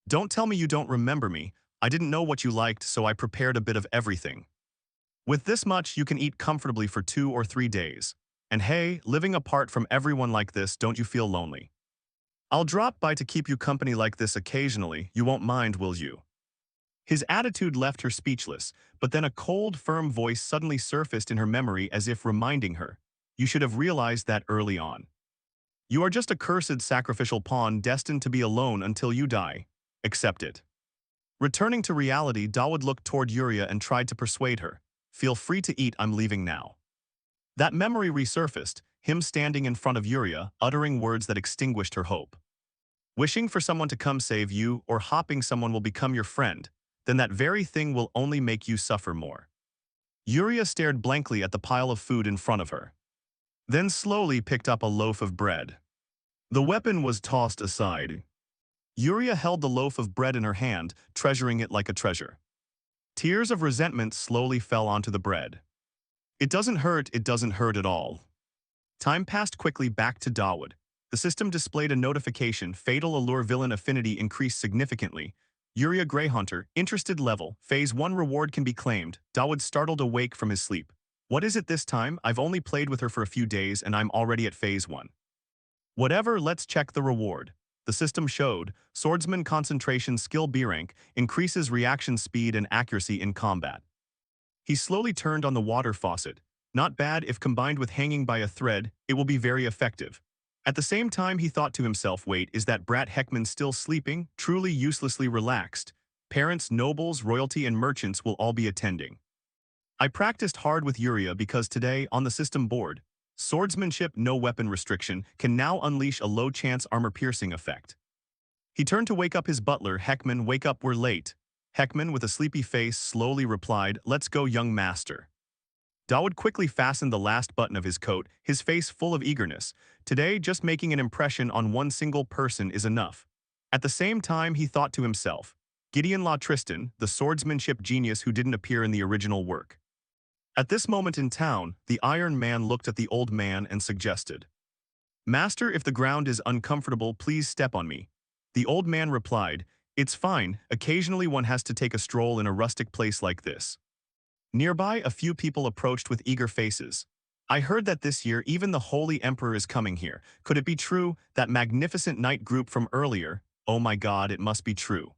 Don't tell me you don't remember me. I didn't know what you liked, so I prepared a bit of everything. With this much, you can eat comfortably for 2 or 3 days. And hey, living apart from everyone like this, don't you feel lonely? I'll drop by to keep you company like this occasionally. You won't mind, will you?" His attitude left her speechless, but then a cold, firm voice suddenly surfaced in her memory as if reminding her, "You should have realized that early on. You are just a cursed sacrificial pawn destined to be alone until you die. Accept it." Returning to reality, Dawood looked toward Yuria and tried to persuade her, "Feel free to eat, I'm leaving now." That memory resurfaced, him standing in front of Yuria, uttering words that extinguished her hope. "Wishing for someone to come save you, or hoping someone will become your friend, then that very thing will only make you suffer more." Yuria stared blankly at the pile of food in front of her, then slowly picked up a loaf of bread. The weapon was tossed aside. Yuria held the loaf of bread in her hand, treasuring it like a treasure. Tears of resentment slowly fell onto the bread. It doesn't hurt at all." Time passed quickly. Back to Dawood. The system displayed a notification. Fatal allure villain affinity increased significantly. Yuria Greyhunter, interested level, phase 1 reward can be claimed. Dawood startled awake from his sleep. "What is it this time? I've only played with her for a few days and I'm already at phase 1. Whatever, let's check the reward." The system showed, Swordsman Concentration Skill B rank, increases reaction speed and accuracy in combat. He slowly turned on the water faucet. Not bad. If combined with hanging by a thread, it will be very effective. At the same time he thought to himself, "Wait, is that brat Heckman still sleeping? Truly uselessly relaxed. Parents, nobles, royalty and merchants will all be attending. I practiced hard with Yuria because today, on the system board, swordsmanship no weapon restriction can now unleash a low-chance armor-piercing effect." He turned to wake up his butler. "Heckman, wake up, we're late." Heckman, with a sleepy face, slowly replied, "Let's go, young master." Dawood quickly fastened the last button of his coat, his face full of eagerness. Today, just making an impression on one single person is enough. At the same time, he thought to himself, Gideon La Tristan, the swordsmanship genius who didn't appear in the original work. At this moment in town, the Iron Man looked at the old man and suggested, "Master, if the ground is uncomfortable, please step on me." The old man replied, "It's fine, occasionally one has to take a stroll in a rustic place like this." Nearby, a few people approached with eager faces. "I heard that this year even the Holy Emperor is coming here. Could it be true? That magnificent knight group from earlier? Oh my god, it must be true.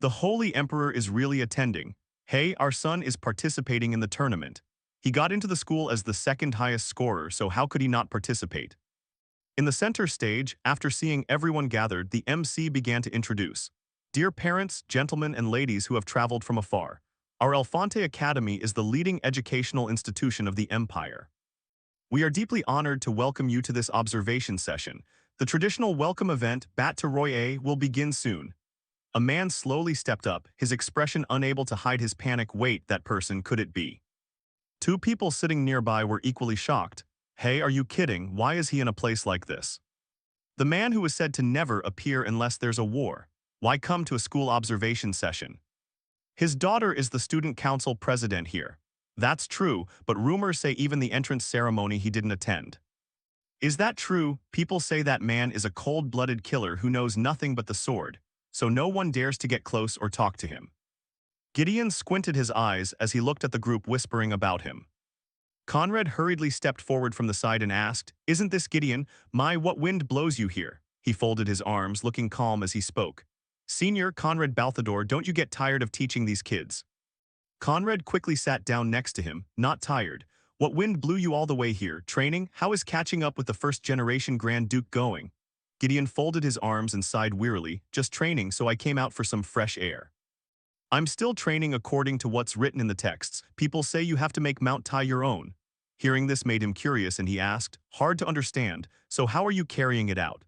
The Holy Emperor is really attending. Hey, our son is participating in the tournament. He got into the school as the second highest scorer, so how could he not participate?" In the center stage, after seeing everyone gathered, the MC began to introduce, "Dear parents, gentlemen and ladies who have traveled from afar, our Elefante Academy is the leading educational institution of the Empire. We are deeply honored to welcome you to this observation session. The traditional welcome event, Bat to Roye, will begin soon." A man slowly stepped up, his expression unable to hide his panic. Wait, that person, could it be? Two people sitting nearby were equally shocked. Hey, are you kidding? Why is he in a place like this? The man who was said to never appear unless there's a war. Why come to a school observation session? His daughter is the student council president here. That's true, but rumors say even the entrance ceremony he didn't attend. Is that true? People say that man is a cold-blooded killer who knows nothing but the sword. so no one dares to get close or talk to him. Gideon squinted his eyes as he looked at the group whispering about him. Conrad hurriedly stepped forward from the side and asked, "Isn't this Gideon? My, what wind blows you here?" He folded his arms, looking calm as he spoke. "Senior Conrad Balthador, don't you get tired of teaching these kids?" Conrad quickly sat down next to him, not tired. "What wind blew you all the way here? Training? How is catching up with the first-generation Grand Duke going?" Gideon folded his arms and sighed wearily. "Just training, so I came out for some fresh air." "I'm still training according to what's written in the texts. People say you have to make Mount Tai your own." Hearing this made him curious and he asked, "Hard to understand, so how are you carrying it out?"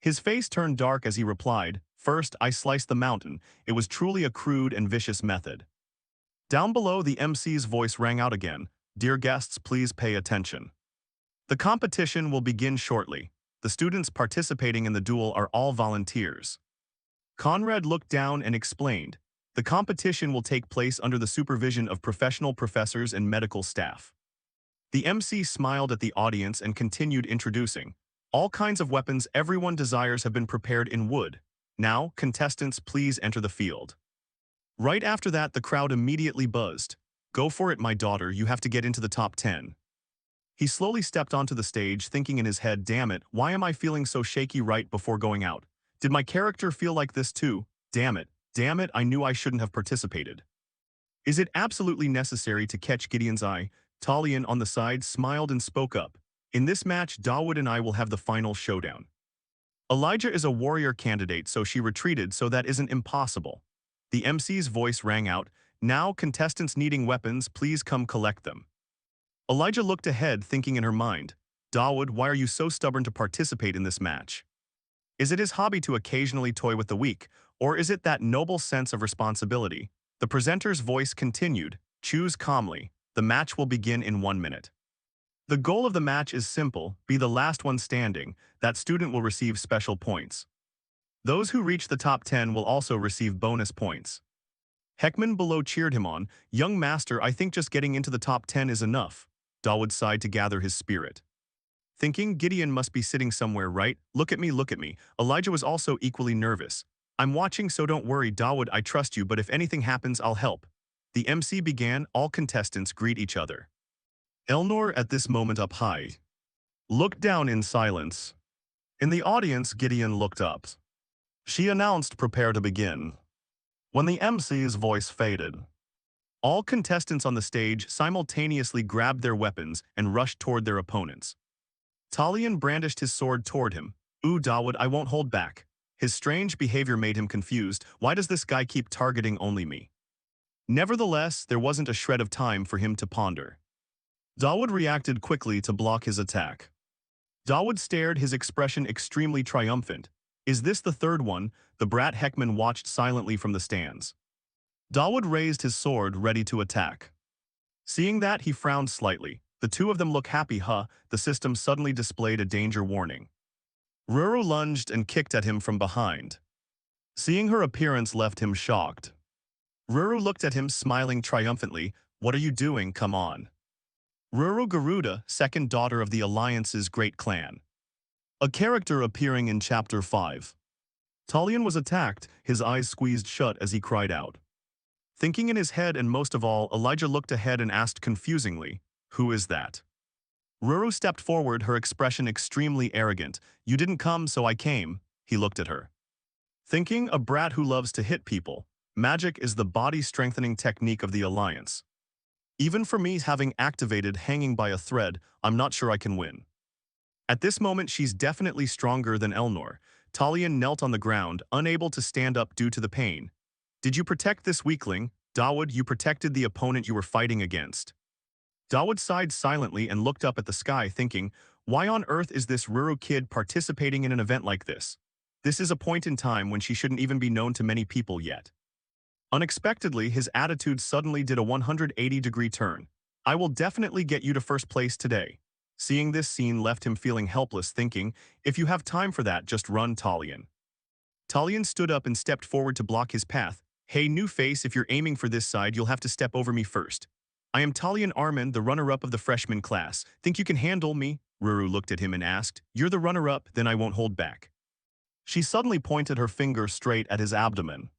His face turned dark as he replied, "First, I sliced the mountain. It was truly a crude and vicious method." Down below, the MC's voice rang out again. "Dear guests, please pay attention. The competition will begin shortly. The students participating in the duel are all volunteers." Conrad looked down and explained, "The competition will take place under the supervision of professional professors and medical staff." The MC smiled at the audience and continued introducing, "All kinds of weapons everyone desires have been prepared in wood. Now, contestants, please enter the field." Right after that, the crowd immediately buzzed. "Go for it, my daughter, you have to get into the top 10. He slowly stepped onto the stage, thinking in his head, "Damn it, why am I feeling so shaky right before going out? Did my character feel like this too? Damn it, I knew I shouldn't have participated." "Is it absolutely necessary to catch Gideon's eye?" Talion on the side smiled and spoke up. "In this match, Dawood and I will have the final showdown." Elijah is a warrior candidate, so she retreated, so that isn't impossible. The MC's voice rang out, "Now, contestants needing weapons, please come collect them." Elijah looked ahead, thinking in her mind, "Dawood, why are you so stubborn to participate in this match? Is it his hobby to occasionally toy with the weak, or is it that noble sense of responsibility?" The presenter's voice continued, "Choose calmly. The match will begin in 1 minute. The goal of the match is simple, be the last one standing. That student will receive special points. Those who reach the top 10 will also receive bonus points." Heckman below cheered him on, "Young master, I think just getting into the top 10 is enough." Dawood sighed to gather his spirit. Thinking Gideon must be sitting somewhere, right? Look at me, look at me." Elijah was also equally nervous. "I'm watching, so don't worry, Dawood, I trust you, but if anything happens, I'll help." The MC began, all contestants greet each other. Elnor at this moment up high looked down in silence. In the audience, Gideon looked up. She announced, "Prepare to begin." When the MC's voice faded, all contestants on the stage simultaneously grabbed their weapons and rushed toward their opponents. Talion brandished his sword toward him. "Ooh, Dawood, I won't hold back." His strange behavior made him confused. Why does this guy keep targeting only me? Nevertheless, there wasn't a shred of time for him to ponder. Dawood reacted quickly to block his attack. Dawood stared, his expression extremely triumphant. "Is this the third one?" The brat Heckman watched silently from the stands. Dawood raised his sword, ready to attack. Seeing that, he frowned slightly. The two of them look happy, huh? The system suddenly displayed a danger warning. Ruru lunged and kicked at him from behind. Seeing her appearance left him shocked. Ruru looked at him, smiling triumphantly. "What are you doing? Come on." Ruru Garuda, second daughter of the Alliance's great clan. A character appearing in Chapter 5. Talion was attacked, his eyes squeezed shut as he cried out. Thinking in his head, and most of all, Elijah looked ahead and asked confusingly, "Who is that?" Ruru stepped forward, her expression extremely arrogant. "You didn't come, so I came." He looked at her. Thinking, a brat who loves to hit people. Magic is the body-strengthening technique of the Alliance. Even for me, having activated hanging by a thread, I'm not sure I can win. At this moment, she's definitely stronger than Elnor. Talion knelt on the ground, unable to stand up due to the pain. "Did you protect this weakling? Dawood, you protected the opponent you were fighting against." Dawood sighed silently and looked up at the sky, thinking, why on earth is this Ruru kid participating in an event like this? This is a point in time when she shouldn't even be known to many people yet. Unexpectedly, his attitude suddenly did a 180-degree turn. "I will definitely get you to first place today." Seeing this scene left him feeling helpless, thinking, if you have time for that, just run, Talion. Talion stood up and stepped forward to block his path. "Hey, new face, if you're aiming for this side, you'll have to step over me first. I am Talion Arman, the runner-up of the freshman class. Think you can handle me?" Ruru looked at him and asked, "You're the runner-up, then I won't hold back." She suddenly pointed her finger straight at his abdomen.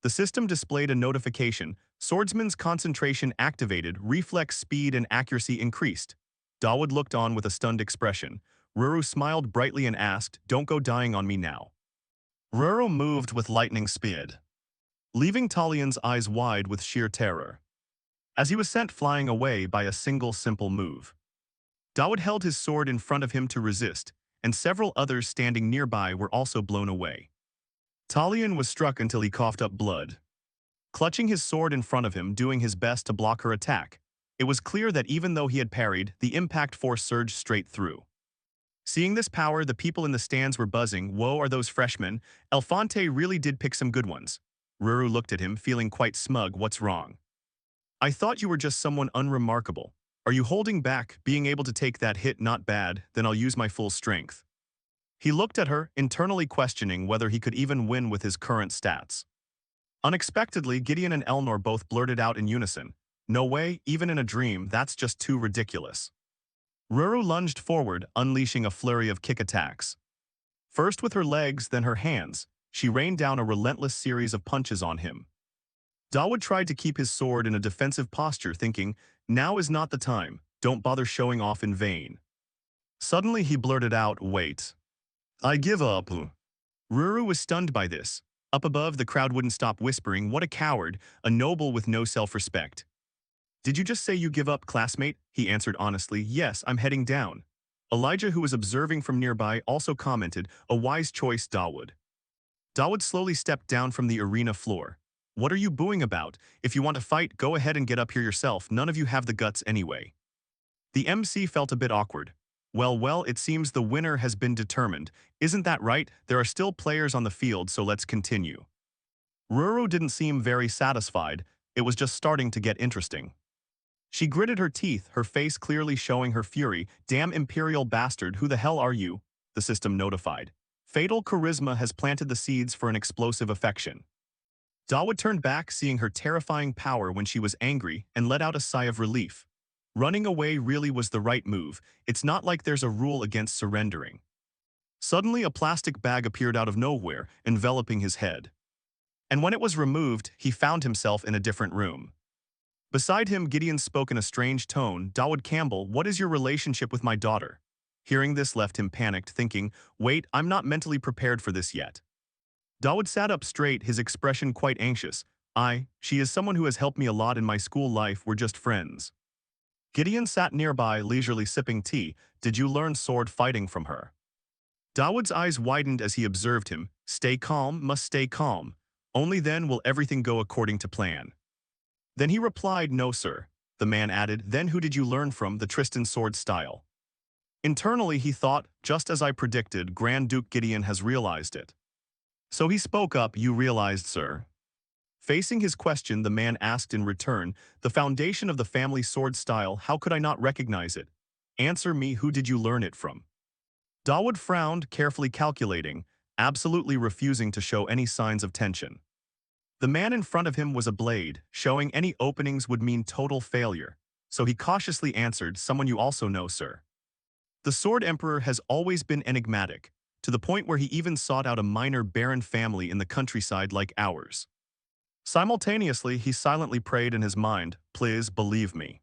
The system displayed a notification. Swordsman's concentration activated, reflex speed and accuracy increased. Dawood looked on with a stunned expression. Ruru smiled brightly and asked, "Don't go dying on me now." Ruru moved with lightning speed, leaving Talian's eyes wide with sheer terror, as he was sent flying away by a single simple move. Dawood held his sword in front of him to resist, and several others standing nearby were also blown away. Talian was struck until he coughed up blood, clutching his sword in front of him, doing his best to block her attack. It was clear that even though he had parried, the impact force surged straight through. Seeing this power, the people in the stands were buzzing. Woe are those freshmen. Elefante really did pick some good ones. Ruru looked at him, feeling quite smug. What's wrong? I thought you were just someone unremarkable. Are you holding back? Being able to take that hit, not bad, then I'll use my full strength. He looked at her, internally questioning whether he could even win with his current stats. Unexpectedly, Gideon and Elnor both blurted out in unison. No way, even in a dream, that's just too ridiculous. Ruru lunged forward, unleashing a flurry of kick attacks. First with her legs, then her hands, she rained down a relentless series of punches on him. Dawood tried to keep his sword in a defensive posture, thinking, now is not the time, don't bother showing off in vain. Suddenly he blurted out, wait. I give up. Ruru was stunned by this. Up above, the crowd wouldn't stop whispering, what a coward, a noble with no self-respect. Did you just say you give up, classmate? He answered honestly, yes, I'm heading down. Elijah, who was observing from nearby, also commented, a wise choice, Dawood. Dawood slowly stepped down from the arena floor. What are you booing about? If you want to fight, go ahead and get up here yourself. None of you have the guts anyway. The MC felt a bit awkward. Well, it seems the winner has been determined. Isn't that right? There are still players on the field, so let's continue. Ruru didn't seem very satisfied. It was just starting to get interesting. She gritted her teeth, her face clearly showing her fury. Damn imperial bastard, who the hell are you? The system notified. Fatal charisma has planted the seeds for an explosive affection. Dawood turned back, seeing her terrifying power when she was angry, and let out a sigh of relief. Running away really was the right move. It's not like there's a rule against surrendering. Suddenly, a plastic bag appeared out of nowhere, enveloping his head. And when it was removed, he found himself in a different room. Beside him, Gideon spoke in a strange tone. Dawood Campbell, what is your relationship with my daughter? Hearing this left him panicked, thinking, wait, I'm not mentally prepared for this yet. Dawood sat up straight, his expression quite anxious. She is someone who has helped me a lot in my school life, we're just friends. Gideon sat nearby, leisurely sipping tea. Did you learn sword fighting from her? Dawood's eyes widened as he observed him. Stay calm, must stay calm. Only then will everything go according to plan. Then he replied, no sir. The man added, then who did you learn from, the Tristan sword style? Internally he thought, just as I predicted, Grand Duke Gideon has realized it. So he spoke up, you realized, sir. Facing his question, the man asked in return, the foundation of the family sword style, how could I not recognize it? Answer me, who did you learn it from? Dawood frowned, carefully calculating, absolutely refusing to show any signs of tension. The man in front of him was a blade, showing any openings would mean total failure, so he cautiously answered, someone you also know, sir. The Sword Emperor has always been enigmatic, to the point where he even sought out a minor baron family in the countryside like ours. Simultaneously, he silently prayed in his mind, please believe me.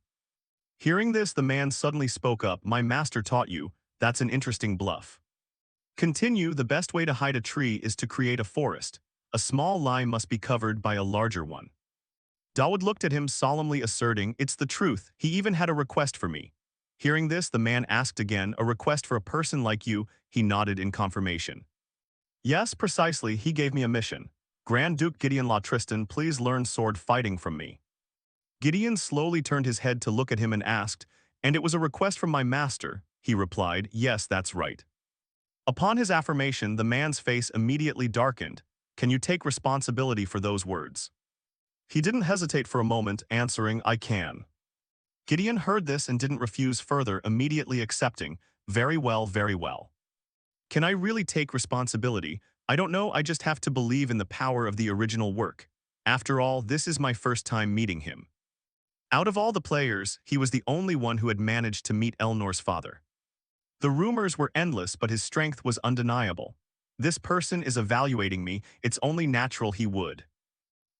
Hearing this, the man suddenly spoke up, my master taught you, that's an interesting bluff. Continue, the best way to hide a tree is to create a forest. A small lie must be covered by a larger one. Dawood looked at him solemnly asserting, it's the truth, he even had a request for me. Hearing this, the man asked again, a request for a person like you, he nodded in confirmation. Yes, precisely, he gave me a mission. Grand Duke Gideon La Tristan, please learn sword fighting from me. Gideon slowly turned his head to look at him and asked, and it was a request from my master, he replied, yes, that's right. Upon his affirmation, the man's face immediately darkened. Can you take responsibility for those words? He didn't hesitate for a moment, answering, I can. Gideon heard this and didn't refuse further, immediately accepting, very well, very well. Can I really take responsibility? I don't know, I just have to believe in the power of the original work. After all, this is my first time meeting him. Out of all the players, he was the only one who had managed to meet Elnor's father. The rumors were endless, but his strength was undeniable. This person is evaluating me, it's only natural he would.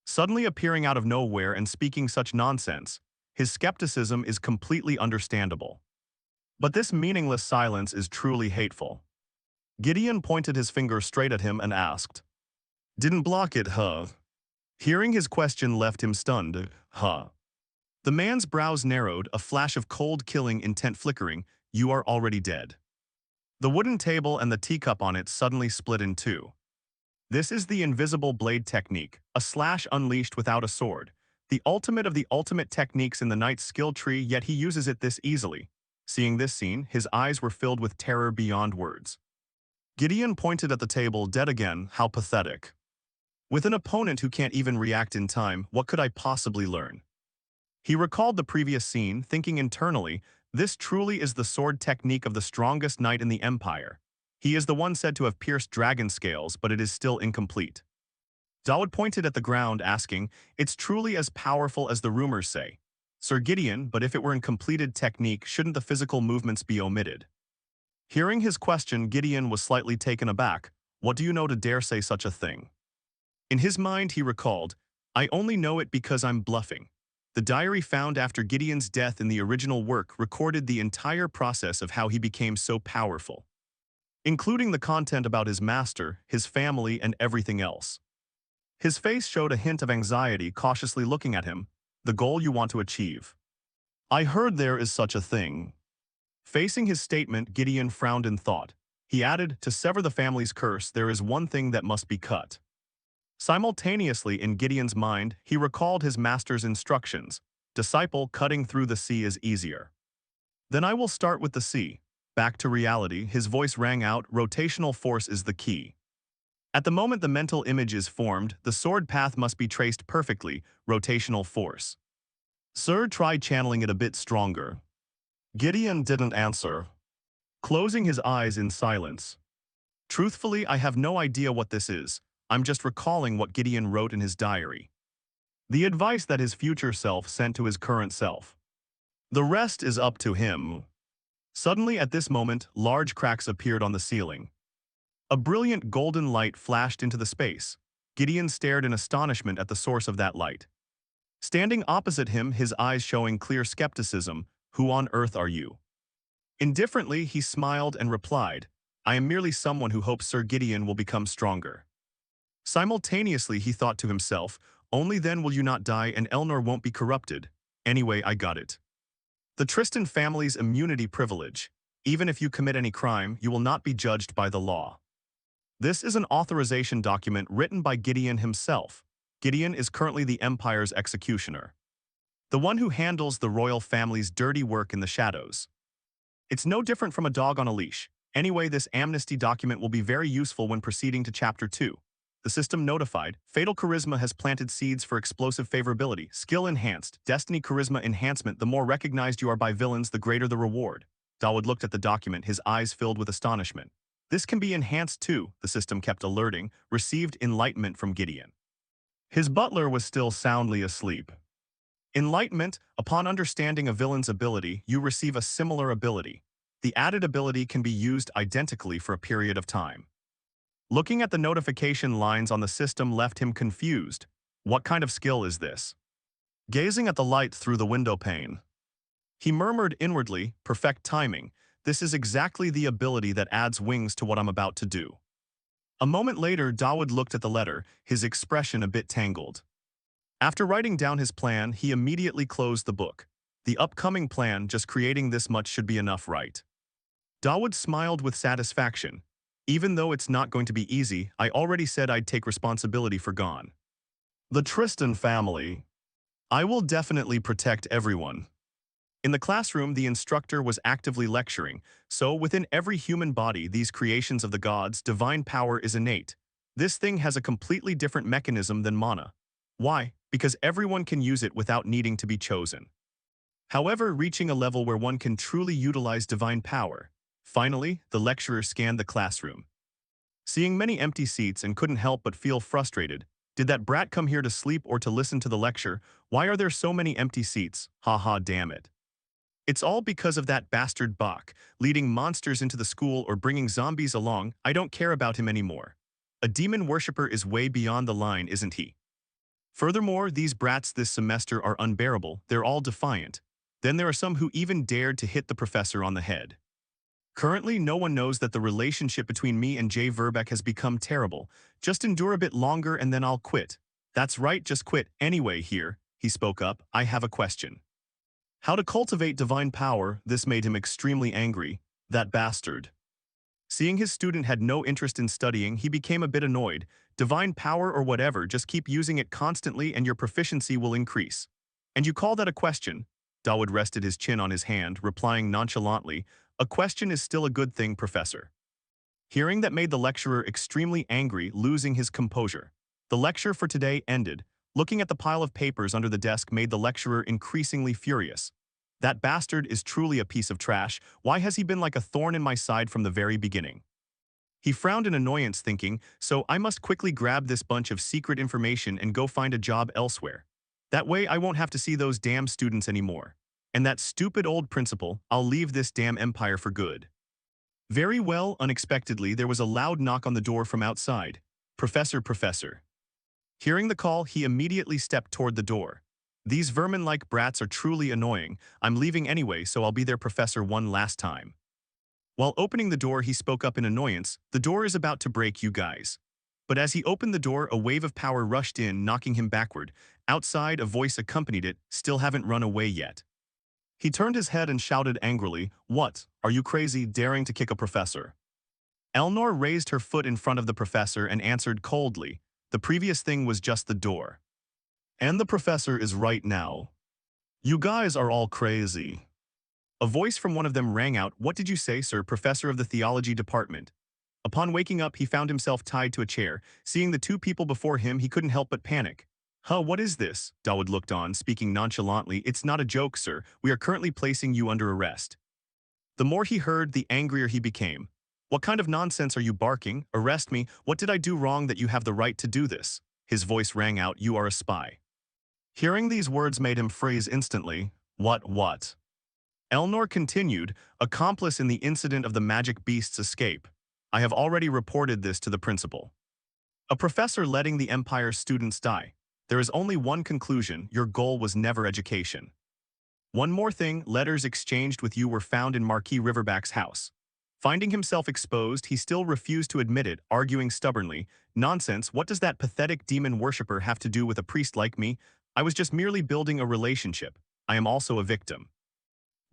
Suddenly appearing out of nowhere and speaking such nonsense, his skepticism is completely understandable. But this meaningless silence is truly hateful. Gideon pointed his finger straight at him and asked, "Didn't block it, huh?" Hearing his question left him stunned. Huh? The man's brows narrowed, a flash of cold killing intent flickering. "You are already dead." The wooden table and the teacup on it suddenly split in two. This is the invisible blade technique, a slash unleashed without a sword. The ultimate of the ultimate techniques in the knight's skill tree, yet he uses it this easily. Seeing this scene, his eyes were filled with terror beyond words. Gideon pointed at the table, dead again. How pathetic. With an opponent who can't even react in time, what could I possibly learn? He recalled the previous scene, thinking internally, this truly is the sword technique of the strongest knight in the Empire. He is the one said to have pierced dragon scales, but it is still incomplete. Dawood pointed at the ground, asking, "It's truly as powerful as the rumors say." "Sir Gideon, but if it were in completed technique, shouldn't the physical movements be omitted?" Hearing his question, Gideon was slightly taken aback. "What do you know to dare say such a thing?" In his mind, he recalled, "I only know it because I'm bluffing." The diary found after Gideon's death in the original work recorded the entire process of how he became so powerful, including the content about his master, his family, and everything else. His face showed a hint of anxiety, cautiously looking at him. "The goal you want to achieve." "I heard there is such a thing." Facing his statement, Gideon frowned in thought. He added, "To sever the family's curse, there is one thing that must be cut." Simultaneously in Gideon's mind, he recalled his master's instructions. "Disciple, cutting through the sea is easier." "Then I will start with the sea." Back to reality, his voice rang out, "Rotational force is the key." At the moment the mental image is formed, the sword path must be traced perfectly, rotational force. "Sir, try channeling it a bit stronger." Gideon didn't answer, closing his eyes in silence. "Truthfully, I have no idea what this is. I'm just recalling what Gideon wrote in his diary. The advice that his future self sent to his current self. The rest is up to him." Suddenly at this moment, large cracks appeared on the ceiling. A brilliant golden light flashed into the space. Gideon stared in astonishment at the source of that light. Standing opposite him, his eyes showing clear skepticism, "Who on earth are you?" Indifferently, he smiled and replied, "I am merely someone who hopes Sir Gideon will become stronger." Simultaneously, he thought to himself, "Only then will you not die and Elnor won't be corrupted. Anyway, I got it. The Tristan family's immunity privilege. Even if you commit any crime, you will not be judged by the law." This is an authorization document written by Gideon himself. Gideon is currently the Empire's executioner, the one who handles the royal family's dirty work in the shadows. It's no different from a dog on a leash. Anyway, this amnesty document will be very useful when proceeding to Chapter 2. The system notified, fatal charisma has planted seeds for explosive favorability, skill enhanced, destiny charisma enhancement. The more recognized you are by villains, the greater the reward. Dawood looked at the document, his eyes filled with astonishment. This can be enhanced too, the system kept alerting, received enlightenment from Gideon. His butler was still soundly asleep. Enlightenment, upon understanding a villain's ability, you receive a similar ability. The added ability can be used identically for a period of time. Looking at the notification lines on the system left him confused. What kind of skill is this? Gazing at the light through the window pane, he murmured inwardly, "Perfect timing. This is exactly the ability that adds wings to what I'm about to do." A moment later, Dawood looked at the letter, his expression a bit tangled. After writing down his plan, he immediately closed the book. The upcoming plan, just creating this much should be enough, right? Dawood smiled with satisfaction. "Even though it's not going to be easy, I already said I'd take responsibility for Gone. The Tristan family. I will definitely protect everyone." In the classroom, the instructor was actively lecturing, so within every human body, these creations of the gods, divine power is innate. This thing has a completely different mechanism than mana. Why? Because everyone can use it without needing to be chosen. However, reaching a level where one can truly utilize divine power. Finally, the lecturer scanned the classroom, seeing many empty seats and couldn't help but feel frustrated. Did that brat come here to sleep or to listen to the lecture? Why are there so many empty seats? Ha ha, damn it. It's all because of that bastard Bach, leading monsters into the school or bringing zombies along. I don't care about him anymore. A demon worshipper is way beyond the line, isn't he? Furthermore, these brats this semester are unbearable. They're all defiant. Then there are some who even dared to hit the professor on the head. Currently, no one knows that the relationship between me and Jay Verbeck has become terrible. Just endure a bit longer and then I'll quit. That's right, just quit. Anyway, here, he spoke up, I have a question. How to cultivate divine power. This made him extremely angry. That bastard. Seeing his student had no interest in studying, he became a bit annoyed. Divine power or whatever, just keep using it constantly and your proficiency will increase. And you call that a question? Dawood rested his chin on his hand, replying nonchalantly, a question is still a good thing, Professor. Hearing that made the lecturer extremely angry, losing his composure. The lecture for today ended. Looking at the pile of papers under the desk made the lecturer increasingly furious. That bastard is truly a piece of trash. Why has he been like a thorn in my side from the very beginning? He frowned in annoyance, thinking, so I must quickly grab this bunch of secret information and go find a job elsewhere. That way I won't have to see those damn students anymore. And that stupid old principal, I'll leave this damn empire for good. Very well, unexpectedly, there was a loud knock on the door from outside. Professor. Hearing the call, he immediately stepped toward the door. These vermin-like brats are truly annoying. I'm leaving anyway, so I'll be their professor one last time. While opening the door, he spoke up in annoyance, the door is about to break, you guys. But as he opened the door, a wave of power rushed in, knocking him backward. Outside, a voice accompanied it, still haven't run away yet. He turned his head and shouted angrily, what, are you crazy, daring to kick a professor? Elnor raised her foot in front of the professor and answered coldly, the previous thing was just the door. And the professor is right now. You guys are all crazy. A voice from one of them rang out, what did you say, sir, professor of the theology department? Upon waking up, he found himself tied to a chair. Seeing the two people before him, he couldn't help but panic. Huh, what is this? Dawood looked on, speaking nonchalantly. It's not a joke, sir. We are currently placing you under arrest. The more he heard, the angrier he became. What kind of nonsense are you barking? Arrest me? What did I do wrong that you have the right to do this? His voice rang out, you are a spy. Hearing these words made him freeze instantly. What? Elnor continued, accomplice in the incident of the magic beast's escape. I have already reported this to the principal. A professor letting the Empire's students die. There is only one conclusion, your goal was never education. One more thing, letters exchanged with you were found in Marquis Riverback's house. Finding himself exposed, he still refused to admit it, arguing stubbornly, nonsense, what does that pathetic demon worshipper have to do with a priest like me? I was just merely building a relationship. I am also a victim.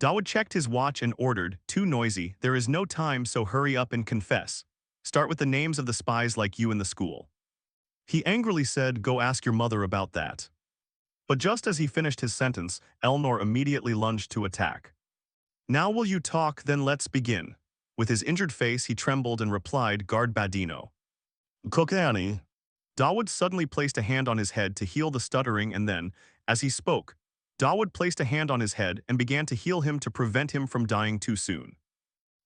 Dawood checked his watch and ordered, too noisy, there is no time, so hurry up and confess. Start with the names of the spies like you in the school. He angrily said, go ask your mother about that. But just as he finished his sentence, Elnor immediately lunged to attack. Now will you talk, then let's begin. With his injured face, he trembled and replied, Guard Badino. Kokani. Dawood suddenly placed a hand on his head to heal the stuttering and then, as he spoke, Dawood placed a hand on his head and began to heal him to prevent him from dying too soon.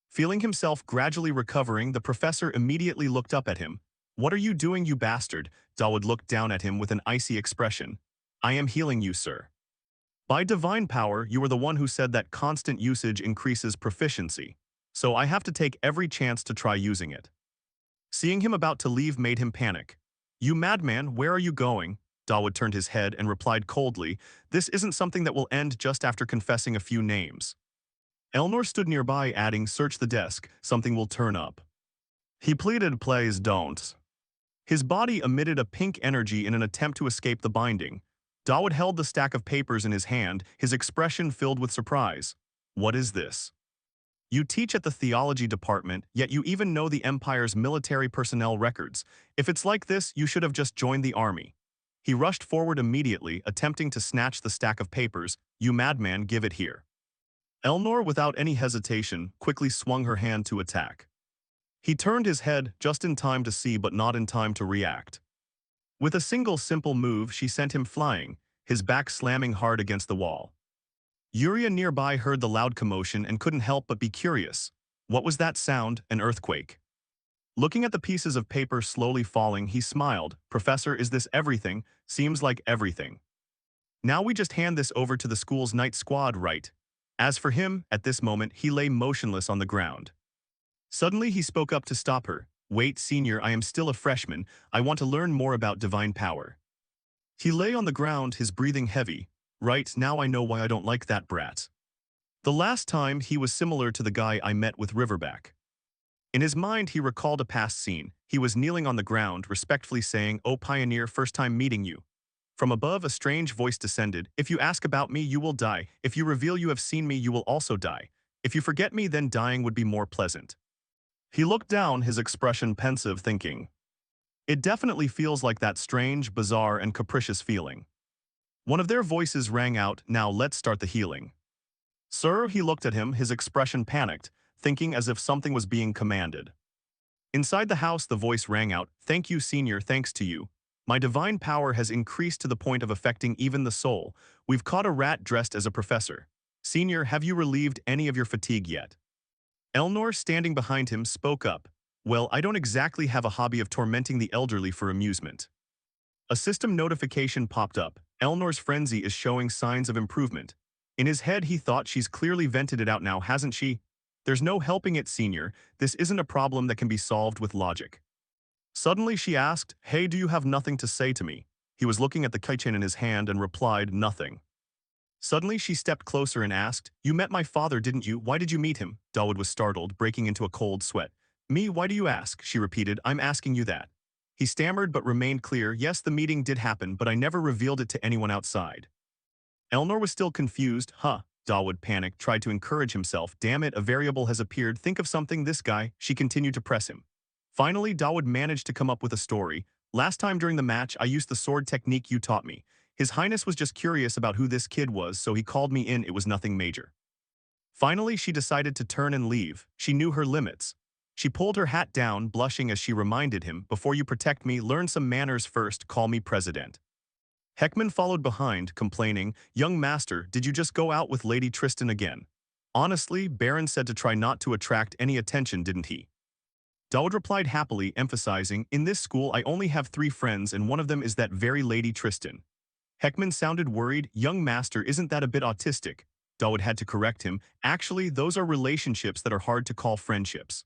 Feeling himself gradually recovering, the professor immediately looked up at him. What are you doing, you bastard? Dawood looked down at him with an icy expression. I am healing you, sir. By divine power, you are the one who said that constant usage increases proficiency. So I have to take every chance to try using it. Seeing him about to leave made him panic. You madman, where are you going? Dawood turned his head and replied coldly, this isn't something that will end just after confessing a few names. Elnor stood nearby, adding, search the desk, something will turn up. He pleaded, please don't. His body emitted a pink energy in an attempt to escape the binding. Dawood held the stack of papers in his hand, his expression filled with surprise. What is this? You teach at the theology department, yet you even know the Empire's military personnel records. If it's like this, you should have just joined the army. He rushed forward immediately, attempting to snatch the stack of papers. You madman, give it here. Elnor, without any hesitation, quickly swung her hand to attack. He turned his head just in time to see but not in time to react. With a single simple move, she sent him flying, his back slamming hard against the wall. Yuria nearby heard the loud commotion and couldn't help but be curious. What was that sound? An earthquake. Looking at the pieces of paper slowly falling, he smiled. Professor, is this everything? Seems like everything. Now we just hand this over to the school's night squad, right? As for him, at this moment, he lay motionless on the ground. Suddenly, he spoke up to stop her. Wait, senior, I am still a freshman. I want to learn more about divine power. He lay on the ground, his breathing heavy. Right, now I know why I don't like that brat. The last time, he was similar to the guy I met with Riverback. In his mind, he recalled a past scene. He was kneeling on the ground, respectfully saying, "Oh, pioneer, first time meeting you." From above, a strange voice descended. "If you ask about me, you will die. If you reveal you have seen me, you will also die. If you forget me, then dying would be more pleasant." He looked down, his expression pensive, thinking. It definitely feels like that strange, bizarre, and capricious feeling. One of their voices rang out, "Now let's start the healing." Sir, he looked at him, his expression panicked, thinking as if something was being commanded. Inside the house, the voice rang out, "Thank you, senior, thanks to you. My divine power has increased to the point of affecting even the soul. We've caught a rat dressed as a professor. Senior, have you relieved any of your fatigue yet?" Elnor, standing behind him, spoke up. "Well, I don't exactly have a hobby of tormenting the elderly for amusement." A system notification popped up. Elnor's frenzy is showing signs of improvement. In his head, he thought, she's clearly vented it out now, hasn't she? There's no helping it, senior. This isn't a problem that can be solved with logic. Suddenly she asked, "Hey, do you have nothing to say to me?" He was looking at the keychain in his hand and replied, "Nothing." Suddenly she stepped closer and asked, "You met my father, didn't you? Why did you meet him?" Dawood was startled, breaking into a cold sweat. "Me, why do you ask?" She repeated, "I'm asking you that." He stammered but remained clear, "Yes, the meeting did happen, but I never revealed it to anyone outside." Elnor was still confused. Dawood panicked, tried to encourage himself. "Damn it, a variable has appeared. Think of something, this guy." She continued to press him. Finally, Dawood managed to come up with a story. "Last time during the match, I used the sword technique you taught me. His Highness was just curious about who this kid was, so he called me in. It was nothing major." Finally, she decided to turn and leave. She knew her limits. She pulled her hat down, blushing as she reminded him, "Before you protect me, learn some manners first. Call me President." Heckman followed behind, complaining, "Young master, did you just go out with Lady Tristan again?" "Honestly, Baron said to try not to attract any attention, didn't he?" Dawood replied happily, emphasizing, "In this school I only have 3 friends and one of them is that very Lady Tristan." Heckman sounded worried. "Young master, isn't that a bit autistic?" Dawood had to correct him. "Actually, those are relationships that are hard to call friendships."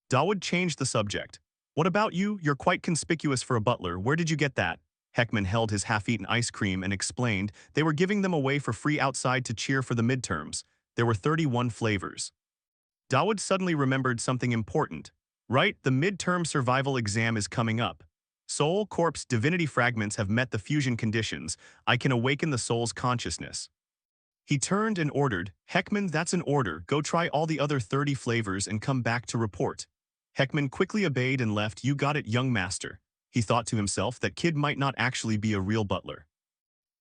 Dawood changed the subject. "What about you? You're quite conspicuous for a butler. Where did you get that?" Heckman held his half-eaten ice cream and explained, "They were giving them away for free outside to cheer for the midterms. There were 31 flavors." Dawood suddenly remembered something important. "Right, the midterm survival exam is coming up. Soul, corpse, divinity fragments have met the fusion conditions. I can awaken the soul's consciousness." He turned and ordered, "Heckman, that's an order. Go try all the other 30 flavors and come back to report." Heckman quickly obeyed and left. "You got it, young master." He thought to himself, that kid might not actually be a real butler.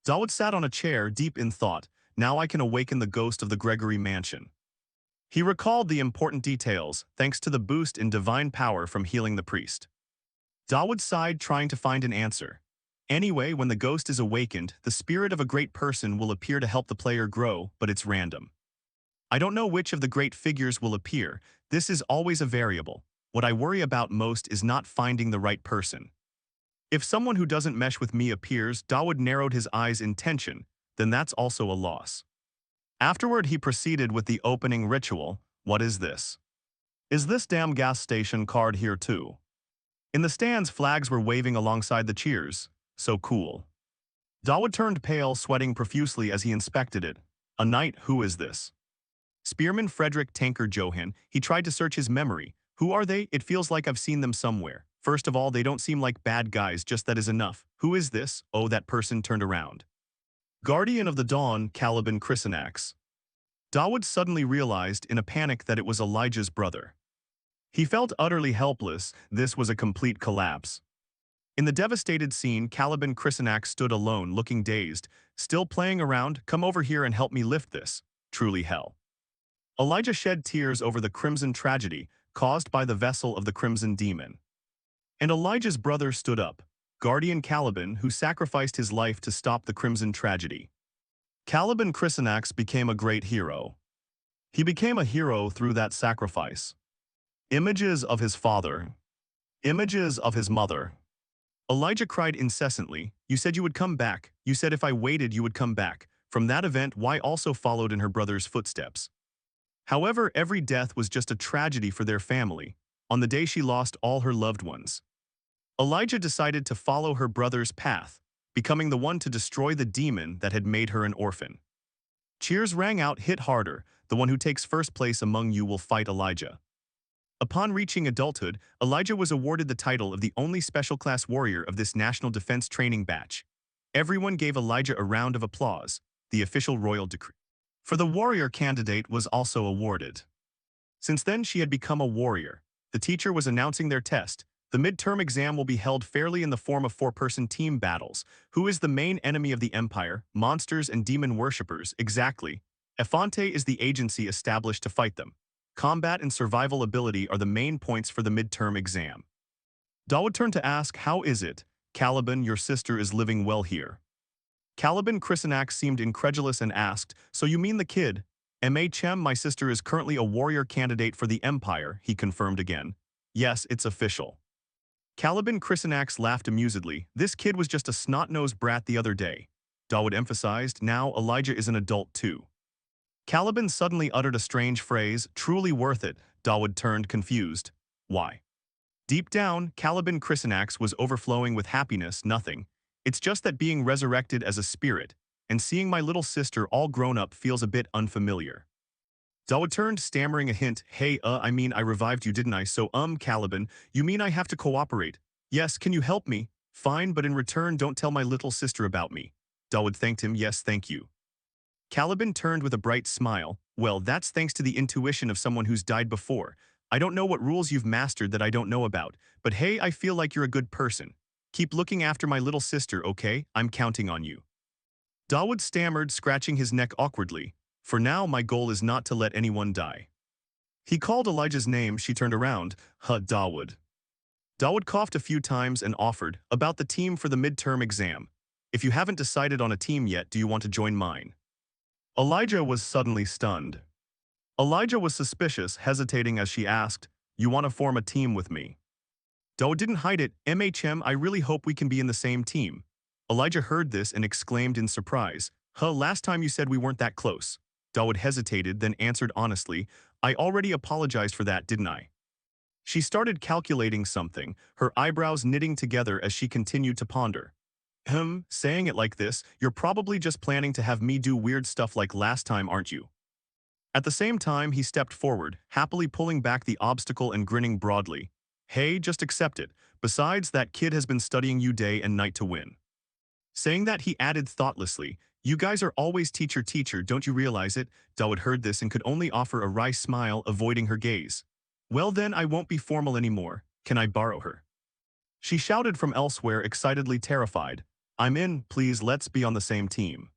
Dawood sat on a chair, deep in thought. Now I can awaken the ghost of the Gregory mansion. He recalled the important details, thanks to the boost in divine power from healing the priest. Dawood sighed, trying to find an answer. Anyway, when the ghost is awakened, the spirit of a great person will appear to help the player grow, but it's random. I don't know which of the great figures will appear. This is always a variable. What I worry about most is not finding the right person. If someone who doesn't mesh with me appears, Dawood narrowed his eyes in tension, then that's also a loss. Afterward, he proceeded with the opening ritual. What is this? Is this damn gas station card here too? In the stands, flags were waving alongside the cheers. So cool. Dawood turned pale, sweating profusely as he inspected it. A knight, who is this? Spearman Frederick Tanker Johan. He tried to search his memory. Who are they? It feels like I've seen them somewhere. First of all, they don't seem like bad guys, just that is enough. Who is this? Oh, that person turned around. Guardian of the Dawn, Caliban Chrysanax. Dawood suddenly realized in a panic that it was Elijah's brother. He felt utterly helpless. This was a complete collapse. In the devastated scene, Caliban Chrysanax stood alone, looking dazed. Still playing around? Come over here and help me lift this. Truly hell. Elijah shed tears over the crimson tragedy caused by the vessel of the crimson demon. And Elijah's brother stood up, Guardian Caliban, who sacrificed his life to stop the crimson tragedy. Caliban Chrysanax became a great hero. He became a hero through that sacrifice. Images of his father. Images of his mother. Elijah cried incessantly. You said you would come back. You said if I waited you would come back. From that event, Y also followed in her brother's footsteps. However, every death was just a tragedy for their family. On the day she lost all her loved ones, Elijah decided to follow her brother's path, becoming the one to destroy the demon that had made her an orphan. Cheers rang out, hit harder, the one who takes first place among you will fight Elijah. Upon reaching adulthood, Elijah was awarded the title of the only special class warrior of this national defense training batch. Everyone gave Elijah a round of applause, the official royal decree. For the warrior candidate was also awarded. Since then she had become a warrior. The teacher was announcing their test. The midterm exam will be held fairly in the form of four-person team battles. Who is the main enemy of the Empire? Monsters and demon worshippers, exactly. Ephante is the agency established to fight them. Combat and survival ability are the main points for the midterm exam. Dawood turned to ask, how is it? Caliban, your sister is living well here. Caliban Chrysanax seemed incredulous and asked, so you mean the kid? M.H.M. My sister is currently a warrior candidate for the Empire, he confirmed again. Yes, it's official. Caliban Chrysanax laughed amusedly. This kid was just a snot-nosed brat the other day. Dawood emphasized, now Elijah is an adult too. Caliban suddenly uttered a strange phrase, truly worth it. Dawood turned confused. Why? Deep down, Caliban Chrysanax was overflowing with happiness, nothing. It's just that being resurrected as a spirit, and seeing my little sister all grown up feels a bit unfamiliar. Dawood turned, stammering a hint, hey, I mean I revived you didn't I, so Caliban, you mean I have to cooperate? Yes, can you help me? Fine, but in return don't tell my little sister about me. Dawood thanked him, yes, thank you. Caliban turned with a bright smile, well, that's thanks to the intuition of someone who's died before. I don't know what rules you've mastered that I don't know about, but hey, I feel like you're a good person. Keep looking after my little sister, okay? I'm counting on you. Dawood stammered, scratching his neck awkwardly. For now, my goal is not to let anyone die. He called Elijah's name. She turned around. Dawood. Dawood coughed a few times and offered, about the team for the midterm exam. If you haven't decided on a team yet, do you want to join mine? Elijah was suddenly stunned. Elijah was suspicious, hesitating as she asked, you want to form a team with me? Dawood didn't hide it. MHM, I really hope we can be in the same team. Elijah heard this and exclaimed in surprise, last time you said we weren't that close. Dawood hesitated, then answered honestly, I already apologized for that, didn't I? She started calculating something, her eyebrows knitting together as she continued to ponder. Saying it like this, you're probably just planning to have me do weird stuff like last time, aren't you? At the same time, he stepped forward, happily pulling back the obstacle and grinning broadly. Hey, just accept it. Besides, that kid has been studying you day and night to win. Saying that, he added thoughtlessly, you guys are always teacher, don't you realize it? Dawood heard this and could only offer a wry smile, avoiding her gaze. Well then, I won't be formal anymore. Can I borrow her? She shouted from elsewhere, excitedly terrified. I'm in, please, let's be on the same team.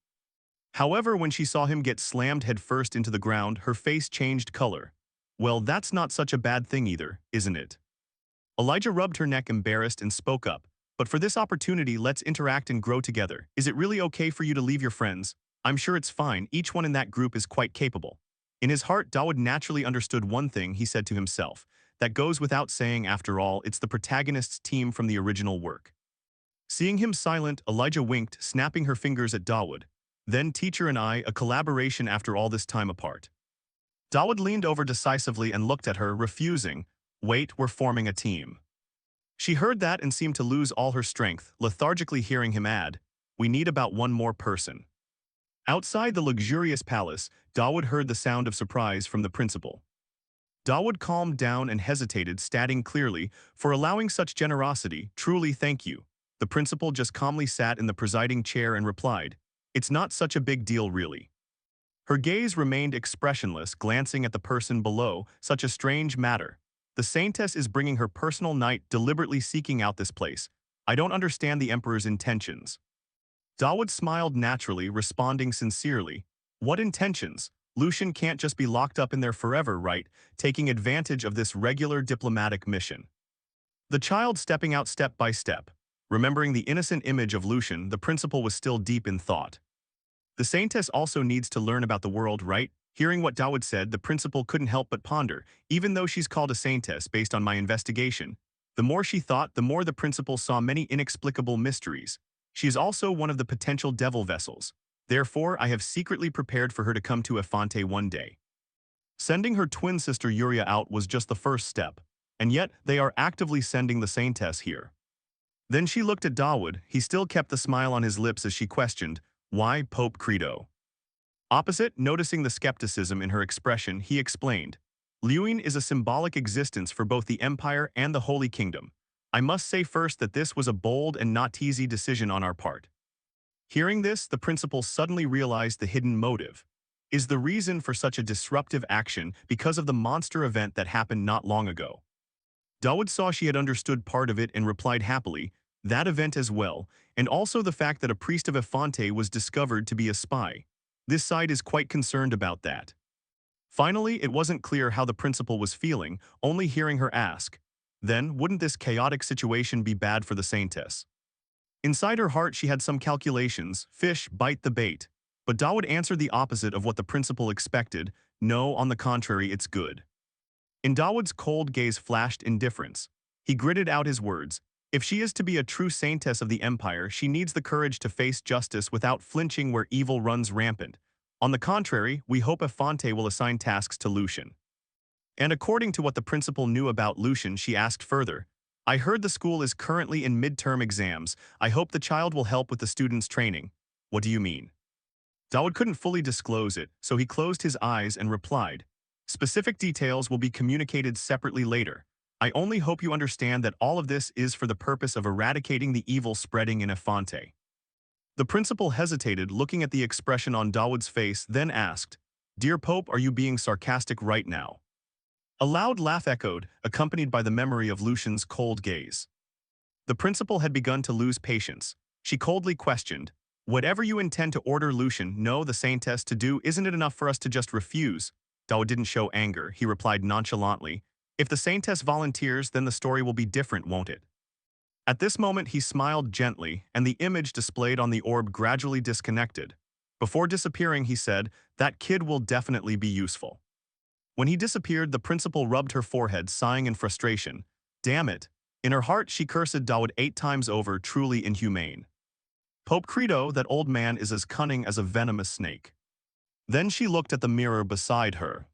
However, when she saw him get slammed headfirst into the ground, her face changed color. Well, that's not such a bad thing either, isn't it? Elijah rubbed her neck, embarrassed, and spoke up. But for this opportunity, let's interact and grow together. Is it really okay for you to leave your friends? I'm sure it's fine. Each one in that group is quite capable. In his heart, Dawood naturally understood one thing. He said to himself, that goes without saying, after all, it's the protagonist's team from the original work. Seeing him silent, Elijah winked, snapping her fingers at Dawood. Then teacher and I, a collaboration after all this time apart. Dawood leaned over decisively and looked at her, refusing. Wait, we're forming a team. She heard that and seemed to lose all her strength, lethargically hearing him add, we need about one more person. Outside the luxurious palace, Dawood heard the sound of surprise from the principal. Dawood calmed down and hesitated, stating clearly, for allowing such generosity, truly thank you. The principal just calmly sat in the presiding chair and replied, it's not such a big deal really. Her gaze remained expressionless, glancing at the person below, such a strange matter. The saintess is bringing her personal knight, deliberately seeking out this place. I don't understand the emperor's intentions. Dawood smiled naturally, responding sincerely. What intentions? Lucian can't just be locked up in there forever, right? Taking advantage of this regular diplomatic mission. The child stepping out step by step. Remembering the innocent image of Lucian, the principal was still deep in thought. The saintess also needs to learn about the world, right? Hearing what Dawood said, the principal couldn't help but ponder, even though she's called a saintess based on my investigation. The more she thought, the more the principal saw many inexplicable mysteries. She is also one of the potential devil vessels. Therefore, I have secretly prepared for her to come to Efante one day. Sending her twin sister Yuria out was just the first step, and yet they are actively sending the Saintess here. Then she looked at Dawood. He still kept the smile on his lips as she questioned, "Why Pope Credo?" Opposite, noticing the skepticism in her expression, he explained, "Liuyin is a symbolic existence for both the Empire and the Holy Kingdom. I must say first that this was a bold and not easy decision on our part." Hearing this, the principal suddenly realized the hidden motive. Is the reason for such a disruptive action because of the monster event that happened not long ago? Dawood saw she had understood part of it and replied happily, "That event as well, and also the fact that a priest of Efante was discovered to be a spy. This side is quite concerned about that." Finally, it wasn't clear how the principal was feeling, only hearing her ask, "Then, wouldn't this chaotic situation be bad for the Saintess?" Inside her heart she had some calculations, fish bite the bait. But Dawood answered the opposite of what the principal expected, "No, on the contrary, it's good." In Dawood's cold gaze flashed indifference. He gritted out his words, "If she is to be a true saintess of the Empire, she needs the courage to face justice without flinching where evil runs rampant. On the contrary, we hope Efante will assign tasks to Lucian." And according to what the principal knew about Lucian, she asked further, "I heard the school is currently in midterm exams. I hope the child will help with the students' training." "What do you mean?" Dawood couldn't fully disclose it, so he closed his eyes and replied, "Specific details will be communicated separately later. I only hope you understand that all of this is for the purpose of eradicating the evil spreading in Efante." The principal hesitated, looking at the expression on Dawood's face, then asked, "Dear Pope, are you being sarcastic right now?" A loud laugh echoed, accompanied by the memory of Lucian's cold gaze. The principal had begun to lose patience. She coldly questioned, "Whatever you intend to order Lucian, no, the Saintess, to do, isn't it enough for us to just refuse?" Dawood didn't show anger. He replied nonchalantly, "If the Saintess volunteers, then the story will be different, won't it?" At this moment he smiled gently, and the image displayed on the orb gradually disconnected. Before disappearing, he said, "That kid will definitely be useful." When he disappeared, the principal rubbed her forehead, sighing in frustration. Damn it. In her heart, she cursed Dawood 8 times over, truly inhumane. Pope Credo, that old man is as cunning as a venomous snake. Then she looked at the mirror beside her.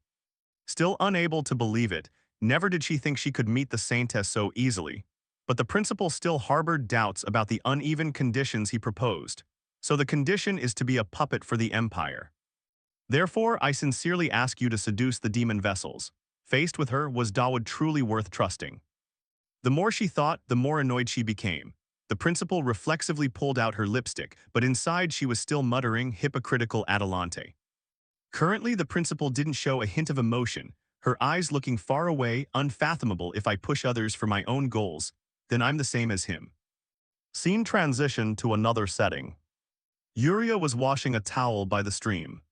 Still unable to believe it, never did she think she could meet the Saintess so easily. But the principal still harbored doubts about the uneven conditions he proposed. So the condition is to be a puppet for the Empire. Therefore, I sincerely ask you to seduce the demon vessels. Faced with her, was Dawood truly worth trusting? The more she thought, the more annoyed she became. The principal reflexively pulled out her lipstick, but inside she was still muttering hypocritical Adelante. Currently, the principal didn't show a hint of emotion, her eyes looking far away, unfathomable. If I push others for my own goals, then I'm the same as him. Scene transition to another setting. Yuria was washing a towel by the stream.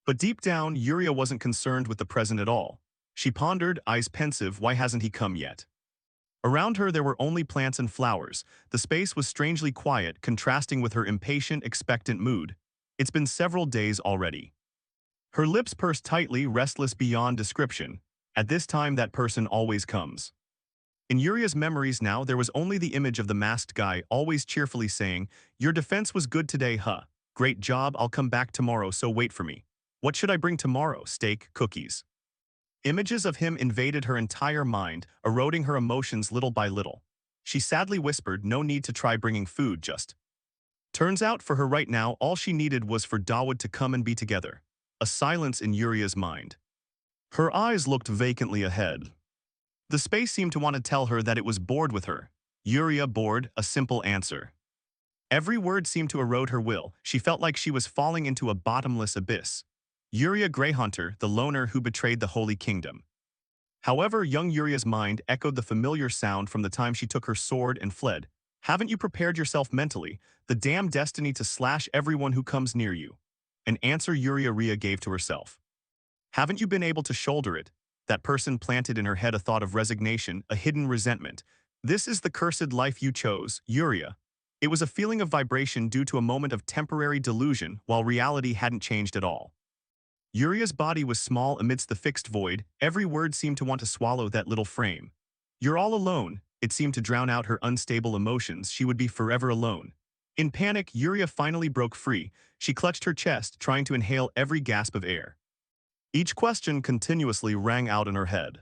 But deep down, Yuria wasn't concerned with the present at all. She pondered, eyes pensive, why hasn't he come yet? Around her there were only plants and flowers. The space was strangely quiet, contrasting with her impatient, expectant mood. It's been several days already. Her lips pursed tightly, restless beyond description. At this time that person always comes. In Yuria's memories now there was only the image of the masked guy, always cheerfully saying, "Your defense was good today, huh? Great job, I'll come back tomorrow, so wait for me. What should I bring tomorrow? Steak, cookies." Images of him invaded her entire mind, eroding her emotions little by little. She sadly whispered, no need to try bringing food, just. Turns out for her right now, all she needed was for Dawood to come and be together. A silence in Yuria's mind. Her eyes looked vacantly ahead. The space seemed to want to tell her that it was bored with her. Yuria bored, a simple answer. Every word seemed to erode her will. She felt like she was falling into a bottomless abyss. Yuria Greyhunter, the loner who betrayed the Holy Kingdom. However, young Yuria's mind echoed the familiar sound from the time she took her sword and fled. Haven't you prepared yourself mentally? The damn destiny to slash everyone who comes near you. An answer Yuria gave to herself. Haven't you been able to shoulder it? That person planted in her head a thought of resignation, a hidden resentment. This is the cursed life you chose, Yuria. It was a feeling of vibration due to a moment of temporary delusion, while reality hadn't changed at all. Yuria's body was small amidst the fixed void. Every word seemed to want to swallow that little frame. You're all alone. It seemed to drown out her unstable emotions. She would be forever alone. In panic, Yuria finally broke free. She clutched her chest, trying to inhale every gasp of air. Each question continuously rang out in her head.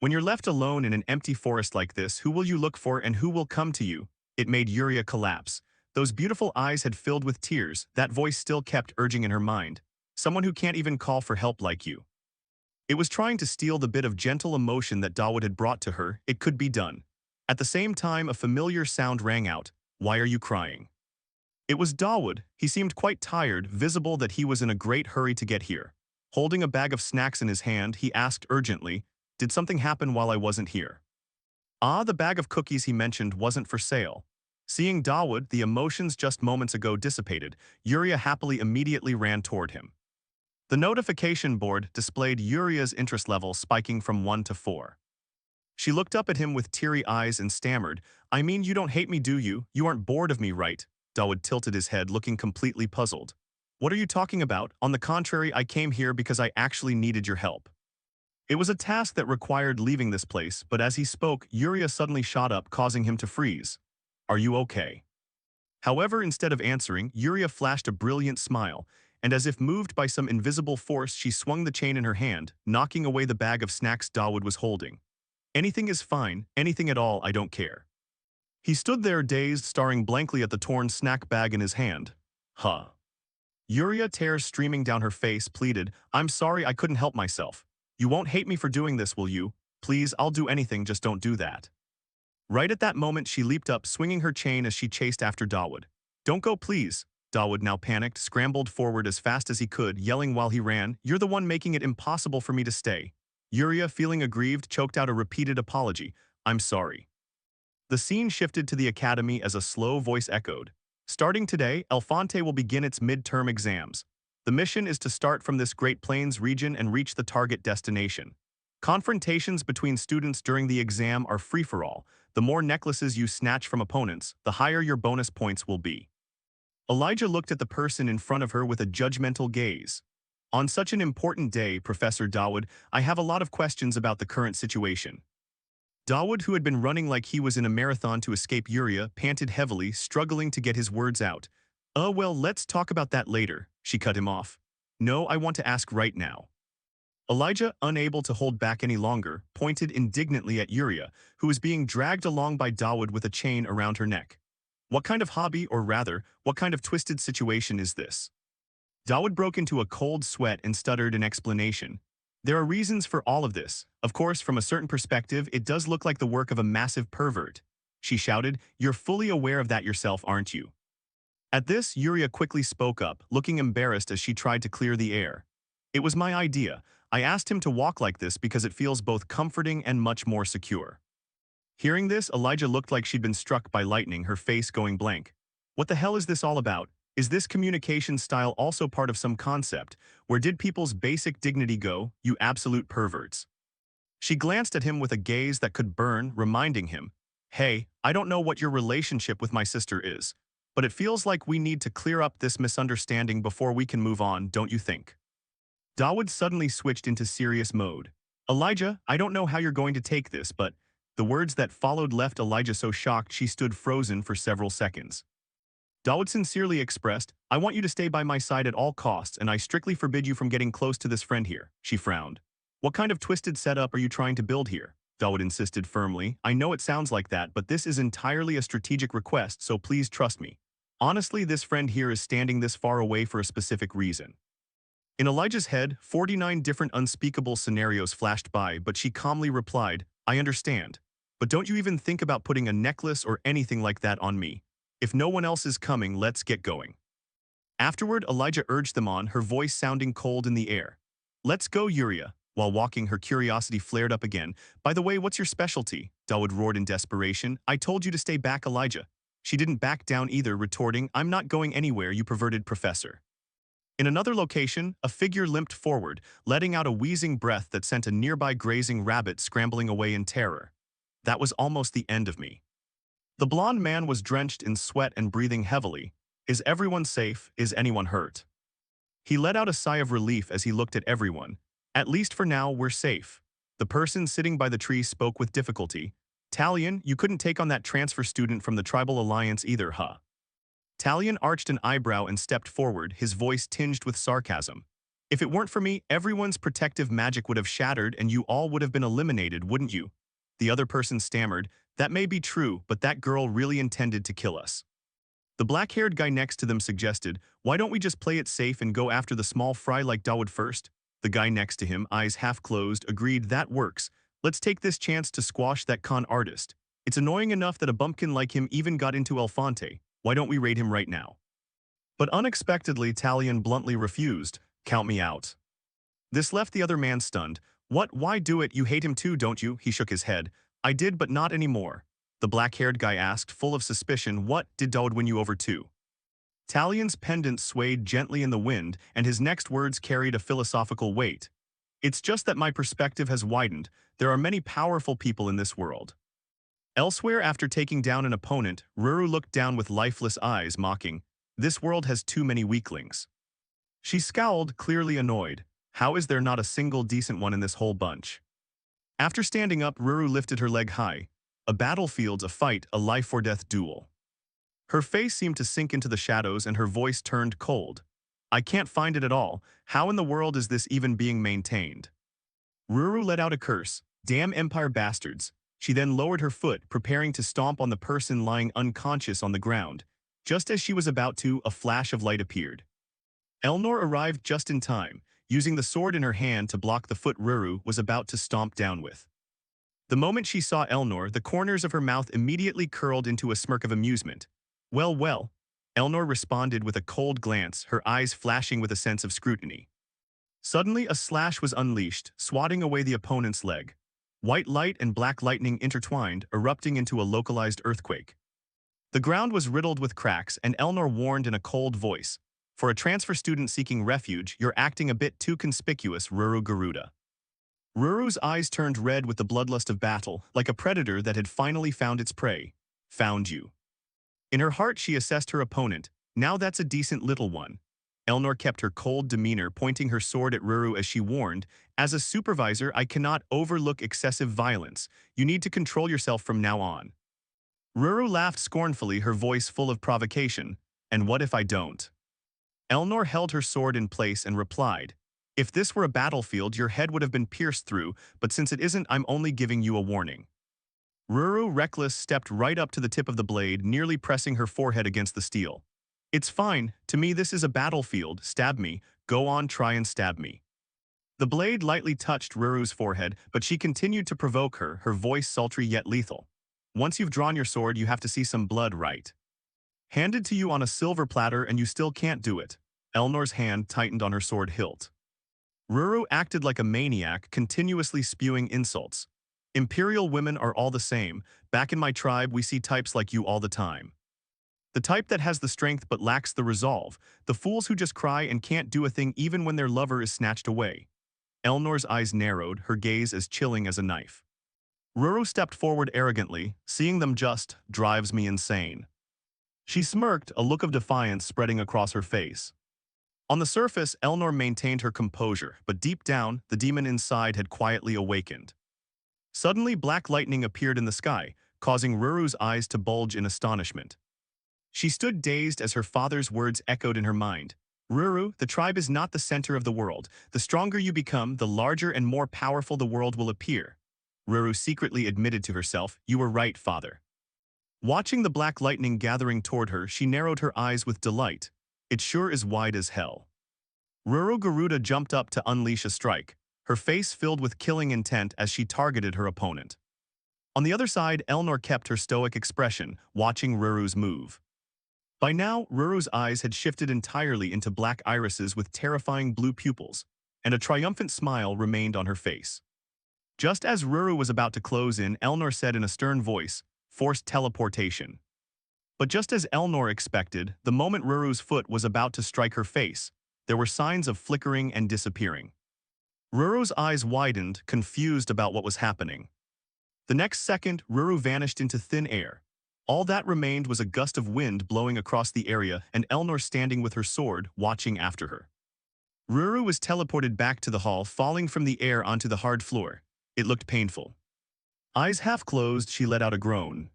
When you're left alone in an empty forest like this, who will you look for and who will come to you? It made Yuria collapse. Those beautiful eyes had filled with tears, that voice still kept urging in her mind. Someone who can't even call for help like you. It was trying to steal the bit of gentle emotion that Dawood had brought to her. It could be done. At the same time, a familiar sound rang out. Why are you crying? It was Dawood. He seemed quite tired, visible that he was in a great hurry to get here. Holding a bag of snacks in his hand, he asked urgently, did something happen while I wasn't here? Ah, the bag of cookies he mentioned wasn't for sale. Seeing Dawood, the emotions just moments ago dissipated, Yuria happily immediately ran toward him. The notification board displayed Yuria's interest level spiking from 1 to 4. She looked up at him with teary eyes and stammered, I mean, you don't hate me, do you? You aren't bored of me, right? Dawood tilted his head, looking completely puzzled. What are you talking about? On the contrary, I came here because I actually needed your help. It was a task that required leaving this place, but as he spoke, Yuria suddenly shot up, causing him to freeze. Are you okay? However, instead of answering, Yuria flashed a brilliant smile, and as if moved by some invisible force, she swung the chain in her hand, knocking away the bag of snacks Dawood was holding. Anything is fine, anything at all, I don't care. He stood there dazed, staring blankly at the torn snack bag in his hand. Huh. Yuria, tears streaming down her face, pleaded, I'm sorry, I couldn't help myself. You won't hate me for doing this, will you? Please, I'll do anything, just don't do that. Right at that moment, she leaped up, swinging her chain as she chased after Dawood. Don't go, please. Dawood, now panicked, scrambled forward as fast as he could, yelling while he ran, You're the one making it impossible for me to stay. Yuria, feeling aggrieved, choked out a repeated apology. I'm sorry. The scene shifted to the academy as a slow voice echoed. Starting today, Elefante will begin its midterm exams. The mission is to start from this Great Plains region and reach the target destination. Confrontations between students during the exam are free-for-all. The more necklaces you snatch from opponents, the higher your bonus points will be. Elijah looked at the person in front of her with a judgmental gaze. On such an important day, Professor Dawood, I have a lot of questions about the current situation. Dawood, who had been running like he was in a marathon to escape Yuria, panted heavily, struggling to get his words out. Well, let's talk about that later, she cut him off. No, I want to ask right now. Elijah, unable to hold back any longer, pointed indignantly at Yuria, who was being dragged along by Dawood with a chain around her neck. What kind of hobby, or rather, what kind of twisted situation is this? Dawood broke into a cold sweat and stuttered an explanation. There are reasons for all of this. Of course, from a certain perspective, it does look like the work of a massive pervert. She shouted, You're fully aware of that yourself, aren't you? At this, Yuria quickly spoke up, looking embarrassed as she tried to clear the air. It was my idea. I asked him to walk like this because it feels both comforting and much more secure. Hearing this, Elijah looked like she'd been struck by lightning, her face going blank. What the hell is this all about? Is this communication style also part of some concept? Where did people's basic dignity go, you absolute perverts? She glanced at him with a gaze that could burn, reminding him, Hey, I don't know what your relationship with my sister is, but it feels like we need to clear up this misunderstanding before we can move on, don't you think? Dawood suddenly switched into serious mode. Elijah, I don't know how you're going to take this, but the words that followed left Elijah so shocked she stood frozen for several seconds. Dawood sincerely expressed, I want you to stay by my side at all costs and I strictly forbid you from getting close to this friend here, she frowned. What kind of twisted setup are you trying to build here? Dawood insisted firmly. I know it sounds like that, but this is entirely a strategic request, so please trust me. Honestly, this friend here is standing this far away for a specific reason. In Elijah's head, 49 different unspeakable scenarios flashed by, but she calmly replied, I understand. But don't you even think about putting a necklace or anything like that on me. If no one else is coming, let's get going. Afterward, Elijah urged them on, her voice sounding cold in the air. Let's go, Yuria. While walking, her curiosity flared up again. By the way, what's your specialty? Dawood roared in desperation. I told you to stay back, Elijah. She didn't back down either, retorting, I'm not going anywhere, you perverted professor. In another location, a figure limped forward, letting out a wheezing breath that sent a nearby grazing rabbit scrambling away in terror. That was almost the end of me. The blond man was drenched in sweat and breathing heavily. Is everyone safe? Is anyone hurt? He let out a sigh of relief as he looked at everyone. At least for now, we're safe. The person sitting by the tree spoke with difficulty. Talion, you couldn't take on that transfer student from the Tribal Alliance either, huh? Talion arched an eyebrow and stepped forward, his voice tinged with sarcasm. If it weren't for me, everyone's protective magic would have shattered and you all would have been eliminated, wouldn't you? The other person stammered, that may be true, but that girl really intended to kill us. The black-haired guy next to them suggested, why don't we just play it safe and go after the small fry like Dawood first? The guy next to him, eyes half closed, agreed, that works. Let's take this chance to squash that con artist. It's annoying enough that a bumpkin like him even got into Elefante. Why don't we raid him right now? But unexpectedly, Talion bluntly refused. Count me out. This left the other man stunned. What? Why do it? You hate him too, don't you? He shook his head. I did, but not anymore. The black-haired guy asked, full of suspicion, what? Did Dawood win you over too? Talion's pendant swayed gently in the wind, and his next words carried a philosophical weight. It's just that my perspective has widened. There are many powerful people in this world. Elsewhere, after taking down an opponent, Ruru looked down with lifeless eyes, mocking, this world has too many weaklings. She scowled, clearly annoyed. How is there not a single decent one in this whole bunch? After standing up, Ruru lifted her leg high. A battlefield, a fight, a life-or-death duel. Her face seemed to sink into the shadows and her voice turned cold. I can't find it at all. How in the world is this even being maintained? Ruru let out a curse. Damn Empire bastards. She then lowered her foot, preparing to stomp on the person lying unconscious on the ground. Just as she was about to, a flash of light appeared. Elnor arrived just in time, using the sword in her hand to block the foot Ruru was about to stomp down with. The moment she saw Elnor, the corners of her mouth immediately curled into a smirk of amusement. Well, well. Elnor responded with a cold glance, her eyes flashing with a sense of scrutiny. Suddenly, a slash was unleashed, swatting away the opponent's leg. White light and black lightning intertwined, erupting into a localized earthquake. The ground was riddled with cracks, and Elnor warned in a cold voice, for a transfer student seeking refuge, you're acting a bit too conspicuous, Ruru Garuda. Ruru's eyes turned red with the bloodlust of battle, like a predator that had finally found its prey. Found you. In her heart, she assessed her opponent. Now that's a decent little one. Elnor kept her cold demeanor, pointing her sword at Ruru as she warned, as a supervisor, I cannot overlook excessive violence. You need to control yourself from now on. Ruru laughed scornfully, her voice full of provocation. And what if I don't? Elnor held her sword in place and replied, if this were a battlefield, your head would have been pierced through, but since it isn't, I'm only giving you a warning. Ruru, reckless, stepped right up to the tip of the blade, nearly pressing her forehead against the steel. It's fine. To me, this is a battlefield. Stab me. Go on, try and stab me. The blade lightly touched Ruru's forehead, but she continued to provoke her, her voice sultry yet lethal. Once you've drawn your sword, you have to see some blood, right? Handed to you on a silver platter and you still can't do it. Elnor's hand tightened on her sword hilt. Ruru acted like a maniac, continuously spewing insults. Imperial women are all the same. Back in my tribe, we see types like you all the time. The type that has the strength but lacks the resolve. The fools who just cry and can't do a thing even when their lover is snatched away. Elnor's eyes narrowed, her gaze as chilling as a knife. Ruru stepped forward arrogantly, seeing them just drives me insane. She smirked, a look of defiance spreading across her face. On the surface, Elnor maintained her composure, but deep down, the demon inside had quietly awakened. Suddenly, black lightning appeared in the sky, causing Ruru's eyes to bulge in astonishment. She stood dazed as her father's words echoed in her mind. Ruru, the tribe is not the center of the world. The stronger you become, the larger and more powerful the world will appear. Ruru secretly admitted to herself, you were right, father. Watching the black lightning gathering toward her, she narrowed her eyes with delight. It sure is wide as hell. Ruru Garuda jumped up to unleash a strike, her face filled with killing intent as she targeted her opponent. On the other side, Elnor kept her stoic expression, watching Ruru's move. By now, Ruru's eyes had shifted entirely into black irises with terrifying blue pupils, and a triumphant smile remained on her face. Just as Ruru was about to close in, Elnor said in a stern voice, forced teleportation. But just as Elnor expected, the moment Ruru's foot was about to strike her face, there were signs of flickering and disappearing. Ruru's eyes widened, confused about what was happening. The next second, Ruru vanished into thin air. All that remained was a gust of wind blowing across the area and Elnor standing with her sword, watching after her. Ruru was teleported back to the hall, falling from the air onto the hard floor. It looked painful. Eyes half closed, she let out a groan.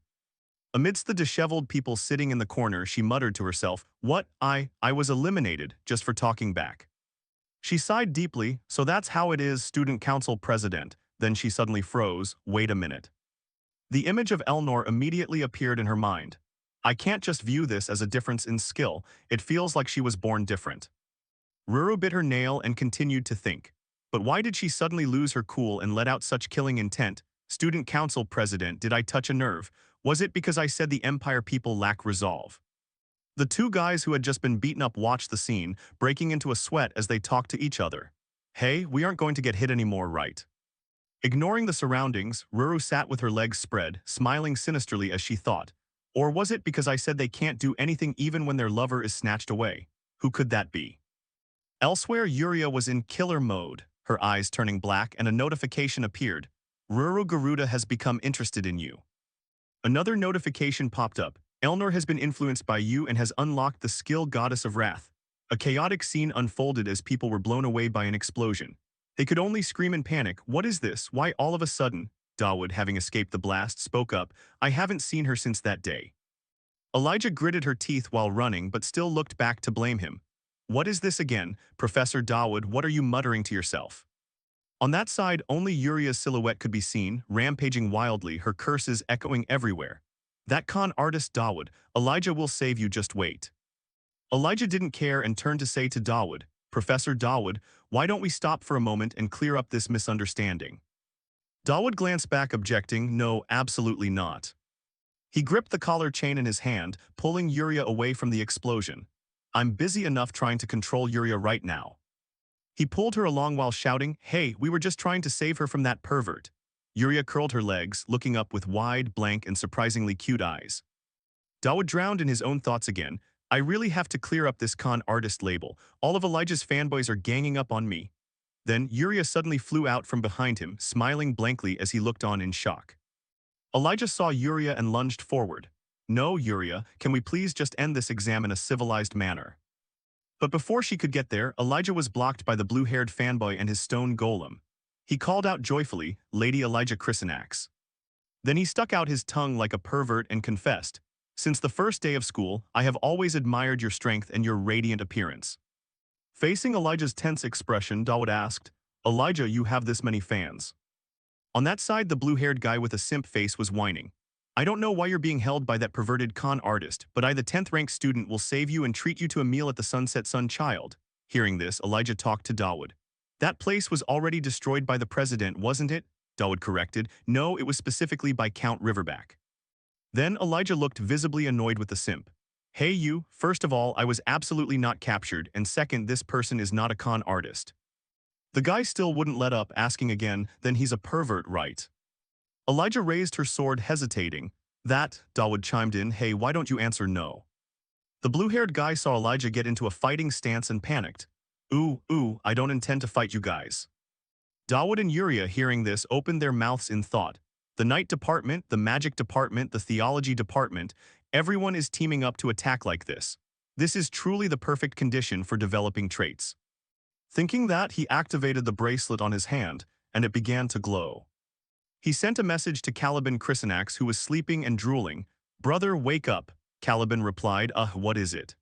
Amidst the disheveled people sitting in the corner, she muttered to herself, "What? I was eliminated just for talking back." She sighed deeply. So that's how it is, student council president. Then she suddenly froze. Wait a minute. The image of Elnor immediately appeared in her mind. I can't just view this as a difference in skill. It feels like she was born different. Ruru bit her nail and continued to think. But why did she suddenly lose her cool and let out such killing intent? Student council president, did I touch a nerve? Was it because I said the Empire people lack resolve? The two guys who had just been beaten up watched the scene, breaking into a sweat as they talked to each other. Hey, we aren't going to get hit anymore, right? Ignoring the surroundings, Ruru sat with her legs spread, smiling sinisterly as she thought. Or was it because I said they can't do anything even when their lover is snatched away? Who could that be? Elsewhere, Yuria was in killer mode, her eyes turning black, and a notification appeared. Ruru Garuda has become interested in you. Another notification popped up. Elnor has been influenced by you and has unlocked the skill Goddess of Wrath. A chaotic scene unfolded as people were blown away by an explosion. They could only scream in panic. What is this? Why all of a sudden? Dawood, having escaped the blast, spoke up. I haven't seen her since that day. Elijah gritted her teeth while running but still looked back to blame him. What is this again? Professor Dawood, what are you muttering to yourself? On that side, only Yuria's silhouette could be seen, rampaging wildly, her curses echoing everywhere. That con artist Dawood, Elijah will save you, just wait. Elijah didn't care and turned to say to Dawood, Professor Dawood, why don't we stop for a moment and clear up this misunderstanding? Dawood glanced back, objecting, no, absolutely not. He gripped the collar chain in his hand, pulling Yuria away from the explosion. I'm busy enough trying to control Yuria right now. He pulled her along while shouting, hey, we were just trying to save her from that pervert. Yuria curled her legs, looking up with wide, blank, and surprisingly cute eyes. Dawood drowned in his own thoughts again. I really have to clear up this con artist label. All of Elijah's fanboys are ganging up on me. Then Yuria suddenly flew out from behind him, smiling blankly as he looked on in shock. Elijah saw Yuria and lunged forward. No, Yuria, can we please just end this exam in a civilized manner? But before she could get there, Elijah was blocked by the blue-haired fanboy and his stone golem. He called out joyfully, Lady Elijah Chrysanax. Then he stuck out his tongue like a pervert and confessed, since the first day of school, I have always admired your strength and your radiant appearance. Facing Elijah's tense expression, Dawood asked, Elijah, you have this many fans. On that side, the blue-haired guy with a simp face was whining. I don't know why you're being held by that perverted con artist, but I, the 10th-ranked student, will save you and treat you to a meal at the Sunset Sun Child. Hearing this, Elijah talked to Dawood. That place was already destroyed by the president, wasn't it? Dawood corrected. No, it was specifically by Count Riverback. Then Elijah looked visibly annoyed with the simp. Hey you, first of all, I was absolutely not captured, and second, this person is not a con artist. The guy still wouldn't let up, asking again, then he's a pervert, right? Elijah raised her sword, hesitating. That, Dawood chimed in, hey, why don't you answer no? The blue-haired guy saw Elijah get into a fighting stance and panicked. Ooh, I don't intend to fight you guys. Dawood and Yuria, hearing this, opened their mouths in thought. The night department, the magic department, the theology department, everyone is teaming up to attack like this. This is truly the perfect condition for developing traits. Thinking that, he activated the bracelet on his hand, and it began to glow. He sent a message to Caliban Chrysanax, who was sleeping and drooling. Brother, wake up. Caliban replied, what is it?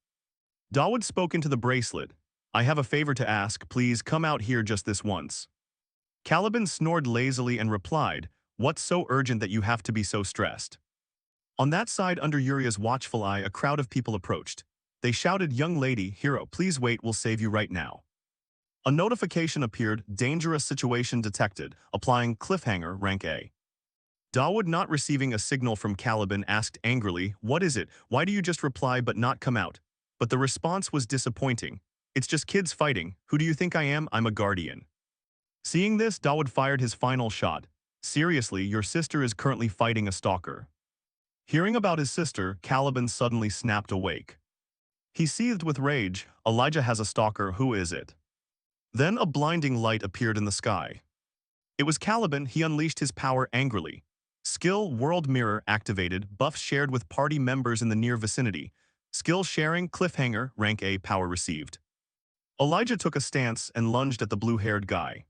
Dawood spoke into the bracelet. I have a favor to ask, please come out here just this once. Caliban snored lazily and replied, what's so urgent that you have to be so stressed? On that side, under Yuria's watchful eye, a crowd of people approached. They shouted, young lady, hero, please wait, we'll save you right now. A notification appeared, dangerous situation detected, applying cliffhanger, rank A. Dawood, not receiving a signal from Caliban, asked angrily, what is it? Why do you just reply but not come out? But the response was disappointing. It's just kids fighting. Who do you think I am? I'm a guardian. Seeing this, Dawood fired his final shot. Seriously, your sister is currently fighting a stalker. Hearing about his sister, Caliban suddenly snapped awake. He seethed with rage. Elijah has a stalker, who is it? Then a blinding light appeared in the sky. It was Caliban. He unleashed his power angrily. Skill World Mirror activated, buffs shared with party members in the near vicinity. Skill sharing, cliffhanger, rank A, power received. Elijah took a stance and lunged at the blue-haired guy.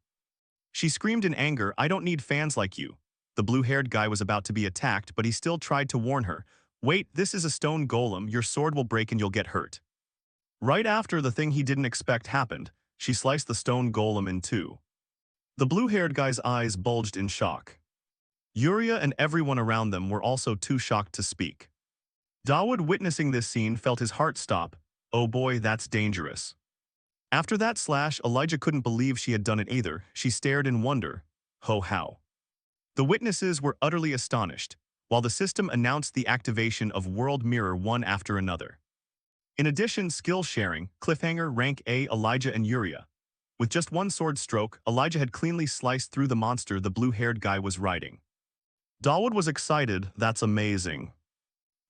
She screamed in anger, I don't need fans like you. The blue-haired guy was about to be attacked, but he still tried to warn her. Wait, this is a stone golem, your sword will break and you'll get hurt. Right after the thing he didn't expect happened, she sliced the stone golem in two. The blue-haired guy's eyes bulged in shock. Yuria and everyone around them were also too shocked to speak. Dawood, witnessing this scene, felt his heart stop. Oh boy, that's dangerous. After that slash, Elijah couldn't believe she had done it either. She stared in wonder. Oh, how? The witnesses were utterly astonished, while the system announced the activation of World Mirror one after another. In addition, skill sharing, cliffhanger, rank A, Elijah and Yuria. With just one sword stroke, Elijah had cleanly sliced through the monster the blue-haired guy was riding. Dawood was excited. That's amazing.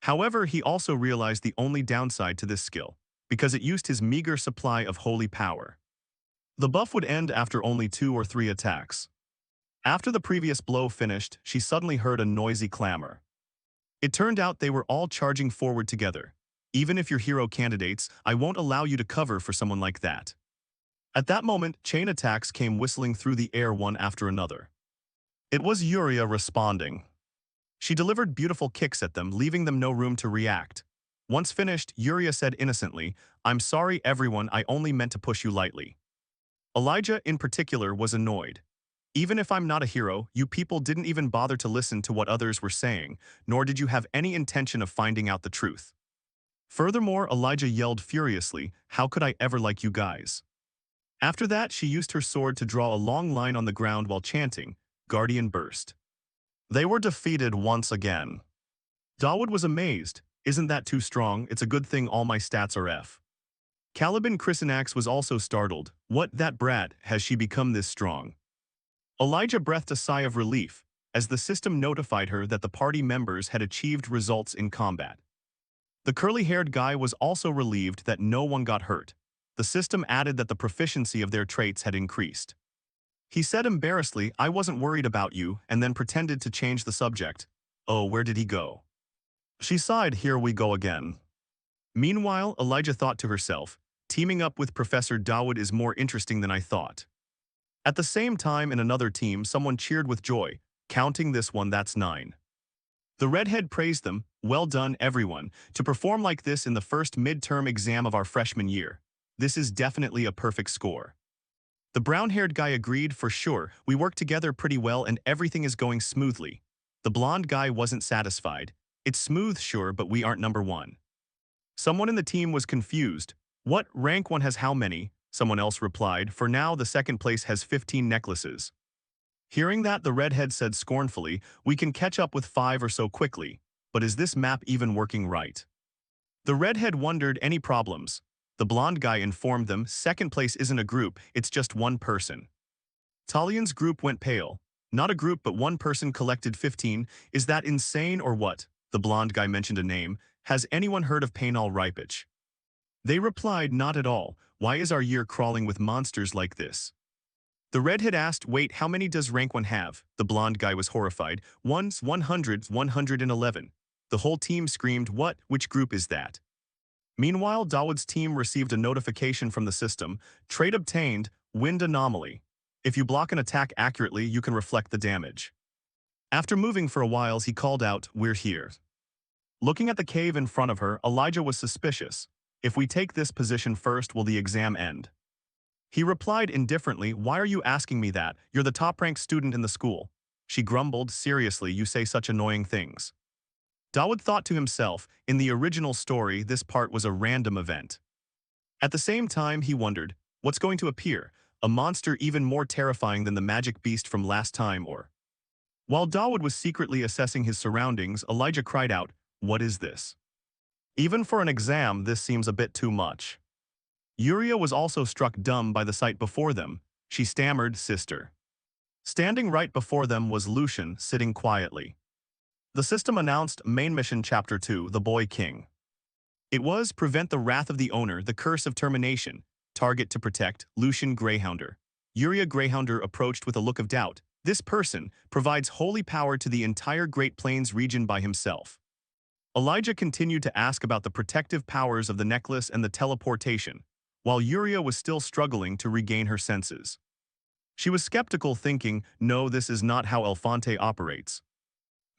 However, he also realized the only downside to this skill, because it used his meager supply of holy power. The buff would end after only 2 or 3 attacks. After the previous blow finished, she suddenly heard a noisy clamor. It turned out they were all charging forward together. Even if you're hero candidates, I won't allow you to cover for someone like that. At that moment, chain attacks came whistling through the air one after another. It was Yuria responding. She delivered beautiful kicks at them, leaving them no room to react. Once finished, Yuria said innocently, "I'm sorry everyone, I only meant to push you lightly." Elijah, in particular, was annoyed. Even if I'm not a hero, you people didn't even bother to listen to what others were saying, nor did you have any intention of finding out the truth. Furthermore, Elijah yelled furiously, "How could I ever like you guys?" After that, she used her sword to draw a long line on the ground while chanting, "Guardian Burst." They were defeated once again. Dawood was amazed. Isn't that too strong? It's a good thing all my stats are F. Caliban Chrysanax was also startled. What, that brat, has she become this strong? Elijah breathed a sigh of relief, as the system notified her that the party members had achieved results in combat. The curly-haired guy was also relieved that no one got hurt. The system added that the proficiency of their traits had increased. He said embarrassedly, "I wasn't worried about you," and then pretended to change the subject. Oh, where did he go? She sighed, here we go again. Meanwhile, Elijah thought to herself, teaming up with Professor Dawood is more interesting than I thought. At the same time, in another team, someone cheered with joy, counting this one, that's 9. The redhead praised them, well done everyone, to perform like this in the first midterm exam of our freshman year. This is definitely a perfect score. The brown-haired guy agreed, for sure, we work together pretty well and everything is going smoothly. The blonde guy wasn't satisfied. It's smooth, sure, but we aren't number 1. Someone in the team was confused. What, rank 1 has how many? Someone else replied, for now the second place has 15 necklaces. Hearing that, the redhead said scornfully, we can catch up with 5 or so quickly, but is this map even working right? The redhead wondered, any problems? The blonde guy informed them, second place isn't a group, it's just one person. Talian's group went pale. Not a group but one person collected 15, is that insane or what? The blonde guy mentioned a name, has anyone heard of Painal Ripich? They replied, not at all, why is our year crawling with monsters like this? The redhead asked, wait, how many does rank 1 have? The blonde guy was horrified, 1's 100's 111. The whole team screamed, what, which group is that? Meanwhile, Dawood's team received a notification from the system, trait obtained, wind anomaly. If you block an attack accurately, you can reflect the damage. After moving for a while, he called out, we're here. Looking at the cave in front of her, Elijah was suspicious. If we take this position first, will the exam end? He replied indifferently, why are you asking me that? You're the top-ranked student in the school. She grumbled, seriously, you say such annoying things. Dawood thought to himself, in the original story, this part was a random event. At the same time, he wondered, what's going to appear? A monster even more terrifying than the magic beast from last time, or? While Dawood was secretly assessing his surroundings, Elijah cried out, what is this? Even for an exam, this seems a bit too much. Yuria was also struck dumb by the sight before them. She stammered, sister. Standing right before them was Lucian, sitting quietly. The system announced Main Mission Chapter 2, The Boy King. It was Prevent the Wrath of the Owner, The Curse of Termination. Target to protect, Lucian Greyhounder. Yuria Greyhounder approached with a look of doubt. This person provides holy power to the entire Great Plains region by himself. Elijah continued to ask about the protective powers of the necklace and the teleportation, while Yuria was still struggling to regain her senses. She was skeptical, thinking, no, this is not how Elefante operates.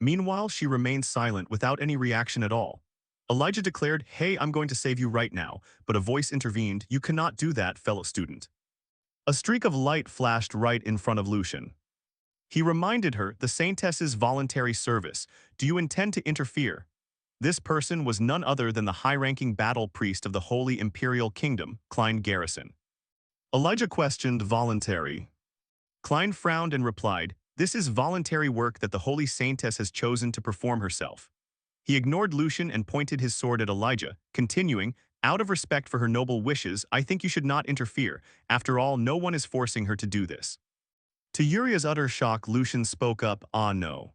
Meanwhile, she remained silent without any reaction at all. Elijah declared, "Hey, I'm going to save you right now," but a voice intervened, "You cannot do that, fellow student." A streak of light flashed right in front of Lucian. He reminded her, "The Saintess's voluntary service. Do you intend to interfere?" This person was none other than the high-ranking battle priest of the Holy Imperial Kingdom, Klein Garrison. Elijah questioned, "Voluntary?" Klein frowned and replied, "This is voluntary work that the Holy Saintess has chosen to perform herself." He ignored Lucian and pointed his sword at Elijah, continuing, "Out of respect for her noble wishes, I think you should not interfere. After all, no one is forcing her to do this." To Uria's utter shock, Lucian spoke up, "Ah, no."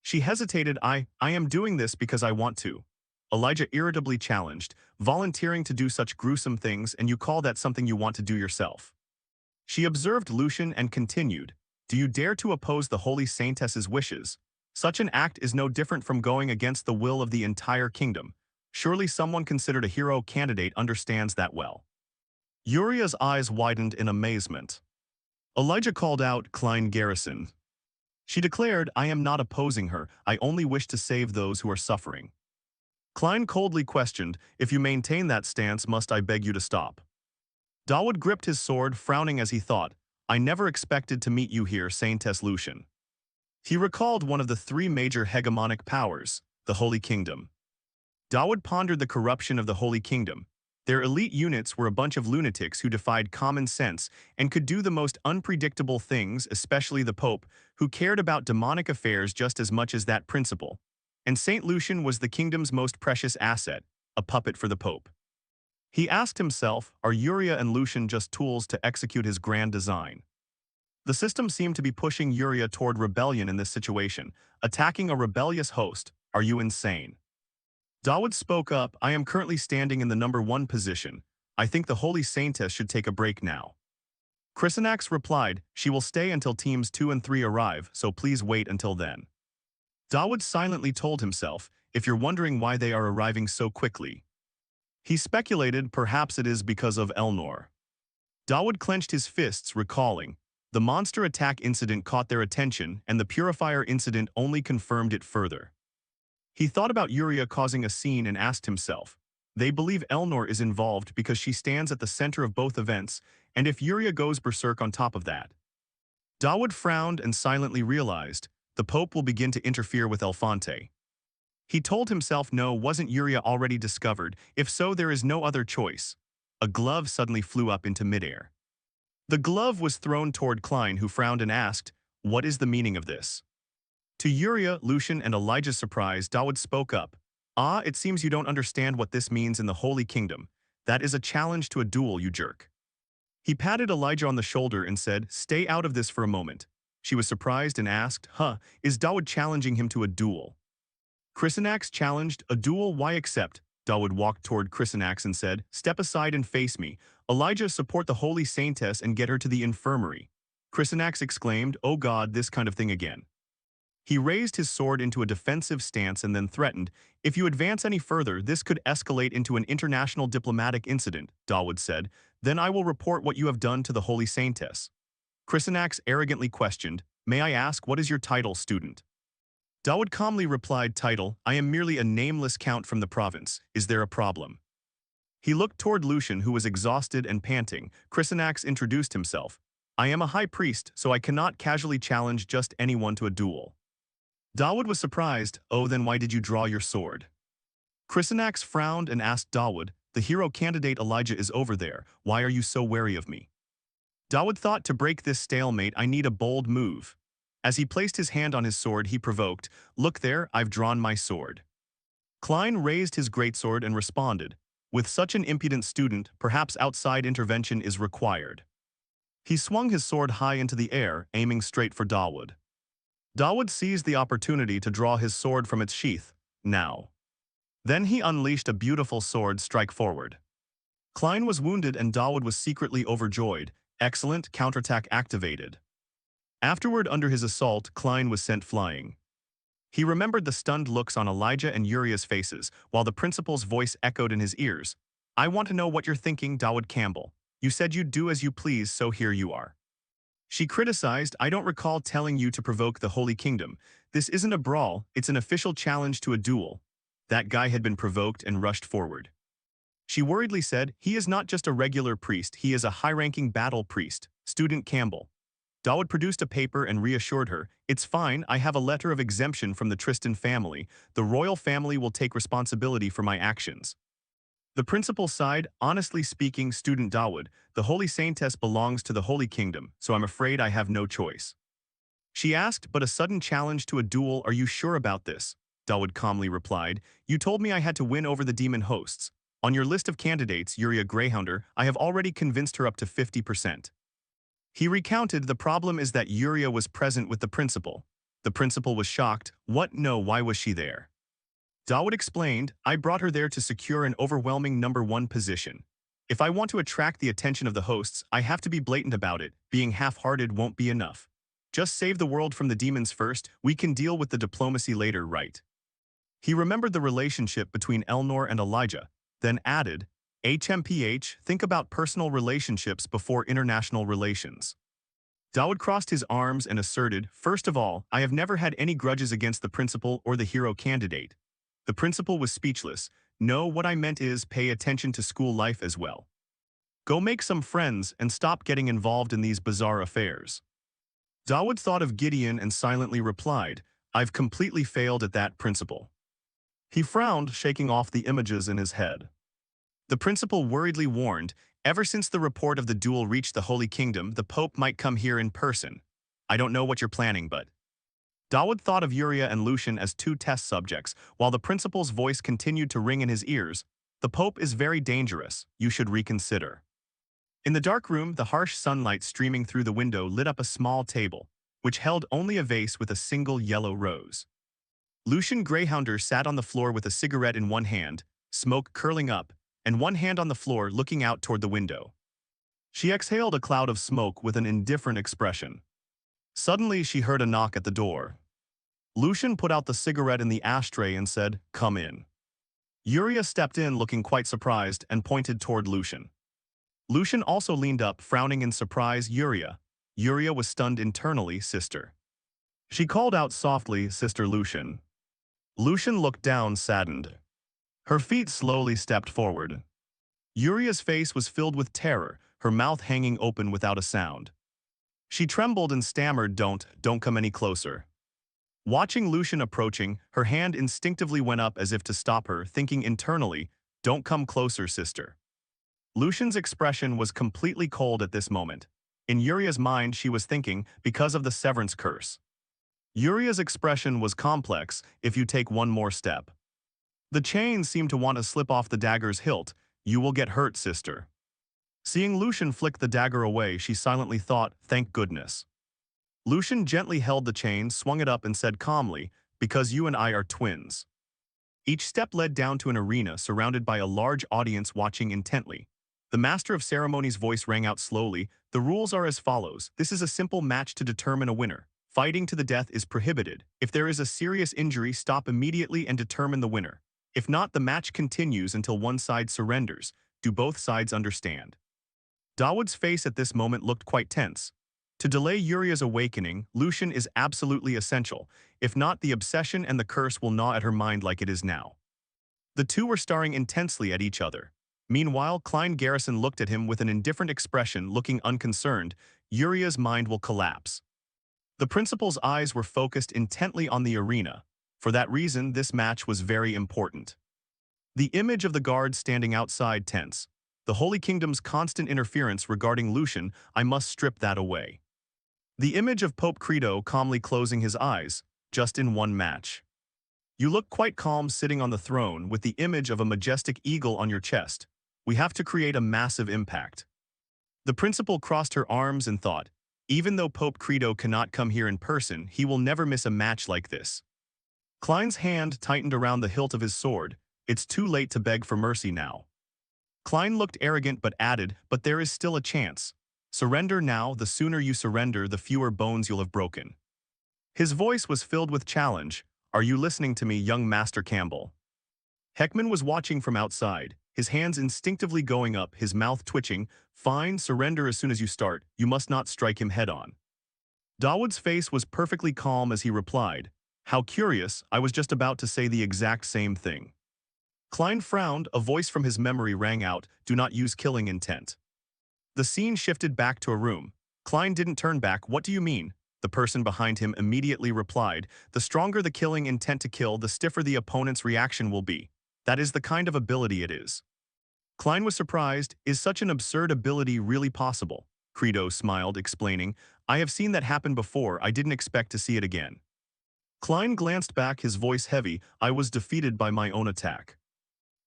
She hesitated, I am doing this because I want to." Elijah irritably challenged, "Volunteering to do such gruesome things, and you call that something you want to do yourself?" She observed Lucian and continued, "Do you dare to oppose the Holy Saintess's wishes? Such an act is no different from going against the will of the entire kingdom. Surely someone considered a hero candidate understands that well." Uria's eyes widened in amazement. Elijah called out, "Klein Garrison." She declared, "I am not opposing her, I only wish to save those who are suffering." Klein coldly questioned, "If you maintain that stance, must I beg you to stop?" Dawood gripped his sword, frowning as he thought, "I never expected to meet you here, Saintess Lucian." He recalled one of the three major hegemonic powers, the Holy Kingdom. Dawood pondered the corruption of the Holy Kingdom. Their elite units were a bunch of lunatics who defied common sense and could do the most unpredictable things, especially the Pope, who cared about demonic affairs just as much as that principle. And Saint Lucian was the kingdom's most precious asset, a puppet for the Pope. He asked himself, are Uria and Lucian just tools to execute his grand design? The system seemed to be pushing Uria toward rebellion in this situation, attacking a rebellious host. Are you insane? Dawood spoke up, I am currently standing in the #1 position. I think the Holy Saintess should take a break now. Chrysanax replied, she will stay until teams 2 and 3 arrive, so please wait until then. Dawood silently told himself, if you're wondering why they are arriving so quickly. He speculated perhaps it is because of Elnor. Dawood clenched his fists, recalling, the monster attack incident caught their attention and the purifier incident only confirmed it further. He thought about Uria causing a scene and asked himself, they believe Elnor is involved because she stands at the center of both events, and if Uria goes berserk on top of that. Dawood frowned and silently realized, the Pope will begin to interfere with Elfante. He told himself no, wasn't Uria already discovered, if so there is no other choice. A glove suddenly flew up into midair. The glove was thrown toward Klein, who frowned and asked, what is the meaning of this? To Uria, Lucian, and Elijah's surprise, Dawood spoke up. Ah, it seems you don't understand what this means in the Holy Kingdom. That is a challenge to a duel, you jerk. He patted Elijah on the shoulder and said, stay out of this for a moment. She was surprised and asked, is Dawood challenging him to a duel? Chrysanax challenged, a duel, why accept? Dawood walked toward Chrysanax and said, step aside and face me. Elijah, support the Holy Saintess and get her to the infirmary. Chrysanax exclaimed, oh God, this kind of thing again. He raised his sword into a defensive stance and then threatened, if you advance any further, this could escalate into an international diplomatic incident, Dawood said, then I will report what you have done to the Holy Saintess. Chrysanax arrogantly questioned, may I ask what is your title, student? Dawood calmly replied, title, I am merely a nameless count from the province, is there a problem? He looked toward Lucian, who was exhausted and panting. Chrysanax introduced himself. I am a high priest, so I cannot casually challenge just anyone to a duel. Dawood was surprised, oh then why did you draw your sword? Chrysanax frowned and asked Dawood, the hero candidate Elijah is over there, why are you so wary of me? Dawood thought to break this stalemate I need a bold move. As he placed his hand on his sword he provoked, look there, I've drawn my sword. Klein raised his greatsword and responded, with such an impudent student, perhaps outside intervention is required. He swung his sword high into the air, aiming straight for Dawood. Dawood seized the opportunity to draw his sword from its sheath, now. Then he unleashed a beautiful sword strike forward. Klein was wounded and Dawood was secretly overjoyed, excellent, counterattack activated. Afterward, under his assault, Klein was sent flying. He remembered the stunned looks on Elijah and Uria's faces, while the principal's voice echoed in his ears. I want to know what you're thinking, Dawood Campbell. You said you'd do as you please, so here you are. She criticized, "I don't recall telling you to provoke the Holy Kingdom. This isn't a brawl, it's an official challenge to a duel." That guy had been provoked and rushed forward. She worriedly said, "He is not just a regular priest, he is a high-ranking battle priest, Student Campbell." Dawood produced a paper and reassured her, "It's fine, I have a letter of exemption from the Tristan family. The royal family will take responsibility for my actions." The principal sighed, "Honestly speaking, Student Dawood, the Holy Saintess belongs to the Holy Kingdom, so I'm afraid I have no choice." She asked, "But a sudden challenge to a duel, are you sure about this?" Dawood calmly replied, "You told me I had to win over the demon hosts. On your list of candidates, Yuria Greyhounder, I have already convinced her up to 50%. He recounted, "The problem is that Yuria was present with the principal." The principal was shocked. "What? No, why was she there?" Dawood explained, "I brought her there to secure an overwhelming #1 position. If I want to attract the attention of the hosts, I have to be blatant about it. Being half-hearted won't be enough. Just save the world from the demons first, we can deal with the diplomacy later, right?" He remembered the relationship between Elnor and Elijah, then added, "HMPH, think about personal relationships before international relations." Dawood crossed his arms and asserted, "First of all, I have never had any grudges against the principal or the hero candidate." The principal was speechless. "No, what I meant is pay attention to school life as well. Go make some friends and stop getting involved in these bizarre affairs." Dawood thought of Gideon and silently replied, "I've completely failed at that, principal." He frowned, shaking off the images in his head. The principal worriedly warned, "Ever since the report of the duel reached the Holy Kingdom, the Pope might come here in person. I don't know what you're planning, but..." Dawood thought of Yuria and Lucian as two test subjects, while the principal's voice continued to ring in his ears. "The Pope is very dangerous. You should reconsider." In the dark room, the harsh sunlight streaming through the window lit up a small table, which held only a vase with a single yellow rose. Lucian Greyhounder sat on the floor with a cigarette in one hand, smoke curling up, and one hand on the floor looking out toward the window. She exhaled a cloud of smoke with an indifferent expression. Suddenly, she heard a knock at the door. Lucian put out the cigarette in the ashtray and said, "Come in." Yuria stepped in looking quite surprised and pointed toward Lucian. Lucian also leaned up, frowning in surprise. "Yuria." Yuria was stunned internally, "Sister." She called out softly, "Sister Lucian." Lucian looked down, saddened. Her feet slowly stepped forward. Yuria's face was filled with terror, her mouth hanging open without a sound. She trembled and stammered, Don't come any closer." Watching Lucian approaching, her hand instinctively went up as if to stop her, thinking internally, "Don't come closer, sister." Lucian's expression was completely cold at this moment. In Yuria's mind, she was thinking, because of the severance curse. Yuria's expression was complex, "If you take one more step." The chain seemed to want to slip off the dagger's hilt. "You will get hurt, sister." Seeing Lucian flick the dagger away, she silently thought, "Thank goodness." Lucian gently held the chain, swung it up, and said calmly, "Because you and I are twins." Each step led down to an arena surrounded by a large audience watching intently. The master of ceremonies' voice rang out slowly, "The rules are as follows. This is a simple match to determine a winner. Fighting to the death is prohibited. If there is a serious injury, stop immediately and determine the winner. If not, the match continues until one side surrenders. Do both sides understand?" Dawood's face at this moment looked quite tense. To delay Yuria's awakening, Lucian is absolutely essential. If not, the obsession and the curse will gnaw at her mind like it is now. The two were staring intensely at each other. Meanwhile, Klein Garrison looked at him with an indifferent expression, looking unconcerned. Yuria's mind will collapse. The principal's eyes were focused intently on the arena. For that reason, this match was very important. The image of the guards standing outside tense. The Holy Kingdom's constant interference regarding Lucian, I must strip that away. The image of Pope Credo calmly closing his eyes, just in one match. You look quite calm sitting on the throne with the image of a majestic eagle on your chest. We have to create a massive impact. The principal crossed her arms and thought, even though Pope Credo cannot come here in person, he will never miss a match like this. Klein's hand tightened around the hilt of his sword. It's too late to beg for mercy now. Klein looked arrogant but added, but there is still a chance. Surrender now, the sooner you surrender, the fewer bones you'll have broken. His voice was filled with challenge. Are you listening to me, young Master Campbell? Heckman was watching from outside, his hands instinctively going up, his mouth twitching. Fine, surrender as soon as you start. You must not strike him head-on. Dawood's face was perfectly calm as he replied, "How curious, I was just about to say the exact same thing." Klein frowned, a voice from his memory rang out, "Do not use killing intent." The scene shifted back to a room. Klein didn't turn back. "What do you mean?" The person behind him immediately replied, "The stronger the killing intent to kill, the stiffer the opponent's reaction will be. That is the kind of ability it is." Klein was surprised. Is such an absurd ability really possible? Credo smiled, explaining, "I have seen that happen before. I didn't expect to see it again." Klein glanced back, his voice heavy. "I was defeated by my own attack."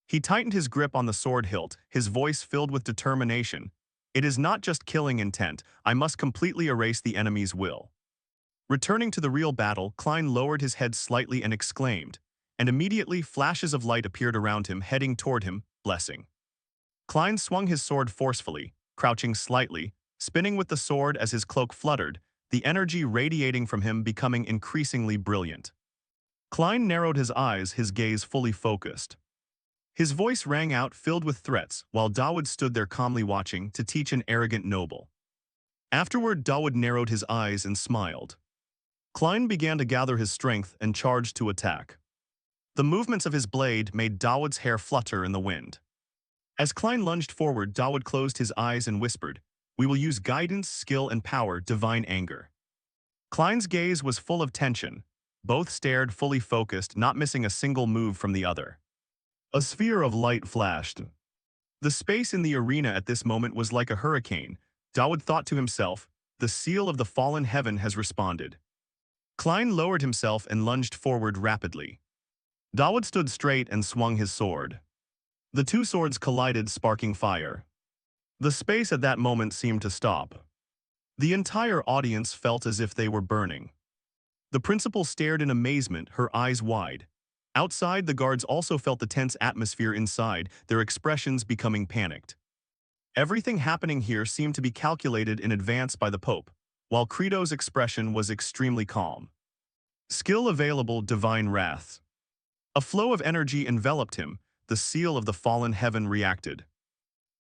He tightened his grip on the sword hilt, his voice filled with determination. "It is not just killing intent. I must completely erase the enemy's will." Returning to the real battle, Klein lowered his head slightly and exclaimed, and immediately flashes of light appeared around him, heading toward him, blessing. Klein swung his sword forcefully, crouching slightly, spinning with the sword as his cloak fluttered, the energy radiating from him becoming increasingly brilliant. Klein narrowed his eyes, his gaze fully focused. His voice rang out, filled with threats, while Dawood stood there calmly watching, to teach an arrogant noble. Afterward, Dawood narrowed his eyes and smiled. Klein began to gather his strength and charged to attack. The movements of his blade made Dawood's hair flutter in the wind. As Klein lunged forward, Dawood closed his eyes and whispered, "We will use guidance, skill, and power, divine anger." Klein's gaze was full of tension. Both stared fully focused, not missing a single move from the other. A sphere of light flashed. The space in the arena at this moment was like a hurricane. Dawood thought to himself, "The seal of the fallen heaven has responded." Klein lowered himself and lunged forward rapidly. Dawood stood straight and swung his sword. The two swords collided, sparking fire. The space at that moment seemed to stop. The entire audience felt as if they were burning. The principal stared in amazement, her eyes wide. Outside, the guards also felt the tense atmosphere inside, their expressions becoming panicked. Everything happening here seemed to be calculated in advance by the Pope, while Credo's expression was extremely calm. Skill available, divine wrath. A flow of energy enveloped him, the seal of the fallen heaven reacted.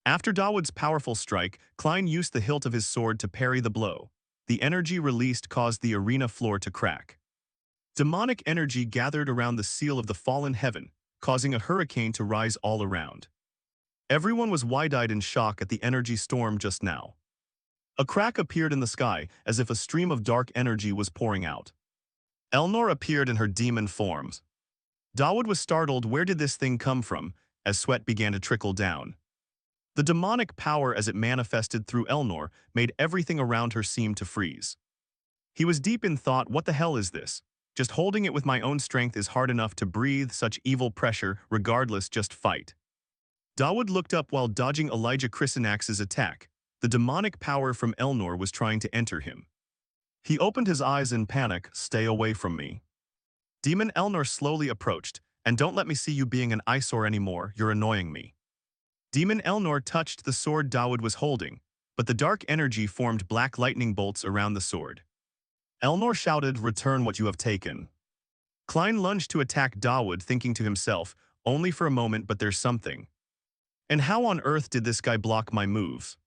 After Dawood's powerful strike, Klein used the hilt of his sword to parry the blow. The energy released caused the arena floor to crack. Demonic energy gathered around the seal of the fallen heaven, causing a hurricane to rise all around. Everyone was wide-eyed in shock at the energy storm just now. A crack appeared in the sky, as if a stream of dark energy was pouring out. Elnor appeared in her demon forms. Dawood was startled. Where did this thing come from? As sweat began to trickle down. The demonic power as it manifested through Elnor made everything around her seem to freeze. He was deep in thought. What the hell is this? Just holding it with my own strength is hard enough to breathe such evil pressure. Regardless, just fight. Dawood looked up while dodging Elijah Chrisanax's attack. The demonic power from Elnor was trying to enter him. He opened his eyes in panic. Stay away from me. Demon Elnor slowly approached. And don't let me see you being an eyesore anymore. You're annoying me. Demon Elnor touched the sword Dawood was holding, but the dark energy formed black lightning bolts around the sword. Elnor shouted, "Return what you have taken." Klein lunged to attack Dawood, thinking to himself, "Only for a moment, but there's something. And how on earth did this guy block my moves?"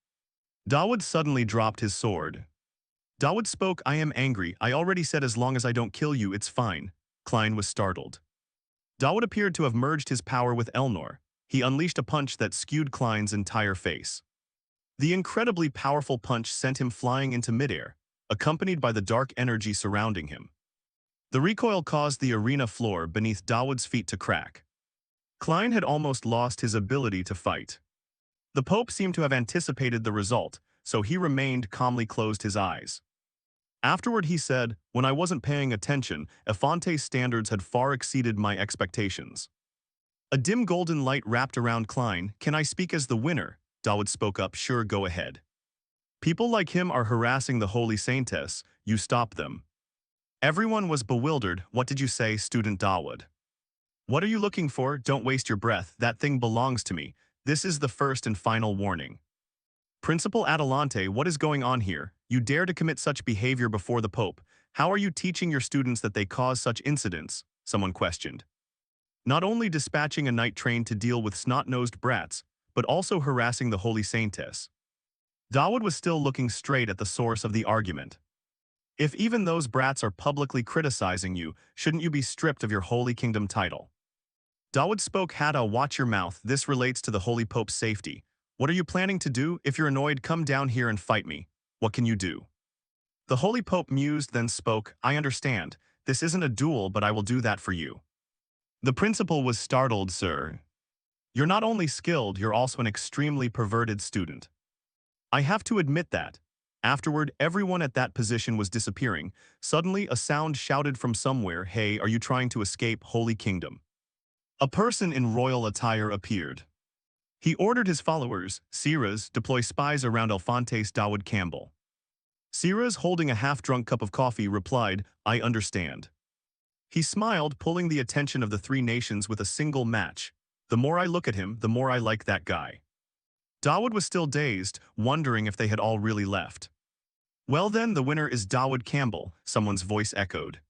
Dawood suddenly dropped his sword. Dawood spoke, "I am angry. I already said as long as I don't kill you, it's fine." Klein was startled. Dawood appeared to have merged his power with Elnor. He unleashed a punch that skewed Klein's entire face. The incredibly powerful punch sent him flying into midair, accompanied by the dark energy surrounding him. The recoil caused the arena floor beneath Dawood's feet to crack. Klein had almost lost his ability to fight. The Pope seemed to have anticipated the result, so he remained calmly closed his eyes. Afterward he said, "When I wasn't paying attention, Efante's standards had far exceeded my expectations." A dim golden light wrapped around Klein. "Can I speak as the winner?" Dawood spoke up. "Sure, go ahead. People like him are harassing the Holy Saintess. You stop them." Everyone was bewildered. "What did you say, student Dawood? What are you looking for? Don't waste your breath. That thing belongs to me. This is the first and final warning." "Principal Adelante, what is going on here? You dare to commit such behavior before the Pope. How are you teaching your students that they cause such incidents?" someone questioned. not only dispatching a night train to deal with snot-nosed brats, but also harassing the holy saintess. Dawood was still looking straight at the source of the argument. If even those brats are publicly criticizing you, shouldn't you be stripped of your Holy Kingdom title? Dawood spoke. Hatta, watch your mouth, this relates to the Holy Pope's safety. What are you planning to do? If you're annoyed, come down here and fight me. What can you do? The Holy Pope mused, then spoke, I understand. This isn't a duel, but I will do that for you. The principal was startled. Sir, you're not only skilled, you're also an extremely perverted student. I have to admit that. Afterward, everyone at that position was disappearing. Suddenly, a sound shouted from somewhere, hey, are you trying to escape Holy Kingdom? A person in royal attire appeared. He ordered his followers, Siras, deploy spies around Alphonse Dawood Campbell. Siras, holding a half-drunk cup of coffee, replied, I understand. He smiled, pulling the attention of the three nations with a single match. The more I look at him, the more I like that guy. Dawood was still dazed, wondering if they had all really left. Well then, the winner is Dawood Campbell, someone's voice echoed.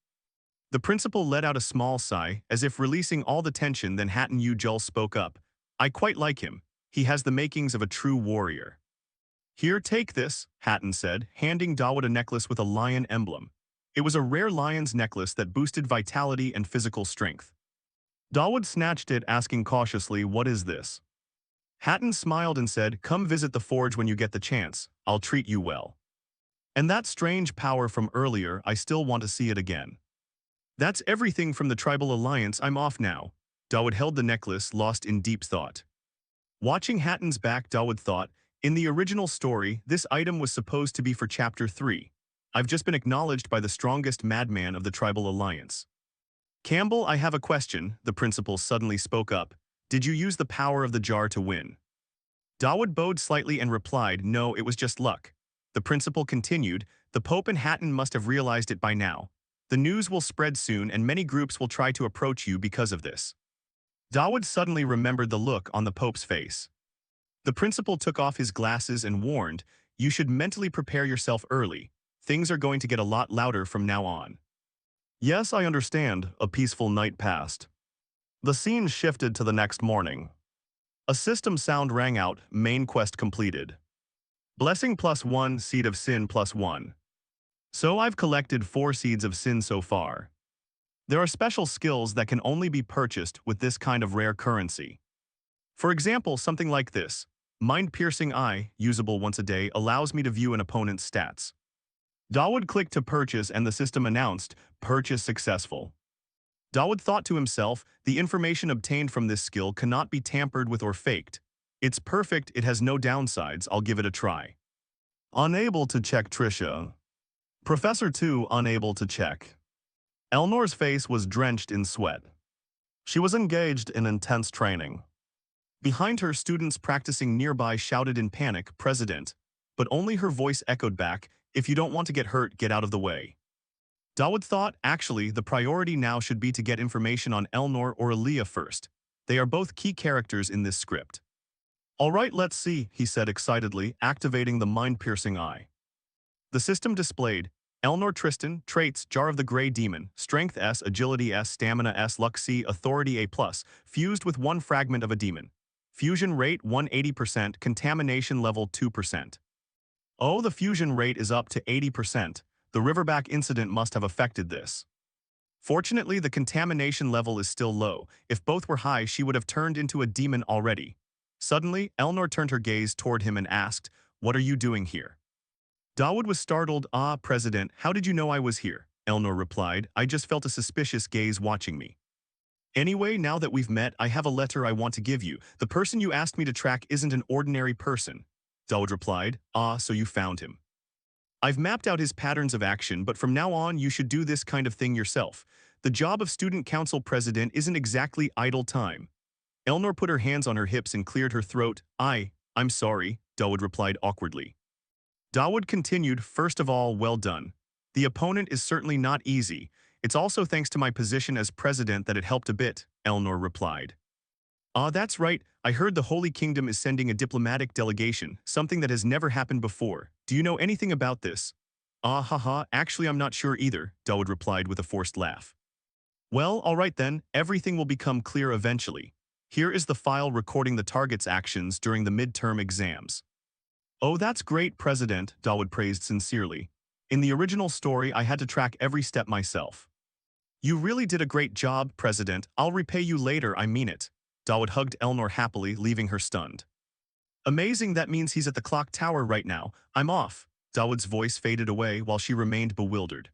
The principal let out a small sigh, as if releasing all the tension. Then Hatton Ujul spoke up. I quite like him. He has the makings of a true warrior. Here, take this, Hatton said, handing Dawood a necklace with a lion emblem. It was a rare lion's necklace that boosted vitality and physical strength. Dawood snatched it, asking cautiously, what is this? Hatton smiled and said, come visit the forge when you get the chance. I'll treat you well. And that strange power from earlier, I still want to see it again. That's everything from the tribal alliance. I'm off now. Dawood held the necklace, lost in deep thought. Watching Hatton's back, Dawood thought, in the original story, this item was supposed to be for Chapter 3. I've just been acknowledged by the strongest madman of the tribal alliance. Campbell, I have a question, the principal suddenly spoke up. Did you use the power of the jar to win? Dawood bowed slightly and replied, no, it was just luck. The principal continued, the Pope and Hatton must have realized it by now. The news will spread soon and many groups will try to approach you because of this. Dawood suddenly remembered the look on the Pope's face. The principal took off his glasses and warned, you should mentally prepare yourself early. Things are going to get a lot louder from now on. Yes, I understand. A peaceful night passed. The scene shifted to the next morning. A system sound rang out, main quest completed. Blessing +1, seed of sin +1. So I've collected 4 seeds of sin so far. There are special skills that can only be purchased with this kind of rare currency. For example, something like this. Mind-piercing eye, usable once a day, allows me to view an opponent's stats. Dawood clicked to purchase and the system announced, purchase successful. Dawood thought to himself, the information obtained from this skill cannot be tampered with or faked. It's perfect, it has no downsides, I'll give it a try. Unable to check Trisha. Professor 2 unable to check. Elnor's face was drenched in sweat. She was engaged in intense training. Behind her, students practicing nearby shouted in panic, President, but only her voice echoed back, if you don't want to get hurt, get out of the way. Dawood thought, actually, the priority now should be to get information on Elnor or Aaliyah first. They are both key characters in this script. All right, let's see, he said excitedly, activating the mind-piercing eye. The system displayed, Elnor Tristan, traits, Jar of the Grey Demon, Strength S, Agility S, Stamina S, Luck C, Authority A+, fused with 1 fragment of a demon. Fusion rate 180%, contamination level 2%. Oh, the fusion rate is up to 80%. The Riverback incident must have affected this. Fortunately, the contamination level is still low. If both were high, she would have turned into a demon already. Suddenly, Elnor turned her gaze toward him and asked, what are you doing here? Dawood was startled. Ah, President, how did you know I was here? Elnor replied, I just felt a suspicious gaze watching me. Anyway, now that we've met, I have a letter I want to give you. The person you asked me to track isn't an ordinary person. Dawood replied, ah, so you found him. I've mapped out his patterns of action, but from now on you should do this kind of thing yourself. The job of student council president isn't exactly idle time. Elnor put her hands on her hips and cleared her throat. I'm sorry, Dawood replied awkwardly. Dawood continued, first of all, well done. The opponent is certainly not easy. It's also thanks to my position as president that it helped a bit, Elnor replied. Ah, that's right. I heard the Holy Kingdom is sending a diplomatic delegation, something that has never happened before. Do you know anything about this? Ah, haha, actually I'm not sure either, Dawood replied with a forced laugh. Well, all right then, everything will become clear eventually. Here is the file recording the target's actions during the midterm exams. Oh, that's great, President, Dawood praised sincerely. In the original story, I had to track every step myself. You really did a great job, President. I'll repay you later, I mean it. Dawood hugged Elnor happily, leaving her stunned. Amazing, that means he's at the clock tower right now. I'm off. Dawood's voice faded away while she remained bewildered.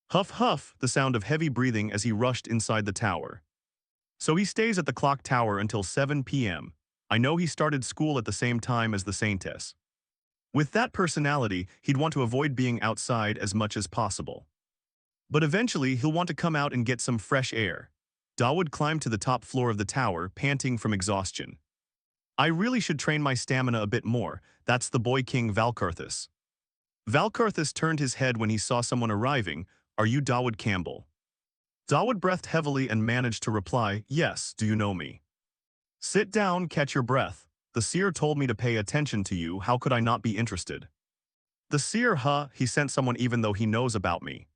Huff huff, the sound of heavy breathing as he rushed inside the tower. So he stays at the clock tower until 7 p.m. I know he started school at the same time as the Saintess. With that personality, he'd want to avoid being outside as much as possible. But eventually, he'll want to come out and get some fresh air. Dawood climbed to the top floor of the tower, panting from exhaustion. I really should train my stamina a bit more. That's the boy king Valkarthus. Valkarthus turned his head when he saw someone arriving. Are you Dawood Campbell? Dawood breathed heavily and managed to reply, yes, do you know me? Sit down, catch your breath. The seer told me to pay attention to you, how could I not be interested? The seer, he sent someone even though he knows about me.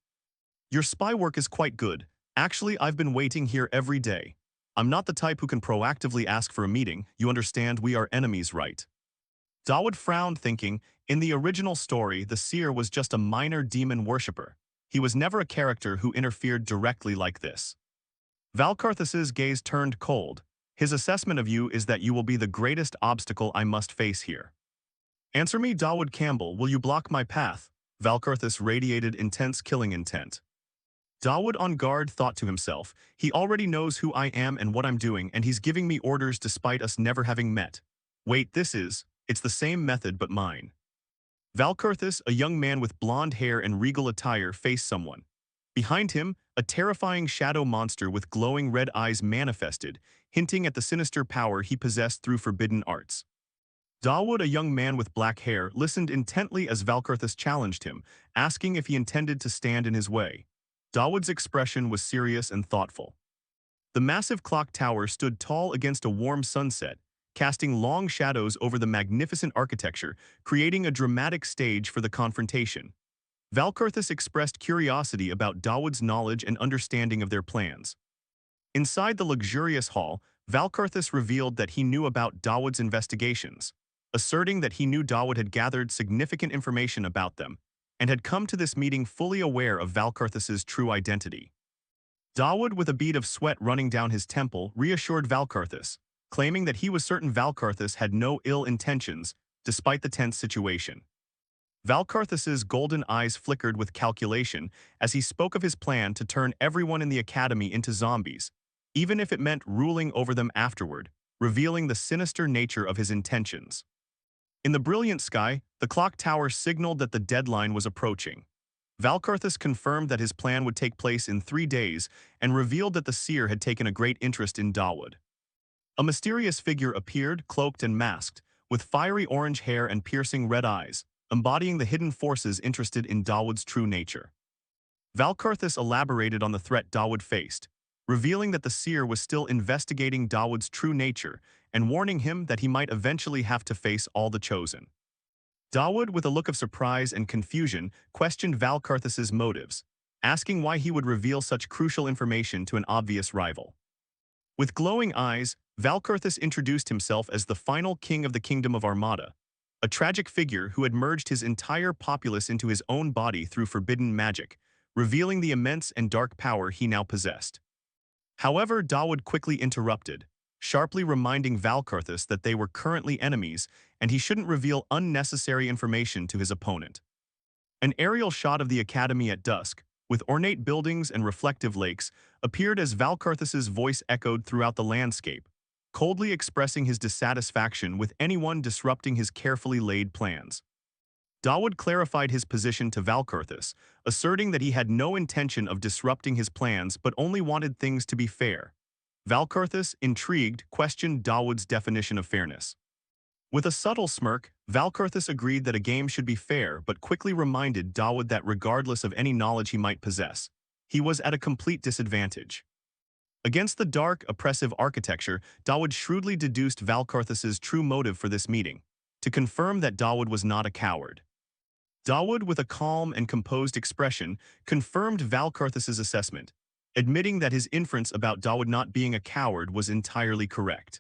Your spy work is quite good. Actually, I've been waiting here every day. I'm not the type who can proactively ask for a meeting, you understand we are enemies, right? Dawood frowned, thinking, in the original story, the seer was just a minor demon worshipper. He was never a character who interfered directly like this. Valkarthus's gaze turned cold. His assessment of you is that you will be the greatest obstacle I must face here. Answer me, Dawood Campbell, will you block my path? Valkarthus radiated intense killing intent. Dawood on guard thought to himself, he already knows who I am and what I'm doing, and he's giving me orders despite us never having met. Wait, it's the same method but mine. Valkarthus, a young man with blonde hair and regal attire, faced someone. Behind him, a terrifying shadow monster with glowing red eyes manifested, hinting at the sinister power he possessed through forbidden arts. Dawood, a young man with black hair, listened intently as Valkarthus challenged him, asking if he intended to stand in his way. Dawood's expression was serious and thoughtful. The massive clock tower stood tall against a warm sunset, casting long shadows over the magnificent architecture, creating a dramatic stage for the confrontation. Valkarthus expressed curiosity about Dawood's knowledge and understanding of their plans. Inside the luxurious hall, Valkarthus revealed that he knew about Dawood's investigations, asserting that he knew Dawood had gathered significant information about them and had come to this meeting fully aware of Valkarthus's true identity. Dawood, with a bead of sweat running down his temple, reassured Valkarthus, claiming that he was certain Valkarthus had no ill intentions despite the tense situation. Valkarthus's golden eyes flickered with calculation as he spoke of his plan to turn everyone in the academy into zombies, even if it meant ruling over them afterward, revealing the sinister nature of his intentions. In the brilliant sky, the clock tower signaled that the deadline was approaching. Valkarthus confirmed that his plan would take place in 3 days and revealed that the seer had taken a great interest in Dawood. A mysterious figure appeared, cloaked and masked, with fiery orange hair and piercing red eyes, embodying the hidden forces interested in Dawood's true nature. Valkarthus elaborated on the threat Dawood faced, revealing that the seer was still investigating Dawood's true nature and warning him that he might eventually have to face all the chosen. Dawood, with a look of surprise and confusion, questioned Valkarthus's motives, asking why he would reveal such crucial information to an obvious rival. With glowing eyes, Valkarthus introduced himself as the final king of the Kingdom of Armada, a tragic figure who had merged his entire populace into his own body through forbidden magic, revealing the immense and dark power he now possessed. However, Dawood quickly interrupted, sharply reminding Valkarthus that they were currently enemies and he shouldn't reveal unnecessary information to his opponent. An aerial shot of the academy at dusk, with ornate buildings and reflective lakes, appeared as Valkarthus's voice echoed throughout the landscape, coldly expressing his dissatisfaction with anyone disrupting his carefully laid plans. Dawood clarified his position to Valkarthus, asserting that he had no intention of disrupting his plans but only wanted things to be fair. Valkarthus, intrigued, questioned Dawood's definition of fairness. With a subtle smirk, Valkarthus agreed that a game should be fair but quickly reminded Dawood that regardless of any knowledge he might possess, he was at a complete disadvantage. Against the dark, oppressive architecture, Dawood shrewdly deduced Valkarthus's true motive for this meeting, to confirm that Dawood was not a coward. Dawood, with a calm and composed expression, confirmed Valkarthus's assessment, admitting that his inference about Dawood not being a coward was entirely correct.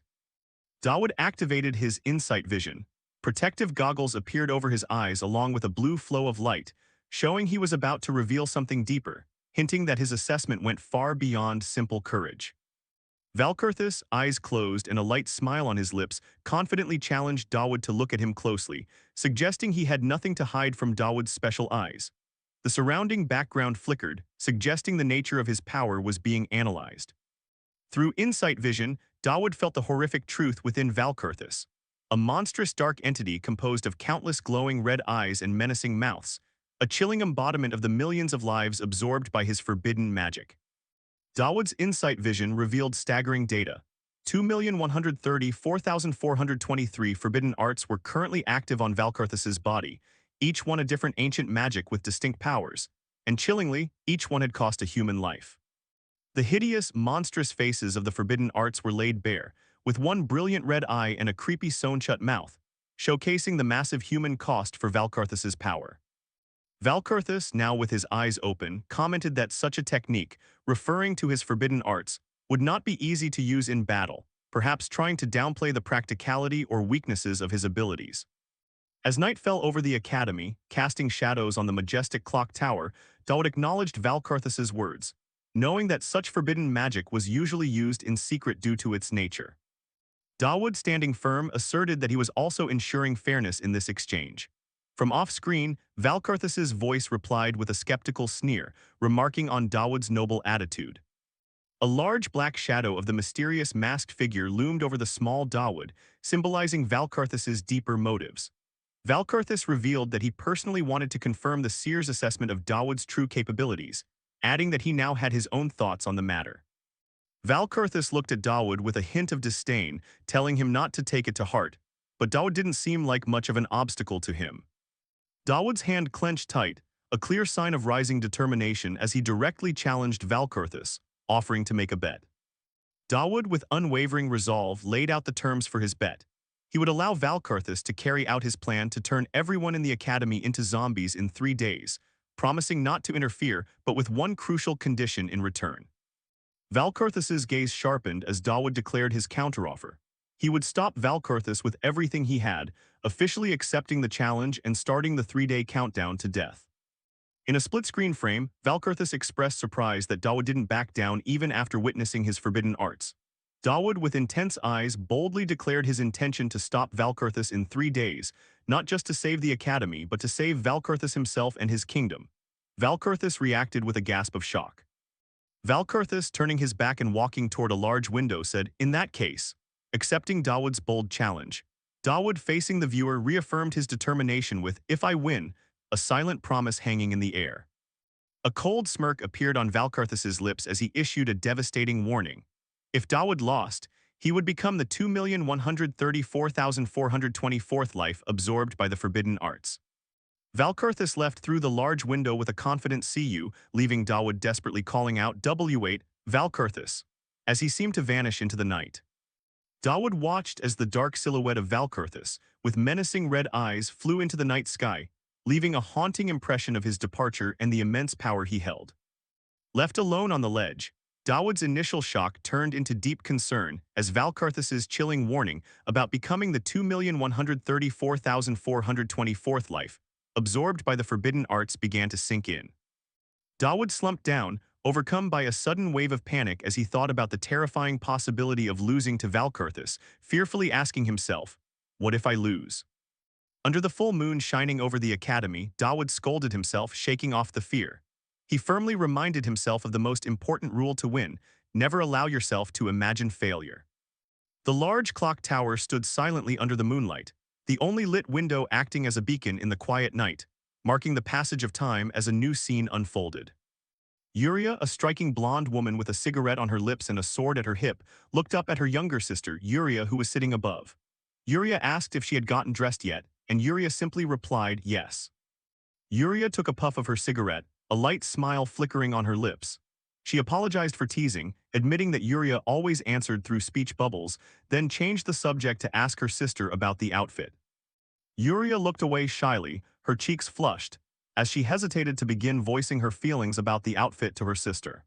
Dawood activated his insight vision. Protective goggles appeared over his eyes along with a blue flow of light, showing he was about to reveal something deeper, hinting that his assessment went far beyond simple courage. Valkurthus, eyes closed and a light smile on his lips, confidently challenged Dawood to look at him closely, suggesting he had nothing to hide from Dawood's special eyes. The surrounding background flickered, suggesting the nature of his power was being analyzed. Through insight vision, Dawood felt the horrific truth within Valkurthus, a monstrous dark entity composed of countless glowing red eyes and menacing mouths, a chilling embodiment of the millions of lives absorbed by his forbidden magic. Dawood's insight vision revealed staggering data. 2,134,423 forbidden arts were currently active on Valkurthus's body, each one a different ancient magic with distinct powers, and chillingly, each one had cost a human life. The hideous, monstrous faces of the forbidden arts were laid bare, with one brilliant red eye and a creepy sewn-shut mouth, showcasing the massive human cost for Valkurthus's power. Valkurthus, now with his eyes open, commented that such a technique, referring to his forbidden arts, would not be easy to use in battle, perhaps trying to downplay the practicality or weaknesses of his abilities. As night fell over the academy, casting shadows on the majestic clock tower, Dawood acknowledged Valkurthus's words, knowing that such forbidden magic was usually used in secret due to its nature. Dawood, standing firm, asserted that he was also ensuring fairness in this exchange. From off-screen, Valkurthus's voice replied with a skeptical sneer, remarking on Dawood's noble attitude. A large black shadow of the mysterious masked figure loomed over the small Dawood, symbolizing Valkurthus's deeper motives. Valkurthus revealed that he personally wanted to confirm the seer's assessment of Dawood's true capabilities, adding that he now had his own thoughts on the matter. Valkurthus looked at Dawood with a hint of disdain, telling him not to take it to heart, but Dawood didn't seem like much of an obstacle to him. Dawood's hand clenched tight, a clear sign of rising determination as he directly challenged Valkurthus, offering to make a bet. Dawood, with unwavering resolve, laid out the terms for his bet. He would allow Valkurthus to carry out his plan to turn everyone in the academy into zombies in 3 days, promising not to interfere but with one crucial condition in return. Valkurthus's gaze sharpened as Dawood declared his counteroffer. He would stop Valkurthus with everything he had, officially accepting the challenge and starting the 3-day countdown to death. In a split-screen frame, Valkurthus expressed surprise that Dawood didn't back down even after witnessing his forbidden arts. Dawood, with intense eyes, boldly declared his intention to stop Valkurthus in 3 days, not just to save the academy but to save Valkurthus himself and his kingdom. Valkurthus reacted with a gasp of shock. Valkurthus, turning his back and walking toward a large window, said, "In that case," accepting Dawood's bold challenge. Dawood, facing the viewer, reaffirmed his determination with, "If I win," a silent promise hanging in the air. A cold smirk appeared on Valkurthus's lips as he issued a devastating warning. If Dawood lost, he would become the 2,134,424th life absorbed by the forbidden arts. Valkurthus left through the large window with a confident "see you," leaving Dawood desperately calling out "W8, Valkurthus," as he seemed to vanish into the night. Dawood watched as the dark silhouette of Valkurthus, with menacing red eyes, flew into the night sky, leaving a haunting impression of his departure and the immense power he held. Left alone on the ledge, Dawood's initial shock turned into deep concern as Valkurthus's chilling warning about becoming the 2,134,424th life, absorbed by the forbidden arts, began to sink in. Dawood slumped down, overcome by a sudden wave of panic as he thought about the terrifying possibility of losing to Valkurthus, fearfully asking himself, "What if I lose?" Under the full moon shining over the academy, Dawood scolded himself, shaking off the fear. He firmly reminded himself of the most important rule to win: never allow yourself to imagine failure. The large clock tower stood silently under the moonlight, the only lit window acting as a beacon in the quiet night, marking the passage of time as a new scene unfolded. Yuria, a striking blonde woman with a cigarette on her lips and a sword at her hip, looked up at her younger sister, Yuria, who was sitting above. Yuria asked if she had gotten dressed yet, and Yuria simply replied, "Yes." Yuria took a puff of her cigarette, a light smile flickering on her lips. She apologized for teasing, admitting that Yuria always answered through speech bubbles, then changed the subject to ask her sister about the outfit. Yuria looked away shyly, her cheeks flushed, as she hesitated to begin voicing her feelings about the outfit to her sister.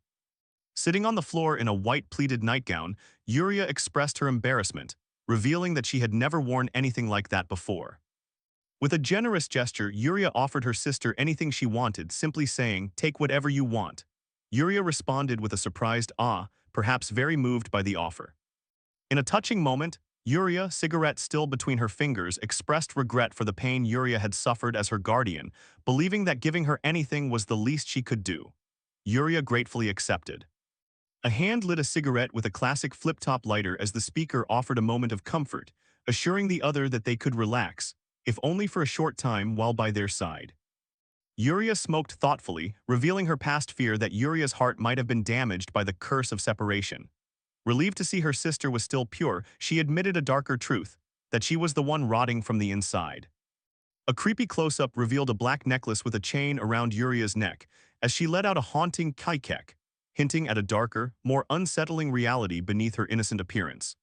Sitting on the floor in a white pleated nightgown, Yuria expressed her embarrassment, revealing that she had never worn anything like that before. With a generous gesture, Yuria offered her sister anything she wanted, simply saying, "Take whatever you want." Yuria responded with a surprised "ah," perhaps very moved by the offer. In a touching moment, Yuria, cigarette still between her fingers, expressed regret for the pain Yuria had suffered as her guardian, believing that giving her anything was the least she could do. Yuria gratefully accepted. A hand lit a cigarette with a classic flip-top lighter as the speaker offered a moment of comfort, assuring the other that they could relax, if only for a short time while by their side. Yuria smoked thoughtfully, revealing her past fear that Yuria's heart might have been damaged by the curse of separation. Relieved to see her sister was still pure, she admitted a darker truth, that she was the one rotting from the inside. A creepy close-up revealed a black necklace with a chain around Yuria's neck, as she let out a haunting kaikek, hinting at a darker, more unsettling reality beneath her innocent appearance.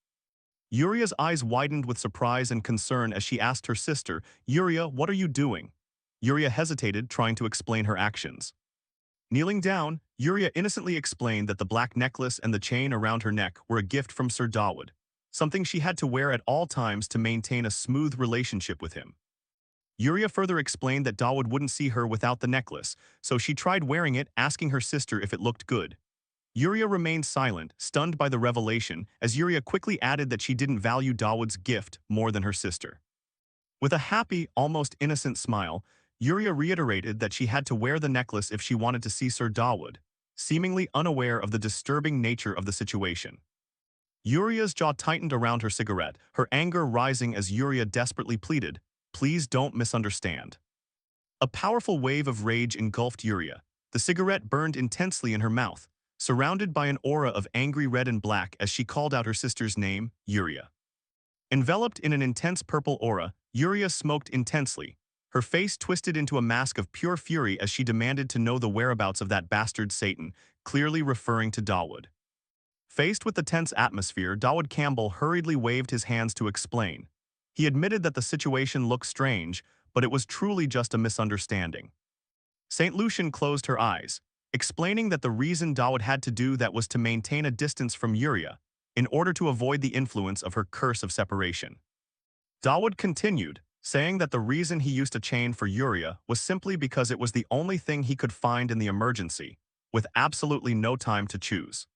Yuria's eyes widened with surprise and concern as she asked her sister, "Yuria, what are you doing?" Yuria hesitated, trying to explain her actions. Kneeling down, Yuria innocently explained that the black necklace and the chain around her neck were a gift from Sir Dawood, something she had to wear at all times to maintain a smooth relationship with him. Yuria further explained that Dawood wouldn't see her without the necklace, so she tried wearing it, asking her sister if it looked good. Yuria remained silent, stunned by the revelation, as Yuria quickly added that she didn't value Dawood's gift more than her sister. With a happy, almost innocent smile, Yuria reiterated that she had to wear the necklace if she wanted to see Sir Dawood, seemingly unaware of the disturbing nature of the situation. Yuria's jaw tightened around her cigarette, her anger rising as Yuria desperately pleaded, "Please don't misunderstand." A powerful wave of rage engulfed Yuria. The cigarette burned intensely in her mouth, surrounded by an aura of angry red and black as she called out her sister's name, Yuria. Enveloped in an intense purple aura, Yuria smoked intensely, her face twisted into a mask of pure fury as she demanded to know the whereabouts of that bastard Satan, clearly referring to Dawood. Faced with the tense atmosphere, Dawood Campbell hurriedly waved his hands to explain. He admitted that the situation looked strange, but it was truly just a misunderstanding. St. Lucian closed her eyes, explaining that the reason Dawood had to do that was to maintain a distance from Yuria, in order to avoid the influence of her curse of separation. Dawood continued, saying that the reason he used a chain for Yuria was simply because it was the only thing he could find in the emergency, with absolutely no time to choose.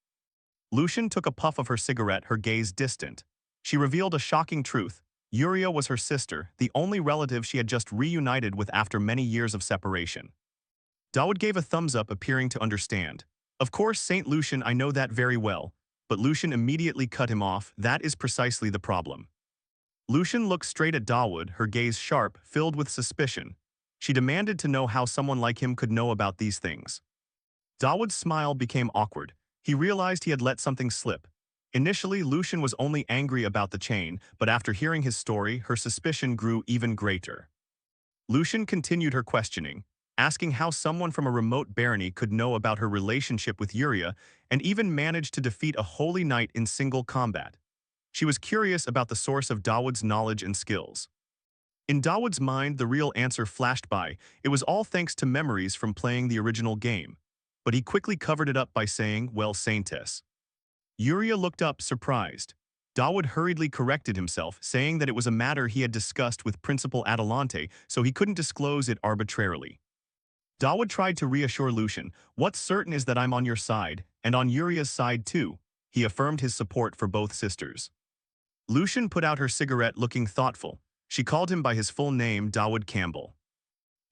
Lucian took a puff of her cigarette, her gaze distant. She revealed a shocking truth. Yuria was her sister, the only relative she had just reunited with after many years of separation. Dawood gave a thumbs up, appearing to understand. "Of course, Saint Lucian, I know that very well." But Lucian immediately cut him off. "That is precisely the problem." Lucian looked straight at Dawood, her gaze sharp, filled with suspicion. She demanded to know how someone like him could know about these things. Dawood's smile became awkward. He realized he had let something slip. Initially, Lucian was only angry about the chain, but after hearing his story, her suspicion grew even greater. Lucian continued her questioning, asking how someone from a remote barony could know about her relationship with Yuria and even manage to defeat a holy knight in single combat. She was curious about the source of Dawood's knowledge and skills. In Dawood's mind, the real answer flashed by. It was all thanks to memories from playing the original game. But he quickly covered it up by saying, "Well, Saintess." Yuria looked up, surprised. Dawood hurriedly corrected himself, saying that it was a matter he had discussed with Principal Adelante, so he couldn't disclose it arbitrarily. Dawood tried to reassure Lucian, "What's certain is that I'm on your side, and on Yuria's side too." He affirmed his support for both sisters. Lucian put out her cigarette, looking thoughtful. She called him by his full name, Dawood Campbell.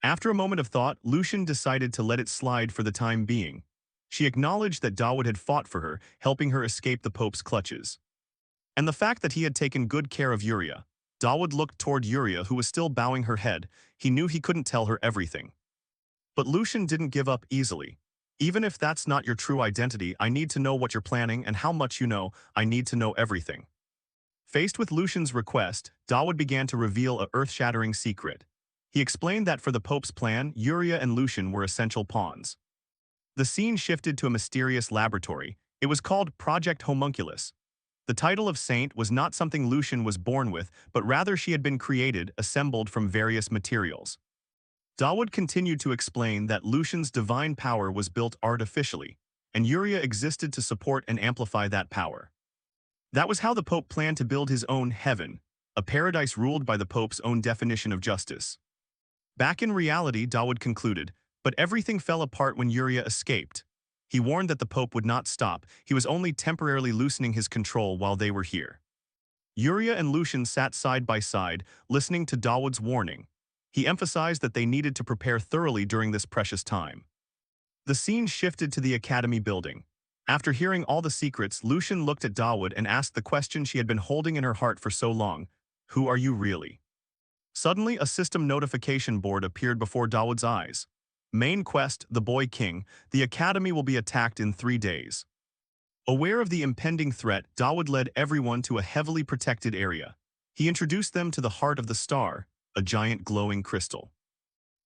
After a moment of thought, Lucian decided to let it slide for the time being. She acknowledged that Dawood had fought for her, helping her escape the Pope's clutches. And the fact that he had taken good care of Yuria. Dawood looked toward Yuria, who was still bowing her head. He knew he couldn't tell her everything. But Lucian didn't give up easily. "Even if that's not your true identity, I need to know what you're planning and how much you know. I need to know everything." Faced with Lucian's request, Dawood began to reveal a earth-shattering secret. He explained that for the Pope's plan, Yuria and Lucian were essential pawns. The scene shifted to a mysterious laboratory. It was called Project Homunculus. The title of saint was not something Lucian was born with, but rather she had been created, assembled from various materials. Dawood continued to explain that Lucian's divine power was built artificially. and Uriah existed to support and amplify that power. That was how the Pope planned to build his own heaven, a paradise ruled by the Pope's own definition of justice. Back in reality, Dawood concluded, but everything fell apart when Uriah escaped. He warned that the Pope would not stop, he was only temporarily loosening his control while they were here. Uriah and Lucian sat side by side, listening to Dawood's warning. He emphasized that they needed to prepare thoroughly during this precious time. The scene shifted to the academy building. After hearing all the secrets, Lucian looked at Dawood and asked the question she had been holding in her heart for so long. Who are you really? Suddenly, a system notification board appeared before Dawood's eyes. Main quest, the Boy King, the academy will be attacked in 3 days. Aware of the impending threat, Dawood led everyone to a heavily protected area. He introduced them to the heart of the star, a giant glowing crystal.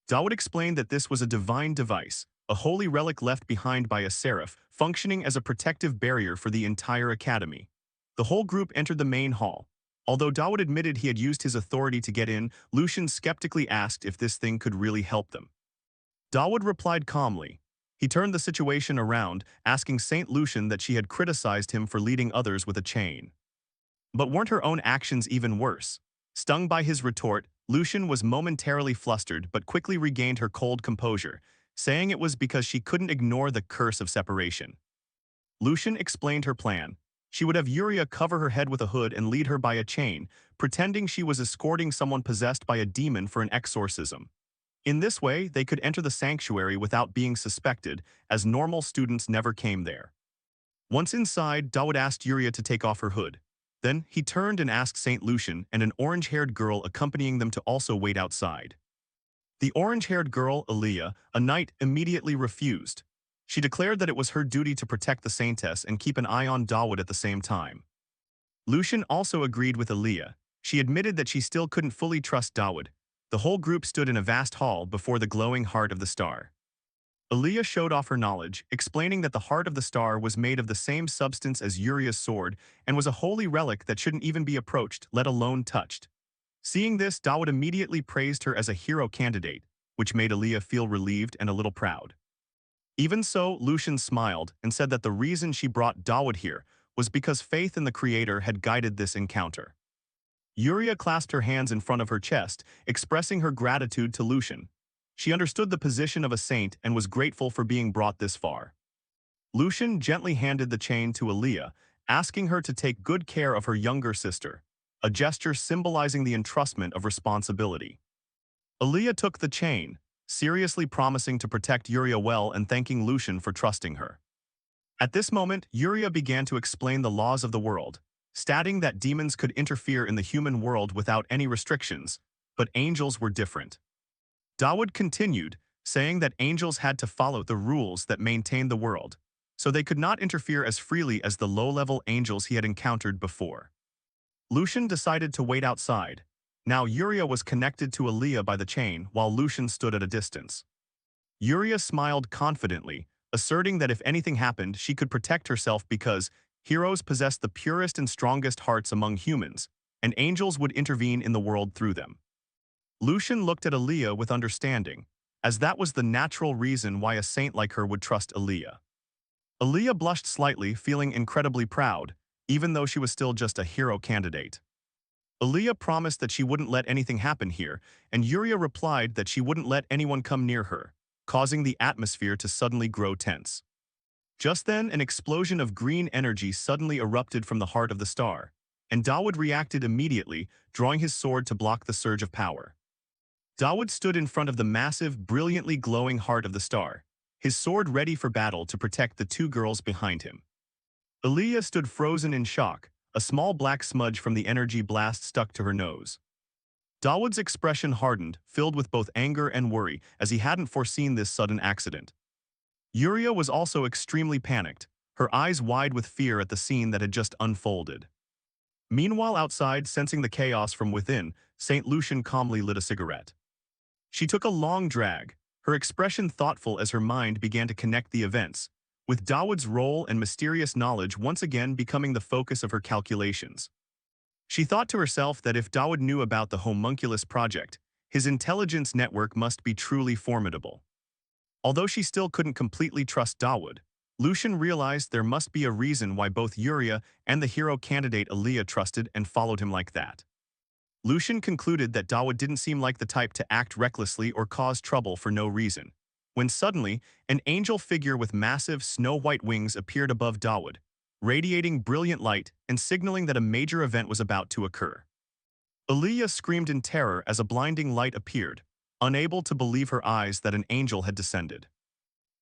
Dawood explained that this was a divine device, a holy relic left behind by a seraph, functioning as a protective barrier for the entire academy. The whole group entered the main hall. Although Dawood admitted he had used his authority to get in, Lucian skeptically asked if this thing could really help them. Dawood replied calmly. He turned the situation around, asking Saint Lucian that she had criticized him for leading others with a chain. But weren't her own actions even worse? Stung by his retort, Lucian was momentarily flustered but quickly regained her cold composure, saying it was because she couldn't ignore the curse of separation. Lucian explained her plan. She would have Uriah cover her head with a hood and lead her by a chain, pretending she was escorting someone possessed by a demon for an exorcism. In this way, they could enter the sanctuary without being suspected, as normal students never came there. Once inside, Dawood asked Uriah to take off her hood. Then, he turned and asked Saint Lucian and an orange-haired girl accompanying them to also wait outside. The orange-haired girl, Aaliyah, a knight, immediately refused. She declared that it was her duty to protect the saintess and keep an eye on Dawood at the same time. Lucian also agreed with Aaliyah. She admitted that she still couldn't fully trust Dawood. The whole group stood in a vast hall before the glowing heart of the star. Aaliyah showed off her knowledge, explaining that the heart of the star was made of the same substance as Uriah's sword and was a holy relic that shouldn't even be approached, let alone touched. Seeing this, Dawood immediately praised her as a hero candidate, which made Aaliyah feel relieved and a little proud. Even so, Lucian smiled and said that the reason she brought Dawood here was because faith in the Creator had guided this encounter. Uriah clasped her hands in front of her chest, expressing her gratitude to Lucian. She understood the position of a saint and was grateful for being brought this far. Lucian gently handed the chain to Aaliyah, asking her to take good care of her younger sister, a gesture symbolizing the entrustment of responsibility. Aaliyah took the chain, seriously promising to protect Uriah well and thanking Lucian for trusting her. At this moment, Uriah began to explain the laws of the world, stating that demons could interfere in the human world without any restrictions, but angels were different. Dawood continued, saying that angels had to follow the rules that maintained the world, so they could not interfere as freely as the low-level angels he had encountered before. Lucian decided to wait outside. Now Uriah was connected to Aaliyah by the chain while Lucian stood at a distance. Uriah smiled confidently, asserting that if anything happened, she could protect herself because heroes possess the purest and strongest hearts among humans, and angels would intervene in the world through them. Lucian looked at Aaliyah with understanding, as that was the natural reason why a saint like her would trust Aaliyah. Aaliyah blushed slightly, feeling incredibly proud, even though she was still just a hero candidate. Aaliyah promised that she wouldn't let anything happen here, and Uriah replied that she wouldn't let anyone come near her, causing the atmosphere to suddenly grow tense. Just then, an explosion of green energy suddenly erupted from the heart of the star, and Dawood reacted immediately, drawing his sword to block the surge of power. Dawood stood in front of the massive, brilliantly glowing heart of the star, his sword ready for battle to protect the two girls behind him. Aaliyah stood frozen in shock, a small black smudge from the energy blast stuck to her nose. Dawood's expression hardened, filled with both anger and worry, as he hadn't foreseen this sudden accident. Uriah was also extremely panicked, her eyes wide with fear at the scene that had just unfolded. Meanwhile outside, sensing the chaos from within, Saint Lucian calmly lit a cigarette. She took a long drag, her expression thoughtful as her mind began to connect the events, with Dawood's role and mysterious knowledge once again becoming the focus of her calculations. She thought to herself that if Dawood knew about the homunculus project, his intelligence network must be truly formidable. Although she still couldn't completely trust Dawood, Lucian realized there must be a reason why both Yuria and the hero candidate Aaliyah trusted and followed him like that. Lucian concluded that Dawood didn't seem like the type to act recklessly or cause trouble for no reason, when suddenly, an angel figure with massive snow-white wings appeared above Dawood, radiating brilliant light and signaling that a major event was about to occur. Aaliyah screamed in terror as a blinding light appeared, unable to believe her eyes that an angel had descended.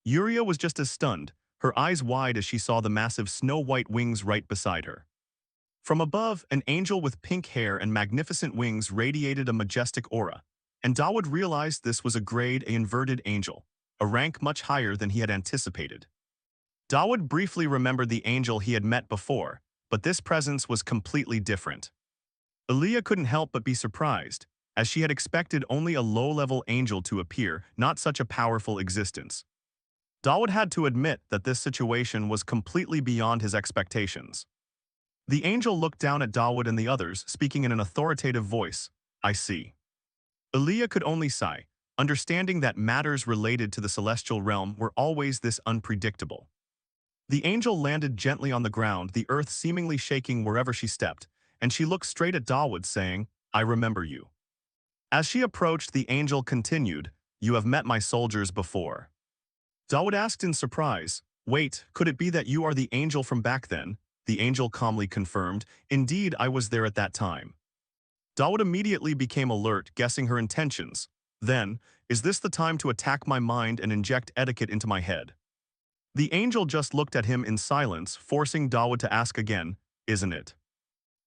Yuria was just as stunned, her eyes wide as she saw the massive snow-white wings right beside her. From above, an angel with pink hair and magnificent wings radiated a majestic aura, and Dawood realized this was a grade A inverted angel, a rank much higher than he had anticipated. Dawood briefly remembered the angel he had met before, but this presence was completely different. Aaliyah couldn't help but be surprised, as she had expected only a low-level angel to appear, not such a powerful existence. Dawood had to admit that this situation was completely beyond his expectations. The angel looked down at Dawood and the others, speaking in an authoritative voice. "I see." Aaliyah could only sigh, understanding that matters related to the celestial realm were always this unpredictable. The angel landed gently on the ground, the earth seemingly shaking wherever she stepped, and she looked straight at Dawood, saying, "I remember you." As she approached, the angel continued, "You have met my soldiers before." Dawood asked in surprise, "Wait, could it be that you are the angel from back then?" The angel calmly confirmed, "Indeed, I was there at that time." Dawood immediately became alert, guessing her intentions. Then, "Is this the time to attack my mind and inject etiquette into my head?" The angel just looked at him in silence, forcing Dawood to ask again, "Isn't it?"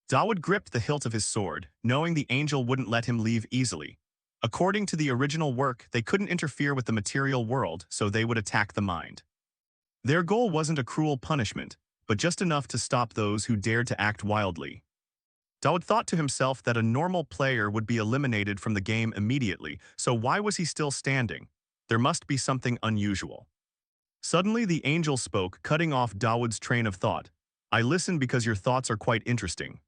Dawood gripped the hilt of his sword, knowing the angel wouldn't let him leave easily. According to the original work, they couldn't interfere with the material world, so they would attack the mind. Their goal wasn't a cruel punishment, but just enough to stop those who dared to act wildly. Dawood thought to himself that a normal player would be eliminated from the game immediately, so why was he still standing? There must be something unusual. Suddenly the angel spoke, cutting off Dawood's train of thought. "I listen because your thoughts are quite interesting."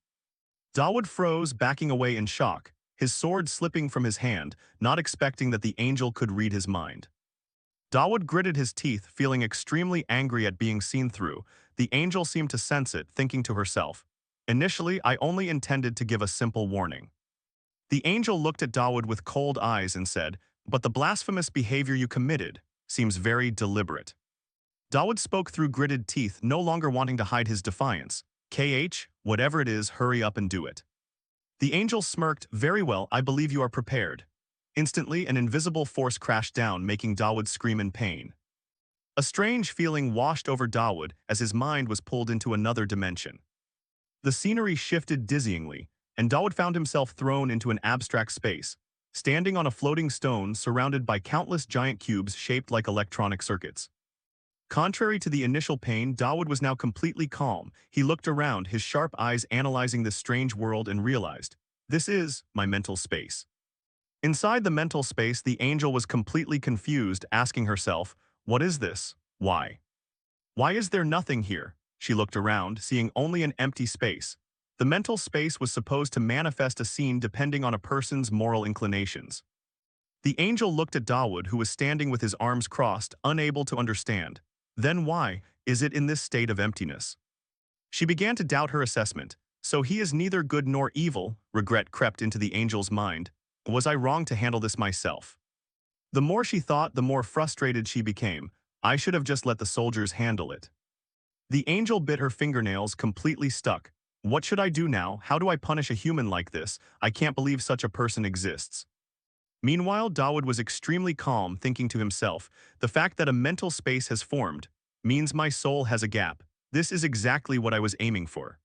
Dawood froze, backing away in shock, his sword slipping from his hand, not expecting that the angel could read his mind. Dawood gritted his teeth, feeling extremely angry at being seen through. The angel seemed to sense it, thinking to herself, "Initially, I only intended to give a simple warning." The angel looked at Dawood with cold eyes and said, "But the blasphemous behavior you committed seems very deliberate." Dawood spoke through gritted teeth, no longer wanting to hide his defiance. Whatever it is, hurry up and do it." The angel smirked, "Very well, I believe you are prepared." Instantly, an invisible force crashed down, making Dawood scream in pain. A strange feeling washed over Dawood as his mind was pulled into another dimension. The scenery shifted dizzyingly, and Dawood found himself thrown into an abstract space, standing on a floating stone surrounded by countless giant cubes shaped like electronic circuits. Contrary to the initial pain, Dawood was now completely calm. He looked around, his sharp eyes analyzing this strange world, and realized, "This is my mental space." Inside the mental space, the angel was completely confused, asking herself, "What is this? Why? Why is there nothing here?" She looked around, seeing only an empty space. The mental space was supposed to manifest a scene depending on a person's moral inclinations. The angel looked at Dawood, who was standing with his arms crossed, unable to understand. Then why is it in this state of emptiness? She began to doubt her assessment. So he is neither good nor evil, regret crept into the angel's mind. Was I wrong to handle this myself? The more she thought, the more frustrated she became. I should have just let the soldiers handle it. The angel bit her fingernails, completely stuck. What should I do now? How do I punish a human like this? I can't believe such a person exists. Meanwhile, Dawood was extremely calm, thinking to himself, the fact that a mental space has formed means my soul has a gap. This is exactly what I was aiming for.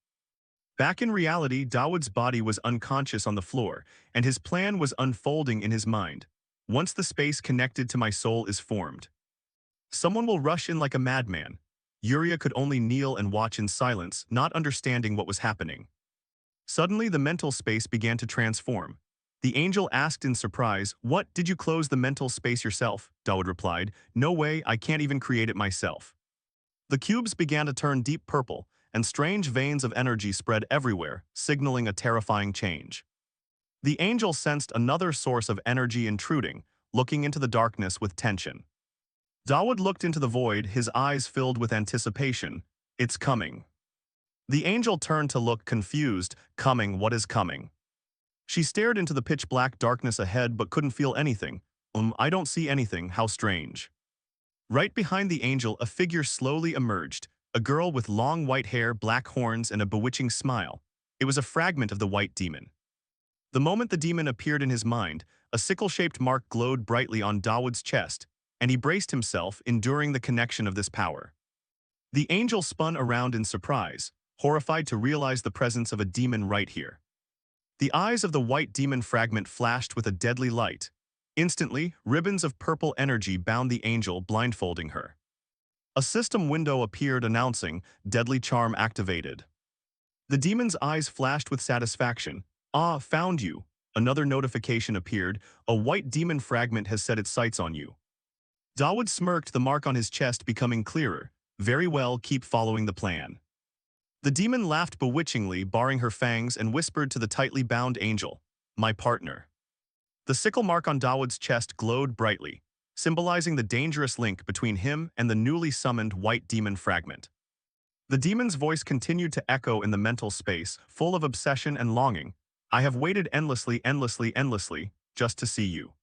Back in reality, Dawood's body was unconscious on the floor, and his plan was unfolding in his mind. Once the space connected to my soul is formed, someone will rush in like a madman. Yuria could only kneel and watch in silence, not understanding what was happening. Suddenly, the mental space began to transform. The angel asked in surprise, "What, did you close the mental space yourself?" Dawood replied, "No way, I can't even create it myself." The cubes began to turn deep purple, and strange veins of energy spread everywhere, signaling a terrifying change. The angel sensed another source of energy intruding, looking into the darkness with tension. Dawood looked into the void, his eyes filled with anticipation. It's coming. The angel turned to look confused. Coming, what is coming? She stared into the pitch-black darkness ahead but couldn't feel anything. I don't see anything, how strange. Right behind the angel, a figure slowly emerged, a girl with long white hair, black horns, and a bewitching smile. It was a fragment of the white demon. The moment the demon appeared in his mind, a sickle-shaped mark glowed brightly on Dawood's chest, and he braced himself, enduring the connection of this power. The angel spun around in surprise, horrified to realize the presence of a demon right here. The eyes of the white demon fragment flashed with a deadly light. Instantly, ribbons of purple energy bound the angel, blindfolding her. A system window appeared announcing, "Deadly Charm activated." The demon's eyes flashed with satisfaction. "Ah, found you." Another notification appeared, "A white demon fragment has set its sights on you." Dawood smirked, the mark on his chest becoming clearer. "Very well, keep following the plan." The demon laughed bewitchingly, baring her fangs, and whispered to the tightly bound angel, "My partner." The sickle mark on Dawood's chest glowed brightly, symbolizing the dangerous link between him and the newly summoned white demon fragment. The demon's voice continued to echo in the mental space, full of obsession and longing. "I have waited endlessly, endlessly, endlessly, just to see you."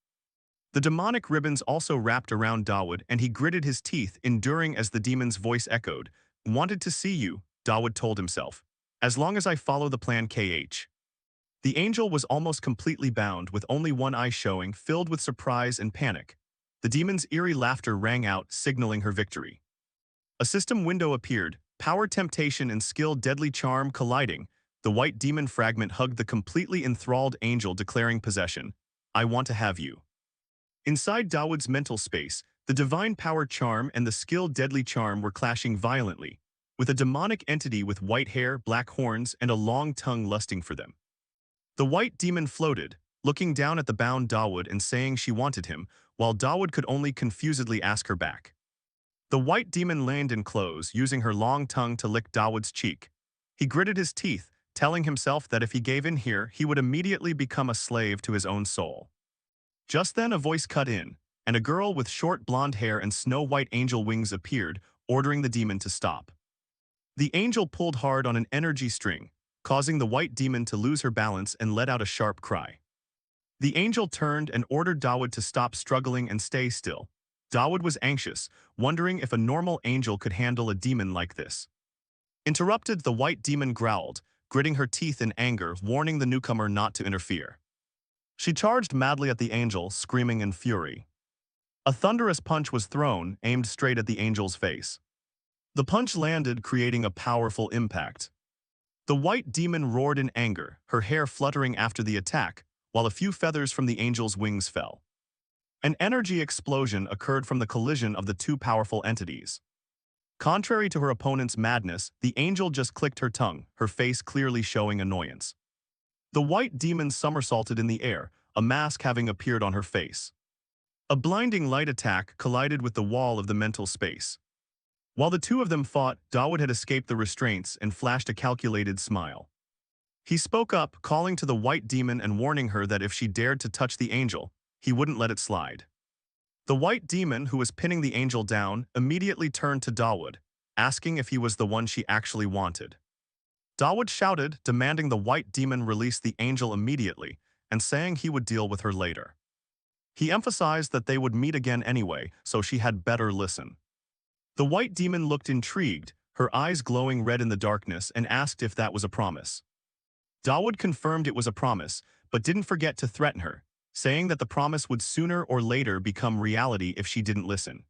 The demonic ribbons also wrapped around Dawood, and he gritted his teeth, enduring as the demon's voice echoed. "Wanted to see you," Dawood told himself. "As long as I follow the plan KH." The angel was almost completely bound, with only one eye showing, filled with surprise and panic. The demon's eerie laughter rang out, signaling her victory. A system window appeared, power, temptation, and skill, deadly charm colliding. The white demon fragment hugged the completely enthralled angel, declaring possession. "I want to have you." Inside Dawood's mental space, the divine power charm and the skill deadly charm were clashing violently, with a demonic entity with white hair, black horns, and a long tongue lusting for them. The white demon floated, looking down at the bound Dawood and saying she wanted him, while Dawood could only confusedly ask her back. The white demon leaned in close, using her long tongue to lick Dawood's cheek. He gritted his teeth, telling himself that if he gave in here, he would immediately become a slave to his own soul. Just then a voice cut in, and a girl with short blonde hair and snow-white angel wings appeared, ordering the demon to stop. The angel pulled hard on an energy string, causing the white demon to lose her balance and let out a sharp cry. The angel turned and ordered Dawood to stop struggling and stay still. Dawood was anxious, wondering if a normal angel could handle a demon like this. Interrupted, the white demon growled, gritting her teeth in anger, warning the newcomer not to interfere. She charged madly at the angel, screaming in fury. A thunderous punch was thrown, aimed straight at the angel's face. The punch landed, creating a powerful impact. The white demon roared in anger, her hair fluttering after the attack, while a few feathers from the angel's wings fell. An energy explosion occurred from the collision of the two powerful entities. Contrary to her opponent's madness, the angel just clicked her tongue, her face clearly showing annoyance. The white demon somersaulted in the air, a mask having appeared on her face. A blinding light attack collided with the wall of the mental space. While the two of them fought, Dawood had escaped the restraints and flashed a calculated smile. He spoke up, calling to the white demon and warning her that if she dared to touch the angel, he wouldn't let it slide. The white demon, who was pinning the angel down, immediately turned to Dawood, asking if he was the one she actually wanted. Dawood shouted, demanding the white demon release the angel immediately, and saying he would deal with her later. He emphasized that they would meet again anyway, so she had better listen. The white demon looked intrigued, her eyes glowing red in the darkness, and asked if that was a promise. Dawood confirmed it was a promise, but didn't forget to threaten her, saying that the promise would sooner or later become reality if she didn't listen.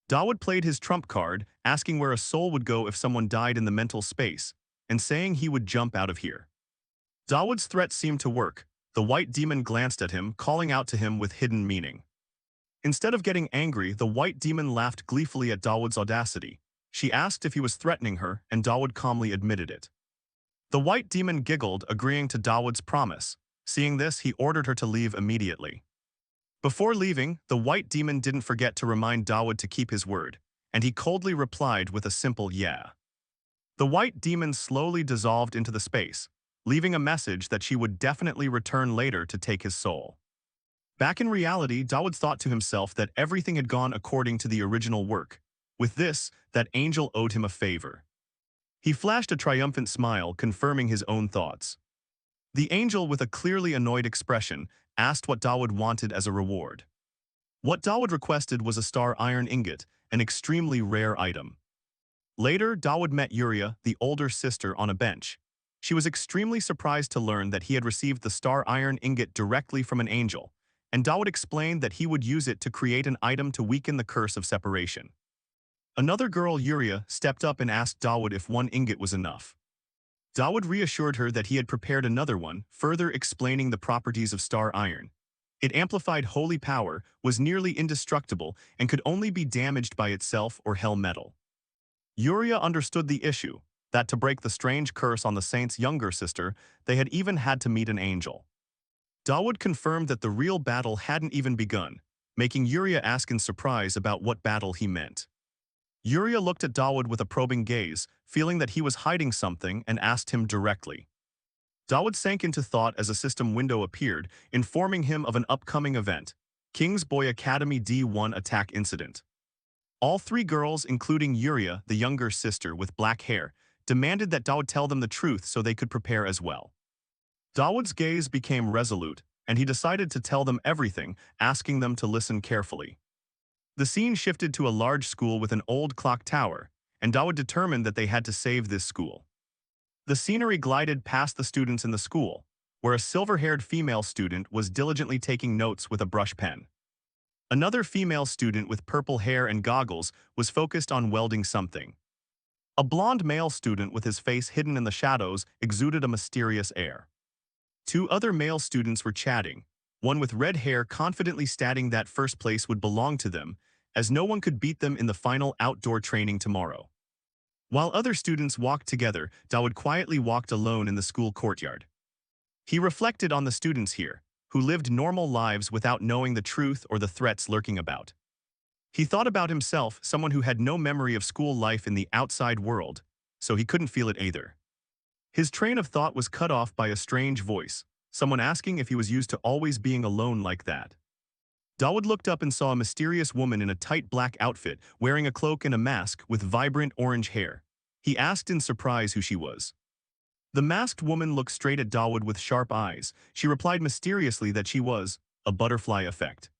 Dawood played his trump card, asking where a soul would go if someone died in the mental space, and saying he would jump out of here. Dawood's threat seemed to work. The white demon glanced at him, calling out to him with hidden meaning. Instead of getting angry, the white demon laughed gleefully at Dawood's audacity. She asked if he was threatening her, and Dawood calmly admitted it. The white demon giggled, agreeing to Dawood's promise. Seeing this, he ordered her to leave immediately. Before leaving, the white demon didn't forget to remind Dawood to keep his word, and he coldly replied with a simple yeah. The white demon slowly dissolved into the space, leaving a message that she would definitely return later to take his soul. Back in reality, Dawood thought to himself that everything had gone according to the original work. With this, that angel owed him a favor. He flashed a triumphant smile, confirming his own thoughts. The angel, with a clearly annoyed expression, asked what Dawood wanted as a reward. What Dawood requested was a star iron ingot, an extremely rare item. Later, Dawood met Yuria, the older sister, on a bench. She was extremely surprised to learn that he had received the star iron ingot directly from an angel, and Dawood explained that he would use it to create an item to weaken the curse of separation. Another girl, Yuria, stepped up and asked Dawood if one ingot was enough. Dawood reassured her that he had prepared another one, further explaining the properties of star iron. It amplified holy power, was nearly indestructible, and could only be damaged by itself or hell metal. Yuria understood the issue, that to break the strange curse on the saint's younger sister, they had even had to meet an angel. Dawood confirmed that the real battle hadn't even begun, making Yuria ask in surprise about what battle he meant. Yuria looked at Dawood with a probing gaze, feeling that he was hiding something, and asked him directly. Dawood sank into thought as a system window appeared, informing him of an upcoming event, King's Boy Academy D1 attack incident. All three girls, including Yuria, the younger sister with black hair, demanded that Dawood tell them the truth so they could prepare as well. Dawood's gaze became resolute, and he decided to tell them everything, asking them to listen carefully. The scene shifted to a large school with an old clock tower, and Dawood determined that they had to save this school. The scenery glided past the students in the school, where a silver-haired female student was diligently taking notes with a brush pen. Another female student with purple hair and goggles was focused on welding something. A blonde male student with his face hidden in the shadows exuded a mysterious air. Two other male students were chatting, one with red hair confidently stating that first place would belong to them, as no one could beat them in the final outdoor training tomorrow. While other students walked together, Dawood quietly walked alone in the school courtyard. He reflected on the students here, who lived normal lives without knowing the truth or the threats lurking about. He thought about himself, someone who had no memory of school life in the outside world, so he couldn't feel it either. His train of thought was cut off by a strange voice, someone asking if he was used to always being alone like that. Dawood looked up and saw a mysterious woman in a tight black outfit, wearing a cloak and a mask with vibrant orange hair. He asked in surprise who she was. The masked woman looked straight at Dawood with sharp eyes. She replied mysteriously that she was a butterfly effect.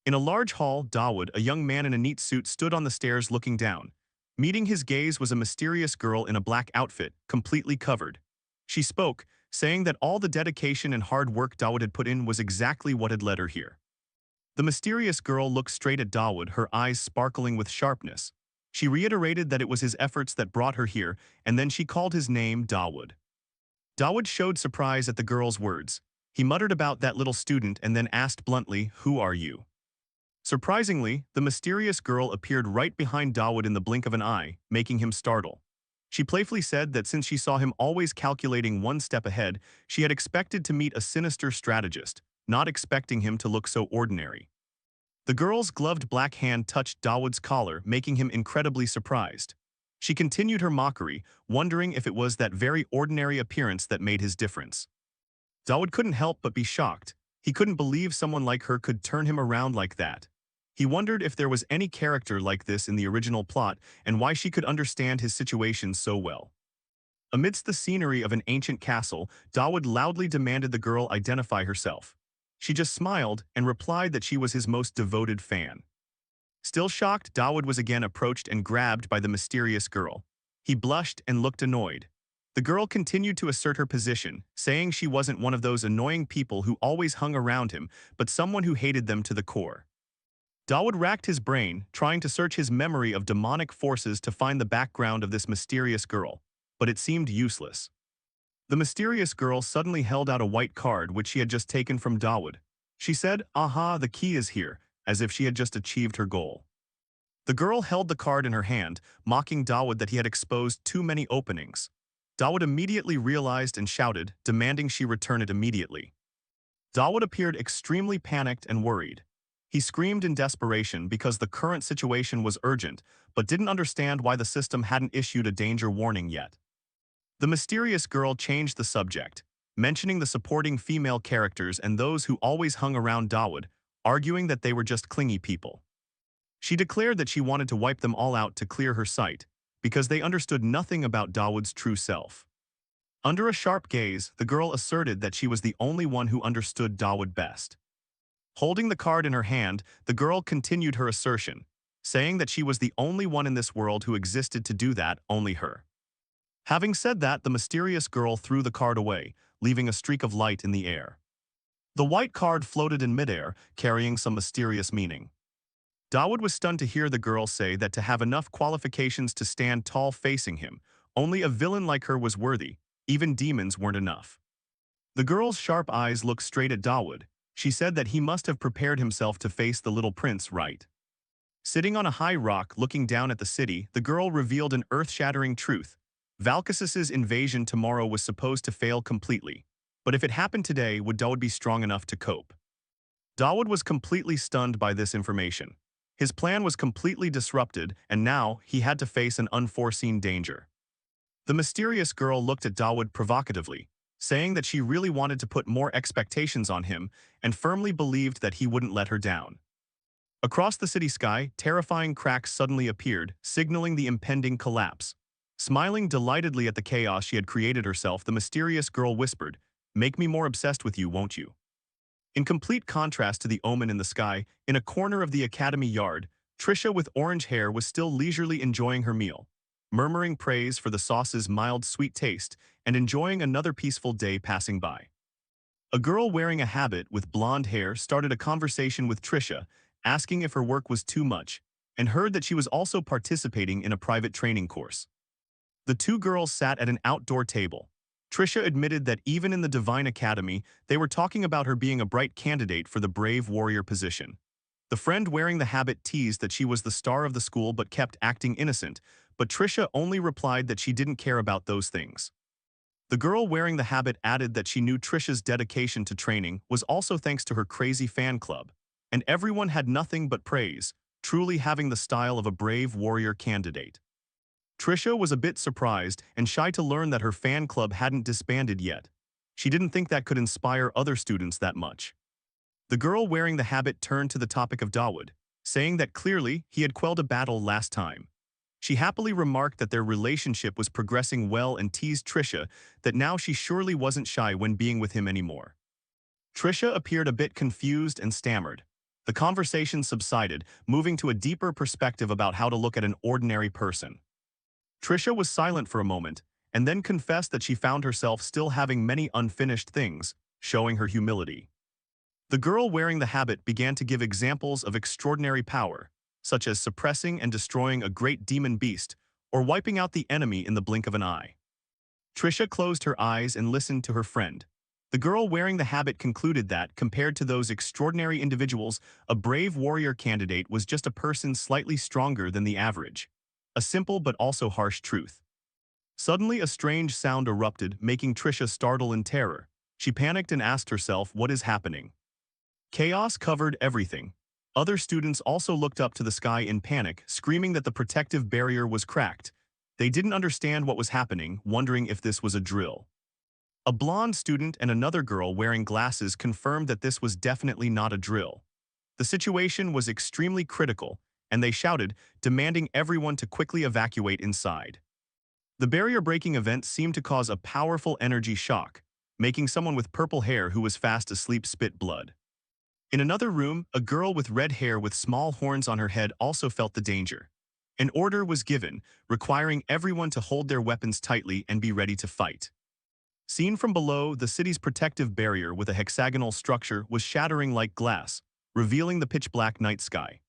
In a large hall, Dawood, a young man in a neat suit, stood on the stairs looking down. Meeting his gaze was a mysterious girl in a black outfit, completely covered. She spoke, saying that all the dedication and hard work Dawood had put in was exactly what had led her here. The mysterious girl looked straight at Dawood, her eyes sparkling with sharpness. She reiterated that it was his efforts that brought her here, and then she called his name Dawood. Dawood showed surprise at the girl's words. He muttered about that little student and then asked bluntly, "Who are you?" Surprisingly, the mysterious girl appeared right behind Dawood in the blink of an eye, making him startle. She playfully said that since she saw him always calculating one step ahead, she had expected to meet a sinister strategist, not expecting him to look so ordinary. The girl's gloved black hand touched Dawood's collar, making him incredibly surprised. She continued her mockery, wondering if it was that very ordinary appearance that made his difference. Dawood couldn't help but be shocked. He couldn't believe someone like her could turn him around like that. He wondered if there was any character like this in the original plot and why she could understand his situation so well. Amidst the scenery of an ancient castle, Dawood loudly demanded the girl identify herself. She just smiled and replied that she was his most devoted fan. Still shocked, Dawood was again approached and grabbed by the mysterious girl. He blushed and looked annoyed. The girl continued to assert her position, saying she wasn't one of those annoying people who always hung around him, but someone who hated them to the core. Dawood racked his brain, trying to search his memory of demonic forces to find the background of this mysterious girl, but it seemed useless. The mysterious girl suddenly held out a white card which she had just taken from Dawood. She said, "Aha, the key is here," as if she had just achieved her goal. The girl held the card in her hand, mocking Dawood that he had exposed too many openings. Dawood immediately realized and shouted, demanding she return it immediately. Dawood appeared extremely panicked and worried. He screamed in desperation because the current situation was urgent, but didn't understand why the system hadn't issued a danger warning yet. The mysterious girl changed the subject, mentioning the supporting female characters and those who always hung around Dawood, arguing that they were just clingy people. She declared that she wanted to wipe them all out to clear her sight, because they understood nothing about Dawood's true self. Under a sharp gaze, the girl asserted that she was the only one who understood Dawood best. Holding the card in her hand, the girl continued her assertion, saying that she was the only one in this world who existed to do that, only her. Having said that, the mysterious girl threw the card away, leaving a streak of light in the air. The white card floated in midair, carrying some mysterious meaning. Dawood was stunned to hear the girl say that to have enough qualifications to stand tall facing him, only a villain like her was worthy, even demons weren't enough. The girl's sharp eyes looked straight at Dawood. She said that he must have prepared himself to face the little prince, right? Sitting on a high rock looking down at the city, the girl revealed an earth-shattering truth. Valkisis's invasion tomorrow was supposed to fail completely, but if it happened today, would Dawood be strong enough to cope? Dawood was completely stunned by this information. His plan was completely disrupted, and now he had to face an unforeseen danger. The mysterious girl looked at Dawood provocatively, saying that she really wanted to put more expectations on him and firmly believed that he wouldn't let her down. Across the city sky, terrifying cracks suddenly appeared, signaling the impending collapse. Smiling delightedly at the chaos she had created herself, the mysterious girl whispered, "Make me more obsessed with you, won't you?" In complete contrast to the omen in the sky, in a corner of the academy yard, Trisha with orange hair was still leisurely enjoying her meal, murmuring praise for the sauce's mild sweet taste and enjoying another peaceful day passing by. A girl wearing a habit with blonde hair started a conversation with Trisha, asking if her work was too much, and heard that she was also participating in a private training course. The two girls sat at an outdoor table. Trisha admitted that even in the Divine Academy, they were talking about her being a bright candidate for the brave warrior position. The friend wearing the habit teased that she was the star of the school but kept acting innocent, but Trisha only replied that she didn't care about those things. The girl wearing the habit added that she knew Trisha's dedication to training was also thanks to her crazy fan club, and everyone had nothing but praise, truly having the style of a brave warrior candidate. Trisha was a bit surprised and shy to learn that her fan club hadn't disbanded yet. She didn't think that could inspire other students that much. The girl wearing the habit turned to the topic of Dawood, saying that clearly he had quelled a battle last time. She happily remarked that their relationship was progressing well and teased Trisha that now she surely wasn't shy when being with him anymore. Trisha appeared a bit confused and stammered. The conversation subsided, moving to a deeper perspective about how to look at an ordinary person. Trisha was silent for a moment, and then confessed that she found herself still having many unfinished things, showing her humility. The girl wearing the habit began to give examples of extraordinary power, such as suppressing and destroying a great demon beast, or wiping out the enemy in the blink of an eye. Trisha closed her eyes and listened to her friend. The girl wearing the habit concluded that, compared to those extraordinary individuals, a brave warrior candidate was just a person slightly stronger than the average. A simple but also harsh truth. Suddenly a strange sound erupted, making Trisha startle in terror. She panicked and asked herself, what is happening? Chaos covered everything. Other students also looked up to the sky in panic, screaming that the protective barrier was cracked. They didn't understand what was happening, wondering if this was a drill. A blonde student and another girl wearing glasses confirmed that this was definitely not a drill. The situation was extremely critical, and they shouted, demanding everyone to quickly evacuate inside. The barrier-breaking event seemed to cause a powerful energy shock, making someone with purple hair who was fast asleep spit blood. In another room, a girl with red hair with small horns on her head also felt the danger. An order was given, requiring everyone to hold their weapons tightly and be ready to fight. Seen from below, the city's protective barrier with a hexagonal structure was shattering like glass, revealing the pitch-black night sky.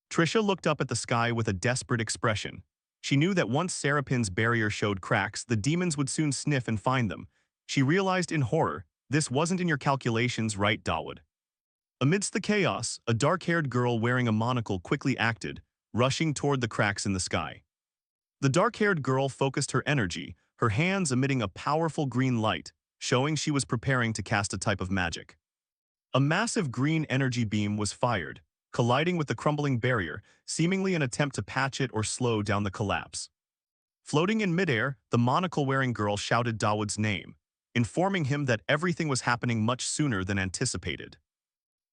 Trisha looked up at the sky with a desperate expression. She knew that once Serapin's barrier showed cracks, the demons would soon sniff and find them. She realized in horror, this wasn't in your calculations, right, Dawood? Amidst the chaos, a dark-haired girl wearing a monocle quickly acted, rushing toward the cracks in the sky. The dark-haired girl focused her energy, her hands emitting a powerful green light, showing she was preparing to cast a type of magic. A massive green energy beam was fired, colliding with the crumbling barrier, seemingly an attempt to patch it or slow down the collapse. Floating in midair, the monocle-wearing girl shouted Dawood's name. informing him that everything was happening much sooner than anticipated.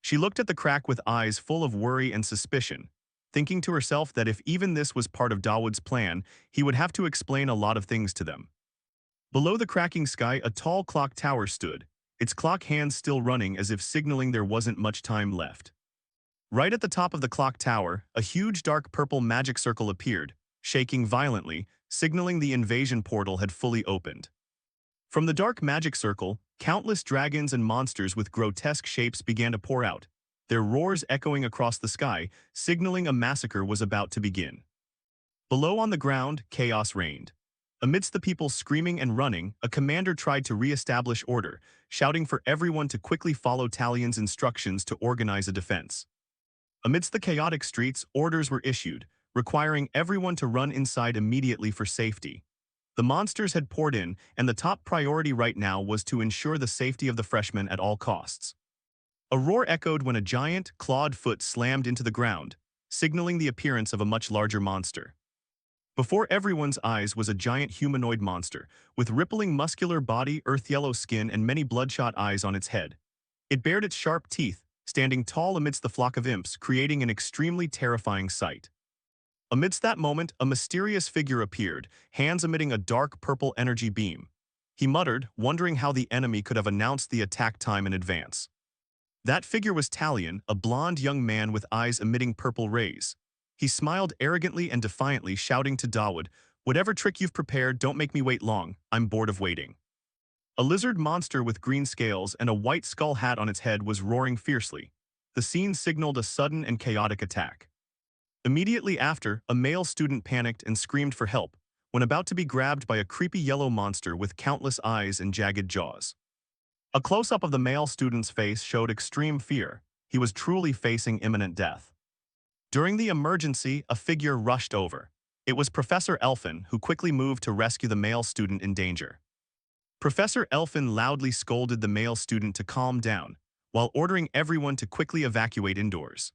She looked at the crack with eyes full of worry and suspicion, thinking to herself that if even this was part of Dawood's plan, he would have to explain a lot of things to them. Below the cracking sky, a tall clock tower stood, its clock hands still running as if signaling there wasn't much time left. Right at the top of the clock tower, a huge dark purple magic circle appeared, shaking violently, signaling the invasion portal had fully opened. From the dark magic circle, countless dragons and monsters with grotesque shapes began to pour out, their roars echoing across the sky, signaling a massacre was about to begin. Below on the ground, chaos reigned. Amidst the people screaming and running, a commander tried to re-establish order, shouting for everyone to quickly follow Talion's instructions to organize a defense. Amidst the chaotic streets, orders were issued, requiring everyone to run inside immediately for safety. The monsters had poured in, and the top priority right now was to ensure the safety of the freshmen at all costs. A roar echoed when a giant, clawed foot slammed into the ground, signaling the appearance of a much larger monster. Before everyone's eyes was a giant humanoid monster, with rippling muscular body, earth-yellow skin, and many bloodshot eyes on its head. It bared its sharp teeth, standing tall amidst the flock of imps, creating an extremely terrifying sight. Amidst that moment, a mysterious figure appeared, hands emitting a dark purple energy beam. He muttered, wondering how the enemy could have announced the attack time in advance. That figure was Talion, a blond young man with eyes emitting purple rays. He smiled arrogantly and defiantly, shouting to Dawood, "Whatever trick you've prepared, don't make me wait long, I'm bored of waiting." A lizard monster with green scales and a white skull hat on its head was roaring fiercely. The scene signaled a sudden and chaotic attack. Immediately after, a male student panicked and screamed for help, when about to be grabbed by a creepy yellow monster with countless eyes and jagged jaws. A close-up of the male student's face showed extreme fear. He was truly facing imminent death. During the emergency, a figure rushed over. It was Professor Elfin, who quickly moved to rescue the male student in danger. Professor Elfin loudly scolded the male student to calm down, while ordering everyone to quickly evacuate indoors.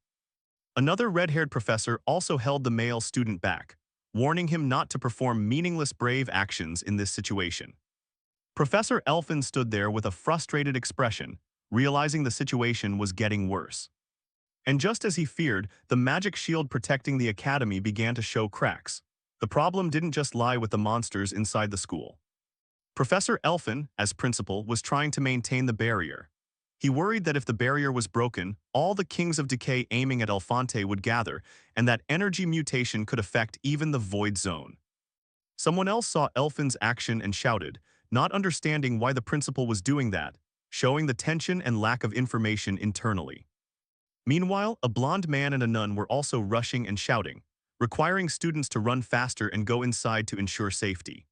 Another red-haired professor also held the male student back, warning him not to perform meaningless brave actions in this situation. Professor Elfin stood there with a frustrated expression, realizing the situation was getting worse. And just as he feared, the magic shield protecting the academy began to show cracks. The problem didn't just lie with the monsters inside the school. Professor Elfin, as principal, was trying to maintain the barrier. He worried that if the barrier was broken, all the Kings of Decay aiming at Elfante would gather, and that energy mutation could affect even the Void Zone. Someone else saw Elfin's action and shouted, not understanding why the principal was doing that, showing the tension and lack of information internally. Meanwhile, a blonde man and a nun were also rushing and shouting, requiring students to run faster and go inside to ensure safety.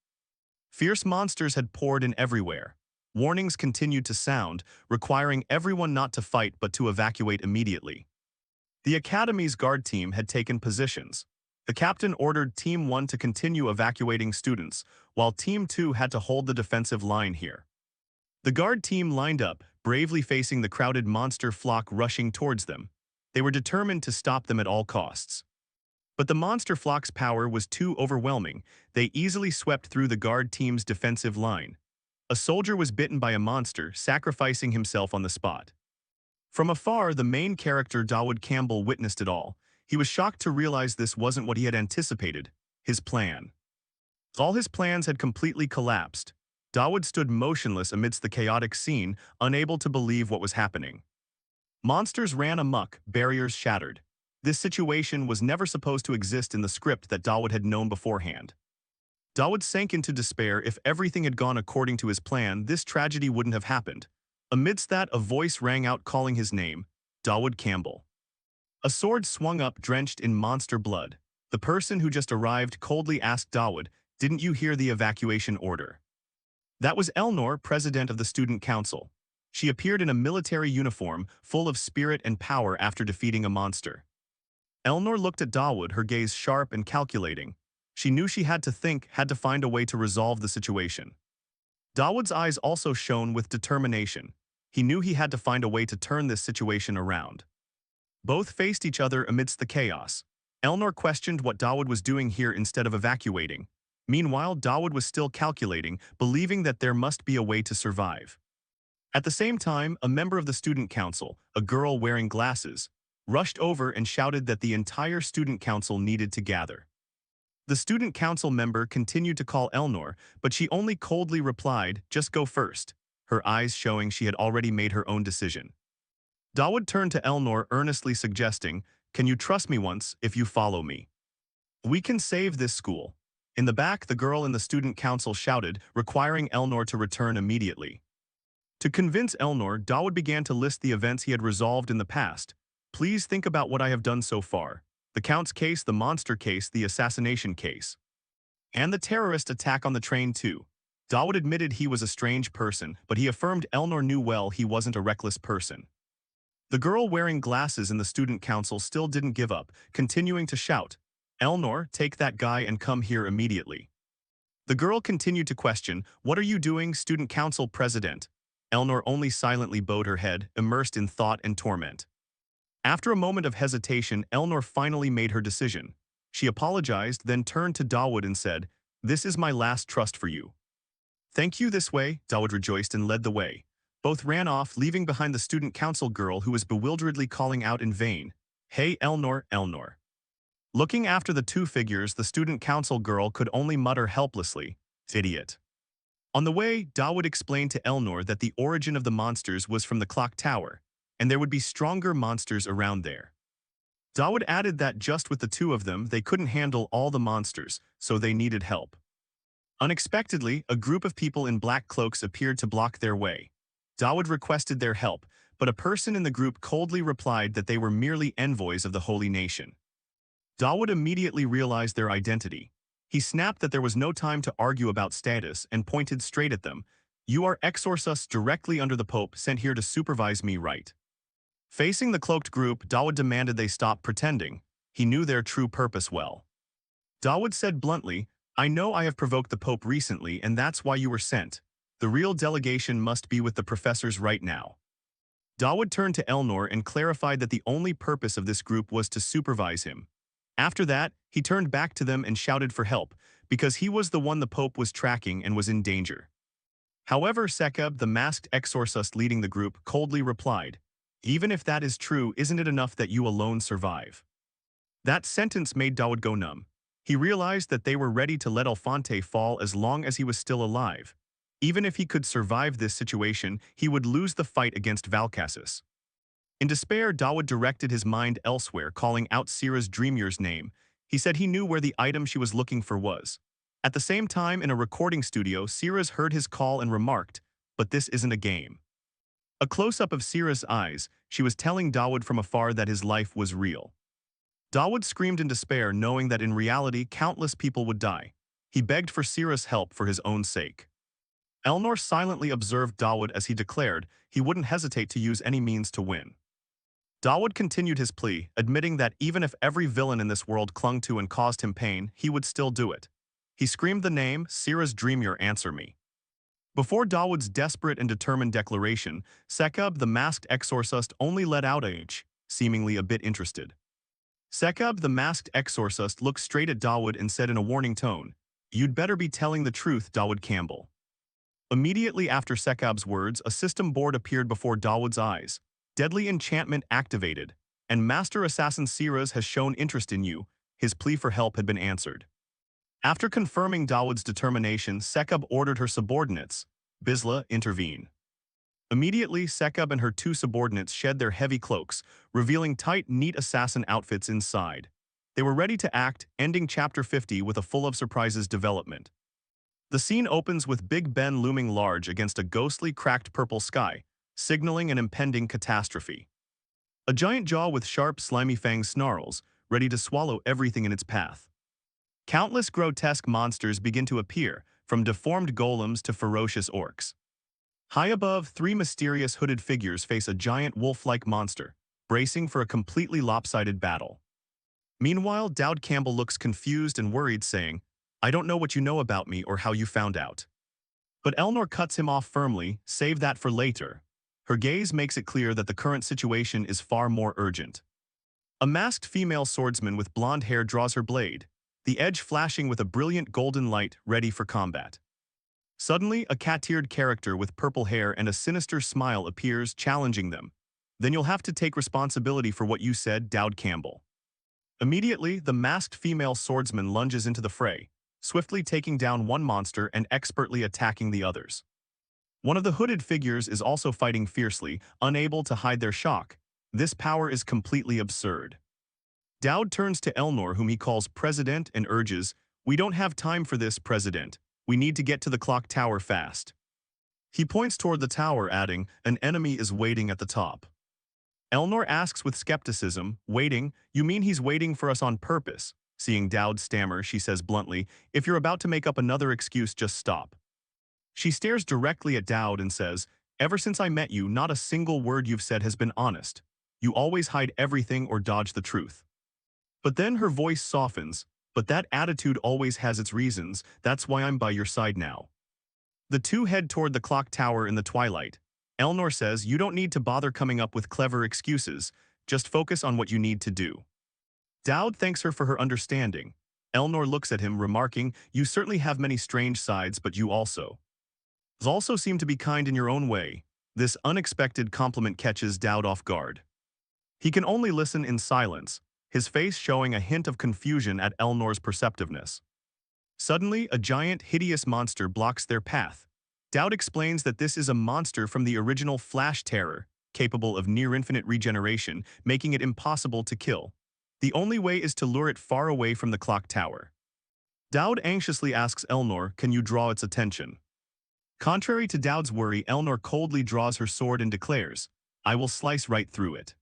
Fierce monsters had poured in everywhere. Warnings continued to sound, requiring everyone not to fight but to evacuate immediately. The Academy's guard team had taken positions. The captain ordered Team 1 to continue evacuating students, while Team 2 had to hold the defensive line here. The guard team lined up, bravely facing the crowded monster flock rushing towards them. They were determined to stop them at all costs. But the monster flock's power was too overwhelming. They easily swept through the guard team's defensive line. A soldier was bitten by a monster, sacrificing himself on the spot. From afar, the main character Dawood Campbell witnessed it all. He was shocked to realize this wasn't what he had anticipated, his plan. All his plans had completely collapsed. Dawood stood motionless amidst the chaotic scene, unable to believe what was happening. Monsters ran amok, barriers shattered. This situation was never supposed to exist in the script that Dawood had known beforehand. Dawood sank into despair. If everything had gone according to his plan, this tragedy wouldn't have happened. Amidst that, a voice rang out calling his name, Dawood Campbell. A sword swung up, drenched in monster blood. The person who just arrived coldly asked Dawood, "Didn't you hear the evacuation order?" That was Elnor, president of the student council. She appeared in a military uniform, full of spirit and power after defeating a monster. Elnor looked at Dawood, her gaze sharp and calculating. She knew she had to think, had to find a way to resolve the situation. Dawood's eyes also shone with determination. He knew he had to find a way to turn this situation around. Both faced each other amidst the chaos. Elnor questioned what Dawood was doing here instead of evacuating. Meanwhile, Dawood was still calculating, believing that there must be a way to survive. At the same time, a member of the student council, a girl wearing glasses, rushed over and shouted that the entire student council needed to gather. The student council member continued to call Elnor, but she only coldly replied, "Just go first," her eyes showing she had already made her own decision. Dawood turned to Elnor earnestly suggesting, "Can you trust me once if you follow me? We can save this school." In the back, the girl in the student council shouted, requiring Elnor to return immediately. To convince Elnor, Dawood began to list the events he had resolved in the past. "Please think about what I have done so far. The Count's case, the monster case, the assassination case. And the terrorist attack on the train too." Dawood admitted he was a strange person, but he affirmed Elnor knew well he wasn't a reckless person. The girl wearing glasses in the student council still didn't give up, continuing to shout, "Elnor, take that guy and come here immediately." The girl continued to question, "What are you doing, student council president?" Elnor only silently bowed her head, immersed in thought and torment. After a moment of hesitation, Elnor finally made her decision. She apologized, then turned to Dawood and said, "This is my last trust for you." "Thank you this way," Dawood rejoiced and led the way. Both ran off, leaving behind the student council girl who was bewilderedly calling out in vain, "Hey, Elnor, Elnor." Looking after the two figures, the student council girl could only mutter helplessly, "Idiot." On the way, Dawood explained to Elnor that the origin of the monsters was from the clock tower, and there would be stronger monsters around there. Dawood added that just with the two of them, they couldn't handle all the monsters, so they needed help. Unexpectedly, a group of people in black cloaks appeared to block their way. Dawood requested their help, but a person in the group coldly replied that they were merely envoys of the holy nation. Dawood immediately realized their identity. He snapped that there was no time to argue about status and pointed straight at them. "You are exorcists directly under the Pope, sent here to supervise me, right?" Facing the cloaked group, Dawood demanded they stop pretending. He knew their true purpose well. Dawood said bluntly, "I know I have provoked the Pope recently, and that's why you were sent. The real delegation must be with the professors right now." Dawood turned to Elnor and clarified that the only purpose of this group was to supervise him. After that, he turned back to them and shouted for help, because he was the one the Pope was tracking and was in danger. However, Sekab, the masked exorcist leading the group, coldly replied, "Even if that is true, isn't it enough that you alone survive?" That sentence made Dawood go numb. He realized that they were ready to let Alphonse fall as long as he was still alive. Even if he could survive this situation, he would lose the fight against Valkassus. In despair, Dawood directed his mind elsewhere, calling out Sira's Dreamier's name. He said he knew where the item she was looking for was. At the same time, in a recording studio, Sira's heard his call and remarked, "But this isn't a game." A close-up of Sira's eyes, she was telling Dawood from afar that his life was real. Dawood screamed in despair, knowing that in reality, countless people would die. He begged for Sira's help for his own sake. Elnor silently observed Dawood as he declared he wouldn't hesitate to use any means to win. Dawood continued his plea, admitting that even if every villain in this world clung to and caused him pain, he would still do it. He screamed the name, "Sira's Dreamier, answer me." Before Dawood's desperate and determined declaration, Sekab, the masked exorcist, only let out a "H," seemingly a bit interested. Sekab, the masked exorcist, looked straight at Dawood and said in a warning tone, "You'd better be telling the truth, Dawood Campbell." Immediately after Sekab's words, a system board appeared before Dawood's eyes. "Deadly enchantment activated, and Master Assassin Siraz has shown interest in you." His plea for help had been answered. After confirming Dawood's determination, Sekab ordered her subordinates, Bisla, intervene. Immediately, Sekab and her two subordinates shed their heavy cloaks, revealing tight, neat assassin outfits inside. They were ready to act, ending Chapter 50 with a full of surprises development. The scene opens with Big Ben looming large against a ghostly, cracked purple sky, signaling an impending catastrophe. A giant jaw with sharp, slimy fangs snarls, ready to swallow everything in its path. Countless grotesque monsters begin to appear, from deformed golems to ferocious orcs. High above, three mysterious hooded figures face a giant wolf-like monster, bracing for a completely lopsided battle. Meanwhile, Dowd Campbell looks confused and worried, saying, "I don't know what you know about me or how you found out." But Elnor cuts him off firmly, "Save that for later." Her gaze makes it clear that the current situation is far more urgent. A masked female swordsman with blonde hair draws her blade. the edge flashing with a brilliant golden light ready for combat. Suddenly, a cat-eared character with purple hair and a sinister smile appears, challenging them. Then you'll have to take responsibility for what you said, Dowd Campbell. Immediately, the masked female swordsman lunges into the fray, swiftly taking down one monster and expertly attacking the others. One of the hooded figures is also fighting fiercely, unable to hide their shock. This power is completely absurd. Dowd turns to Elnor, whom he calls President, and urges, "We don't have time for this, President. We need to get to the clock tower fast." He points toward the tower, adding, "An enemy is waiting at the top." Elnor asks with skepticism, "Waiting? You mean he's waiting for us on purpose?" Seeing Dowd stammer, she says bluntly, "If you're about to make up another excuse, just stop." She stares directly at Dowd and says, "Ever since I met you, not a single word you've said has been honest. You always hide everything or dodge the truth." But then her voice softens, "But that attitude always has its reasons. That's why I'm by your side now." The two head toward the clock tower in the twilight. Elnor says, "You don't need to bother coming up with clever excuses. Just focus on what you need to do." Dowd thanks her for her understanding. Elnor looks at him, remarking, "You certainly have many strange sides, but you also seem to be kind in your own way." This unexpected compliment catches Dowd off guard. He can only listen in silence, his face showing a hint of confusion at Elnor's perceptiveness. Suddenly, a giant, hideous monster blocks their path. Dowd explains that this is a monster from the original Flash Terror, capable of near-infinite regeneration, making it impossible to kill. The only way is to lure it far away from the clock tower. Dowd anxiously asks Elnor, "Can you draw its attention?" Contrary to Dowd's worry, Elnor coldly draws her sword and declares, "I will slice right through it."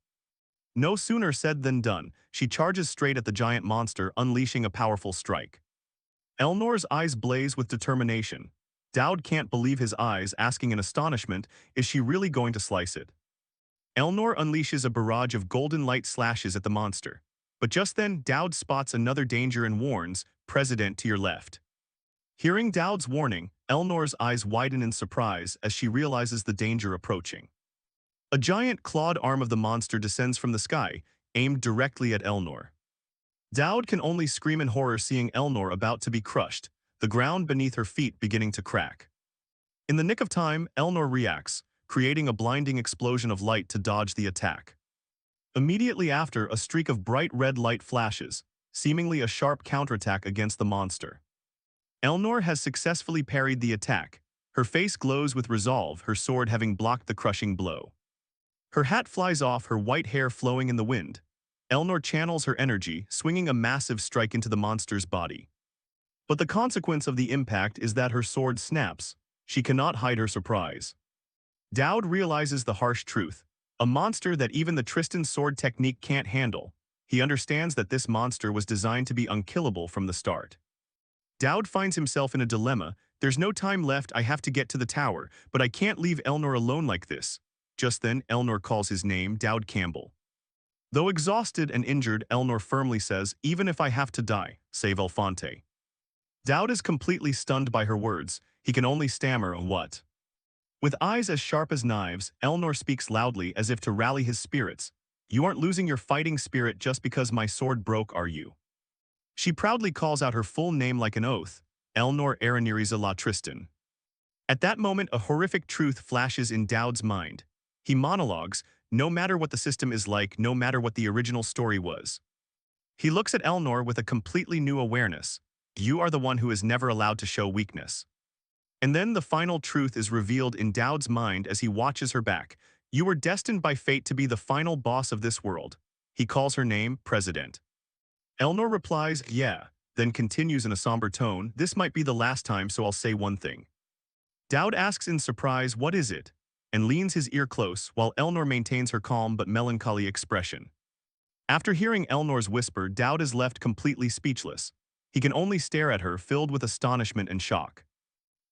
No sooner said than done. She charges straight at the giant monster, unleashing a powerful strike. Elnor's eyes blaze with determination. Dowd can't believe his eyes, asking in astonishment, "Is she really going to slice it?" Elnor unleashes a barrage of golden light slashes at the monster. But just then, Dowd spots another danger and warns, "President, to your left." Hearing Dowd's warning, Elnor's eyes widen in surprise as she realizes the danger approaching. A giant clawed arm of the monster descends from the sky, aimed directly at Elnor. Dowd can only scream in horror, seeing Elnor about to be crushed, the ground beneath her feet beginning to crack. In the nick of time, Elnor reacts, creating a blinding explosion of light to dodge the attack. Immediately after, a streak of bright red light flashes, seemingly a sharp counterattack against the monster. Elnor has successfully parried the attack. Her face glows with resolve, her sword having blocked the crushing blow. Her hat flies off, her white hair flowing in the wind. Elnor channels her energy, swinging a massive strike into the monster's body. But the consequence of the impact is that her sword snaps. She cannot hide her surprise. Dowd realizes the harsh truth, a monster that even the Tristan sword technique can't handle. He understands that this monster was designed to be unkillable from the start. Dowd finds himself in a dilemma. "There's no time left, I have to get to the tower, but I can't leave Elnor alone like this." Just then, Elnor calls his name, Dowd Campbell. Though exhausted and injured, Elnor firmly says, "Even if I have to die, save Alfonte." Dowd is completely stunned by her words. He can only stammer, "What?" With eyes as sharp as knives, Elnor speaks loudly as if to rally his spirits. "You aren't losing your fighting spirit just because my sword broke, are you?" She proudly calls out her full name like an oath, Elnor Araniriza La Tristan. At that moment, a horrific truth flashes in Dowd's mind. He monologues, "No matter what the system is like, no matter what the original story was." He looks at Elnor with a completely new awareness. "You are the one who is never allowed to show weakness." And then the final truth is revealed in Dowd's mind as he watches her back. "You were destined by fate to be the final boss of this world." He calls her name, President. Elnor replies, "Yeah," then continues in a somber tone, "This might be the last time, so I'll say one thing." Dowd asks in surprise, "What is it?" and leans his ear close, while Elnor maintains her calm but melancholy expression. After hearing Elnor's whisper, Dowd is left completely speechless. He can only stare at her, filled with astonishment and shock.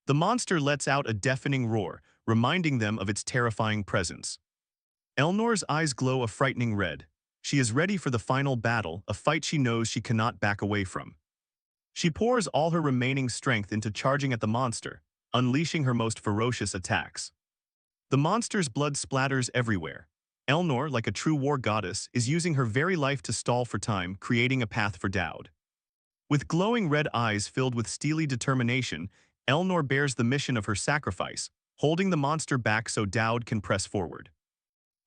The monster lets out a deafening roar, reminding them of its terrifying presence. Elnor's eyes glow a frightening red. She is ready for the final battle, a fight she knows she cannot back away from. She pours all her remaining strength into charging at the monster, unleashing her most ferocious attacks. The monster's blood splatters everywhere. Elnor, like a true war goddess, is using her very life to stall for time, creating a path for Dowd. With glowing red eyes filled with steely determination, Elnor bears the mission of her sacrifice, holding the monster back so Dowd can press forward.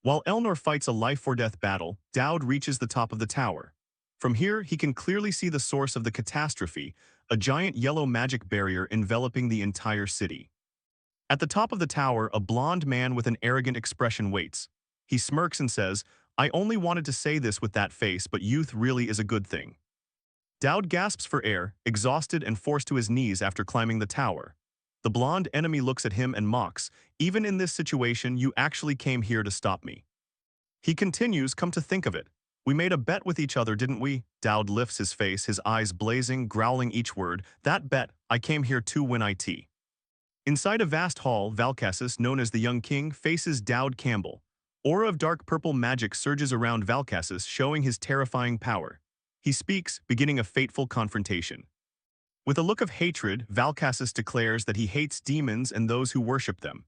While Elnor fights a life-or-death battle, Dowd reaches the top of the tower. From here, he can clearly see the source of the catastrophe, a giant yellow magic barrier enveloping the entire city. At the top of the tower, a blond man with an arrogant expression waits. He smirks and says, "I only wanted to say this with that face, but youth really is a good thing." Dowd gasps for air, exhausted and forced to his knees after climbing the tower. The blonde enemy looks at him and mocks, "Even in this situation, you actually came here to stop me." He continues, "Come to think of it, we made a bet with each other, didn't we?" Dowd lifts his face, his eyes blazing, growling each word. "That bet, I came here to win it." Inside a vast hall, Valkassus, known as the Young King, faces Dowd Campbell. Aura of dark purple magic surges around Valkassus, showing his terrifying power. He speaks, beginning a fateful confrontation. With a look of hatred, Valkassus declares that he hates demons and those who worship them.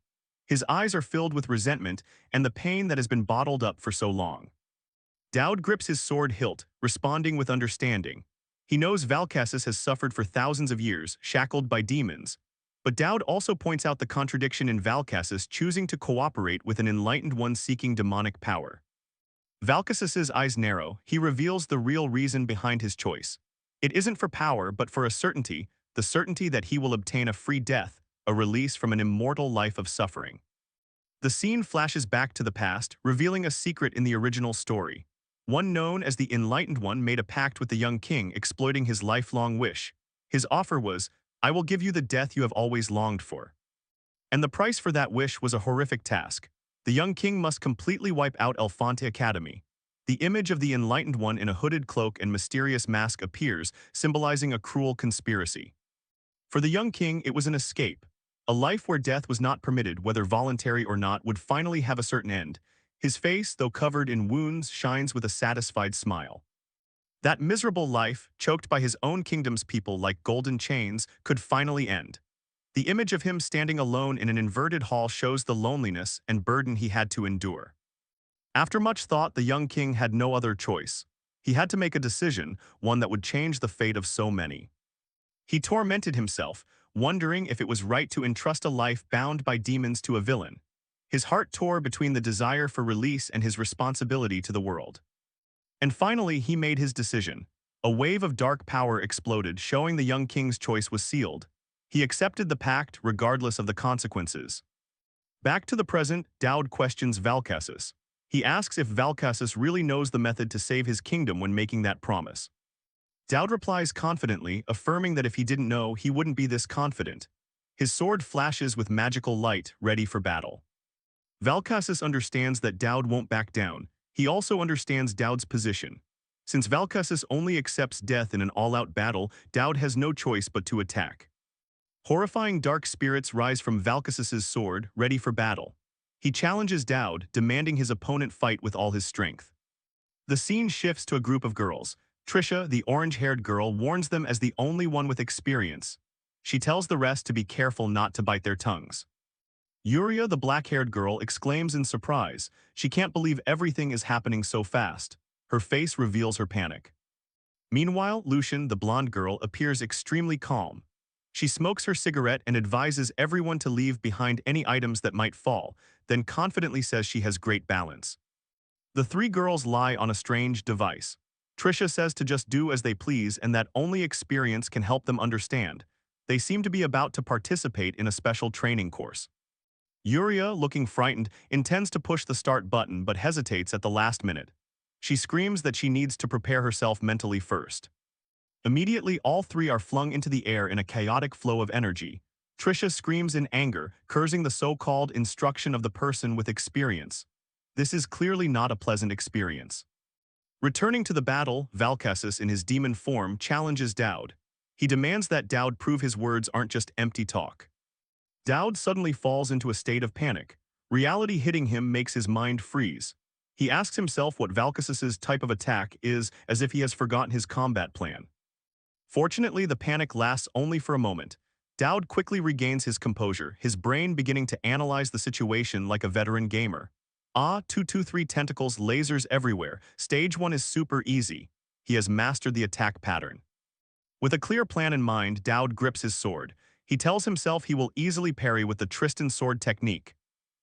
His eyes are filled with resentment and the pain that has been bottled up for so long. Dowd grips his sword hilt, responding with understanding. He knows Valkassus has suffered for thousands of years, shackled by demons. But Dowd also points out the contradiction in Valkassus choosing to cooperate with an enlightened one seeking demonic power. Valkassus's eyes narrow, he reveals the real reason behind his choice. It isn't for power, but for a certainty, the certainty that he will obtain a free death, a release from an immortal life of suffering. The scene flashes back to the past, revealing a secret in the original story. One known as the Enlightened One made a pact with the young king, exploiting his lifelong wish. His offer was, "I will give you the death you have always longed for." And the price for that wish was a horrific task. The young king must completely wipe out Elfonte Academy. The image of the Enlightened One in a hooded cloak and mysterious mask appears, symbolizing a cruel conspiracy. For the young king, it was an escape. A life where death was not permitted, whether voluntary or not, would finally have a certain end. His face, though covered in wounds, shines with a satisfied smile. That miserable life, choked by his own kingdom's people like golden chains, could finally end. The image of him standing alone in an inverted hall shows the loneliness and burden he had to endure. After much thought, the young king had no other choice. He had to make a decision, one that would change the fate of so many. He tormented himself, wondering if it was right to entrust a life bound by demons to a villain. His heart tore between the desire for release and his responsibility to the world. And finally, he made his decision. A wave of dark power exploded, showing the young king's choice was sealed. He accepted the pact, regardless of the consequences. Back to the present, Dowd questions Valkassus. He asks if Valkassus really knows the method to save his kingdom when making that promise. Dowd replies confidently, affirming that if he didn't know, he wouldn't be this confident. His sword flashes with magical light, ready for battle. Valkassus understands that Dowd won't back down. He also understands Dowd's position. Since Valkassus only accepts death in an all-out battle, Dowd has no choice but to attack. Horrifying dark spirits rise from Valkassus's sword, ready for battle. He challenges Dowd, demanding his opponent fight with all his strength. The scene shifts to a group of girls. Trisha, the orange-haired girl, warns them as the only one with experience. She tells the rest to be careful not to bite their tongues. Yuria, the black-haired girl, exclaims in surprise. She can't believe everything is happening so fast. Her face reveals her panic. Meanwhile, Lucian, the blonde girl, appears extremely calm. She smokes her cigarette and advises everyone to leave behind any items that might fall, then confidently says she has great balance. The three girls lie on a strange device. Trisha says to just do as they please and that only experience can help them understand. They seem to be about to participate in a special training course. Yuria, looking frightened, intends to push the start button but hesitates at the last minute. She screams that she needs to prepare herself mentally first. Immediately, all three are flung into the air in a chaotic flow of energy. Trisha screams in anger, cursing the so-called instruction of the person with experience. This is clearly not a pleasant experience. Returning to the battle, Valkassus in his demon form challenges Dowd. He demands that Dowd prove his words aren't just empty talk. Dowd suddenly falls into a state of panic. Reality hitting him makes his mind freeze. He asks himself what Valkassus's type of attack is, as if he has forgotten his combat plan. Fortunately, the panic lasts only for a moment. Dowd quickly regains his composure, his brain beginning to analyze the situation like a veteran gamer. 223 tentacles, lasers everywhere. Stage 1 is super easy. He has mastered the attack pattern. With a clear plan in mind, Dowd grips his sword. He tells himself he will easily parry with the Tristan sword technique.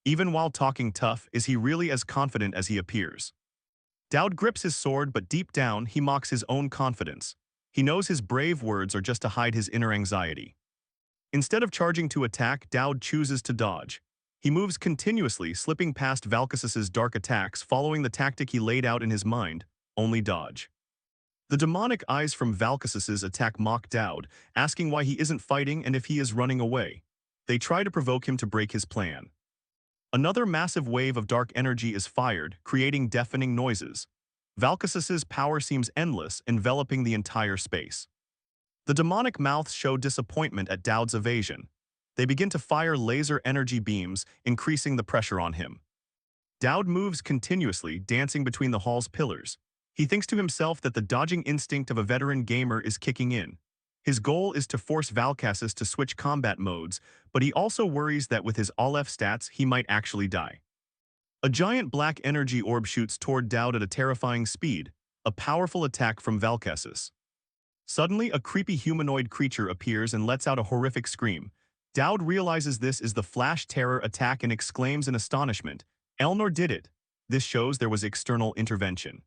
Even while talking tough, is he really as confident as he appears? Dowd grips his sword, but deep down, he mocks his own confidence. He knows his brave words are just to hide his inner anxiety. Instead of charging to attack, Dowd chooses to dodge. He moves continuously, slipping past Valkassus's dark attacks, following the tactic he laid out in his mind: only dodge. The demonic eyes from Valkassus's attack mock Dowd, asking why he isn't fighting and if he is running away. They try to provoke him to break his plan. Another massive wave of dark energy is fired, creating deafening noises. Valkassus's power seems endless, enveloping the entire space. The demonic mouths show disappointment at Dowd's evasion. They begin to fire laser energy beams, increasing the pressure on him. Dowd moves continuously, dancing between the hall's pillars. He thinks to himself that the dodging instinct of a veteran gamer is kicking in. His goal is to force Valkassus to switch combat modes, but he also worries that with his Aleph stats, he might actually die. A giant black energy orb shoots toward Dowd at a terrifying speed, a powerful attack from Valkassus. Suddenly, a creepy humanoid creature appears and lets out a horrific scream. Dowd realizes this is the Flash Terror attack and exclaims in astonishment, "Elnor did it." This shows there was external intervention.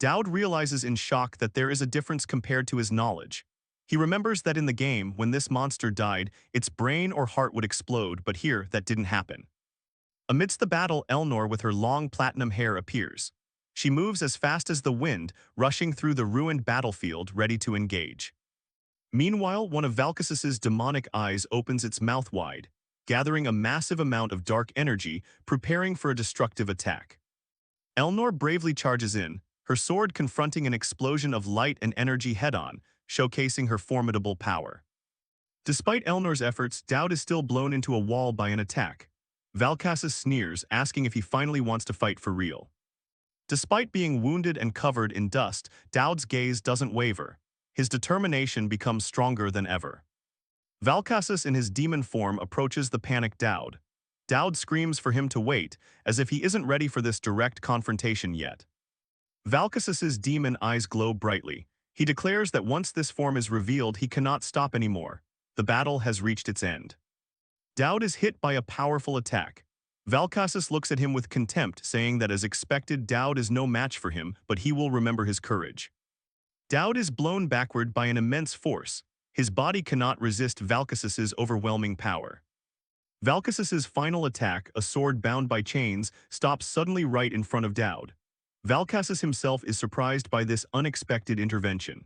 Dowd realizes in shock that there is a difference compared to his knowledge. He remembers that in the game, when this monster died, its brain or heart would explode, but here, that didn't happen. Amidst the battle, Elnor with her long platinum hair appears. She moves as fast as the wind, rushing through the ruined battlefield, ready to engage. Meanwhile, one of Valkassus's demonic eyes opens its mouth wide, gathering a massive amount of dark energy, preparing for a destructive attack. Elnor bravely charges in, her sword confronting an explosion of light and energy head-on, showcasing her formidable power. Despite Elnor's efforts, Dowd is still blown into a wall by an attack. Valkassus sneers, asking if he finally wants to fight for real. Despite being wounded and covered in dust, Dowd's gaze doesn't waver. His determination becomes stronger than ever. Valkassus in his demon form approaches the panicked Dowd. Dowd screams for him to wait, as if he isn't ready for this direct confrontation yet. Valkassus's demon eyes glow brightly. He declares that once this form is revealed, he cannot stop anymore. The battle has reached its end. Dowd is hit by a powerful attack. Valkassus looks at him with contempt, saying that as expected, Dowd is no match for him, but he will remember his courage. Dowd is blown backward by an immense force. His body cannot resist Valkassus's overwhelming power. Valkassus's final attack, a sword bound by chains, stops suddenly right in front of Dowd. Valkassus himself is surprised by this unexpected intervention.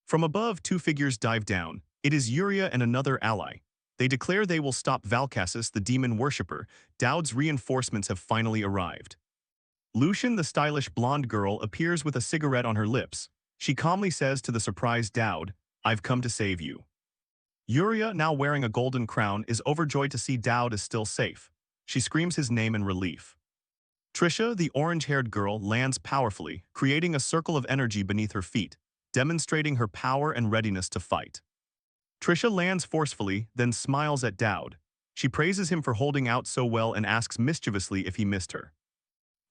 From above, two figures dive down. It is Yuria and another ally. They declare they will stop Valkassus, the demon worshipper. Dowd's reinforcements have finally arrived. Lucian, the stylish blonde girl, appears with a cigarette on her lips. She calmly says to the surprised Dowd, "I've come to save you." Yuria, now wearing a golden crown, is overjoyed to see Dowd is still safe. She screams his name in relief. Trisha, the orange-haired girl, lands powerfully, creating a circle of energy beneath her feet, demonstrating her power and readiness to fight. Trisha lands forcefully, then smiles at Dowd. She praises him for holding out so well and asks mischievously if he missed her.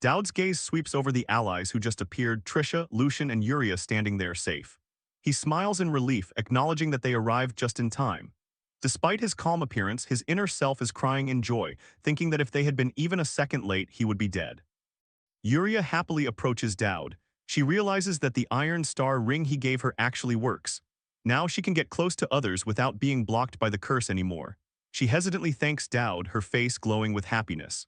Dowd's gaze sweeps over the allies who just appeared, Trisha, Lucian, and Yuria standing there safe. He smiles in relief, acknowledging that they arrived just in time. Despite his calm appearance, his inner self is crying in joy, thinking that if they had been even a second late, he would be dead. Yuria happily approaches Dowd. She realizes that the Iron Star ring he gave her actually works. Now she can get close to others without being blocked by the curse anymore. She hesitantly thanks Dowd, her face glowing with happiness.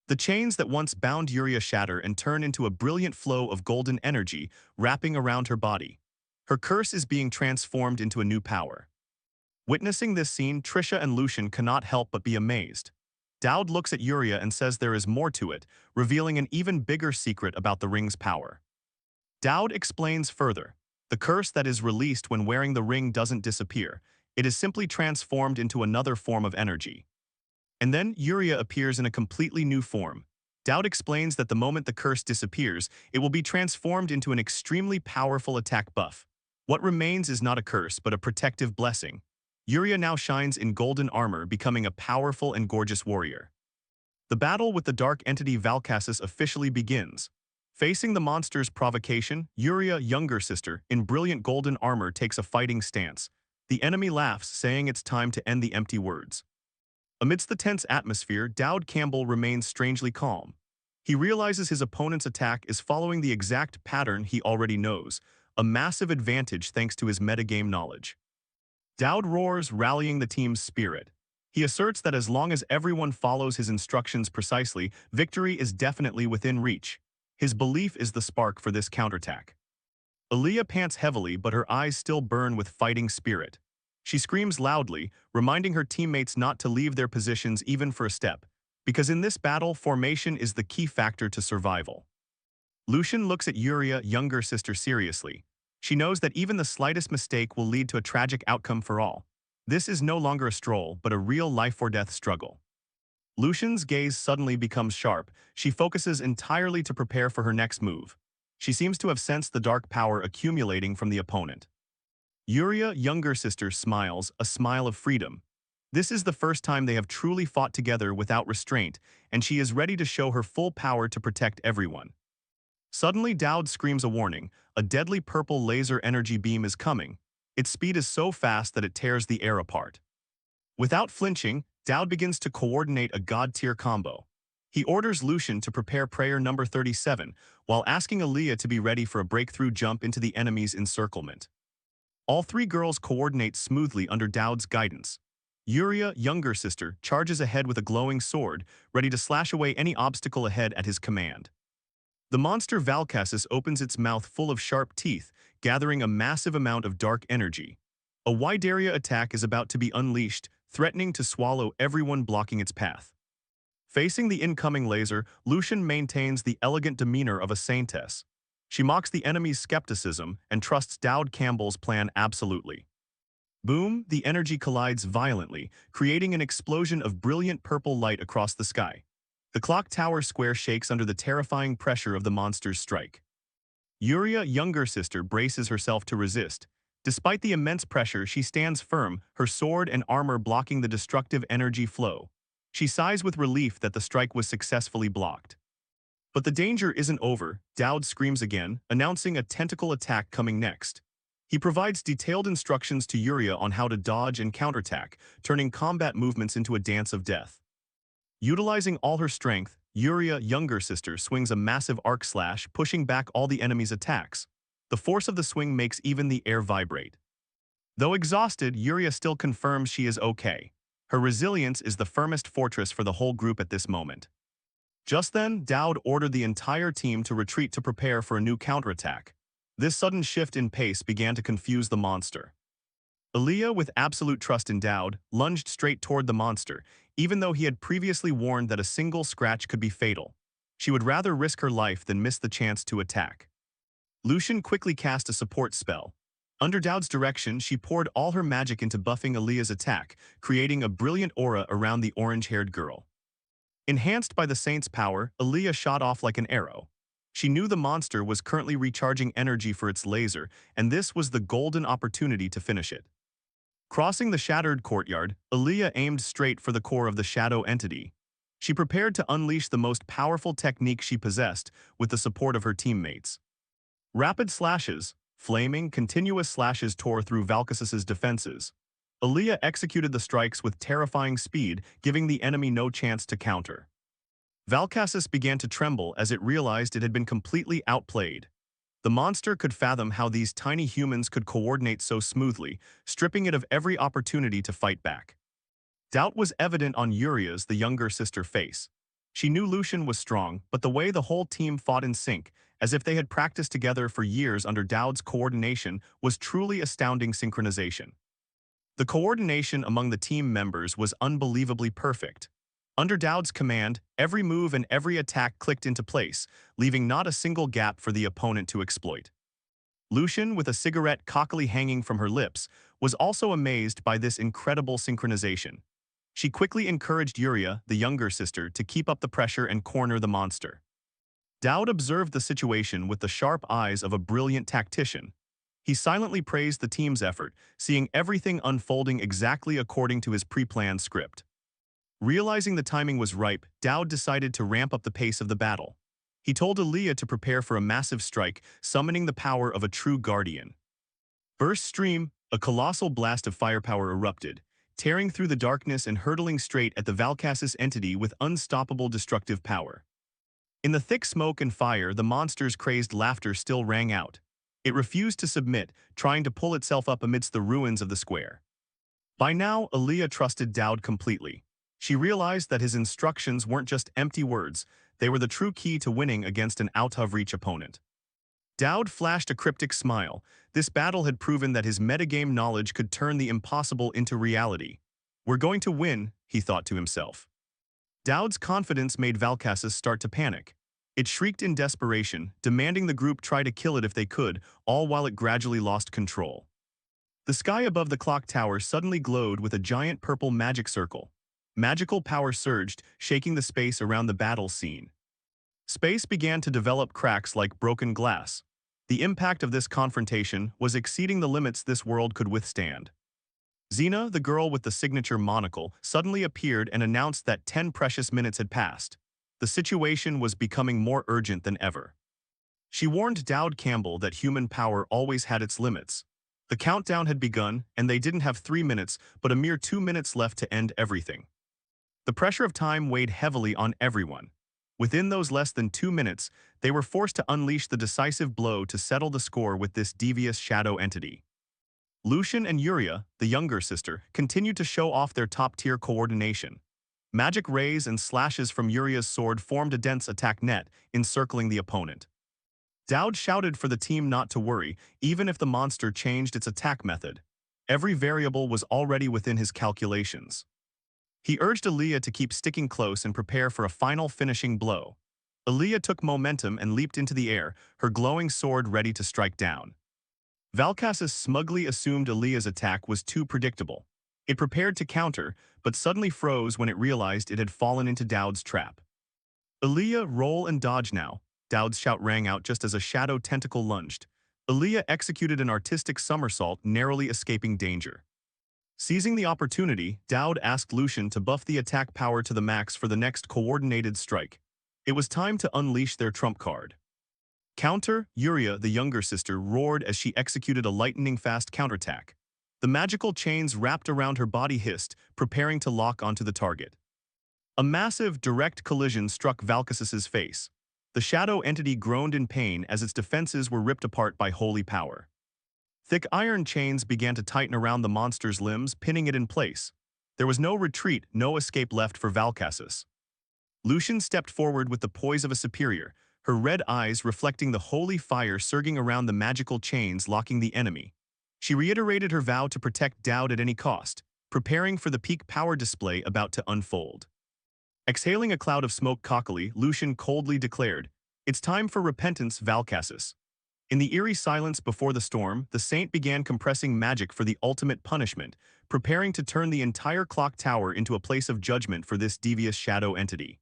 The chains that once bound Yuria shatter and turn into a brilliant flow of golden energy, wrapping around her body. Her curse is being transformed into a new power. Witnessing this scene, Trisha and Lucian cannot help but be amazed. Dowd looks at Yuria and says there is more to it, revealing an even bigger secret about the ring's power. Dowd explains further. The curse that is released when wearing the ring doesn't disappear. It is simply transformed into another form of energy. And then Yuria appears in a completely new form. Dowd explains that the moment the curse disappears, it will be transformed into an extremely powerful attack buff. What remains is not a curse, but a protective blessing. Yuria now shines in golden armor, becoming a powerful and gorgeous warrior. The battle with the dark entity Valkassus officially begins. Facing the monster's provocation, Yuria, younger sister, in brilliant golden armor takes a fighting stance. The enemy laughs, saying it's time to end the empty words. Amidst the tense atmosphere, Dowd Campbell remains strangely calm. He realizes his opponent's attack is following the exact pattern he already knows, a massive advantage thanks to his metagame knowledge. Dowd roars, rallying the team's spirit. He asserts that as long as everyone follows his instructions precisely, victory is definitely within reach. His belief is the spark for this counterattack. Aaliyah pants heavily, but her eyes still burn with fighting spirit. She screams loudly, reminding her teammates not to leave their positions even for a step, because in this battle, formation is the key factor to survival. Lucian looks at Yuria, younger sister, seriously. She knows that even the slightest mistake will lead to a tragic outcome for all. This is no longer a stroll, but a real life-or-death struggle. Lucian's gaze suddenly becomes sharp. She focuses entirely to prepare for her next move. She seems to have sensed the dark power accumulating from the opponent. Yuria, younger sister, smiles, a smile of freedom. This is the first time they have truly fought together without restraint, and she is ready to show her full power to protect everyone. Suddenly, Dowd screams a warning. A deadly purple laser energy beam is coming. Its speed is so fast that it tears the air apart. Without flinching, Dowd begins to coordinate a god-tier combo. He orders Lucian to prepare prayer number 37, while asking Aaliyah to be ready for a breakthrough jump into the enemy's encirclement. All three girls coordinate smoothly under Dowd's guidance. Yuria, younger sister, charges ahead with a glowing sword, ready to slash away any obstacle ahead at his command. The monster Valkassus opens its mouth full of sharp teeth, gathering a massive amount of dark energy. A wide area attack is about to be unleashed, threatening to swallow everyone blocking its path. Facing the incoming laser, Lucian maintains the elegant demeanor of a saintess. She mocks the enemy's skepticism and trusts Dowd Campbell's plan absolutely. Boom, the energy collides violently, creating an explosion of brilliant purple light across the sky. The clock tower square shakes under the terrifying pressure of the monster's strike. Yuria, younger sister, braces herself to resist. Despite the immense pressure, she stands firm, her sword and armor blocking the destructive energy flow. She sighs with relief that the strike was successfully blocked. But the danger isn't over. Dowd screams again, announcing a tentacle attack coming next. He provides detailed instructions to Yuria on how to dodge and counterattack, turning combat movements into a dance of death. Utilizing all her strength, Yuria, younger sister, swings a massive arc slash, pushing back all the enemy's attacks. The force of the swing makes even the air vibrate. Though exhausted, Yuria still confirms she is okay. Her resilience is the firmest fortress for the whole group at this moment. Just then, Dowd ordered the entire team to retreat to prepare for a new counterattack. This sudden shift in pace began to confuse the monster. Aaliyah, with absolute trust in Dowd, lunged straight toward the monster, even though he had previously warned that a single scratch could be fatal. She would rather risk her life than miss the chance to attack. Lucian quickly cast a support spell. Under Dowd's direction, she poured all her magic into buffing Aaliyah's attack, creating a brilliant aura around the orange-haired girl. Enhanced by the saint's power, Aaliyah shot off like an arrow. She knew the monster was currently recharging energy for its laser, and this was the golden opportunity to finish it. Crossing the shattered courtyard, Aaliyah aimed straight for the core of the shadow entity. She prepared to unleash the most powerful technique she possessed with the support of her teammates. Rapid slashes, flaming, continuous slashes tore through Valkassus's defenses. Aaliyah executed the strikes with terrifying speed, giving the enemy no chance to counter. Valkassus began to tremble as it realized it had been completely outplayed. The monster could fathom how these tiny humans could coordinate so smoothly, stripping it of every opportunity to fight back. Doubt was evident on Yuria's, the younger sister, face. She knew Lucian was strong, but the way the whole team fought in sync, as if they had practiced together for years under Dowd's coordination, was truly astounding synchronization. The coordination among the team members was unbelievably perfect. Under Dowd's command, every move and every attack clicked into place, leaving not a single gap for the opponent to exploit. Lucian, with a cigarette cockily hanging from her lips, was also amazed by this incredible synchronization. She quickly encouraged Yuria, the younger sister, to keep up the pressure and corner the monster. Dowd observed the situation with the sharp eyes of a brilliant tactician. He silently praised the team's effort, seeing everything unfolding exactly according to his pre-planned script. Realizing the timing was ripe, Dowd decided to ramp up the pace of the battle. He told Aaliyah to prepare for a massive strike, summoning the power of a true guardian. Burst stream, a colossal blast of firepower erupted, tearing through the darkness and hurtling straight at the Valkassis entity with unstoppable destructive power. In the thick smoke and fire, the monster's crazed laughter still rang out. It refused to submit, trying to pull itself up amidst the ruins of the square. By now, Aaliyah trusted Dowd completely. She realized that his instructions weren't just empty words, they were the true key to winning against an out-of-reach opponent. Dowd flashed a cryptic smile. This battle had proven that his metagame knowledge could turn the impossible into reality. We're going to win, he thought to himself. Dowd's confidence made Valkassis start to panic. It shrieked in desperation, demanding the group try to kill it if they could, all while it gradually lost control. The sky above the clock tower suddenly glowed with a giant purple magic circle. Magical power surged, shaking the space around the battle scene. Space began to develop cracks like broken glass. The impact of this confrontation was exceeding the limits this world could withstand. Xena, the girl with the signature monocle, suddenly appeared and announced that 10 precious minutes had passed. The situation was becoming more urgent than ever. She warned Dowd Campbell that human power always had its limits. The countdown had begun, and they didn't have 3 minutes, but a mere 2 minutes left to end everything. The pressure of time weighed heavily on everyone. Within those less than 2 minutes, they were forced to unleash the decisive blow to settle the score with this devious shadow entity. Lucian and Yuria, the younger sister, continued to show off their top-tier coordination. Magic rays and slashes from Yuria's sword formed a dense attack net, encircling the opponent. Dowd shouted for the team not to worry, even if the monster changed its attack method. Every variable was already within his calculations. He urged Aaliyah to keep sticking close and prepare for a final finishing blow. Aaliyah took momentum and leaped into the air, her glowing sword ready to strike down. Valkassis smugly assumed Aaliyah's attack was too predictable. It prepared to counter, but suddenly froze when it realized it had fallen into Dowd's trap. Aaliyah, roll and dodge now, Dowd's shout rang out just as a shadow tentacle lunged. Aaliyah executed an artistic somersault, narrowly escaping danger. Seizing the opportunity, Dowd asked Lucian to buff the attack power to the max for the next coordinated strike. It was time to unleash their trump card. Counter, Yuria, the younger sister, roared as she executed a lightning-fast counterattack. The magical chains wrapped around her body hissed, preparing to lock onto the target. A massive, direct collision struck Valkassis's face. The shadow entity groaned in pain as its defenses were ripped apart by holy power. Thick iron chains began to tighten around the monster's limbs, pinning it in place. There was no retreat, no escape left for Valkassis. Lucian stepped forward with the poise of a superior, her red eyes reflecting the holy fire surging around the magical chains locking the enemy. She reiterated her vow to protect Dowd at any cost, preparing for the peak power display about to unfold. Exhaling a cloud of smoke cockily, Lucian coldly declared, "It's time for repentance, Valkassis." In the eerie silence before the storm, the saint began compressing magic for the ultimate punishment, preparing to turn the entire clock tower into a place of judgment for this devious shadow entity.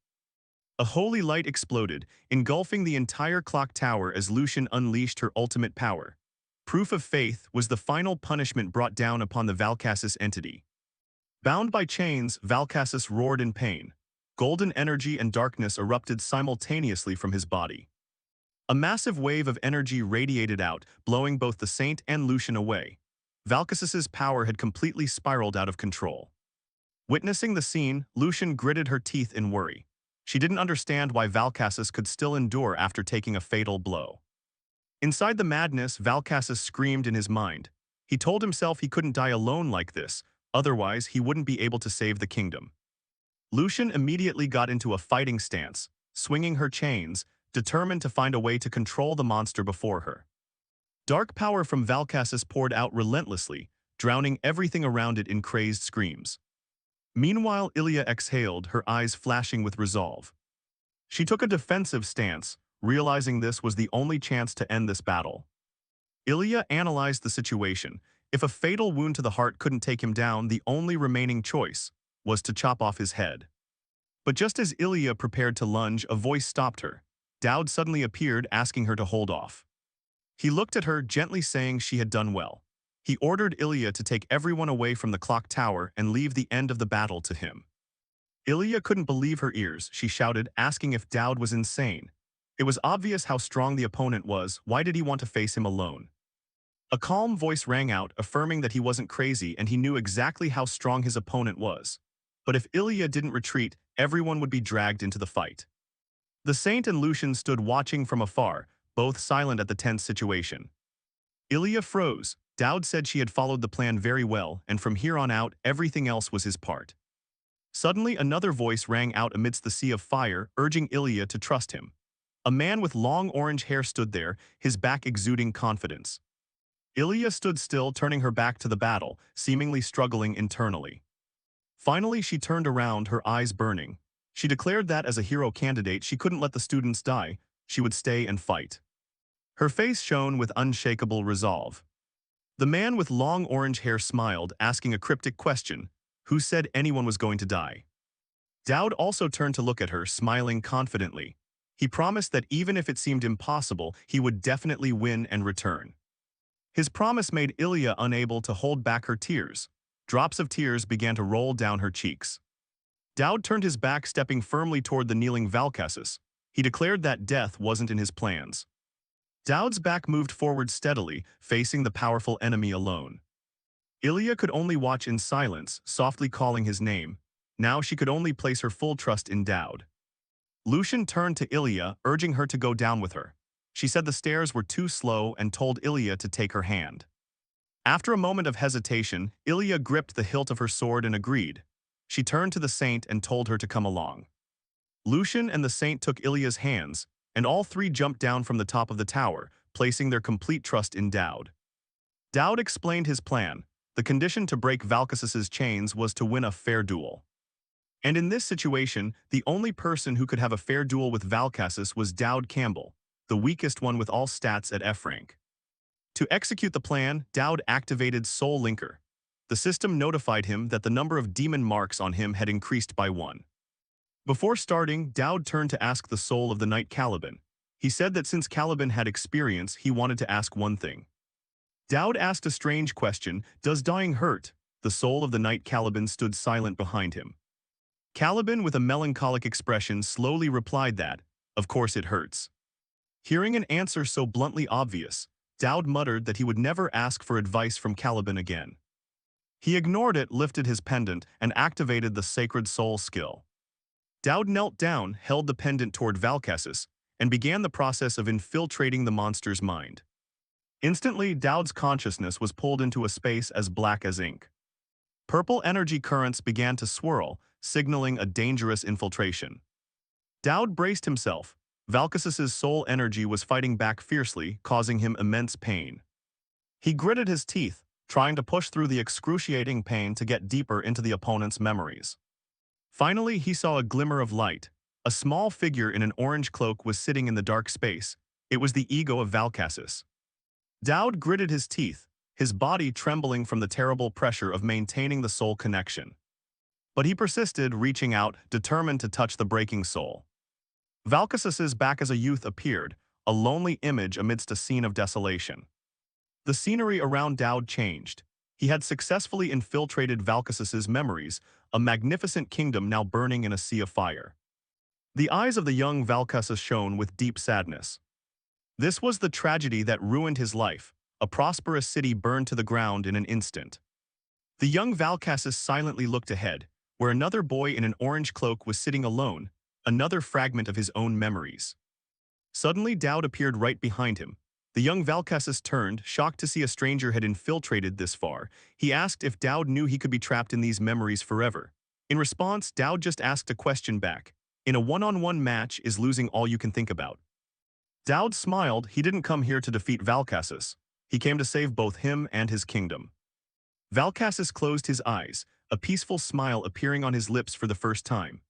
A holy light exploded, engulfing the entire clock tower as Lucian unleashed her ultimate power. Proof of faith was the final punishment brought down upon the Valkassis entity. Bound by chains, Valkassis roared in pain. Golden energy and darkness erupted simultaneously from his body. A massive wave of energy radiated out, blowing both the saint and Lucian away. Valkassis's power had completely spiraled out of control. Witnessing the scene, Lucian gritted her teeth in worry. She didn't understand why Valkassis could still endure after taking a fatal blow. Inside the madness, Valkassis screamed in his mind. He told himself he couldn't die alone like this, otherwise he wouldn't be able to save the kingdom. Lucian immediately got into a fighting stance, swinging her chains, determined to find a way to control the monster before her. Dark power from Valkassis poured out relentlessly, drowning everything around it in crazed screams. Meanwhile, Ilya exhaled, her eyes flashing with resolve. She took a defensive stance, realizing this was the only chance to end this battle. Ilya analyzed the situation. If a fatal wound to the heart couldn't take him down, the only remaining choice was to chop off his head. But just as Ilya prepared to lunge, a voice stopped her. Dowd suddenly appeared, asking her to hold off. He looked at her, gently saying she had done well. He ordered Ilya to take everyone away from the clock tower and leave the end of the battle to him. Ilya couldn't believe her ears. She shouted, asking if Dowd was insane. It was obvious how strong the opponent was. Why did he want to face him alone? A calm voice rang out, affirming that he wasn't crazy and he knew exactly how strong his opponent was. But if Ilya didn't retreat, everyone would be dragged into the fight. The Saint and Lucian stood watching from afar, both silent at the tense situation. Ilya froze. Dowd said she had followed the plan very well, and from here on out, everything else was his part. Suddenly, another voice rang out amidst the sea of fire, urging Ilya to trust him. A man with long orange hair stood there, his back exuding confidence. Ilya stood still, turning her back to the battle, seemingly struggling internally. Finally, she turned around, her eyes burning. She declared that as a hero candidate, she couldn't let the students die. She would stay and fight. Her face shone with unshakable resolve. The man with long orange hair smiled, asking a cryptic question. Who said anyone was going to die? Dowd also turned to look at her, smiling confidently. He promised that even if it seemed impossible, he would definitely win and return. His promise made Ilya unable to hold back her tears. Drops of tears began to roll down her cheeks. Dowd turned his back, stepping firmly toward the kneeling Valkassus. He declared that death wasn't in his plans. Dowd's back moved forward steadily, facing the powerful enemy alone. Ilya could only watch in silence, softly calling his name. Now she could only place her full trust in Dowd. Lucian turned to Ilya, urging her to go down with her. She said the stairs were too slow and told Ilya to take her hand. After a moment of hesitation, Ilya gripped the hilt of her sword and agreed. She turned to the Saint and told her to come along. Lucian and the Saint took Ilya's hands, and all three jumped down from the top of the tower, placing their complete trust in Dowd. Dowd explained his plan. The condition to break Valkassus's chains was to win a fair duel. And in this situation, the only person who could have a fair duel with Valkassus was Dowd Campbell, the weakest one with all stats at F rank. To execute the plan, Dowd activated Soul Linker. The system notified him that the number of demon marks on him had increased by 1. Before starting, Dowd turned to ask the soul of the knight Caliban. He said that since Caliban had experience, he wanted to ask one thing. Dowd asked a strange question, does dying hurt? The soul of the knight Caliban stood silent behind him. Caliban, with a melancholic expression, slowly replied that, of course it hurts. Hearing an answer so bluntly obvious, Dowd muttered that he would never ask for advice from Caliban again. He ignored it, lifted his pendant, and activated the sacred soul skill. Dowd knelt down, held the pendant toward Valkassus, and began the process of infiltrating the monster's mind. Instantly, Dowd's consciousness was pulled into a space as black as ink. Purple energy currents began to swirl, signaling a dangerous infiltration. Dowd braced himself. Valkassus's soul energy was fighting back fiercely, causing him immense pain. He gritted his teeth, trying to push through the excruciating pain to get deeper into the opponent's memories. Finally, he saw a glimmer of light. A small figure in an orange cloak was sitting in the dark space. It was the ego of Valkassus. Dowd gritted his teeth, his body trembling from the terrible pressure of maintaining the soul connection. But he persisted, reaching out, determined to touch the breaking soul. Valkassus's back as a youth appeared, a lonely image amidst a scene of desolation. The scenery around Dowd changed. He had successfully infiltrated Valkassus's memories, a magnificent kingdom now burning in a sea of fire. The eyes of the young Valkassus shone with deep sadness. This was the tragedy that ruined his life. A prosperous city burned to the ground in an instant. The young Valkassus silently looked ahead, where another boy in an orange cloak was sitting alone, another fragment of his own memories. Suddenly, Dowd appeared right behind him. The young Valkassus turned, shocked to see a stranger had infiltrated this far. He asked if Dowd knew he could be trapped in these memories forever. In response, Dowd just asked a question back. In a one-on-one match, is losing all you can think about? Dowd smiled. He didn't come here to defeat Valkassus. He came to save both him and his kingdom. Valkassus closed his eyes, a peaceful smile appearing on his lips for the first time.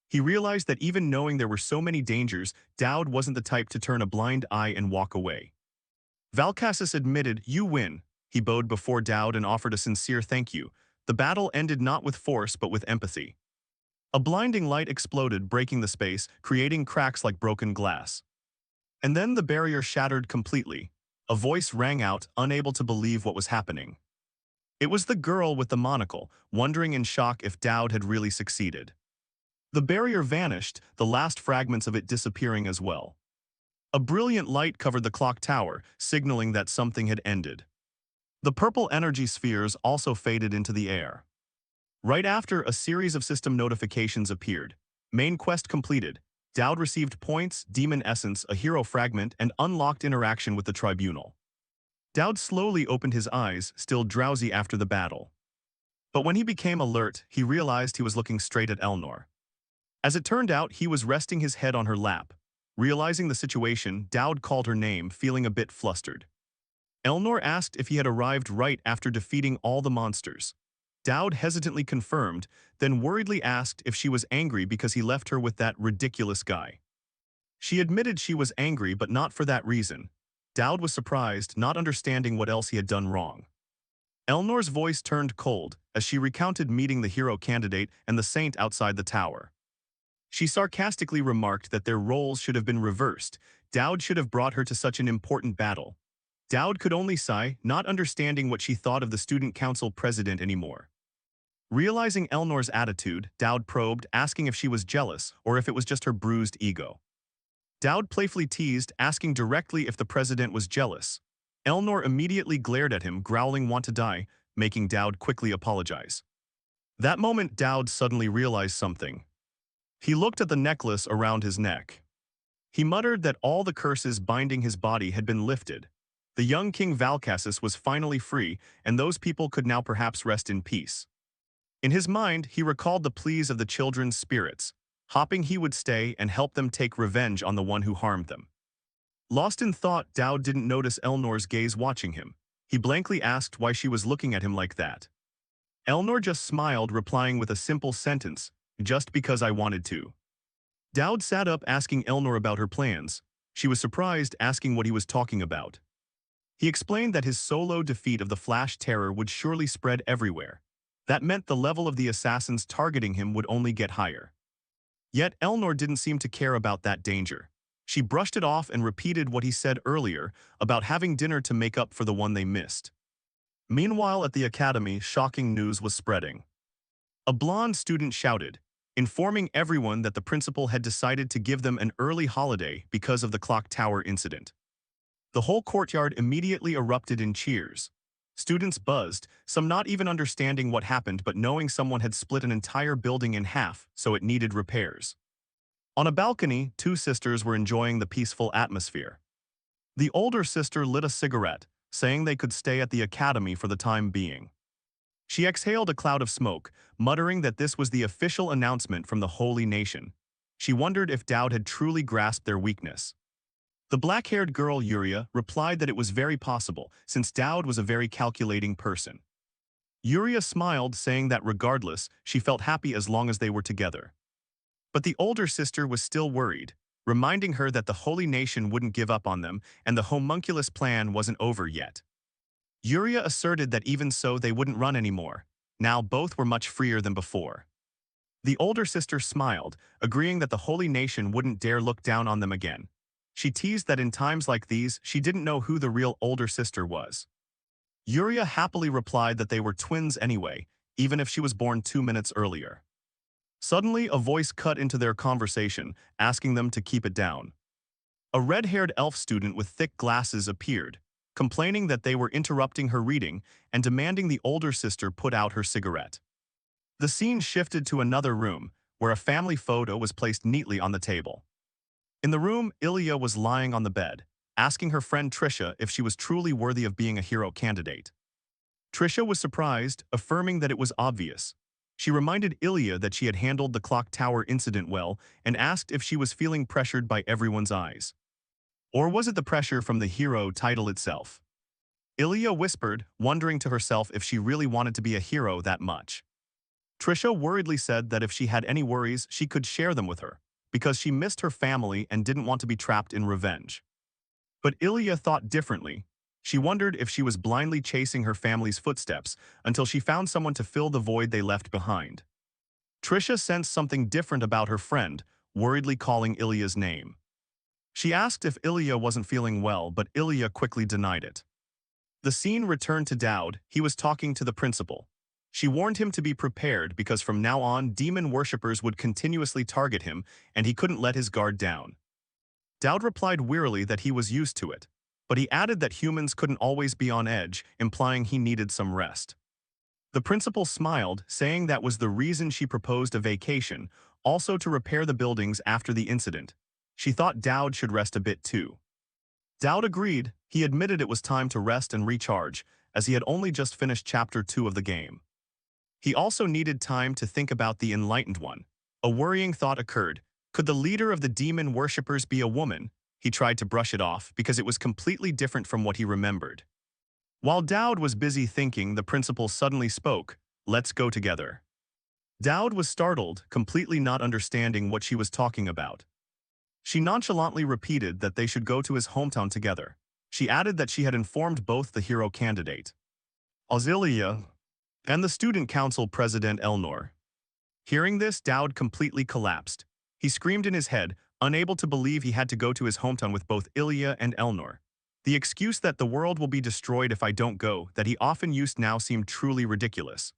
He realized that even knowing there were so many dangers, Dowd wasn't the type to turn a blind eye and walk away. Valkassus admitted, "You win." He bowed before Dowd and offered a sincere thank you. The battle ended not with force but with empathy. A blinding light exploded, breaking the space, creating cracks like broken glass. And then the barrier shattered completely. A voice rang out, unable to believe what was happening. It was the girl with the monocle, wondering in shock if Dowd had really succeeded. The barrier vanished, the last fragments of it disappearing as well. A brilliant light covered the clock tower, signaling that something had ended. The purple energy spheres also faded into the air. Right after, a series of system notifications appeared. Main quest completed. Dowd received points, demon essence, a hero fragment, and unlocked interaction with the tribunal. Dowd slowly opened his eyes, still drowsy after the battle. But when he became alert, he realized he was looking straight at Elnor. As it turned out, he was resting his head on her lap. Realizing the situation, Dowd called her name, feeling a bit flustered. Elnor asked if he had arrived right after defeating all the monsters. Dowd hesitantly confirmed, then worriedly asked if she was angry because he left her with that ridiculous guy. She admitted she was angry, but not for that reason. Dowd was surprised, not understanding what else he had done wrong. Elnor's voice turned cold as she recounted meeting the hero candidate and the saint outside the tower. She sarcastically remarked that their roles should have been reversed. Dowd should have brought her to such an important battle. Dowd could only sigh, not understanding what she thought of the student council president anymore. Realizing Elnor's attitude, Dowd probed, asking if she was jealous or if it was just her bruised ego. Dowd playfully teased, asking directly if the president was jealous. Elnor immediately glared at him, growling want to die, making Dowd quickly apologize. That moment, Dowd suddenly realized something. He looked at the necklace around his neck. He muttered that all the curses binding his body had been lifted. The young King Valcassus was finally free, and those people could now perhaps rest in peace. In his mind, he recalled the pleas of the children's spirits, hoping he would stay and help them take revenge on the one who harmed them. Lost in thought, Dowd didn't notice Elnor's gaze watching him. He blankly asked why she was looking at him like that. Elnor just smiled, replying with a simple sentence, "Just because I wanted to." Dowd sat up, asking Elnor about her plans. She was surprised, asking what he was talking about. He explained that his solo defeat of the Flash Terror would surely spread everywhere. That meant the level of the assassins targeting him would only get higher. Yet Elnor didn't seem to care about that danger. She brushed it off and repeated what he said earlier about having dinner to make up for the one they missed. Meanwhile, at the academy, shocking news was spreading. A blonde student shouted, informing everyone that the principal had decided to give them an early holiday because of the clock tower incident. The whole courtyard immediately erupted in cheers. Students buzzed, some not even understanding what happened but knowing someone had split an entire building in half, so it needed repairs. On a balcony, two sisters were enjoying the peaceful atmosphere. The older sister lit a cigarette, saying they could stay at the academy for the time being. She exhaled a cloud of smoke, muttering that this was the official announcement from the Holy Nation. She wondered if Dowd had truly grasped their weakness. The black-haired girl, Yuria, replied that it was very possible, since Dowd was a very calculating person. Yuria smiled, saying that regardless, she felt happy as long as they were together. But the older sister was still worried, reminding her that the Holy Nation wouldn't give up on them and the homunculus plan wasn't over yet. Yuria asserted that even so they wouldn't run anymore. Now both were much freer than before. The older sister smiled, agreeing that the Holy Nation wouldn't dare look down on them again. She teased that in times like these, she didn't know who the real older sister was. Yuria happily replied that they were twins anyway, even if she was born 2 minutes earlier. Suddenly, a voice cut into their conversation, asking them to keep it down. A red-haired elf student with thick glasses appeared, complaining that they were interrupting her reading and demanding the older sister put out her cigarette. The scene shifted to another room, where a family photo was placed neatly on the table. In the room, Ilya was lying on the bed, asking her friend Trisha if she was truly worthy of being a hero candidate. Trisha was surprised, affirming that it was obvious. She reminded Ilya that she had handled the clock tower incident well and asked if she was feeling pressured by everyone's eyes. Or was it the pressure from the hero title itself? Ilya whispered, wondering to herself if she really wanted to be a hero that much. Trisha worriedly said that if she had any worries, she could share them with her, because she missed her family and didn't want to be trapped in revenge. But Ilya thought differently. She wondered if she was blindly chasing her family's footsteps until she found someone to fill the void they left behind. Trisha sensed something different about her friend, worriedly calling Ilya's name. She asked if Ilya wasn't feeling well, but Ilya quickly denied it. The scene returned to Dowd. He was talking to the principal. She warned him to be prepared because from now on, demon worshippers would continuously target him, and he couldn't let his guard down. Dowd replied wearily that he was used to it, but he added that humans couldn't always be on edge, implying he needed some rest. The principal smiled, saying that was the reason she proposed a vacation, also to repair the buildings after the incident. She thought Dowd should rest a bit too. Dowd agreed. He admitted it was time to rest and recharge, as he had only just finished Chapter 2 of the game. He also needed time to think about the Enlightened One. A worrying thought occurred. Could the leader of the demon worshippers be a woman? He tried to brush it off because it was completely different from what he remembered. While Dowd was busy thinking, the principal suddenly spoke, "Let's go together." Dowd was startled, completely not understanding what she was talking about. She nonchalantly repeated that they should go to his hometown together. She added that she had informed both the hero candidate, Auxilia, and the student council president Elnor. Hearing this, Dowd completely collapsed. He screamed in his head, unable to believe he had to go to his hometown with both Ilya and Elnor. The excuse that the world will be destroyed if I don't go, that he often used now seemed truly ridiculous.